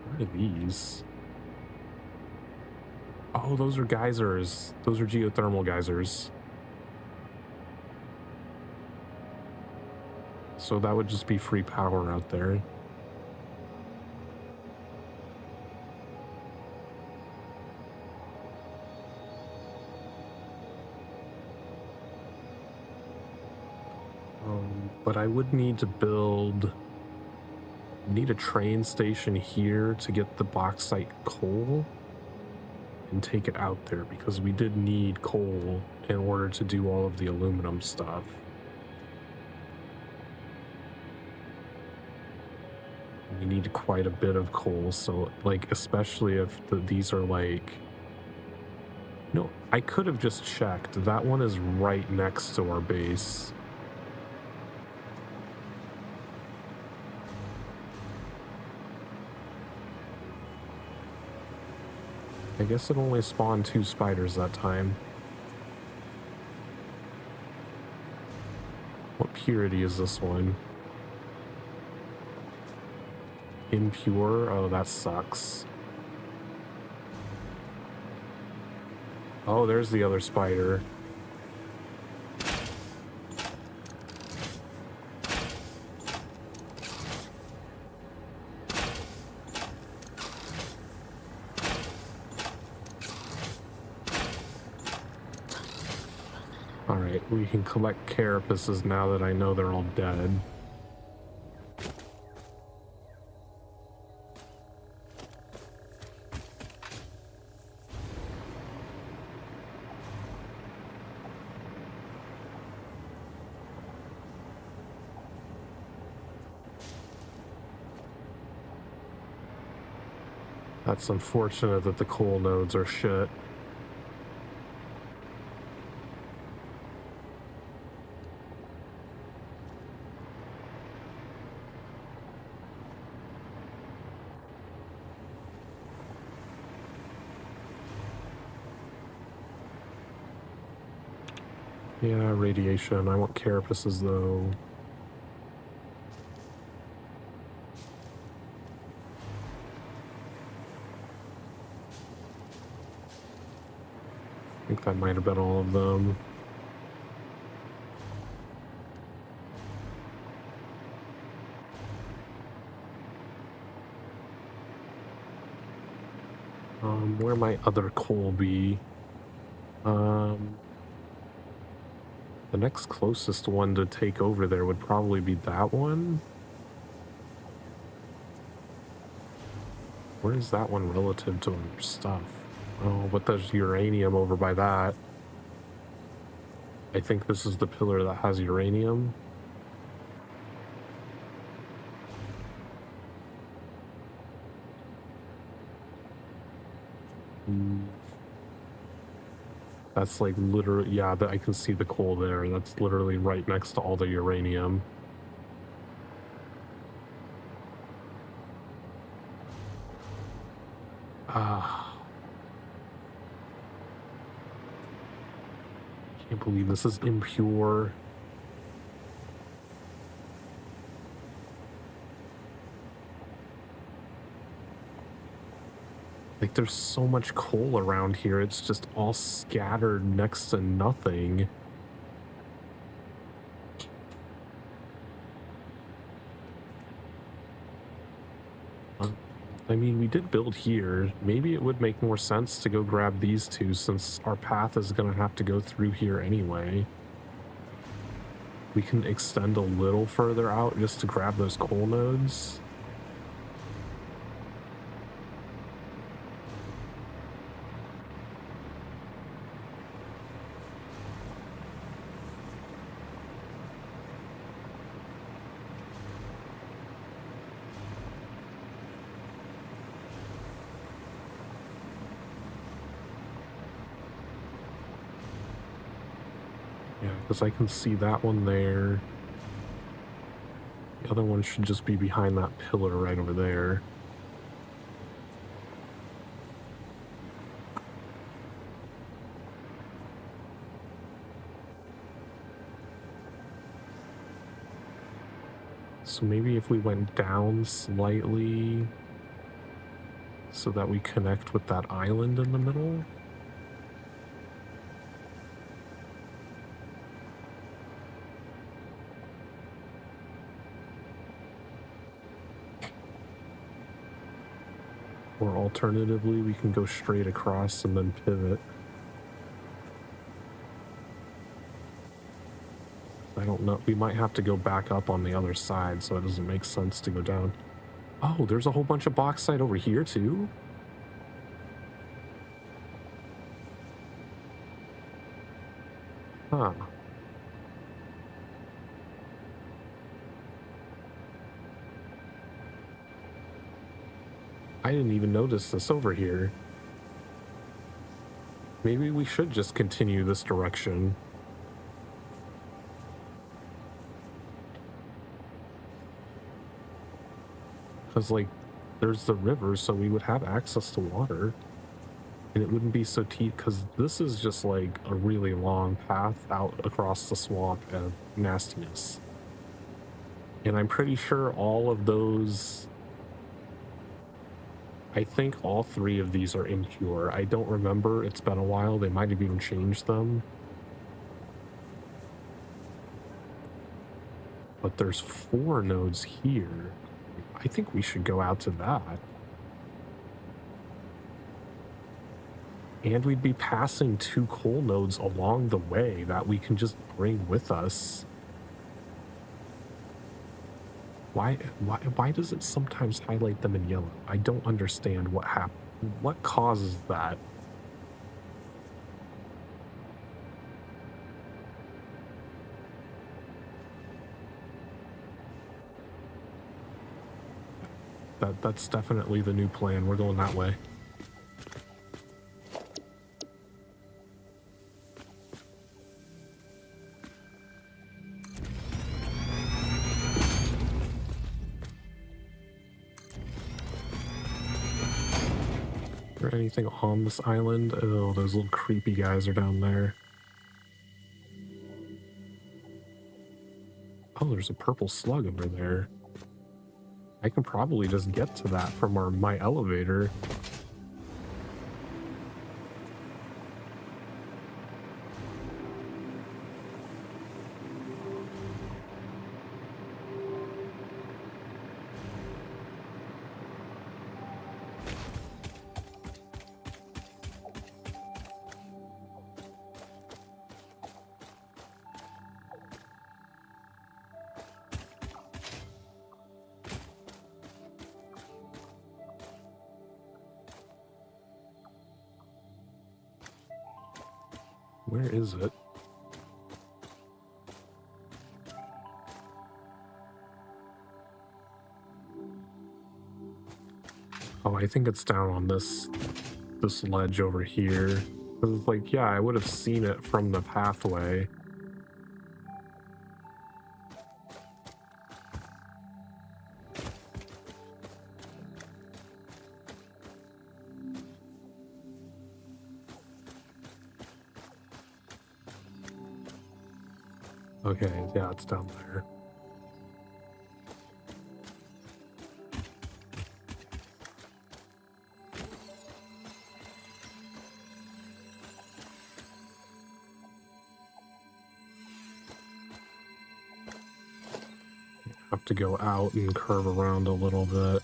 What are these? Oh, those are geysers. Those are geothermal geysers. So that would just be free power out there. But I would need to need a train station here to get the bauxite coal and take it out there, because we did need coal in order to do all of the aluminum stuff. We need quite a bit of coal, so like, especially if these are like, no, I could have just checked. That one is right next to our base. I guess it only spawned 2 spiders that time. What purity is this one? Impure? Oh, that sucks. Oh, there's the other spider. Alright, we can collect carapaces now that I know they're all dead. That's unfortunate that the coal nodes are shit. Yeah, radiation. I want carapaces though. I think that might have been all of them. Where might other coal be? The next closest one to take over there would probably be that one. Where is that one relative to our stuff? Oh, but there's uranium over by that. I think this is the pillar that has uranium. That's like literally, yeah, I can see the coal there. That's literally right next to all the uranium. Can't believe this is impure. Like, there's so much coal around here, it's just all scattered next to nothing. I mean, we did build here. Maybe it would make more sense to go grab these two since our path is going to have to go through here anyway. We can extend a little further out just to grab those coal nodes. Because I can see that one there. The other one should just be behind that pillar right over there. So maybe if we went down slightly so that we connect with that island in the middle. Or alternatively, we can go straight across and then pivot. I don't know. We might have to go back up on the other side, so it doesn't make sense to go down. Oh, there's a whole bunch of bauxite over here, too? Huh. I didn't even notice this over here. Maybe we should just continue this direction. Because, like, there's the river, so we would have access to water. And it wouldn't be so because this is just like a really long path out across the swamp and nastiness. And I'm pretty sure all of those, I think all 3 of these are impure. I don't remember, it's been a while, they might have even changed them. But there's 4 nodes here. I think we should go out to that. And we'd be passing 2 coal nodes along the way that we can just bring with us. Why does it sometimes highlight them in yellow? I don't understand what happened. What causes that? That's definitely the new plan. We're going that way. Is there anything on this island? Oh, those little creepy guys are down there. Oh, there's a purple slug over there. I can probably just get to that from my elevator. Where is it? Oh, I think it's down on this ledge over here. 'Cause it's like, yeah, I would have seen it from the pathway. Okay, yeah, it's down there. Have to go out and curve around a little bit.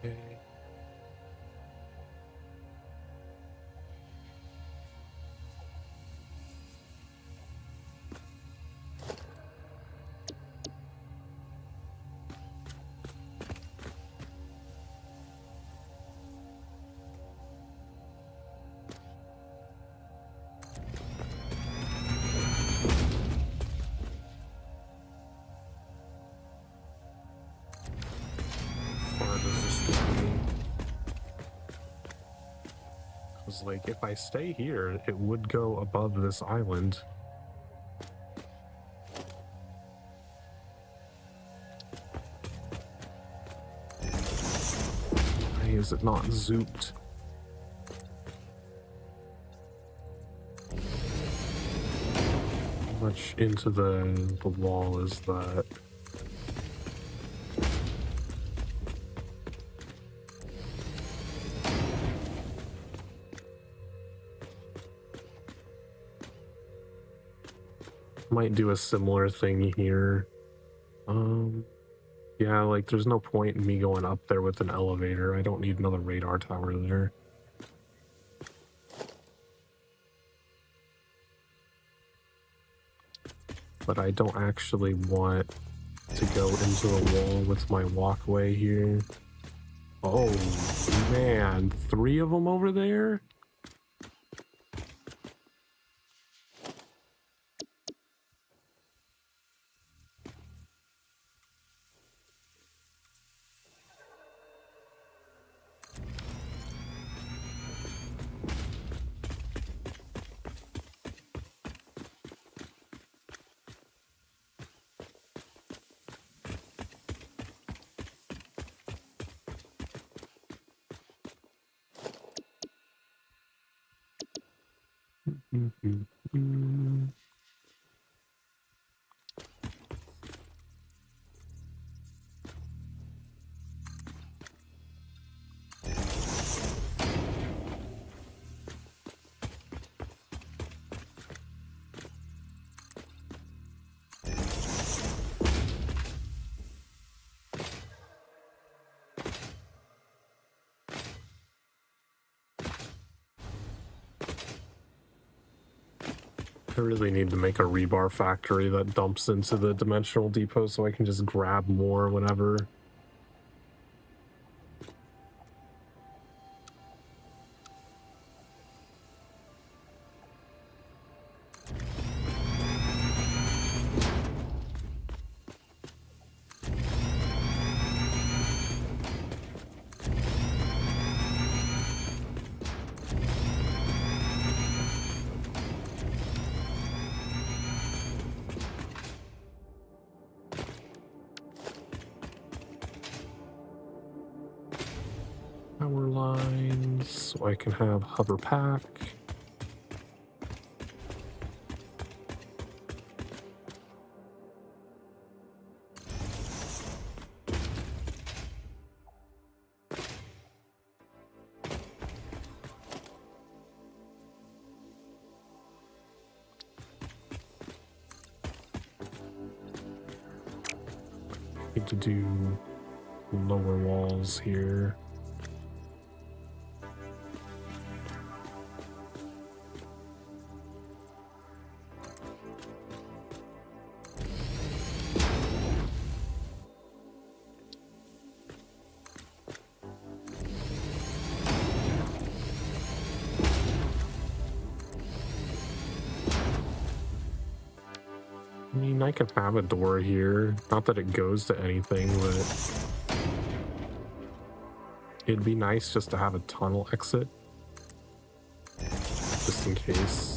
Okay. Far does this get me? 'Cause, like, if I stay here, it would go above this island. is it not zooped? How much into the wall is that? Might do a similar thing here. Yeah, like there's no point in me going up there with an elevator. I don't need another radar tower there. But I don't actually want to go into the wall with my walkway here. Oh man, 3 of them over there? I really need to make a rebar factory that dumps into the dimensional depot so I can just grab more whenever. Power lines, so I can have hover pack. Need to do lower walls here. I mean, I can have a door here. Not that it goes to anything, but it'd be nice just to have a tunnel exit. Just in case.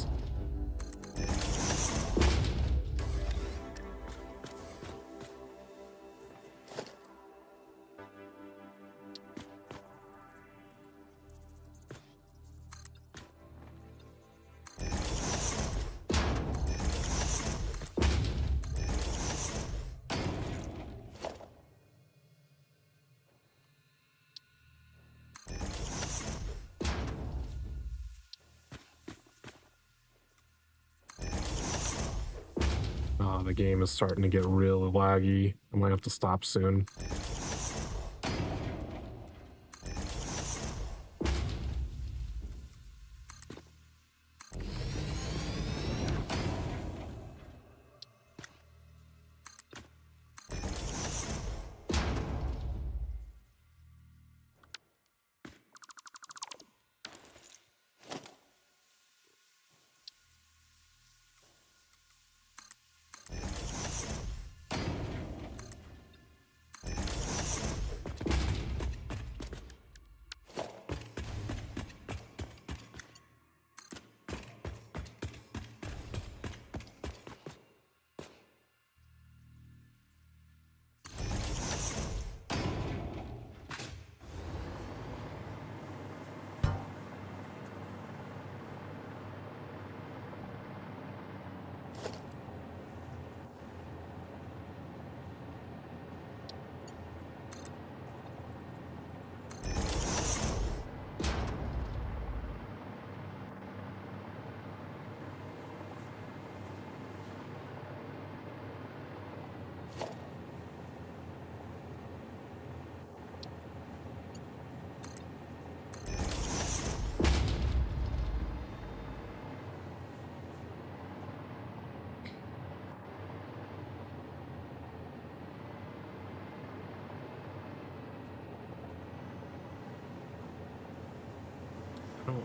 The game is starting to get real laggy. I might have to stop soon.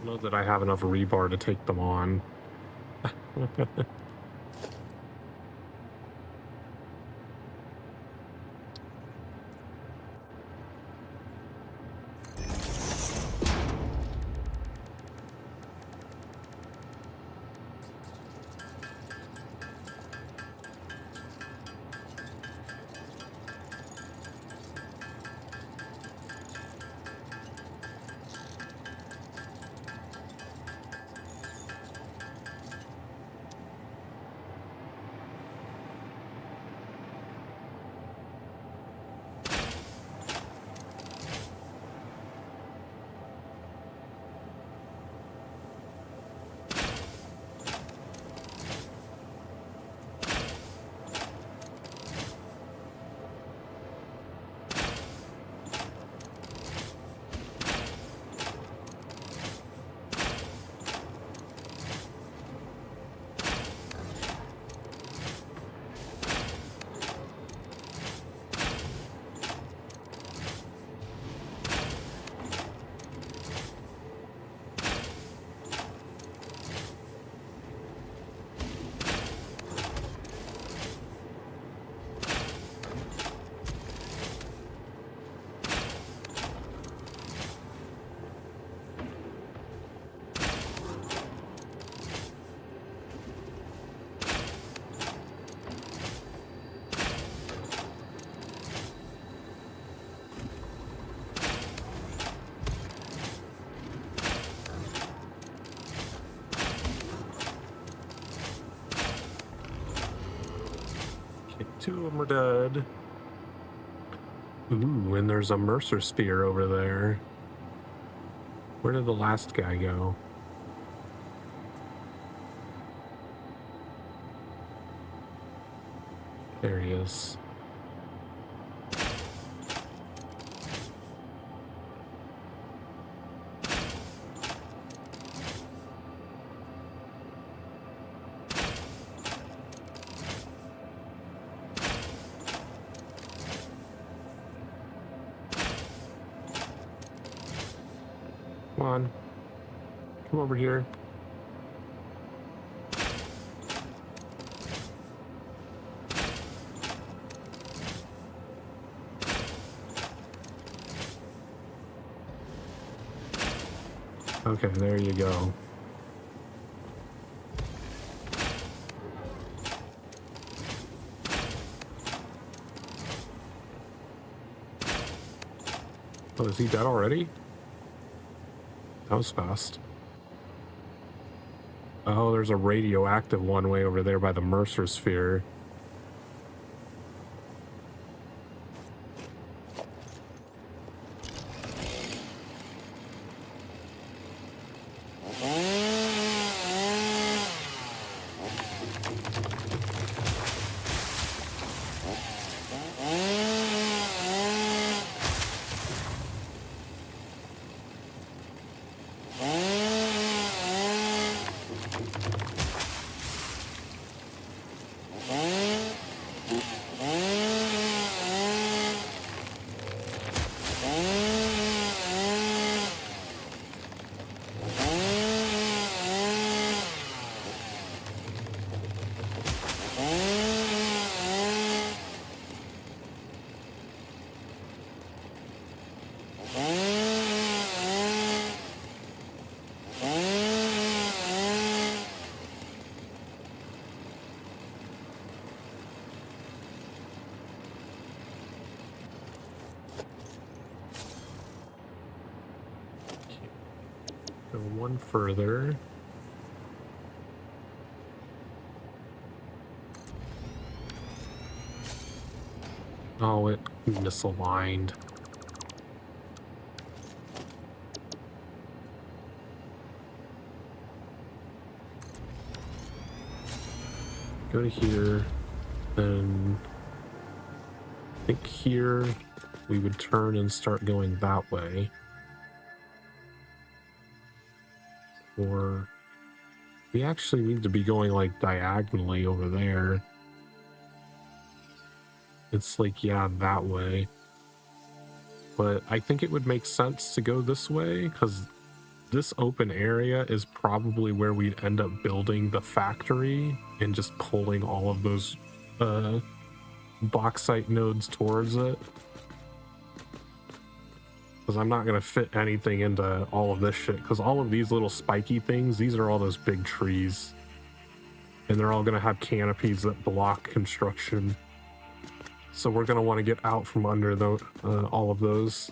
don't know that I have enough rebar to take them on. Okay, 2 of them are dead. Ooh, and there's a Mercer spear over there. Where did the last guy go? There he is. Come on. Come over here. Okay, there you go. Oh, is he dead already? That was fast. Oh, there's a radioactive one way over there by the Mercer sphere. Go one further. Oh, it misaligned. Go to here, then I think here we would turn and start going that way. Or we actually need to be going like diagonally over there. It's like, yeah, that way. But I think it would make sense to go this way because this open area is probably where we'd end up building the factory and just pulling all of those bauxite nodes towards it. Because I'm not going to fit anything into all of this shit, because all of these little spiky things, these are all those big trees. And they're all going to have canopies that block construction. So we're going to want to get out from under all of those.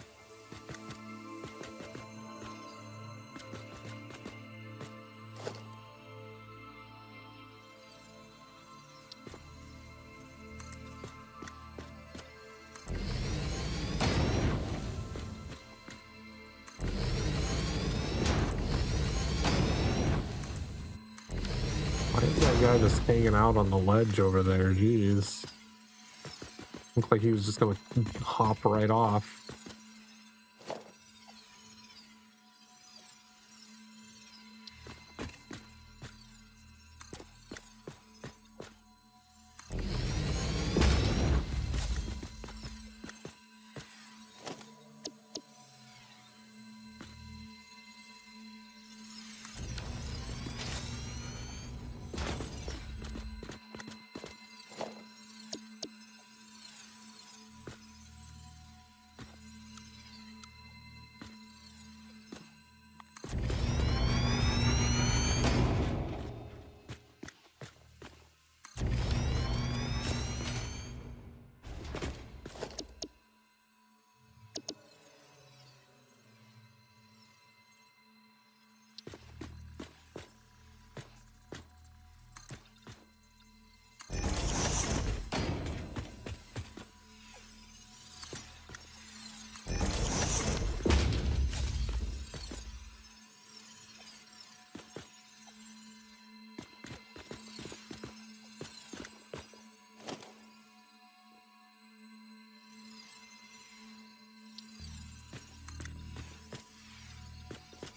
Why is that guy just hanging out on the ledge over there? Jeez. Looked like he was just gonna hop right off.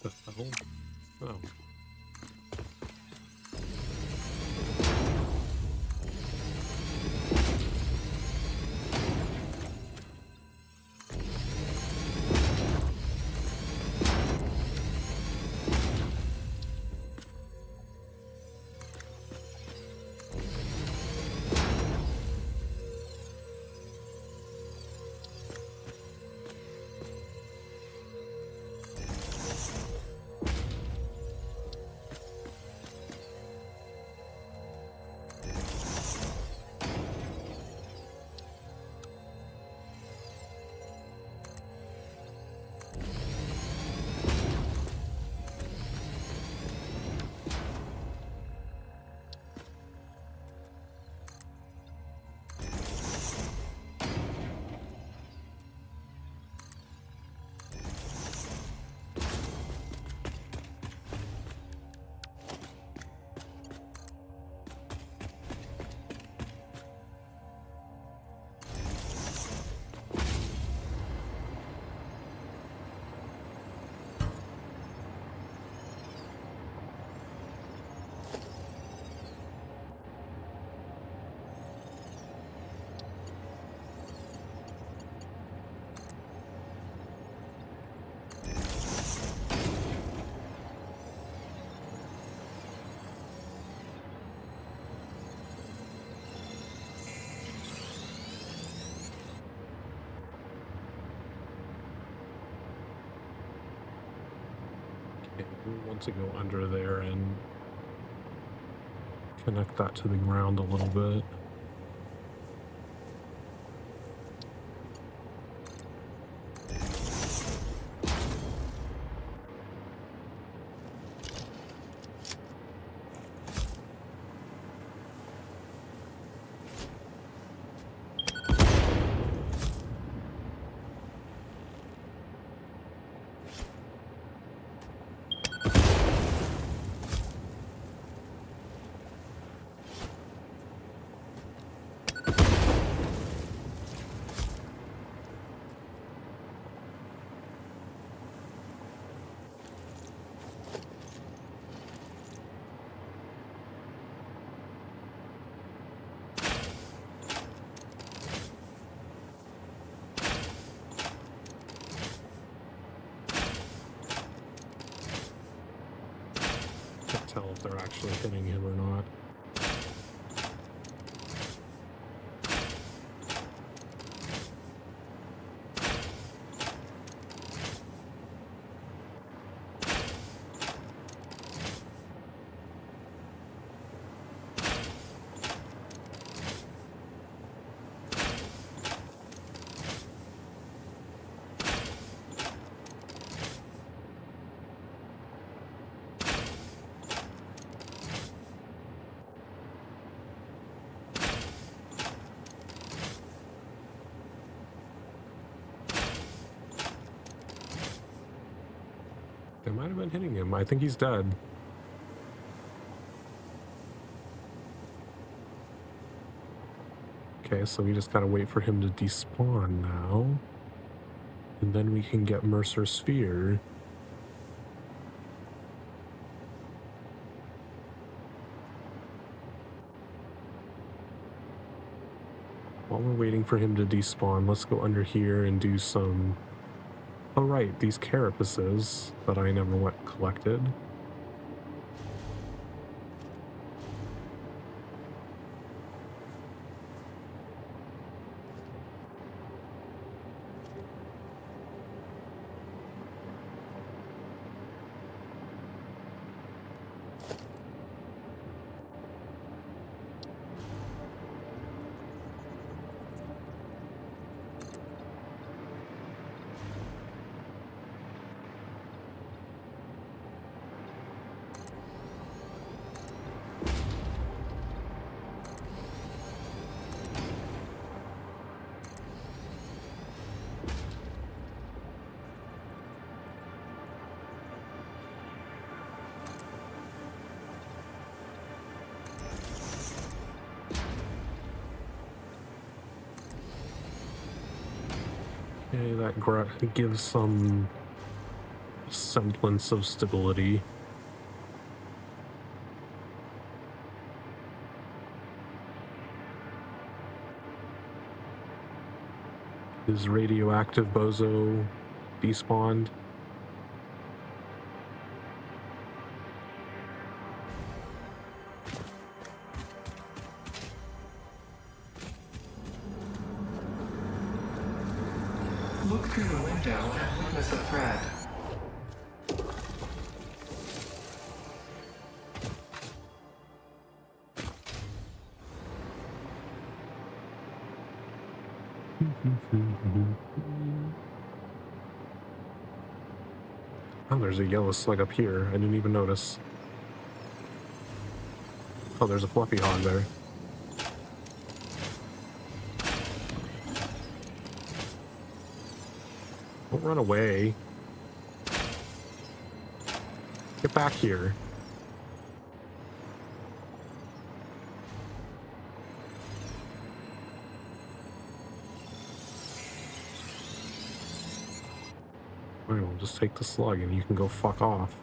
The hell? Oh. Okay, we want to go under there and connect that to the ground a little bit. tell if they're actually hitting him or not. They might have been hitting him. I think he's dead. Okay, so we just gotta wait for him to despawn now. And then we can get Mercer Sphere. While we're waiting for him to despawn, let's go under here and do some... Oh right, these carapaces that I never went collected. Okay, that gives some semblance of stability. Is radioactive bozo despawned? Look through the window and witness a thread. Oh, there's a yellow slug up here. I didn't even notice. Oh, there's a fluffy hog there. Don't run away. Get back here. Alright, we'll just take the slug and you can go fuck off.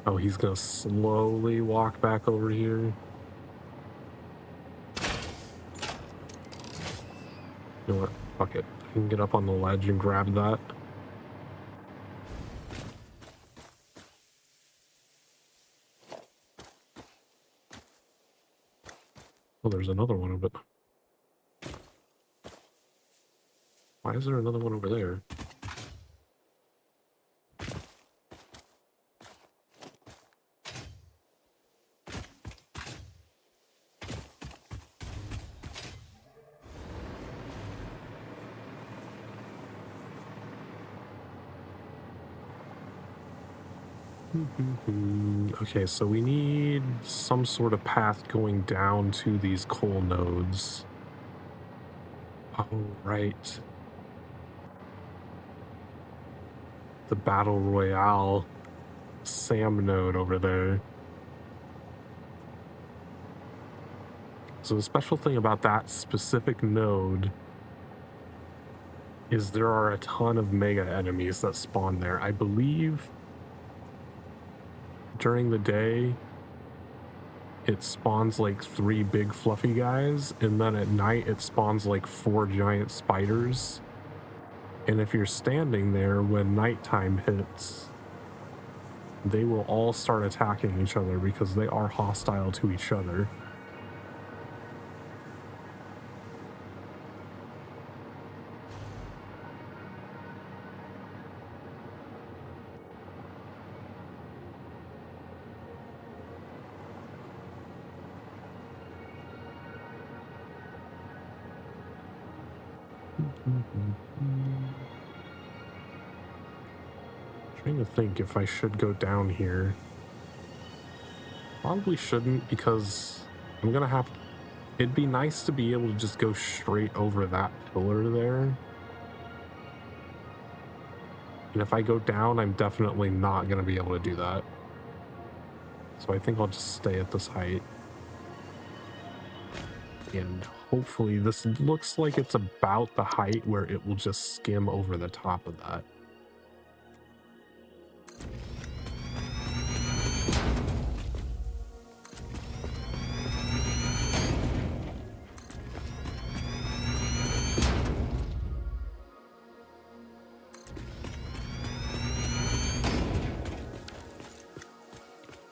Oh, he's gonna slowly walk back over here. You know what? Fuck it. I can get up on the ledge and grab that. Oh, there's another one of it. Why is there another one over there? Okay, so we need some sort of path going down to these coal nodes. Oh, right. The Battle Royale SAM node over there. So the special thing about that specific node is there are a ton of mega enemies that spawn there. I believe during the day it spawns like 3 big fluffy guys, and then at night it spawns like 4 giant spiders. And if you're standing there when nighttime hits, they will all start attacking each other because they are hostile to each other. Trying to think if I should go down here. Probably shouldn't, because I'm gonna have... It'd be nice to be able to just go straight over that pillar there. And if I go down, I'm definitely not gonna be able to do that. So I think I'll just stay at this height. And hopefully this looks like it's about the height where it will just skim over the top of that.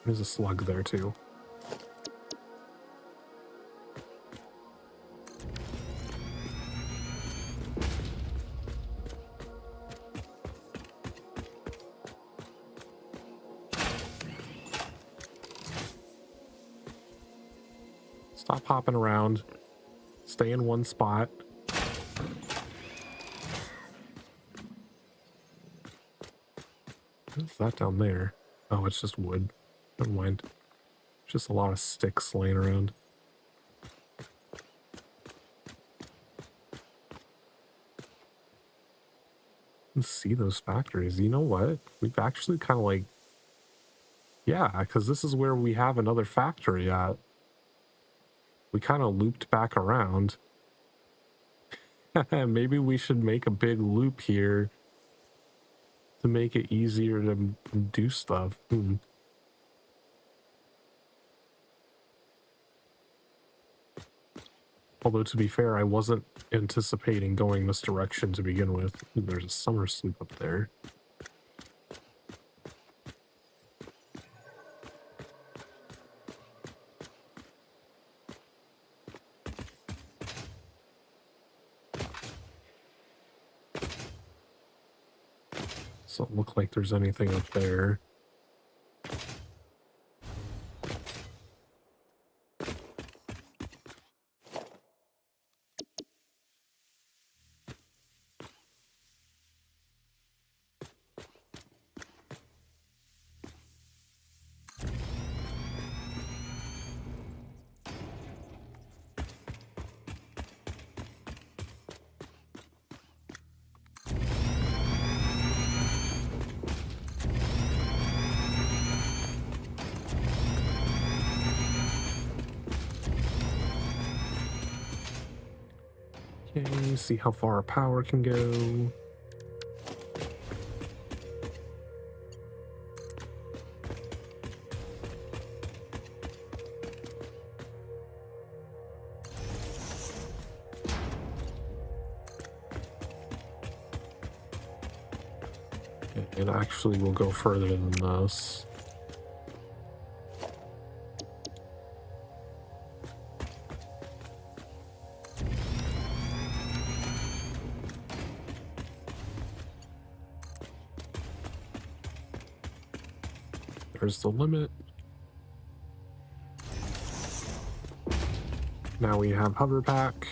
There's a slug there too. Stop hopping around. Stay in one spot. What's that down there? Oh, it's just wood. Never mind. Just a lot of sticks laying around. Let's see those factories. You know what? We've actually kind of like... Yeah, because this is where we have another factory at. We kind of looped back around. Maybe we should make a big loop here to make it easier to do stuff. Although, to be fair, I wasn't anticipating going this direction to begin with. There's a summer sloop up there. Doesn't look like there's anything up there. Okay, see how far our power can go. It actually will go further than this. There's the limit. Now we have hover pack.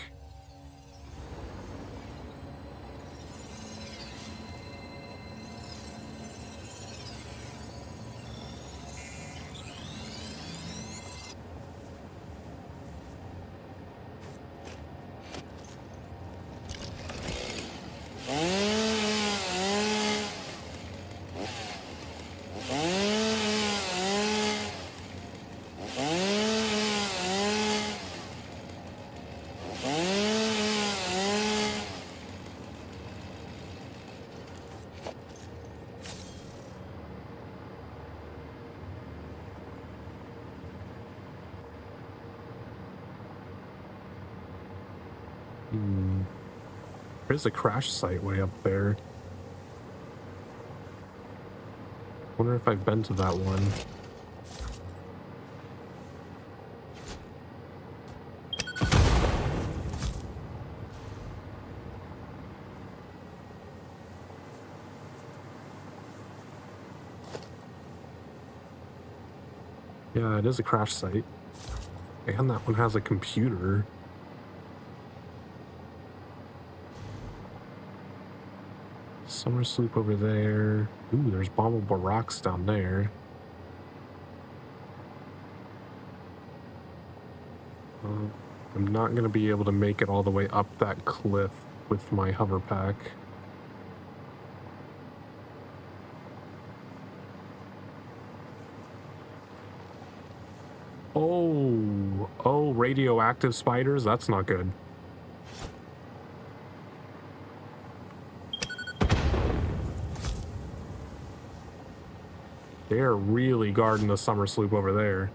is a crash site way up there. Wonder if I've been to that one. Yeah, it is a crash site. And that one has a computer. Summer Sloop over there. Ooh, there's bombable rocks down there. I'm not going to be able to make it all the way up that cliff with my hover pack. Oh, radioactive spiders? That's not good. They're really guarding the summer sloop over there.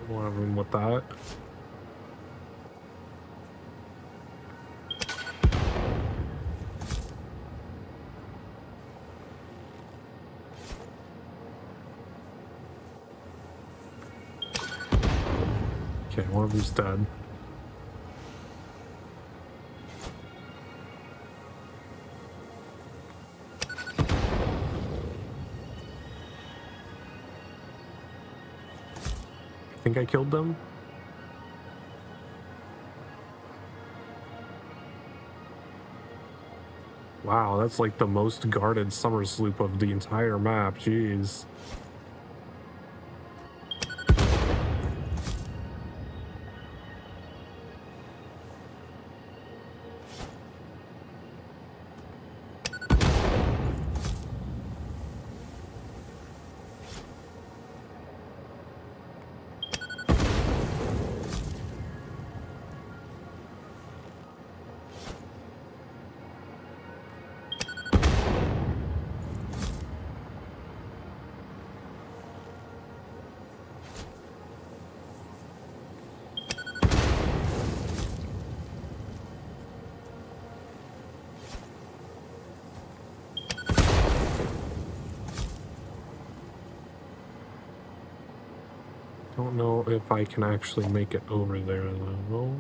One of them with that. Okay, one of them's dead. I think I killed them. Wow, that's like the most guarded summer sloop of the entire map. Jeez. Don't know if I can actually make it over there though.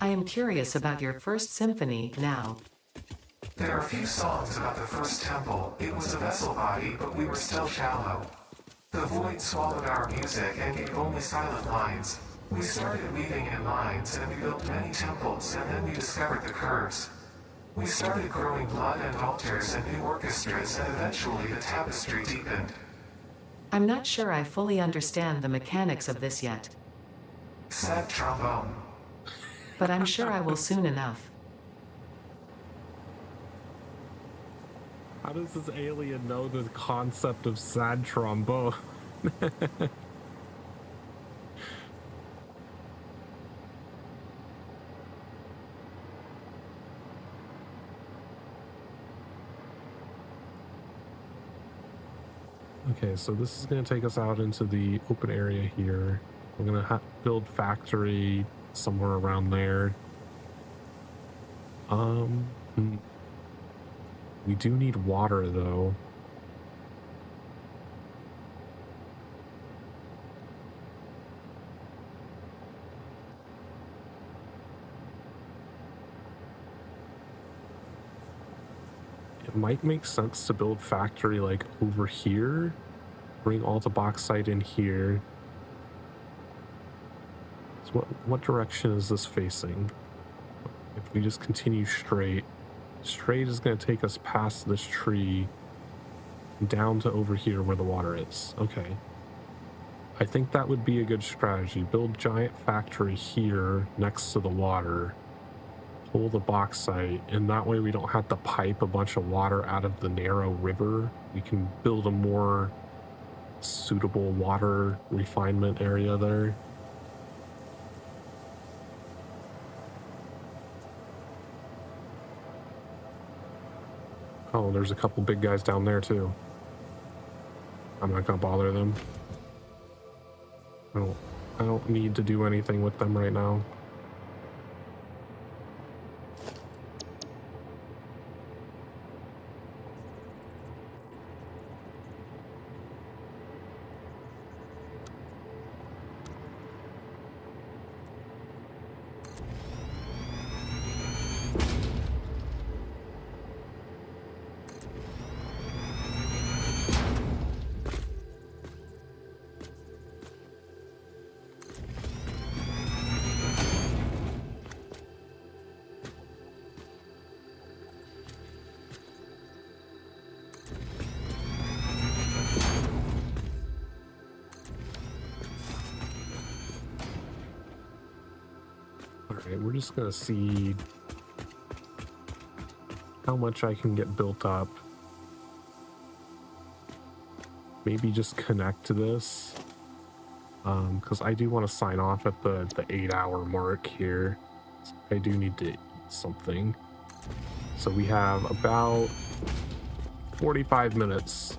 I am curious about your first symphony now. There are few songs about the first temple. It was a vessel body, but we were still shallow. The void swallowed our music and gave only silent lines. We started weaving in lines, and we built many temples, and then we discovered the curves. We started growing blood and altars and new orchestras, and eventually the tapestry deepened. I'm not sure I fully understand the mechanics of this yet, Sad trombone. but I'm sure I will soon enough. How does this alien know the concept of sad trombone? Okay, so this is going to take us out into the open area here. We're going to build factory somewhere around there. Hmm. We do need water though. It might make sense to build factory like over here. Bring all the bauxite in here. So what direction is this facing? If we just continue straight, straight is going to take us past this tree down to over here where the water is. Okay. I think that would be a good strategy. Build giant factory here next to the water. Pull the bauxite, and that way we don't have to pipe a bunch of water out of the narrow river. We can build a more suitable water refinement area there. Oh, there's a couple big guys down there too. I'm not gonna bother them. I don't need to do anything with them right now. Alright, we're just gonna see how much I can get built up. Maybe just connect to this. Because I do want to sign off at the 8-hour mark here. I do need to eat something. So we have about 45 minutes.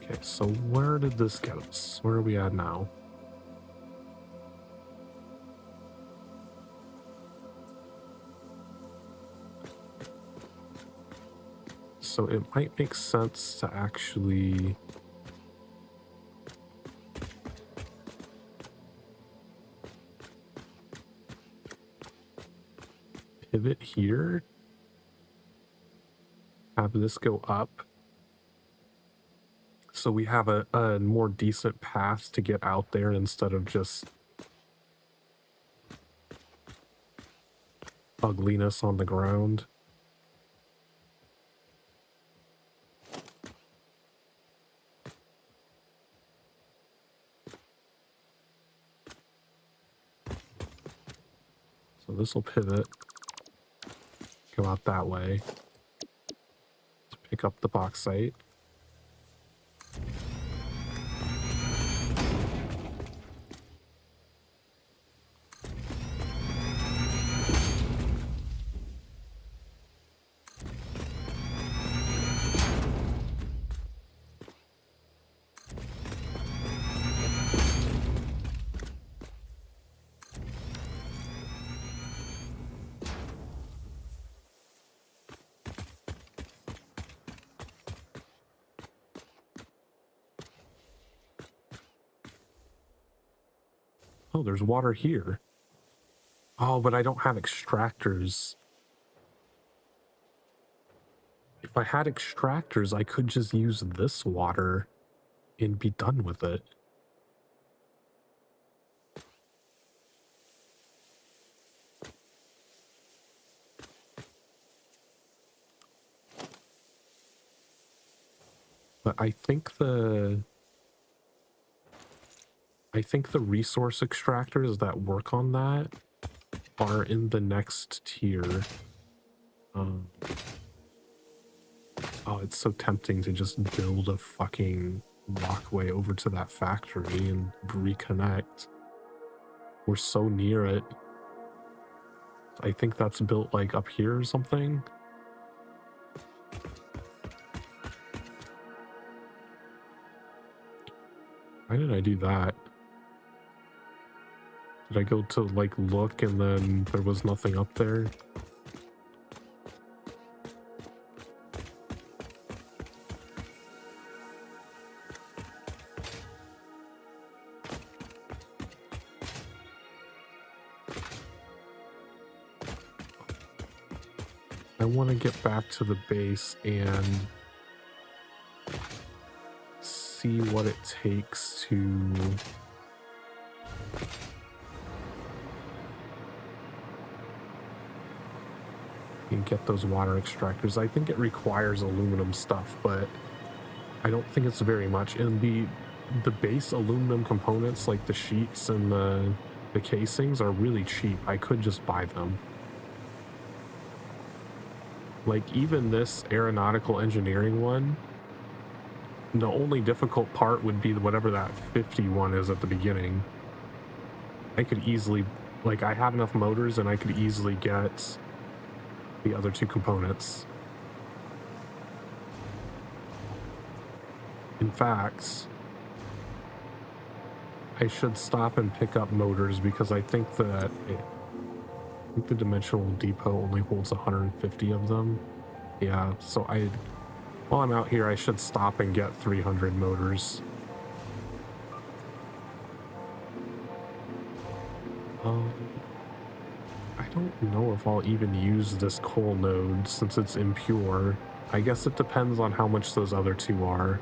Okay, so where did this get us? Where are we at now? So it might make sense to actually pivot here, have this go up, so we have a more decent path to get out there instead of just ugliness on the ground. So this will pivot, go out that way to pick up the bauxite. Oh, there's water here. Oh, but I don't have extractors. If I had extractors, I could just use this water and be done with it. But I think the resource extractors that work on that are in the next tier. Oh, it's so tempting to just build a fucking walkway over to that factory and reconnect. We're so near it. I think that's built like up here or something. Why did I do that? Did I go to like look and then there was nothing up there? I want to get back to the base and see what it takes to and get those water extractors. I think it requires aluminum stuff, but I don't think it's very much. And the base aluminum components, like the sheets and the casings, are really cheap. I could just buy them. Like even this aeronautical engineering one, the only difficult part would be whatever that 51 is at the beginning. I could easily, like, I have enough motors and I could easily get the other two components. In fact, I should stop and pick up motors because I think that the dimensional depot only holds 150 of them. Yeah, so while I'm out here, I should stop and get 300 motors. I don't know if I'll even use this coal node since it's impure. I guess it depends on how much those other two are.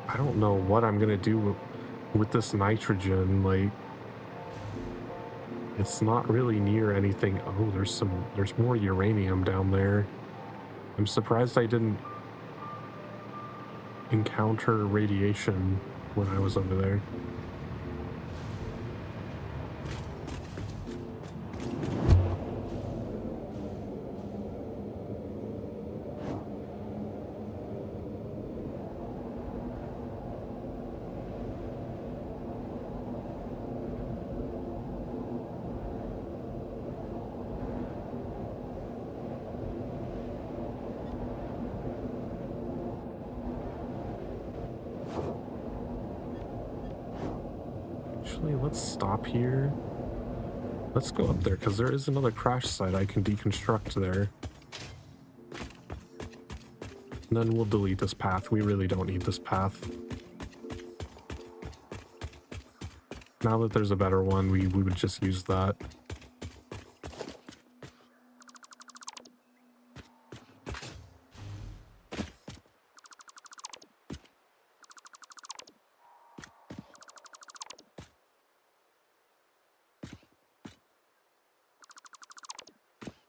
I don't know what I'm gonna do with this nitrogen. Like, it's not really near anything. Oh, there's more uranium down there. I'm surprised I didn't encounter radiation when I was over there. Let's stop here. Let's go up there because there is another crash site I can deconstruct there. And then we'll delete this path. We really don't need this path. Now that there's a better one, we would just use that.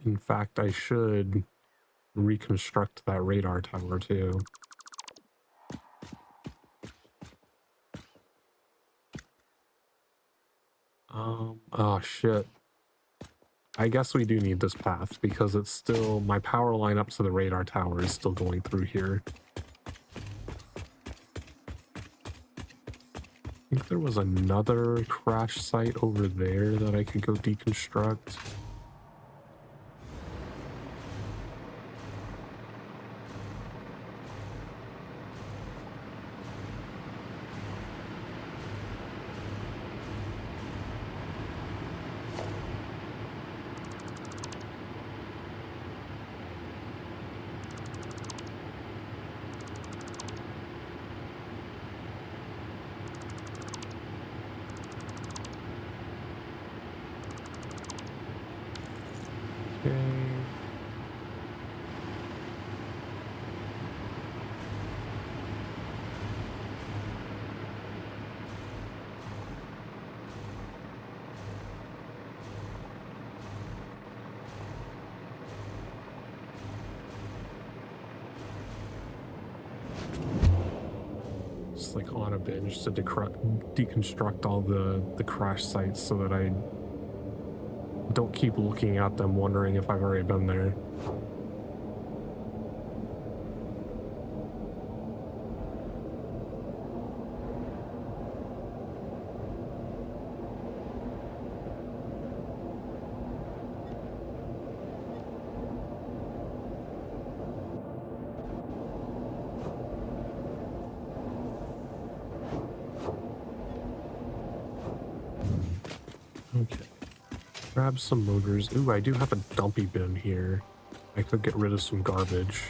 In fact, I should reconstruct that radar tower too. Oh shit. I guess we do need this path because it's still, my power line up to the radar tower is still going through here. I think there was another crash site over there that I could go deconstruct. just like on a binge to deconstruct all the crash sites so that I don't keep looking at them wondering if I've already been there. Okay. Grab some motors. Ooh, I do have a dumpy bin here. I could get rid of some garbage.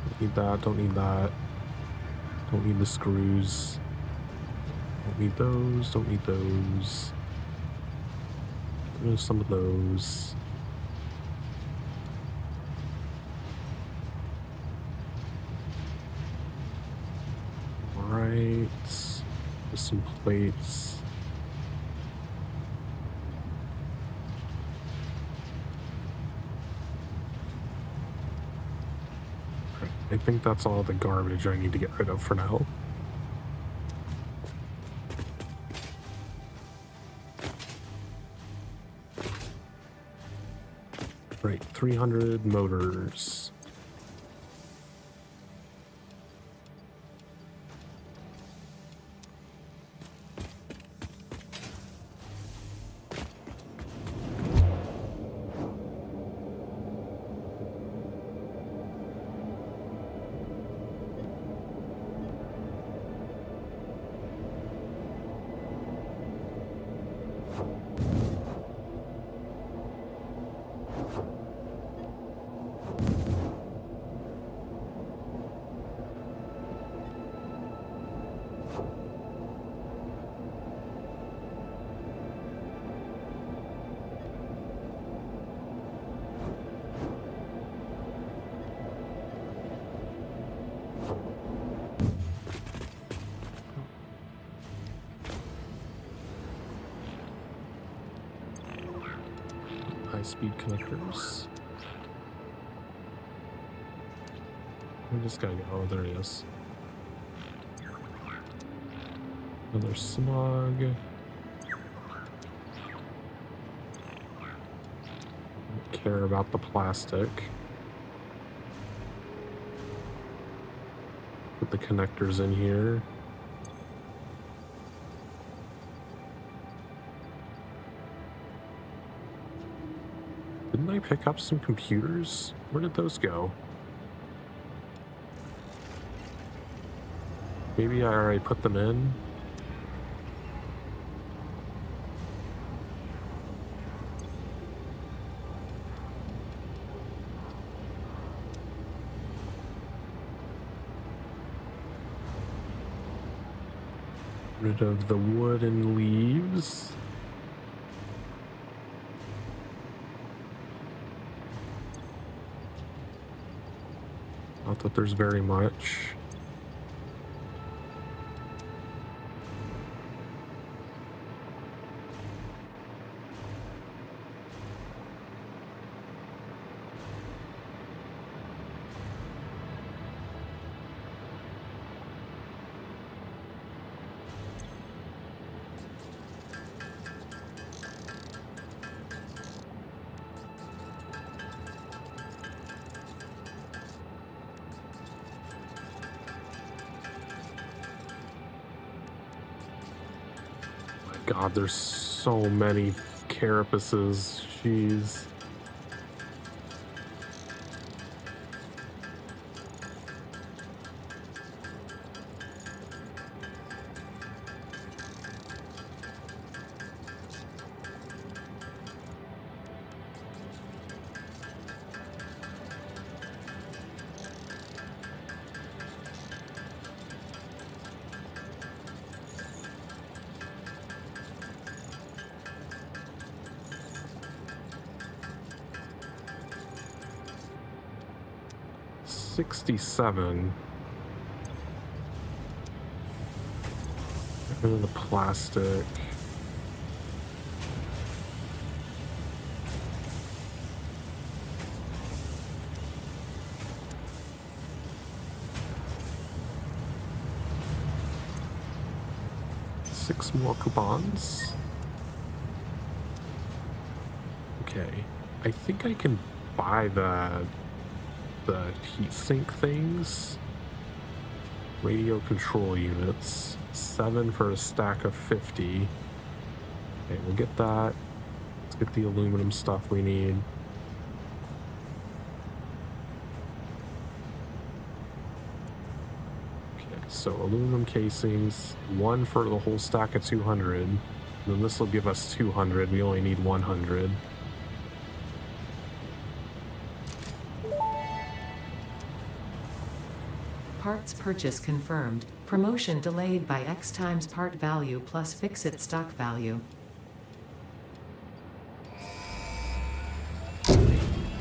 Don't need that, don't need that. Don't need the screws. Don't need those, don't need those. Get rid of some of those. Alright. With some plates. Okay, I think that's all the garbage I need to get rid of for now. Right, 300 motors. High-speed connectors. Where this guy go? Oh, there he is. Another slug. Don't care about the plastic. Put the connectors in here. Didn't I pick up some computers? Where did those go? Maybe I already put them in? Rid of the wood and leaves. Not that there's very much. God, there's so many carapaces. Jeez. $67. Get rid of the plastic. 6 more coupons. Okay, I think I can buy the heatsink things. Radio control units, 7 for a stack of 50. Okay, we'll get that. Let's get the aluminum stuff we need. Okay, so aluminum casings, 1 for the whole stack of 200. Then this will give us 200. We only need 100. Parts purchase confirmed. Promotion delayed by X times part value plus fix-it stock value.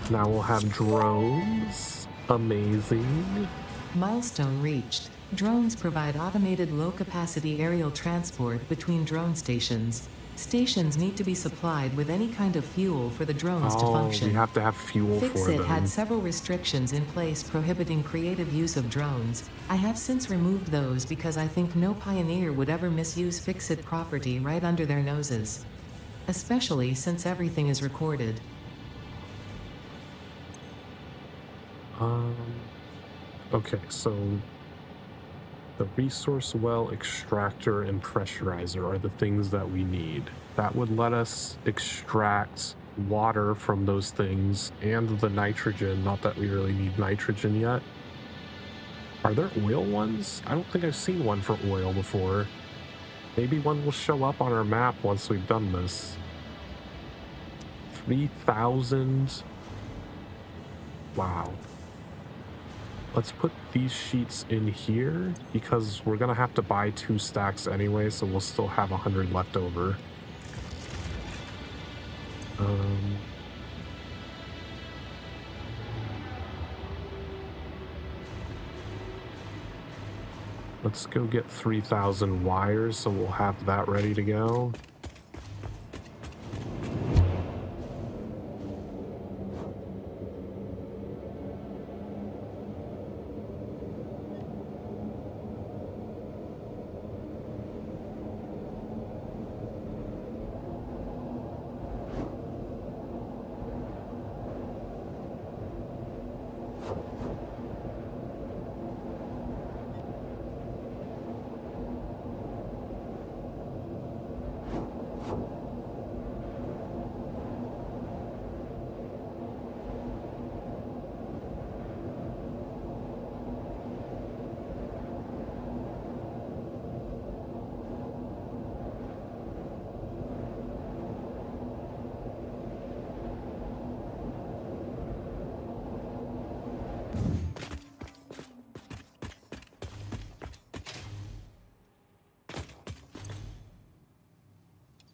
Now we'll have drones. Amazing. Milestone reached. Drones provide automated low-capacity aerial transport between drone stations. Stations need to be supplied with any kind of fuel for the drones to function. We have to have fuel for Fix-It them. had several restrictions in place prohibiting creative use of drones. I have since removed those because I think no pioneer would ever misuse Fix-It property right under their noses. Especially since everything is recorded. Okay, so the resource well extractor and pressurizer are the things that we need. That would let us extract water from those things and the nitrogen. Not that we really need nitrogen yet. Are there oil ones? I don't think I've seen one for oil before. Maybe one will show up on our map once we've done this. 3,000. Wow. Let's put these sheets in here because we're gonna have to buy 2 stacks anyway, so we'll still have 100 left over. Let's go get 3,000 wires, so we'll have that ready to go.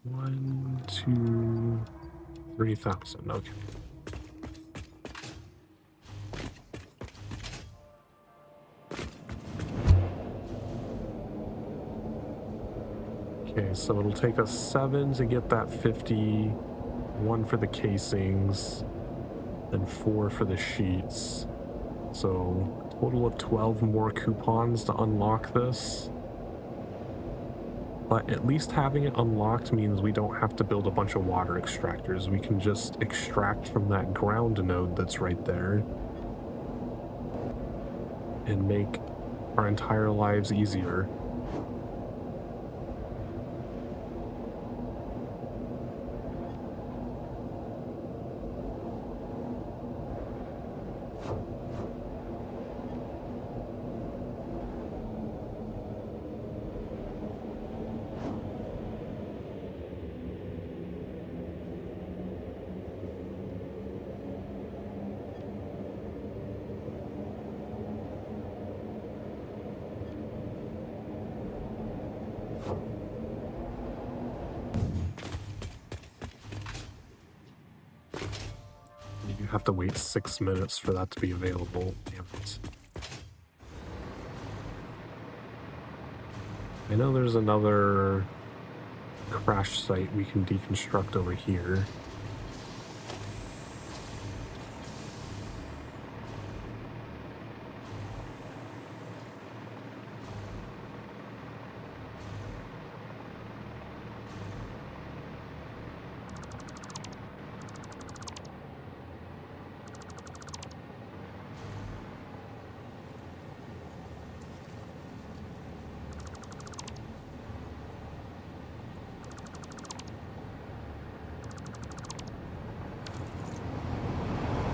One, 2, 3,000. Okay. Okay, so it'll take us 7 to get that 50, 1 for the casings, and 4 for the sheets. So total of 12 more coupons to unlock this. But at least having it unlocked means we don't have to build a bunch of water extractors. We can just extract from that ground node that's right there and make our entire lives easier. You have to wait 6 minutes for that to be available. Damn it. I know there's another crash site we can deconstruct over here.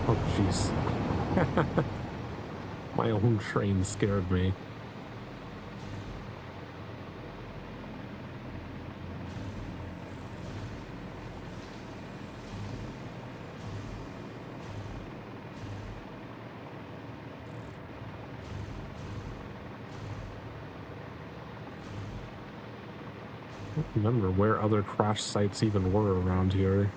Oh, jeez. My own train scared me. I don't remember where other crash sites even were around here.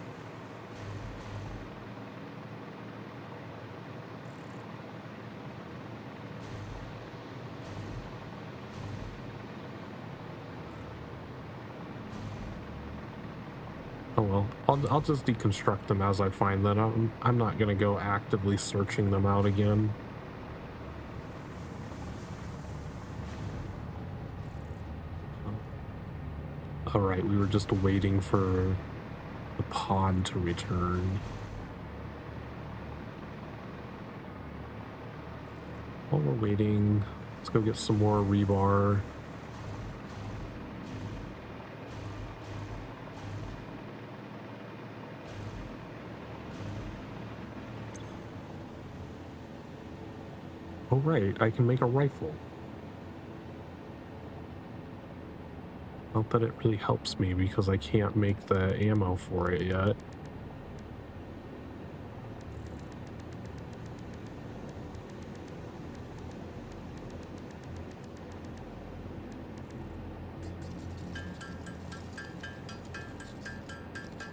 Oh well, I'll just deconstruct them as I find them. I'm not gonna go actively searching them out again. All right, we were just waiting for the pod to return. While we're waiting, let's go get some more rebar. Oh right, I can make a rifle. Not that it really helps me because I can't make the ammo for it yet.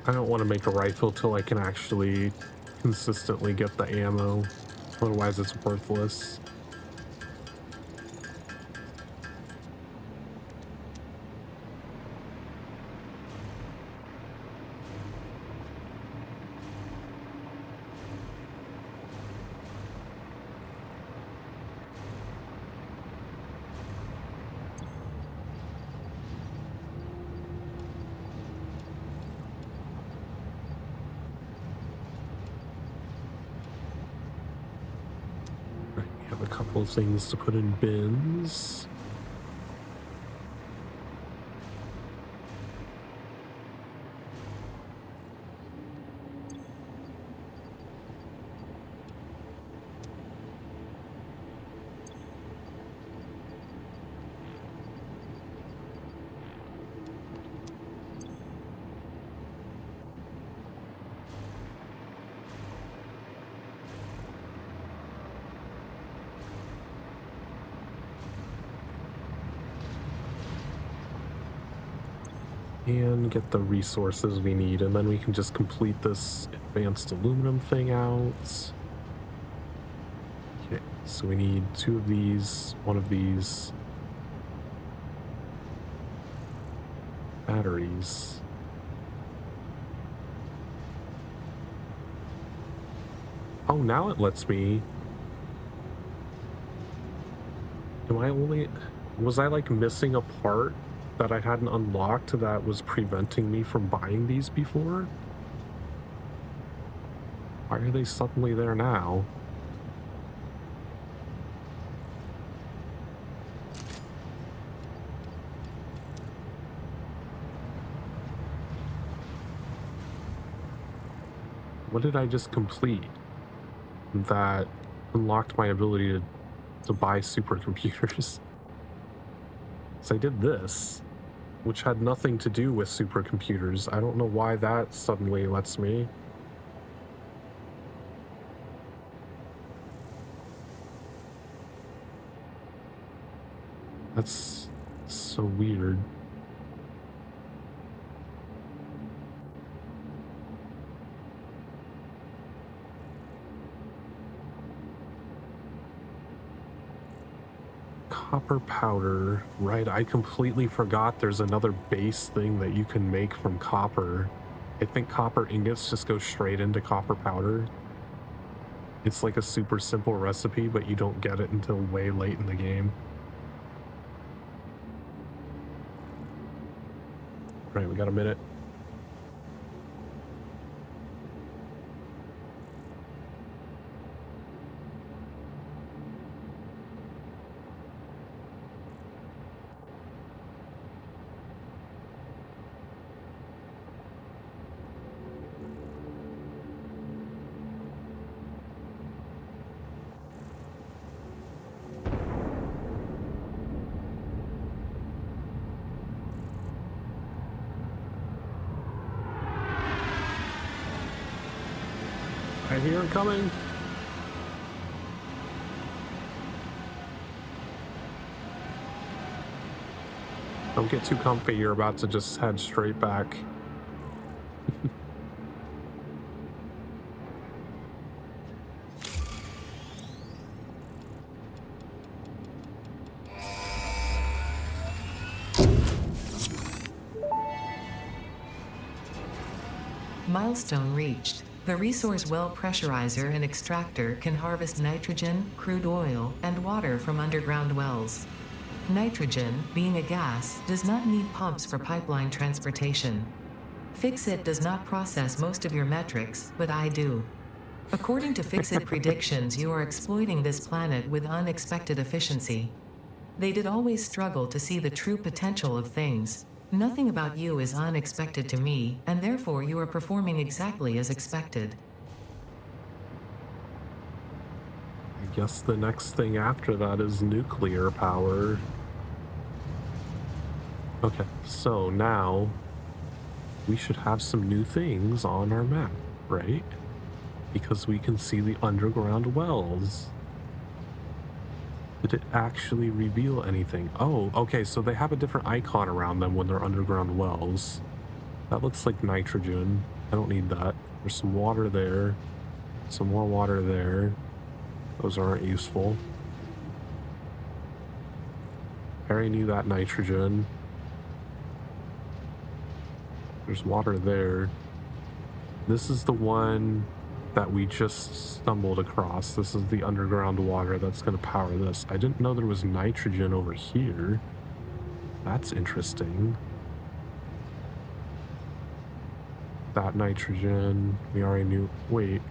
I don't want to make a rifle till I can actually consistently get the ammo. Otherwise it's worthless. A couple of things to put in bins. And get the resources we need, and then we can just complete this advanced aluminum thing out. Okay, so we need 2 of these, 1 of these. Batteries. Oh, now it lets me. Was I like missing a part that I hadn't unlocked that was preventing me from buying these before? Why are they suddenly there now? What did I just complete that unlocked my ability to buy supercomputers? So I did this, which had nothing to do with supercomputers. I don't know why that suddenly lets me. That's so weird. Copper powder, right? I completely forgot there's another base thing that you can make from copper. I think copper ingots just go straight into copper powder. It's like a super simple recipe, but you don't get it until way late in the game. Right, we got a minute. I hear it coming. Don't get too comfy. You're about to just head straight back. Milestone reached. The resource well pressurizer and extractor can harvest nitrogen, crude oil, and water from underground wells. Nitrogen, being a gas, does not need pumps for pipeline transportation. Fixit does not process most of your metrics, but I do. According to Fixit predictions, you are exploiting this planet with unexpected efficiency. They did always struggle to see the true potential of things. Nothing about you is unexpected to me, and therefore you are performing exactly as expected. I guess the next thing after that is nuclear power. Okay, so now we should have some new things on our map, right? Because we can see the underground wells. Did it actually reveal anything? Oh, okay, so they have a different icon around them when they're underground wells. That looks like nitrogen. I don't need that. There's some water there. Some more water there. Those aren't useful. I already knew that nitrogen. There's water there. This is the one that we just stumbled across. This is the underground water that's going to power this. I didn't know there was nitrogen over here. That's interesting. That nitrogen, we already knew. Wait.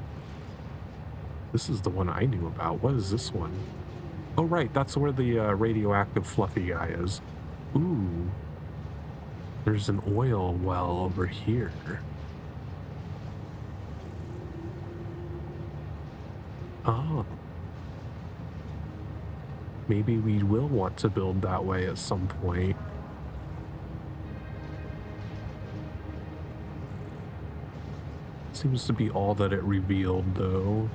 This is the one I knew about. What is this one? Oh, right. That's where the radioactive fluffy guy is. Ooh. There's an oil well over here. Oh. Maybe we will want to build that way at some point. Seems to be all that it revealed, though.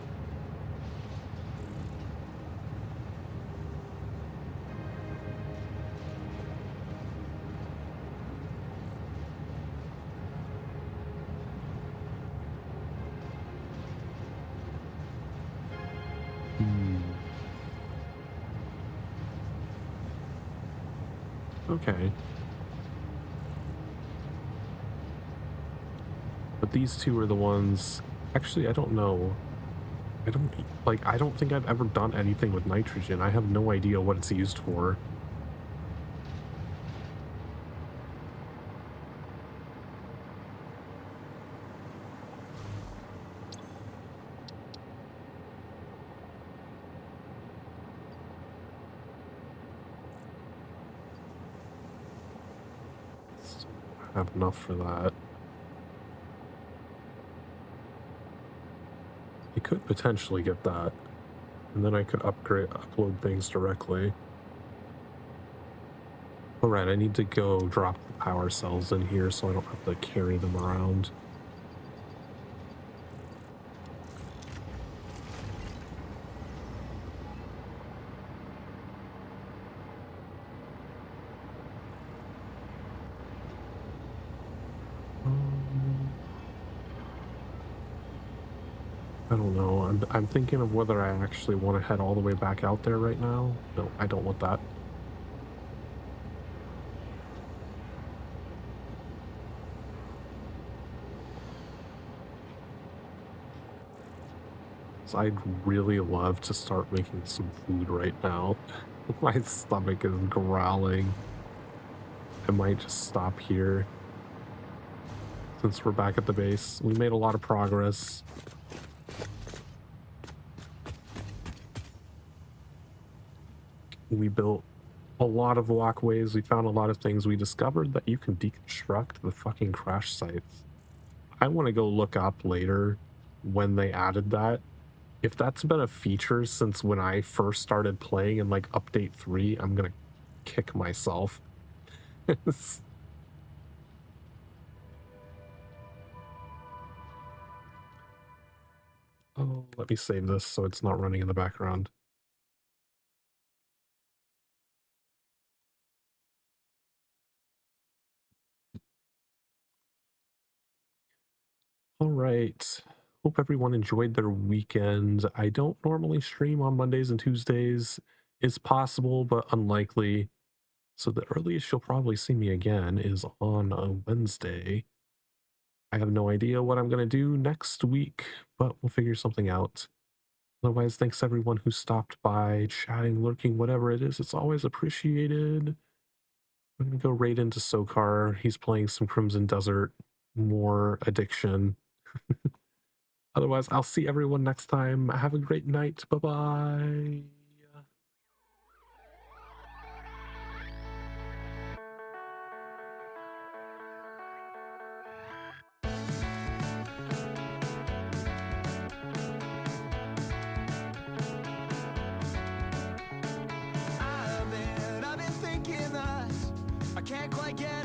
Okay. But these two are the ones... Actually, I don't know. I don't think I've ever done anything with nitrogen. I have no idea what it's used for. I have enough for that. I could potentially get that, and then I could upload things directly. Alright, I need to go drop the power cells in here so I don't have to carry them around. I don't know. I'm thinking of whether I actually want to head all the way back out there right now. No, I don't want that. So I'd really love to start making some food right now. My stomach is growling. I might just stop here. Since we're back at the base, we made a lot of progress. We built a lot of walkways. We found a lot of things. We discovered that you can deconstruct the fucking crash sites. I want to go look up later when they added that. If that's been a feature since when I first started playing in like update 3, I'm gonna kick myself. Oh, let me save this so it's not running in the background. All right. Hope everyone enjoyed their weekend. I don't normally stream on Mondays and Tuesdays. It's possible, but unlikely. So the earliest you'll probably see me again is on a Wednesday. I have no idea what I'm going to do next week, but we'll figure something out. Otherwise, thanks everyone who stopped by, chatting, lurking, whatever it is. It's always appreciated. I'm going to go right into Sokar. He's playing some Crimson Desert, more addiction. Otherwise, I'll see everyone next time. Have a great night. Bye bye. I've been thinking that I can't quite get